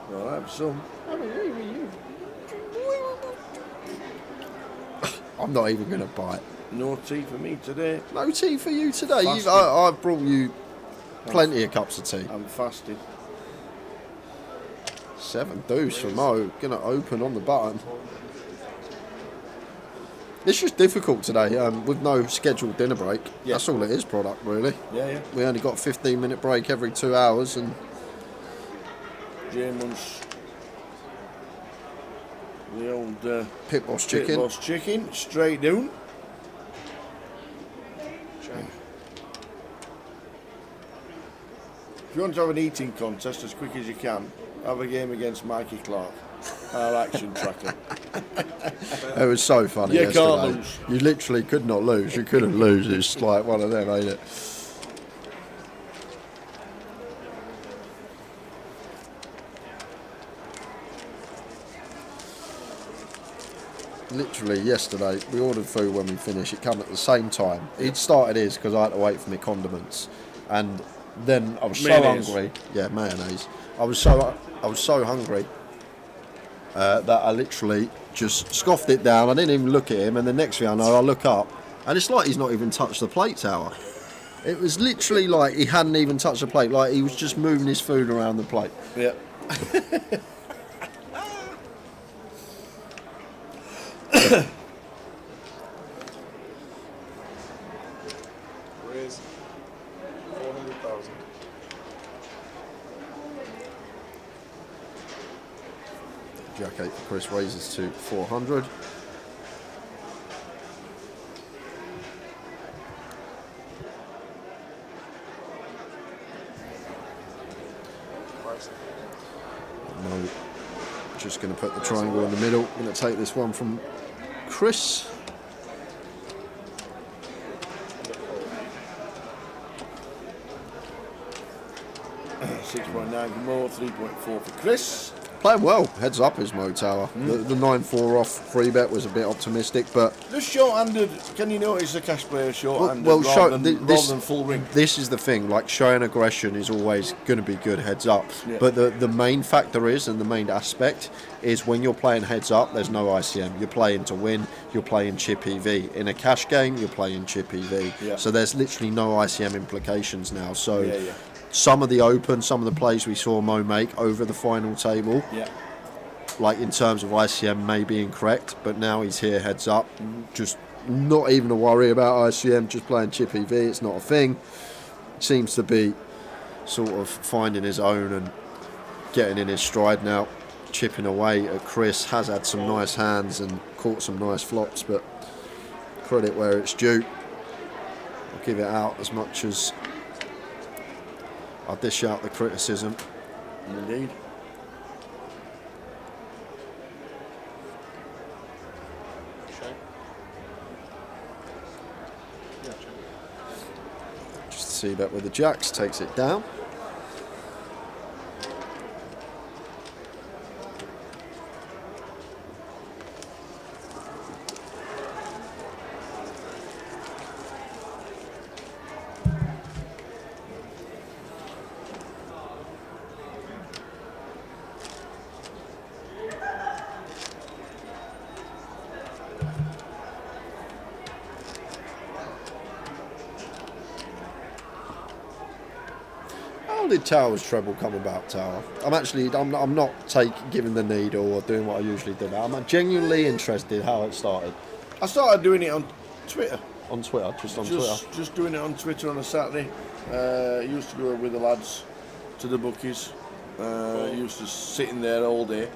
Speaker 1: Well, I have some.
Speaker 2: I'm not even going to bite.
Speaker 1: No tea for me today.
Speaker 2: No tea for you today. I've brought you plenty of cups of tea.
Speaker 1: I'm fasting.
Speaker 2: 7 deuce for Mo. Going to open on the button. It's just difficult today with no scheduled dinner break. Yeah. That's all it is, product, really.
Speaker 1: Yeah.
Speaker 2: We only got a 15-minute break every 2 hours. And
Speaker 1: Jamon's the old
Speaker 2: pit boss chicken.
Speaker 1: Pit boss chicken, straight down.
Speaker 6: Check.
Speaker 1: If you want to have an eating contest as quick as you can, have a game against Mikey Clark, our action tracker.
Speaker 2: It was so funny.
Speaker 1: You
Speaker 2: yesterday.
Speaker 1: can't lose.
Speaker 2: You literally could not lose. You couldn't lose. It's like one of them, ain't it? Literally yesterday, we ordered food when we finished. It came at the same time. He'd started his because I had to wait for my condiments, and then I was
Speaker 1: Mayonnaise.
Speaker 2: so hungry. Yeah, mayonnaise. I was so hungry that I literally just scoffed it down. I didn't even look at him, and the next thing I know, I look up, and it's like he's not even touched the plate tower. It was literally like he hadn't even touched the plate, like he was just moving his food around the plate.
Speaker 1: Yeah.
Speaker 6: Raise 400,000.
Speaker 2: Jack 8 for Chris raises to 400. just going to put the triangle in the middle. Going to take this one from Chris.
Speaker 1: 6.9 for Mo, 3.4 for Chris.
Speaker 2: Playing well, heads up is Mo Tower. The 9-4 off free bet was a bit optimistic, but
Speaker 1: Just short-handed, can you notice the cash player short-handed
Speaker 2: rather
Speaker 1: than full ring?
Speaker 2: This is the thing, like showing aggression is always going to be good heads up.
Speaker 1: Yeah.
Speaker 2: But the main factor is, and the main aspect, is when you're playing heads up, there's no ICM. You're playing to win, you're playing chip EV. In a cash game, you're playing chip EV.
Speaker 1: Yeah.
Speaker 2: So there's literally no ICM implications now. So
Speaker 1: Yeah.
Speaker 2: some of the open, some of the plays we saw Mo make over the final table,
Speaker 1: Yeah.
Speaker 2: like in terms of ICM may be incorrect, but now he's here heads up, just not even a worry about ICM, just playing chip EV, it's not a thing. Seems to be sort of finding his own and getting in his stride now, chipping away at Chris, has had some nice hands and caught some nice flops, but credit where it's due. I'll give it out as much as I'll dish out the criticism.
Speaker 1: Indeed.
Speaker 2: Just see that with the jacks, takes it down. How did Tower's treble come about, Tower? I'm not giving the needle or doing what I usually do. I'm genuinely interested how it started.
Speaker 1: I started doing it on Twitter.
Speaker 2: On Twitter,
Speaker 1: Just doing it on Twitter on a Saturday. Used to go with the lads to the bookies. Used to sit in there all day,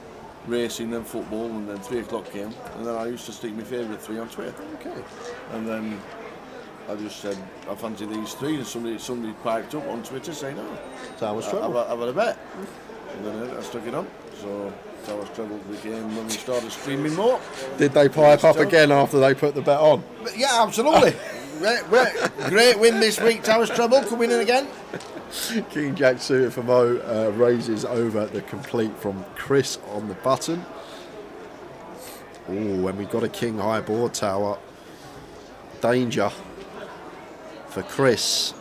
Speaker 1: racing and football, and then 3 o'clock came, and then I used to stick my favourite 3 on Twitter.
Speaker 2: Okay.
Speaker 1: And then I just said I fancy these 3, and somebody piped up on Twitter saying, "Oh,
Speaker 2: Tower's treble.
Speaker 1: I've had a bet." And then I stuck it on. So Tower's treble became when we started streaming more.
Speaker 2: Did they pipe up again after they put the bet on?
Speaker 1: But yeah, absolutely. Great win this week. Tower's treble coming in again.
Speaker 2: King Jack suited for Mo, raises over the complete from Chris on the button. Ooh, and we got a king high board, Tower. Danger for Chris.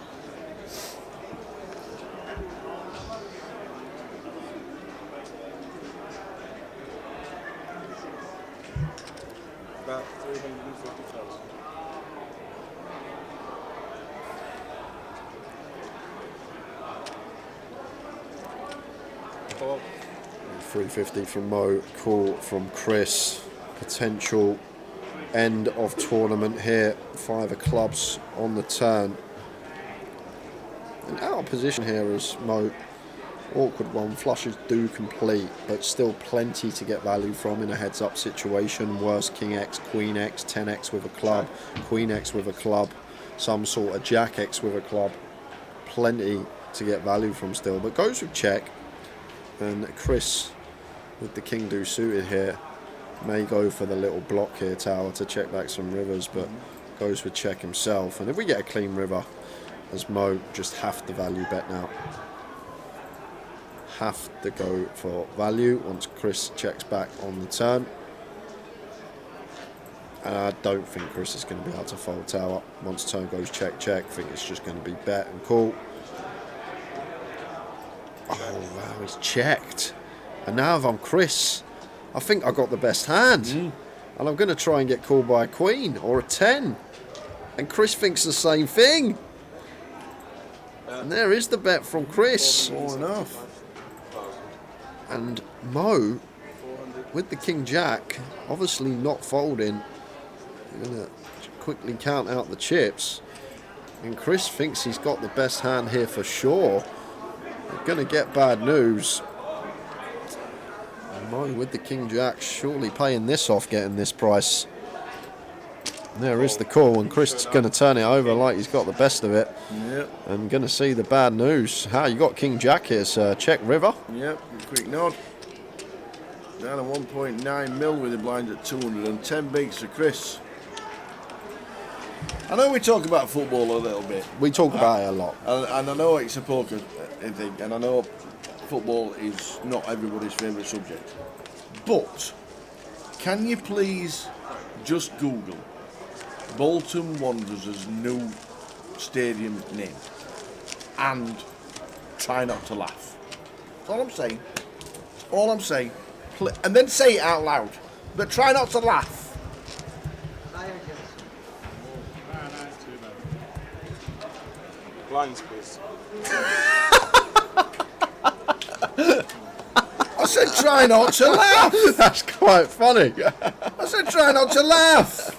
Speaker 10: About 350,000.
Speaker 2: Call. 350 from Mo, call from Chris. Potential end of tournament here. 5 of clubs on the turn. And out of position here is Mo. Awkward one. Flushes do complete, but still plenty to get value from in a heads up situation. Worst King X, Queen X, 10X with a club, Queen X with a club, some sort of Jack X with a club. Plenty to get value from still, but goes with check. And Chris with the King do suited here may go for the little block here, Tower, to check back some rivers, but goes with check himself. And if we get a clean river, as Mo, just have to value bet now. Have to go for value once Chris checks back on the turn. And I don't think Chris is going to be able to fold Tower. Once turn goes check, check, I think it's just going to be bet and call. Oh, wow, he's checked. And now if I'm Chris, I think I got the best hand. And I'm going to try and get called by a queen or a 10. And Chris thinks the same thing. And there is the bet from Chris.
Speaker 1: More enough.
Speaker 2: And Mo, with the King Jack, obviously not folding. I'm going to quickly count out the chips. And Chris thinks he's got the best hand here for sure. We're going to get bad news. And Mo with the King Jack surely paying this off, getting this price. And there is the call, and Chris is going to turn it over like he's got the best of it.
Speaker 1: Yep.
Speaker 2: And going to see the bad news. How you got King Jack here, sir? Check river.
Speaker 1: Yep, quick nod. Down at 1.9 mil with the blinds at 210 bigs for Chris. I know we talk about football a little bit.
Speaker 2: We talk about it a lot.
Speaker 1: And I know it's a poker thing, and I know football is not everybody's favourite subject. But can you please just Google Bolton Wanderers' new stadium name and try not to laugh? That's all I'm saying. That's all I'm saying. And then say it out loud. But try not to laugh.
Speaker 4: Blinds, please.
Speaker 1: I said try not to laugh.
Speaker 2: That's quite funny.
Speaker 1: I said try not to laugh.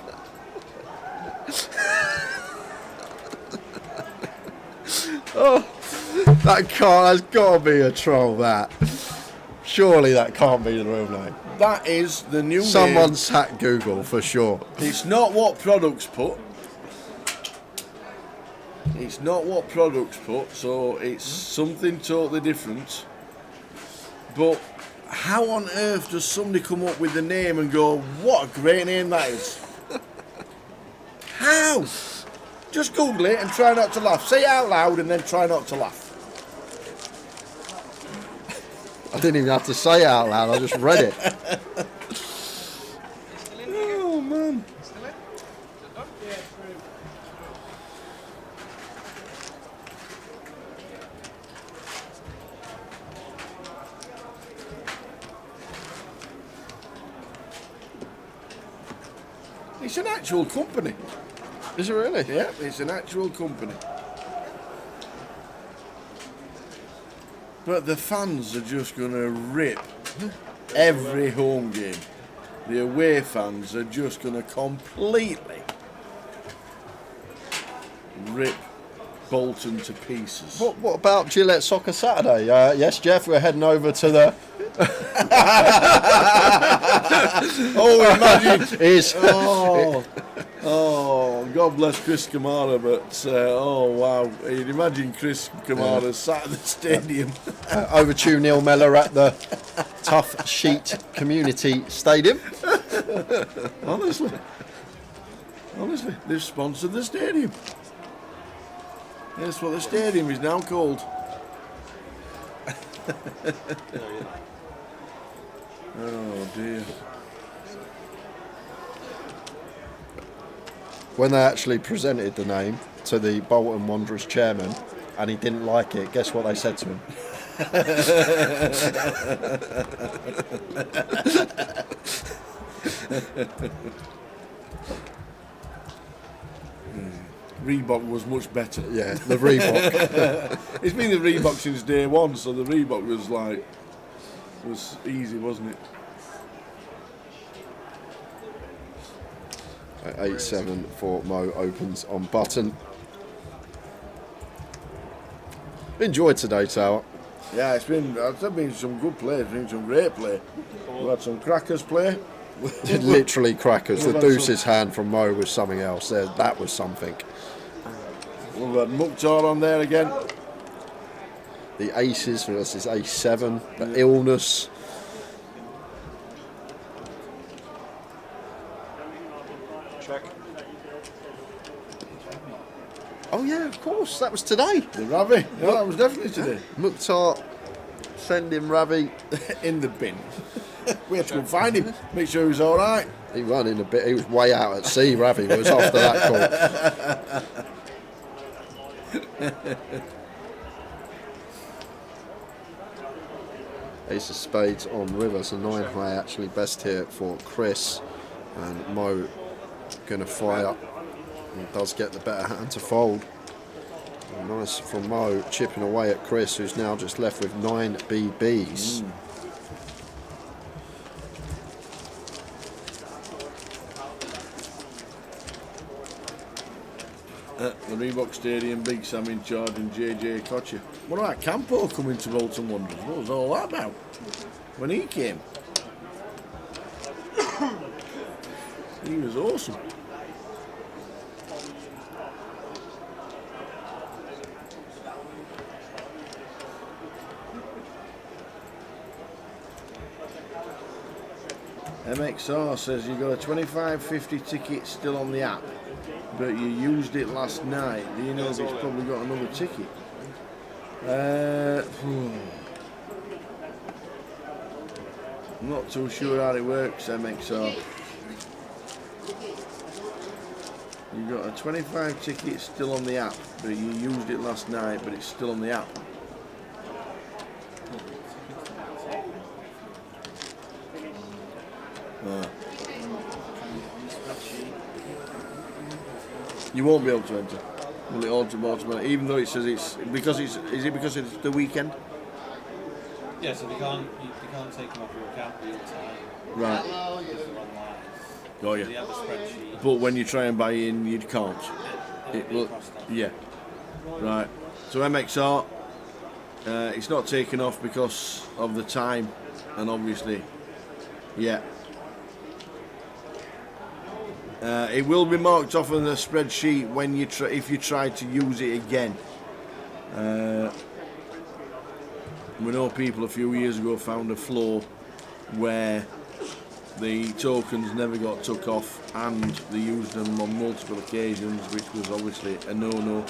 Speaker 2: Oh, that's got to be a troll, that. Surely that can't be the real name.
Speaker 1: That is the new
Speaker 2: Someone's hacked Google for sure.
Speaker 1: It's not what products put. It's not what products put, so it's something totally different. But how on earth does somebody come up with the name and go, what a great name that is? How? Just Google it and try not to laugh. Say it out loud and then try not to laugh.
Speaker 2: I didn't even have to say it out loud, I just read it.
Speaker 1: Oh, man. It's an actual company.
Speaker 2: Is it really?
Speaker 1: Yeah, it's an actual company. But the fans are just going to rip every home game. The away fans are just going to completely rip Bolton to pieces.
Speaker 2: What about Gillette Soccer Saturday? Yes, Jeff, we're heading over to the...
Speaker 1: Oh, imagine!
Speaker 2: Oh,
Speaker 1: God bless Chris Kamara, but oh wow, you'd imagine Chris Kamara sat at the stadium.
Speaker 2: over 2-0 Mellor at the Tough Sheet Community Stadium.
Speaker 1: Honestly, they've sponsored the stadium. That's what the stadium is now called. Oh dear.
Speaker 2: When they actually presented the name to the Bolton Wanderers chairman and he didn't like it, guess what they said to him?
Speaker 1: Reebok was much better.
Speaker 2: Yeah, the Reebok.
Speaker 1: It's been the Reebok since day one, so the Reebok was easy, wasn't it?
Speaker 2: 8-7 for Mo opens on button. Enjoyed today, Tower.
Speaker 1: Yeah, it's been some good play. It's been some great play. We've had some crackers play.
Speaker 2: Literally crackers. The deuce's hand from Mo was something else. That was something.
Speaker 1: We've had Mukhtar on there again.
Speaker 2: The aces versus ace-7. The illness.
Speaker 4: Check.
Speaker 2: Oh yeah, of course. That was today.
Speaker 1: The Ravi. Yeah, that was definitely today.
Speaker 2: Mukhtar sending Ravi
Speaker 1: in the bin. We had to go find him, make sure he was all right.
Speaker 2: He ran in a bit. He was way out at sea. Ravi was after that call. Ace of spades on river, so 9 high actually best here for Chris, and Mo going to fire. He does get the better hand to fold. Nice from Mo, chipping away at Chris, who's now just left with 9 BBs.
Speaker 1: At the Reebok Stadium, Big Sam in charge and JJ Kocher. What about Campo coming to Bolton Wanderers? What was all that about when he came? He was awesome. MXR says you got a 25.50 ticket still on the app, but you used it last night. Do you know if it's probably got another ticket? I'm not too sure how it works, MXR. You got a 25 ticket still on the app, but you used it last night, but it's still on the app. You won't be able to enter. Will it automatically? Even though it says it's because it's. Is it because it's the weekend?
Speaker 7: Yeah, so they can't take them off your account real time.
Speaker 1: Right.
Speaker 7: Because they're online.
Speaker 1: Oh yeah.
Speaker 7: So you have a spreadsheet.
Speaker 1: But when you try and buy in, you can't. It will. Yeah. Right. So MXR, it's not taken off because of the time, and obviously, yeah. It will be marked off on the spreadsheet when you if you try to use it again. We know people a few years ago found a flaw where the tokens never got took off and they used them on multiple occasions, which was obviously a no-no.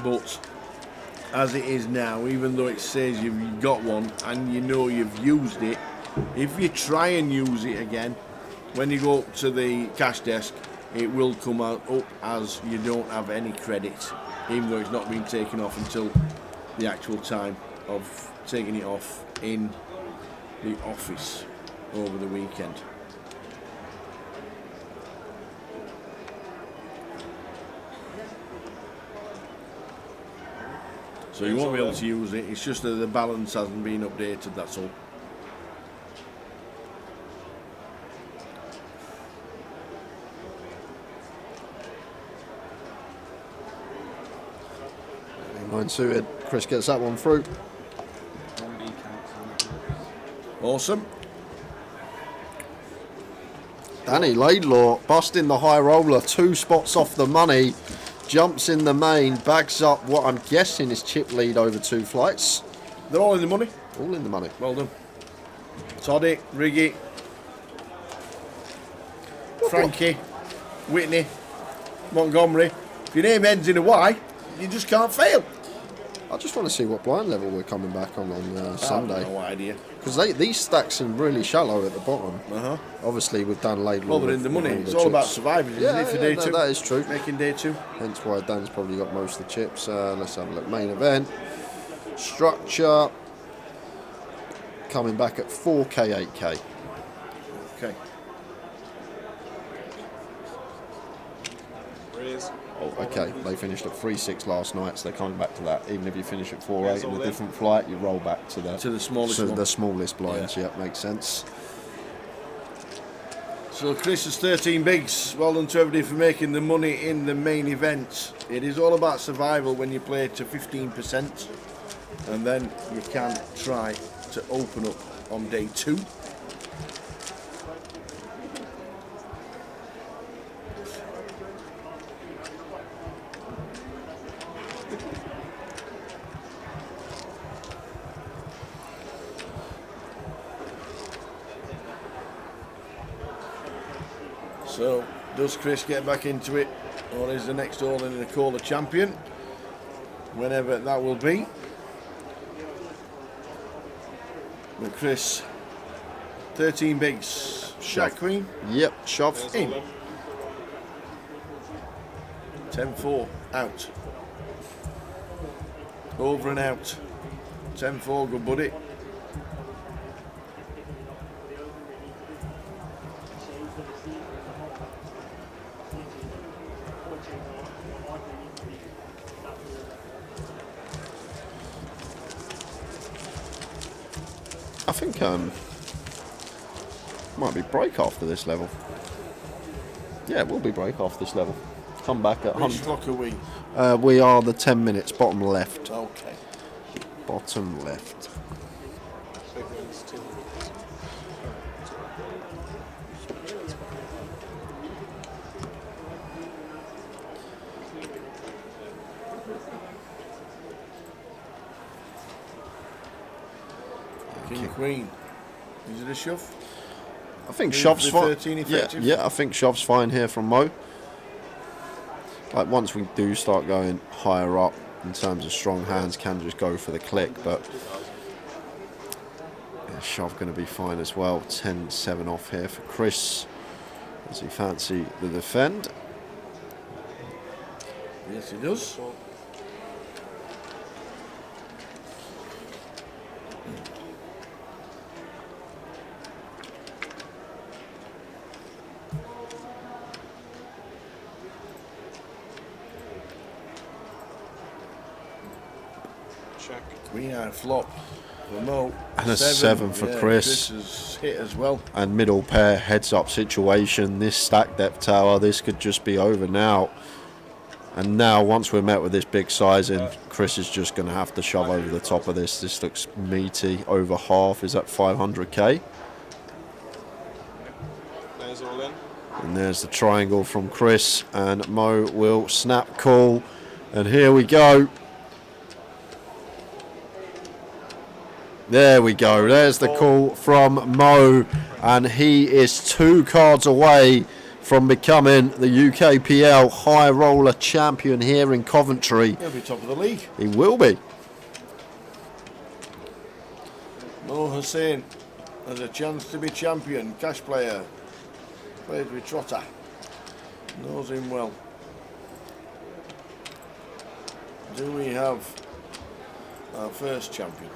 Speaker 1: But as it is now, even though it says you've got one and you know you've used it, if you try and use it again, when you go up to the cash desk, it will come out up as you don't have any credits, even though it's not been taken off until the actual time of taking it off in the office over the weekend. So you won't be able to use it, it's just that the balance hasn't been updated, that's all.
Speaker 2: Mine suited. Chris gets that one through.
Speaker 1: Awesome.
Speaker 2: Danny Laidlaw busting the high roller, 2 spots off the money, jumps in the main, bags up what I'm guessing is chip lead over 2 flights.
Speaker 1: They're all in the money?
Speaker 2: All in the money.
Speaker 1: Well done. Toddy, Riggy, Frankie, Whitney, Montgomery. If your name ends in a Y, you just can't fail.
Speaker 2: I just want to see what blind level we're coming back on Sunday.
Speaker 1: I have no idea.
Speaker 2: Because these stacks seem really shallow at the bottom. Obviously, we've done Laidlaw.
Speaker 1: Well, they're in the money. It's all about surviving, isn't it, for day 2?
Speaker 2: That is true.
Speaker 1: Making day 2.
Speaker 2: Hence why Dan's probably got most of the chips. Let's have a look. Main event. Structure. Coming back at 4K, 8K.
Speaker 1: Okay.
Speaker 2: Oh, okay. They finished at 3.6 last night, so they're coming back to that. Even if you finish at 4.8 in a different flight, you roll back to the
Speaker 1: smallest one.
Speaker 2: the smallest blinds. Yeah, makes sense.
Speaker 1: So Chris has 13 bigs. Well done to everybody for making the money in the main event. It is all about survival when you play to 15%, and then you can try to open up on day 2. So, does Chris get back into it, or is the next all in the call a champion? Whenever that will be. But Chris, 13 bigs. Shot Queen?
Speaker 2: Yep, shove.
Speaker 1: In. 10-4, out. Over and out. 10-4, good buddy.
Speaker 2: I think might be break after this level. Yeah, it will be break off this level. Come back at 100.
Speaker 1: Which clock are we?
Speaker 2: We are the 10 minutes, bottom left.
Speaker 1: Okay.
Speaker 2: Bottom left.
Speaker 1: King Queen. Is it a shove?
Speaker 2: I think
Speaker 1: Is
Speaker 2: shove's
Speaker 1: the
Speaker 2: fine.
Speaker 1: 13
Speaker 2: Yeah,
Speaker 1: effective?
Speaker 2: yeah, I think shove's fine here from Mo. Like once we do start going higher up in terms of strong hands, can just go for the click, but yeah, shove going to be fine as well. 10-7 off here for Chris. Does he fancy the defend?
Speaker 1: Yes, he does.
Speaker 20: Check.
Speaker 1: Queen eye flop for Mo.
Speaker 2: And a 7 for
Speaker 1: yeah,
Speaker 2: Chris.
Speaker 1: Chris has hit as well.
Speaker 2: And middle pair heads up situation. This stack depth tower, this could just be over now. And now once we're met with this big sizing, Chris is just going to have to shove over the top of this. This looks meaty. Over half is at 500k.
Speaker 20: There's all in.
Speaker 2: And there's the triangle from Chris, and Mo will snap call. And here we go. There we go. There's the call from Mo, and he is 2 cards away from becoming the UKPL high roller champion here in Coventry.
Speaker 1: He'll be top of the league.
Speaker 2: He will be.
Speaker 1: Mo Hussein has a chance to be champion. Cash player. Plays with Trotter. Knows him well. Do we have our first champion?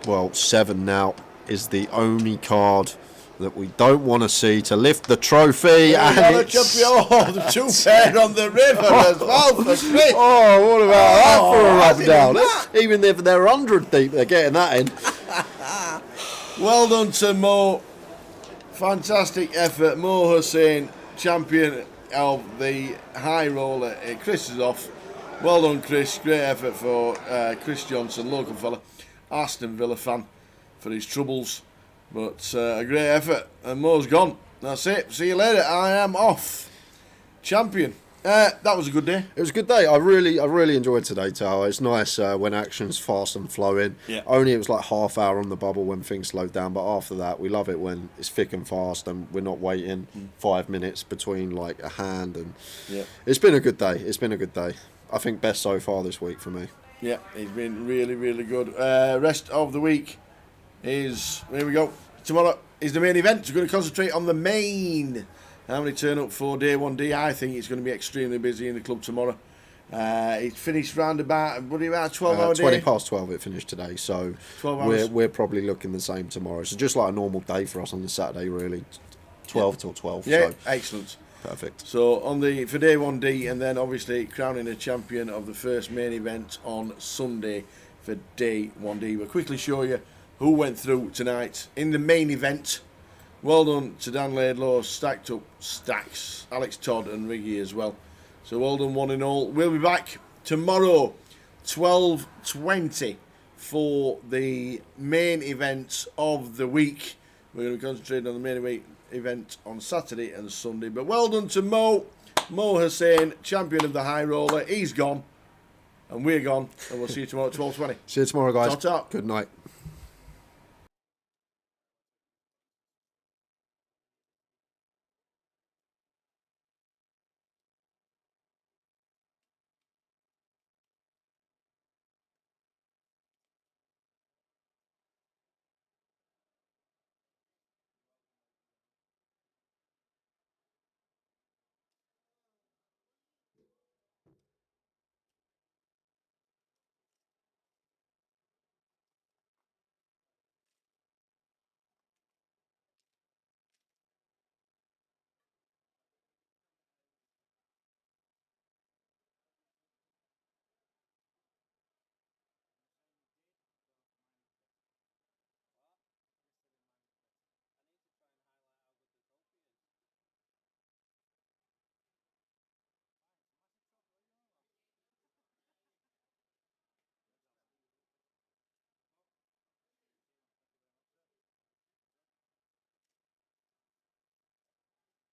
Speaker 2: Well, 7 now is the only card that we don't want to see to lift the trophy.
Speaker 1: Yeah,
Speaker 2: And
Speaker 1: the
Speaker 2: it's...
Speaker 1: champion. Oh, the 2 pair on the river as well for Chris.
Speaker 2: Oh, what about that for a
Speaker 1: how's
Speaker 2: rub
Speaker 1: he
Speaker 2: down?
Speaker 1: done that?
Speaker 2: Even if they're 100 deep, they're getting that in.
Speaker 1: Well done to Mo. Fantastic effort. Mo Hussein, champion of the high roller. Chris is off. Well done, Chris. Great effort for Chris Johnson, local fella. Aston Villa fan for his troubles. But a great effort. And Mo's gone. That's it. See you later. I am off. Champion. That was a good day.
Speaker 2: It was a good day. I really enjoyed today, Tower. It's nice when action's fast and flowing.
Speaker 1: Yeah.
Speaker 2: Only it was like half hour on the bubble when things slowed down, but after that, we love it when it's thick and fast and we're not waiting 5 minutes between like a hand. And
Speaker 1: Yeah.
Speaker 2: it's been a good day. It's been a good day. I think best so far this week for me.
Speaker 1: Yeah, he's been really, really good. Rest of the week is, here we go. Tomorrow is the main event. We're going to concentrate on the main. How many turn up for day 1D? I think it's going to be extremely busy in the club tomorrow. It finished round about, what are you about, 12 hour day?
Speaker 2: 20 past 12 it finished today, so
Speaker 1: 12 hours.
Speaker 2: we're probably looking the same tomorrow. So just like a normal day for us on the Saturday, really. 12 till 12.
Speaker 1: Yeah,
Speaker 2: so.
Speaker 1: excellent.
Speaker 2: Perfect.
Speaker 1: So for day 1D, and then obviously crowning a champion of the first main event on Sunday for day 1D. We'll quickly show you who went through tonight in the main event. Well done to Dan Laidlaw, stacked up stacks, Alex Todd and Riggy as well. So well done one and all. We'll be back tomorrow, 12:20 for the main event of the week. We're going to concentrate on the main event on Saturday and Sunday. But well done to Mo Hussein, champion of the high roller. He's gone and we're gone, and we'll see you tomorrow at 12:20.
Speaker 2: See you tomorrow, guys.
Speaker 1: Ta-ta.
Speaker 2: Good night.